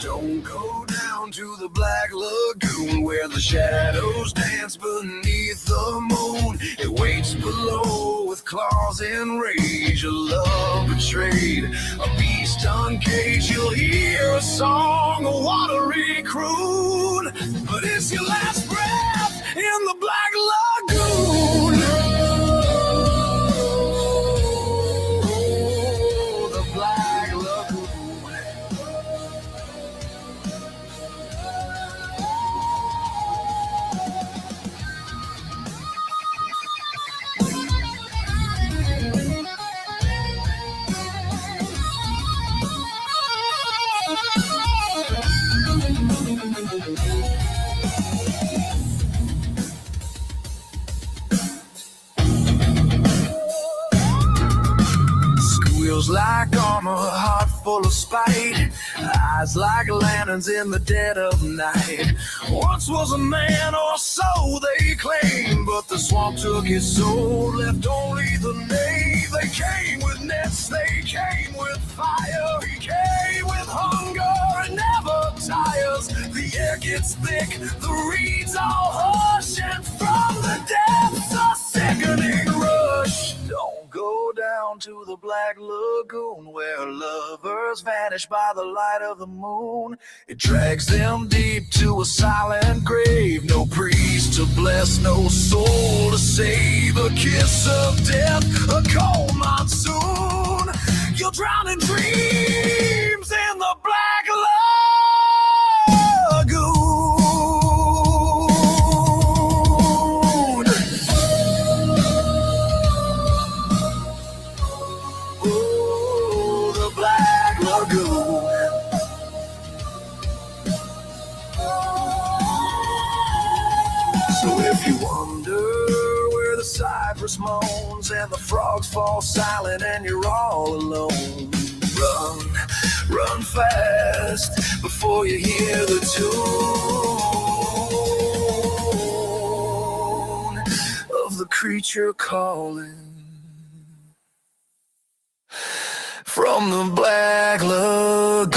Don't go down to the Black Lagoon where the shadows dance beneath the moon. It waits below with claws and rage, a love betrayed, a beast uncaged. You'll hear a song, a watery croon, but it's your last breath in the Black Lagoon. The Black Lagoon. Squeals like armor, heart full of spite, eyes like lanterns in the dead of night. Once was a man, or so they claim, but the swamp took his soul, left only the name. They came with nets, they came with fire, he came with hunger and never tires. The air gets thick, the reeds all hush, and from the depths a sickening rush. Don't go down to the Black Lagoon, where lovers vanish by the light of the moon. It drags them deep to a silent grave. No priest to bless, no soul to save. A kiss of death, a cold monsoon. You'll drown in dreams in the Black Lagoon. So if you wonder where the cypress moans and the frogs fall silent and you're all alone, run fast before you hear the tune of the creature calling from the Black Lagoon.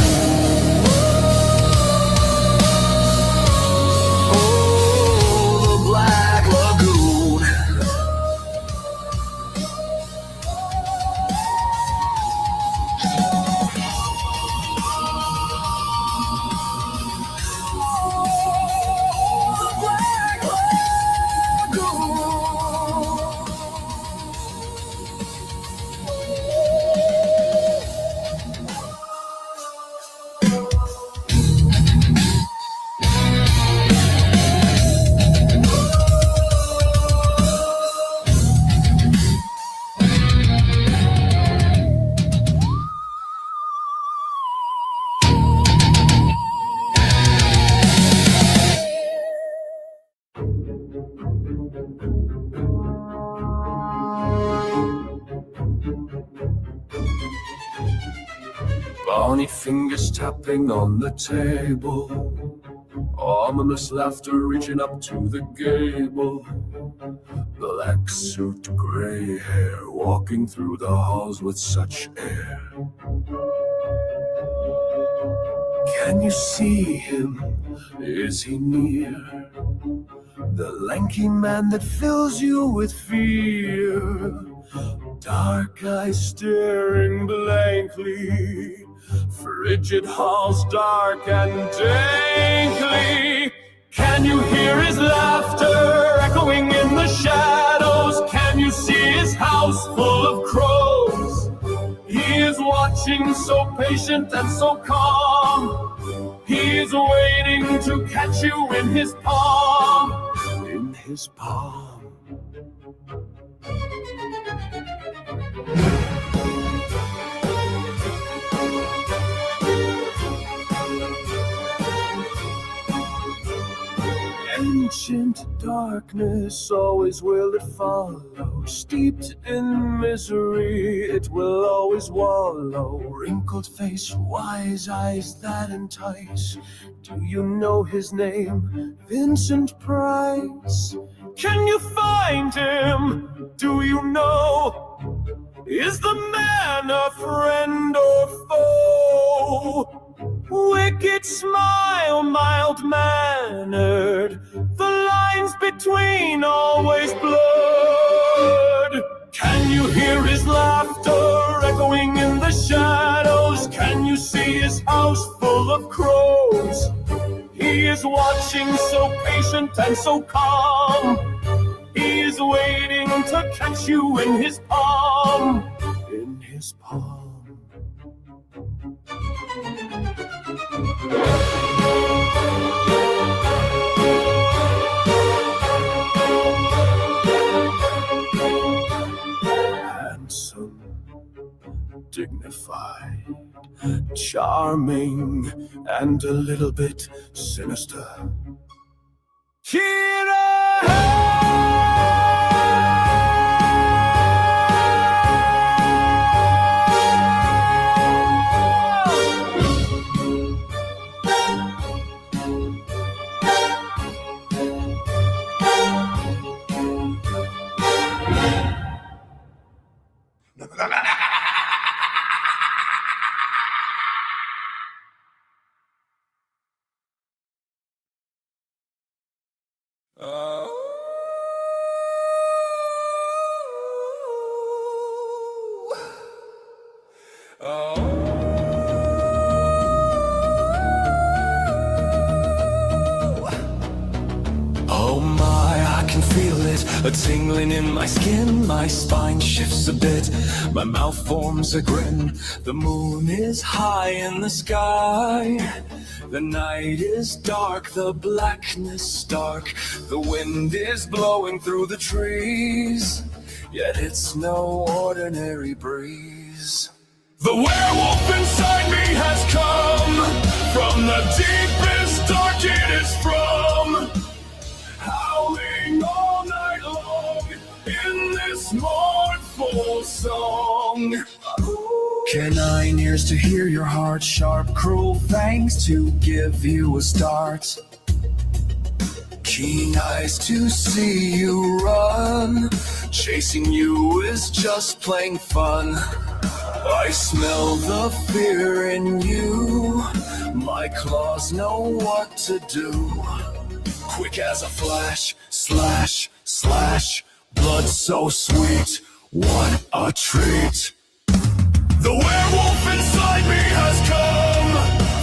Bony fingers tapping on the table, ominous laughter reaching up to the gable. Black suit, gray hair, walking through the halls with such air. Can you see him? Is he near? The lanky man that fills you with fear. Dark eyes staring blankly, frigid halls dark and dankly. Can you hear his laughter echoing in the shadows? Can you see his house full of crows? He is watching, so patient and so calm. He is waiting to catch you in his palm. In his palm. Ancient darkness, always will it follow. Steeped in misery, it will always wallow. Wrinkled face, wise eyes that entice. Do you know his name? Vincent Price. Can you find him? Do you know? Is the man a friend or foe? Wicked smile, mild-mannered, the lines between always blurred. Can you hear his laughter echoing in the shadows? Can you see his house full of crows? He is watching, so patient and so calm. He is waiting to catch you in his palm. In his palm. Handsome, dignified, charming, and a little bit sinister. A tingling in my skin, my spine shifts a bit, my mouth forms a grin. The moon is high in the sky, the night is dark, the blackness stark. The wind is blowing through the trees, yet it's no ordinary breeze. The werewolf inside me has come from the deepest, dark it is from, howling all night long in this mournful song. Canine ears to hear your heart, sharp, cruel fangs to give you a start. Keen eyes to see you run, chasing you is just plain fun. I smell the fear in you, my claws know what to do. Quick as a flash, slash, slash, blood so sweet, what a treat. The werewolf inside me has come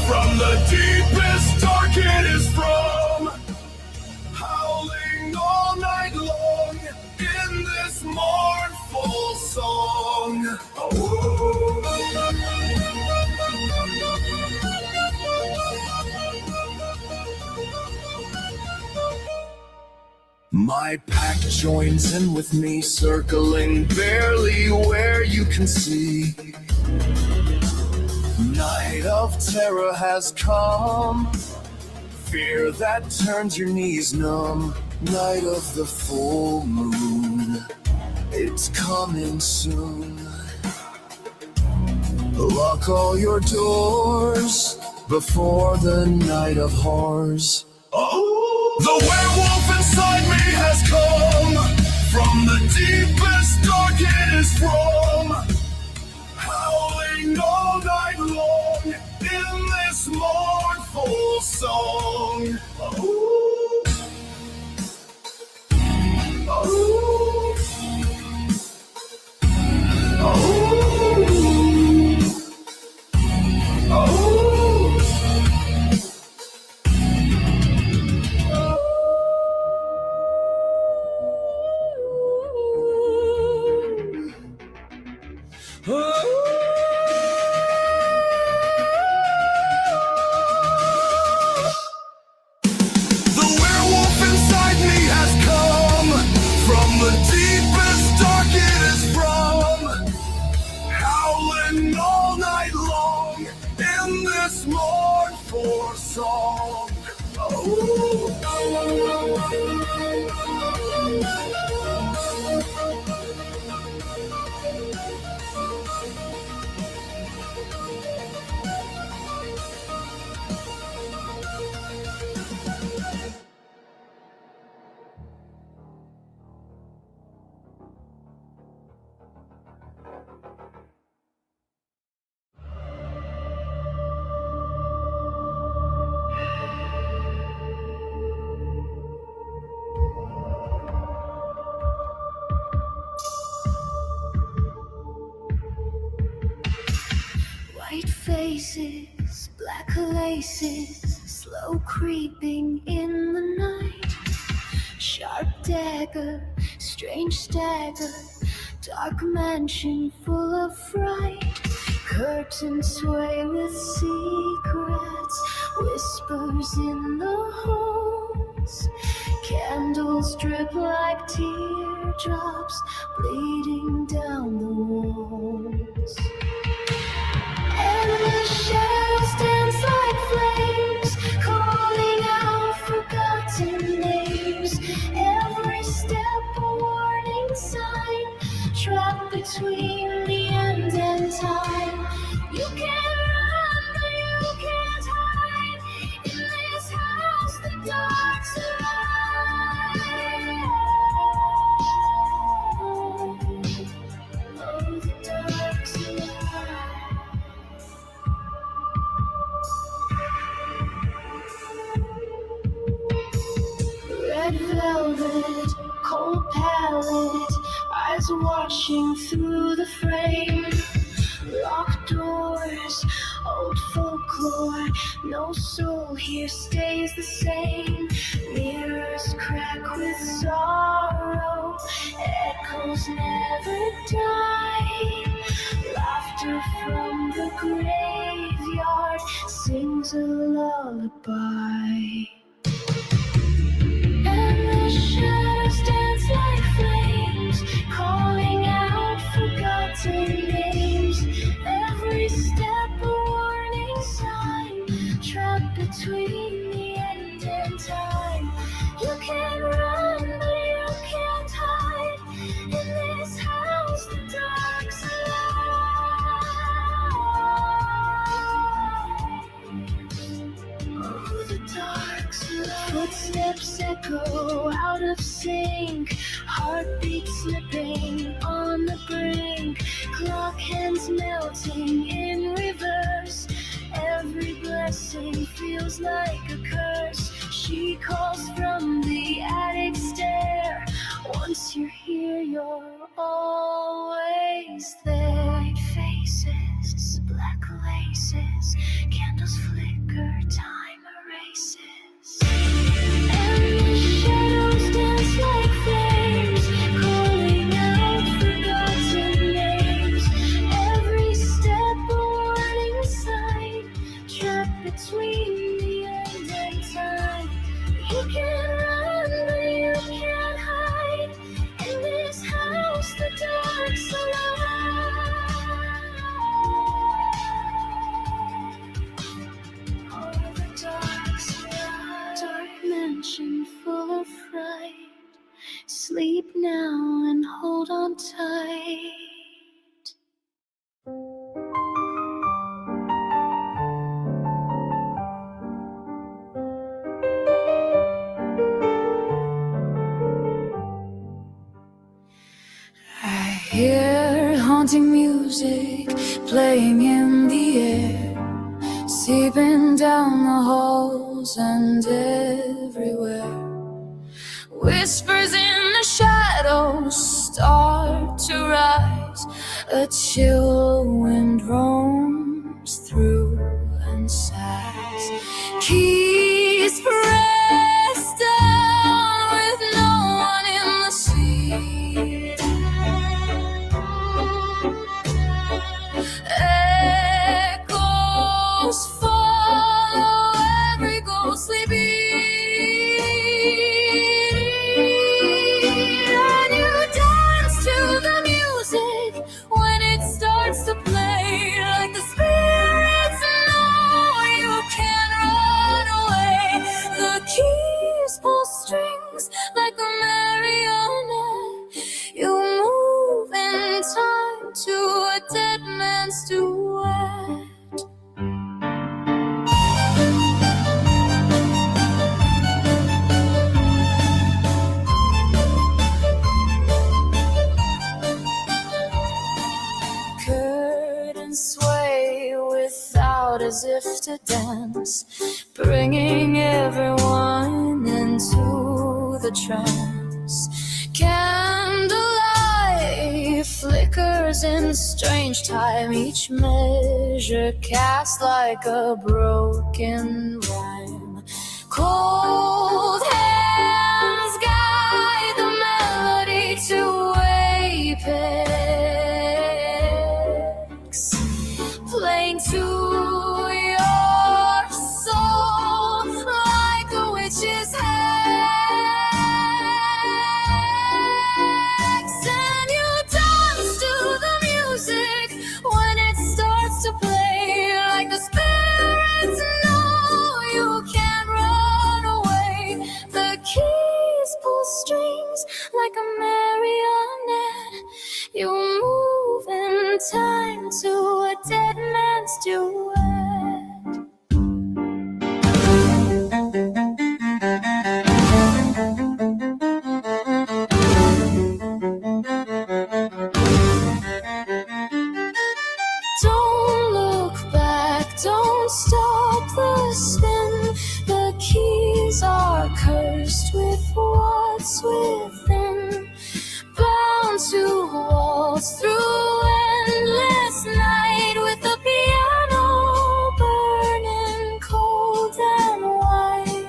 from the deepest, dark it is from, howling all night long in this mournful song. My pack joins in with me, circling barely where you can see. Night of terror has come, fear that turns your knees numb. Night of the full moon, it's coming soon. Lock all your doors before the night of horrors. The werewolf inside me has come from the deepest, dark it is from, howling all night long in this mournful song. White faces, black laces, slow creeping in the night. Sharp dagger, strange stagger, dark mansion full of fright. Curtains sway with secrets, whispers in the halls. Candles drip like teardrops, bleeding down the walls. And the shadows dance like flames, calling out forgotten names. Every step a warning sign, trapped between the end and time. You can't run, but you can't hide. In this house, the dark survive. Oh, the dark survive. Red velvet, cold palette, eyes watching through the frame. Locked doors, old folklore, no soul here stays the same. Mirrors crack with sorrow. tomorrow. Echoes never die. Laughter from the graveyard sings a lullaby. And the shadows dance like flames, calling out forgotten names. Every step a warning sign, trapped between the end and time. You can run, but you can't hide. In this house, the dark's alive. Oh, the dark's alive. Footsteps echo out of sync, heartbeat slipping on the brink. Clock hands melting in reverse. Every blessing feels like a curse. She calls from the attic stair. Once you're here, you're always there. White faces, black laces, candles flicker, time erases. And the shadows dance like flames, calling out forgotten names. Every step a warning sign, trapped between the end and time. You can run, but you can't hide. In this house, the dark's alive. Oh, the dark's alive. Dark mansion full of fright. Sleep now and hold on tight. I hear haunting music playing in the air, seeping down the halls and everywhere. Whispers in the shadows start to rise. A chill wind roams through and sighs. Keys pressed down with no one in the seat. Echoes follow every ghostly beat. And you dance to the music when it starts to play. Like the spirits know you can't run away. The keys pull strings like a marionette. You move in time to a dead man's duet. Curtains sway without as if to dance, bringing everyone into the trance. Candlelight flickers in strange time, each measure cast like a broken rhyme. Cold hands guide the melody to apex, playing to your soul like a witch's hex. And you dance to the music when it starts to play. Like the spirits know you can't run away. The keys pull strings like a marionette. You move in time to a dead man's duet. Don't look back, don't stop the spin. The keys are cursed with what's within, bound to waltz through endless night with the piano burning cold and white.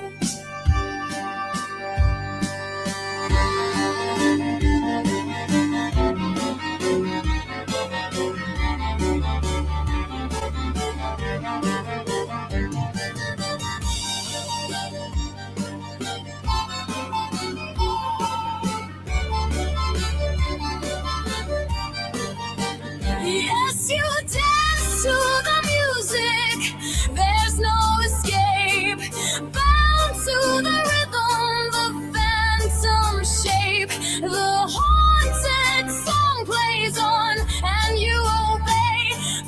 There's no escape. Bound to the rhythm, the phantom shape. The haunted song plays on, and you obey,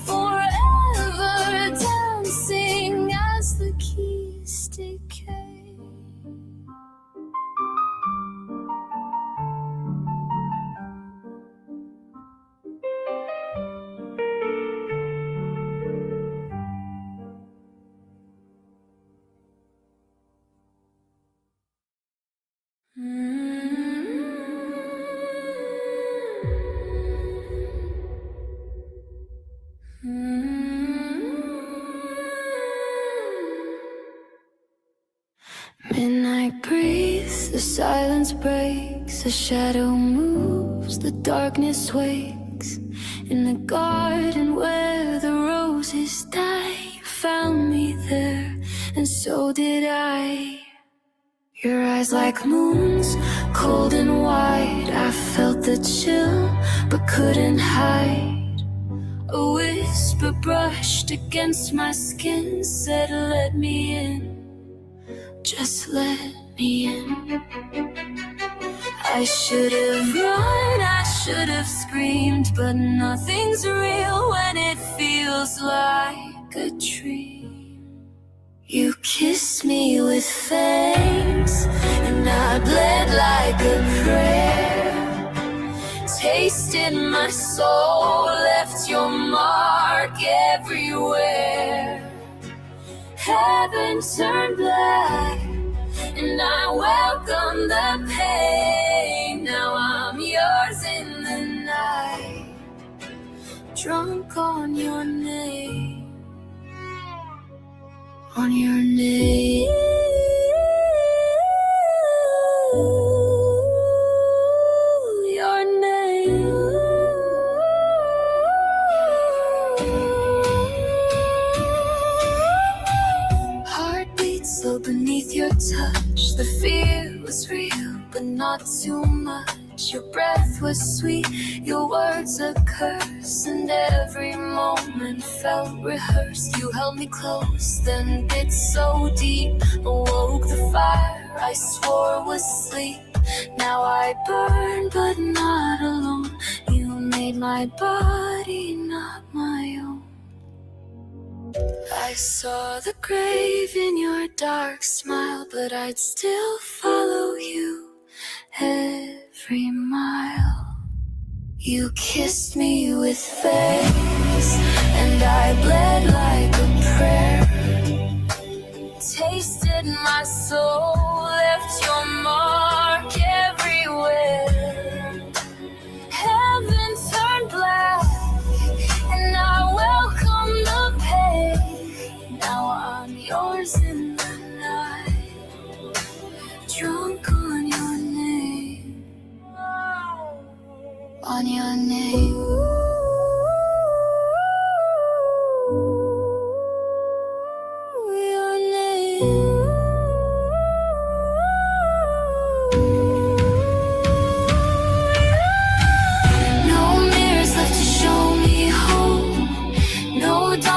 forever dancing as the keys decay. Midnight breathes, the silence breaks, the shadow moves, the darkness wakes. In the garden where the roses die, you found me there, and so did I. Your eyes like moons, cold and wide. I felt the chill, but couldn't hide. A whisper brushed against my skin, said let me in, just let me in. I should have run, I should have screamed, but nothing's real when it feels like a dream. You kissed me with fangs, and I bled like a prayer. Tasted my soul, left your mark everywhere. Heaven turned black, and I welcome the pain. Now I'm yours in the night, drunk on your name, on your name. Your name. Heartbeat slow beneath your touch. The fear was real, but not too much. Your breath was sweet, your words a curse, and every moment felt rehearsed. You held me close, then bit so deep, awoke the fire I swore was sleep. Now I burn, but not alone. You made my body not my own. I saw the grave in your dark smile, but I'd still follow you every mile. You kissed me with fangs, and I bled like a prayer. Tasted my soul, left your mark everywhere. Heaven turned black, and I welcome the pain. Now I'm yours in the night, drunk on your name, on your name. Your name.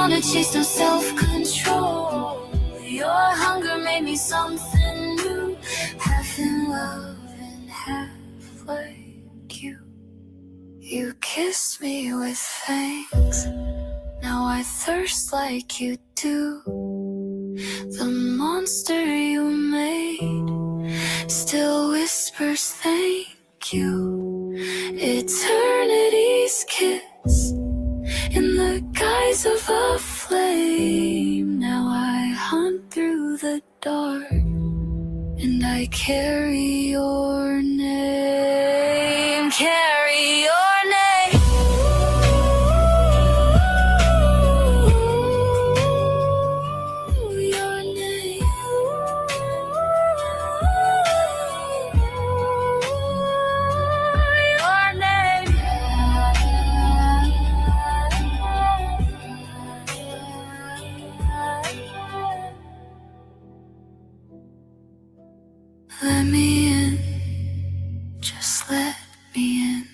To chase no self-control. Your hunger made me something new, half in love and half like you. You kissed me with fangs, now I thirst like you do. The monster you made still whispers thank you. Eternity's kiss in the guise of a flame. Now I hunt through the dark, and I carry your name, carry your name. Your name. Your name. Let me in, just let me in.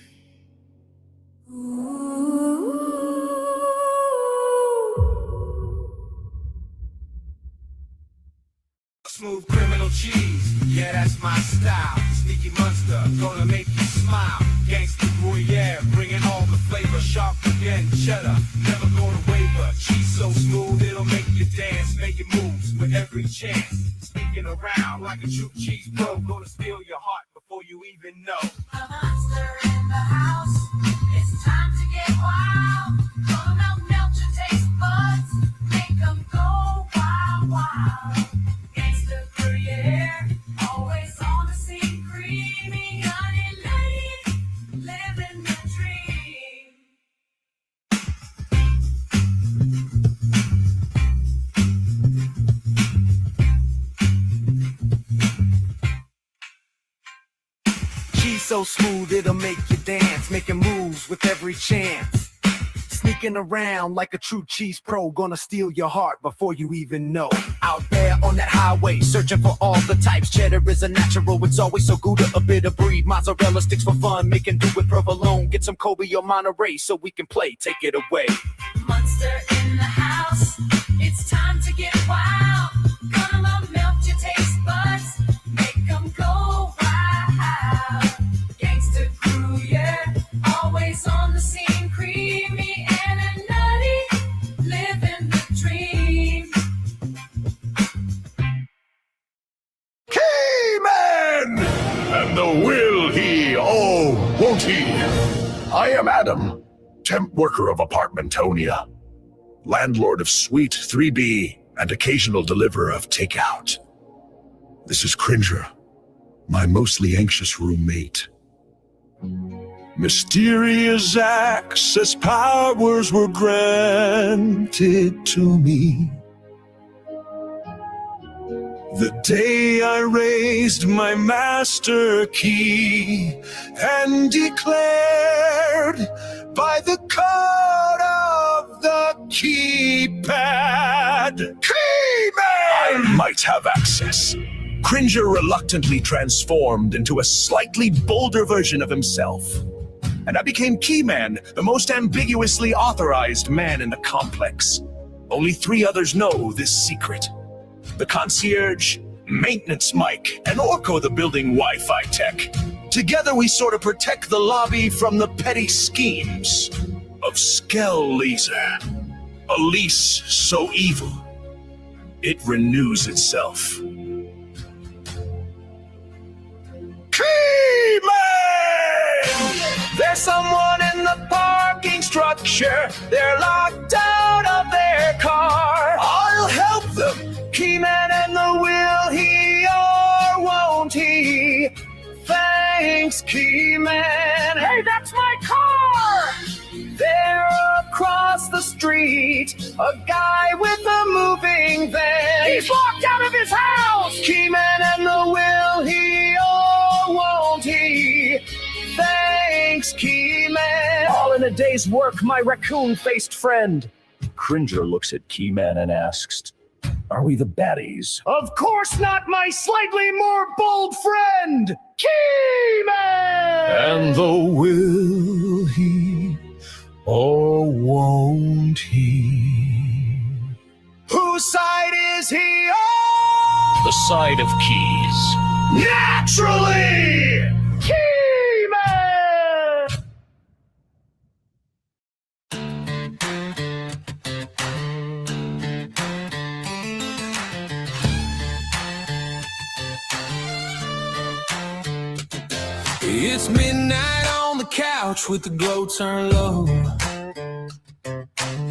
smooth criminal cheese. Yeah, that's my style. Sneaky monster, gonna make you smile. Gangsta Gruyere, bringing all the flavor. Sharp again, cheddar, never gonna waver. Cheese so smooth, it'll make you dance. Making moves with every chance. Sneaking around like a true cheese pro. Gonna steal your heart before you even know. A monster in the house. It's time to get wild. Gonna melt your taste buds. Make them go wild, wild. Gangsta Gruyere, always on the scene. Creamy, honey, lady, living the dream. Cheese so smooth it'll make you dance, making moves with every chance. Sneaking around like a true cheese pro, gonna steal your heart before you even know. Out there on that highway, searching for all the types. Cheddar is a natural, it's always so Gouda, a bit of breed. Mozzarella sticks for fun, making do with provolone. Get some Kobe or Monterey so we can play, take it away. Monster in the house. It's time to get wild. Gonna melt your taste buds. Make them go wild. Gangsta Gruyere, always on the scene. Creamy and a nutty, living the dream. Keyman! And the will he, oh, won't he? I am Adam, temp worker of Apartmentonia, landlord of Suite 3B, and occasional deliverer of takeout. This is Cringer, my mostly anxious roommate. Mysterious access powers were granted to me the day I raised my master key and declared by the code of the keypad, Keyman! I might have access. Cringer reluctantly transformed into a slightly bolder version of himself. And I became Keyman, the most ambiguously authorized man in the complex. Only 3 others know this secret. The concierge, maintenance Mike, and Orko the building Wi-Fi tech. Together we sort of protect the lobby from the petty schemes of Skell Laser. A lease so evil, it renews itself. Keyman! There's someone in the parking structure. They're locked out of their car. I'll help them. Keyman and the will he or won't he? Thanks, Keyman. Hey, that's my car! There across the street, a guy with a moving van. He's locked out of his house! Keyman and the will he or won't he? Thanks, Keyman. All in a day's work, my raccoon-faced friend. Cringer looks at Keyman and asks, are we the baddies? Of course not, my slightly more bold friend, Keyman! And the will he, or won't he? Whose side is he on? The side of keys. Naturally! Keyman! It's midnight on the couch with the glow turned low.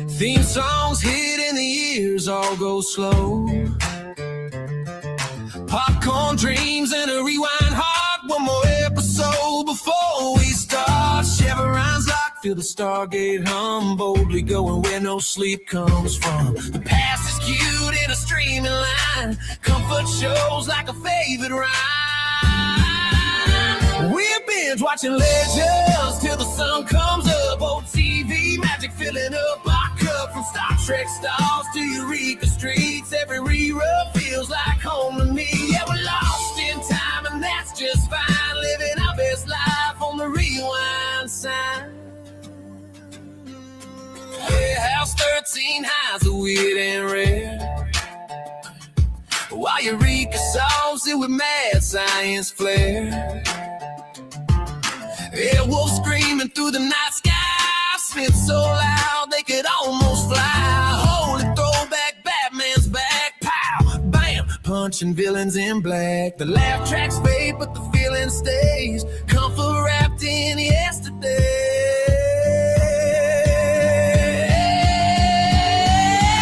Theme songs hit in the ears, all go slow. Popcorn dreams and a rewind heart. One more episode before we start. Chevrons locked, feel the Stargate hum. Boldly going where no sleep comes from. The past is cute in a streaming line. Comfort shows like a favorite rhyme. We're binge watching Legends till the sun comes up. Old TV magic filling up our cup. From Star Trek stars to Eureka streets, every rerun feels like home to me. Yeah, we're lost in time and that's just fine. Living our best life on the rewind sign. Yeah, House 13 highs are weird and rare. while Eureka solves it with mad science flair. Airwolves screaming through the night sky, Smith so loud they could almost fly. Holy throwback, Batman's back, pow, bam, punching villains in black. The laugh tracks fade, but the feeling stays. Comfort wrapped in yesterday.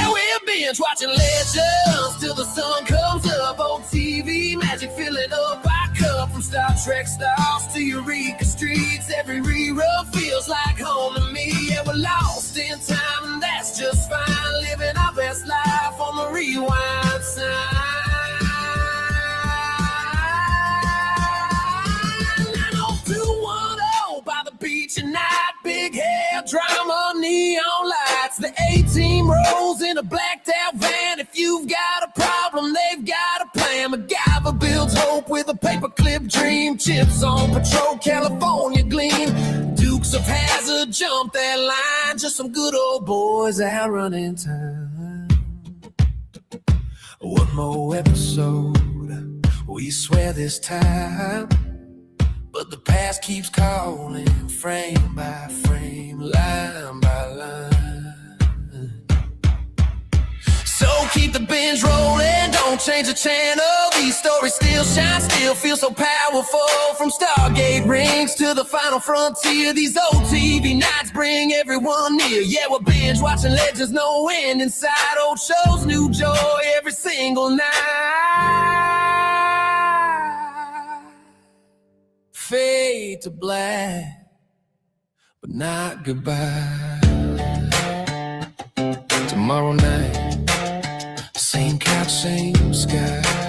We're binge watching Legends till the sun comes up on TV. Magic filling up our cup, from Star Trek stars to Eureka streets. Every rerun feels like home to me. Yeah, we're lost in time, and that's just fine. Living our best life on the rewind sign. 90210 by the beach at night. Big hair, drama, neon lights. The A-team rolls in a blacked out van. If you've got a problem, they've got a plan. MacGyver builds hope with a paperclip dream. Chips on patrol, California gleam. Dukes of Hazzard jump that line. Just some good old boys out running time. One more episode, we swear this time. But the past keeps calling, frame by frame, line by line. So keep the binge rolling, don't change the channel. These stories still shine, still feel so powerful. From Stargate rings to the final frontier, these old TV nights bring everyone near. Yeah, we're binge watching Legends, no end inside. Old shows, new joy every single night. Fade to black, but not goodbye. Tomorrow night, same couch, same sky.